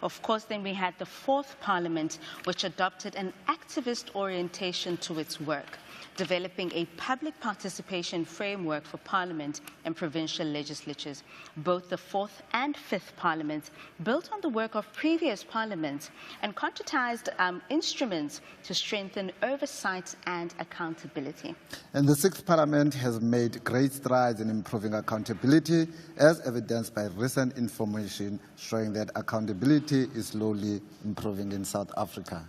Speaker 19: Of course, then we had the fourth Parliament, which adopted an activist orientation to its work. developing a public participation framework for Parliament and provincial legislatures. Both the 4th and 5th Parliaments built on the work of previous parliaments and concretized instruments to strengthen oversight and accountability.
Speaker 22: And the 6th Parliament has made great strides in improving accountability, as evidenced by recent information showing that accountability is slowly improving in South Africa.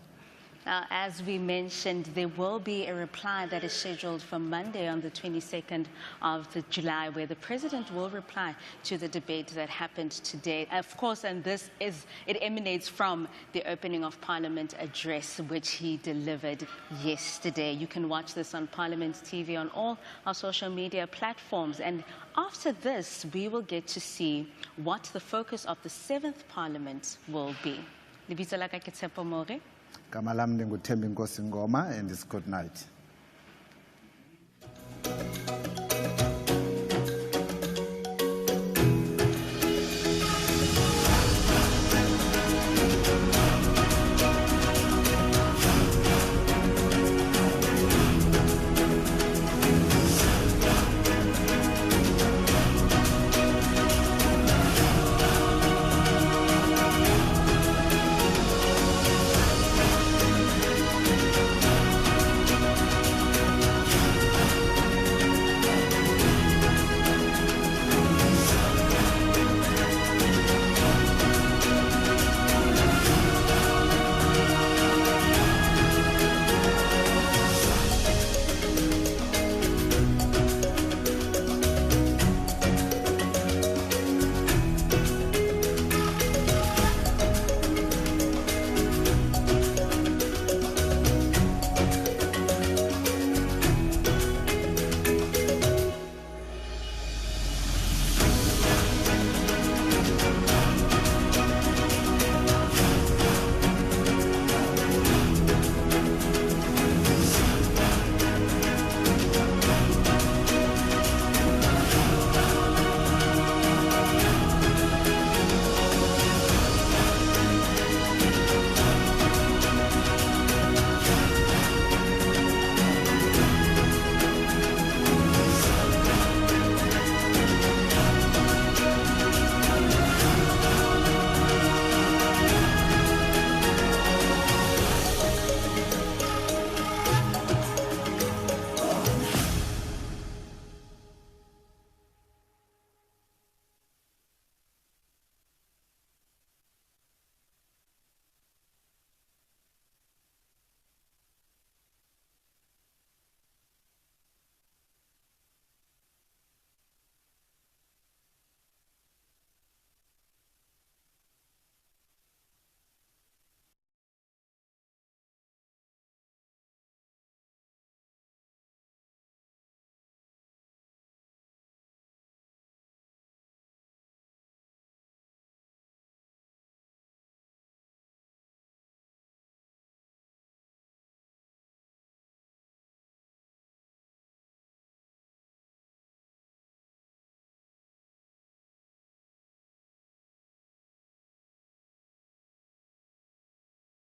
Speaker 19: Now, as we mentioned, there will be a reply that is scheduled for Monday on the 22nd of July, where the President will reply to the debate that happened today. Of course, and it emanates from the opening of Parliament address, which he delivered yesterday. You can watch this on Parliament TV on all our social media platforms. And after this, we will get to see what the focus of the 7th Parliament will be. Lebitso la ka ke Tshepo More.
Speaker 22: Gama lami nguThembi Nkosi Ngoma, and it's good night.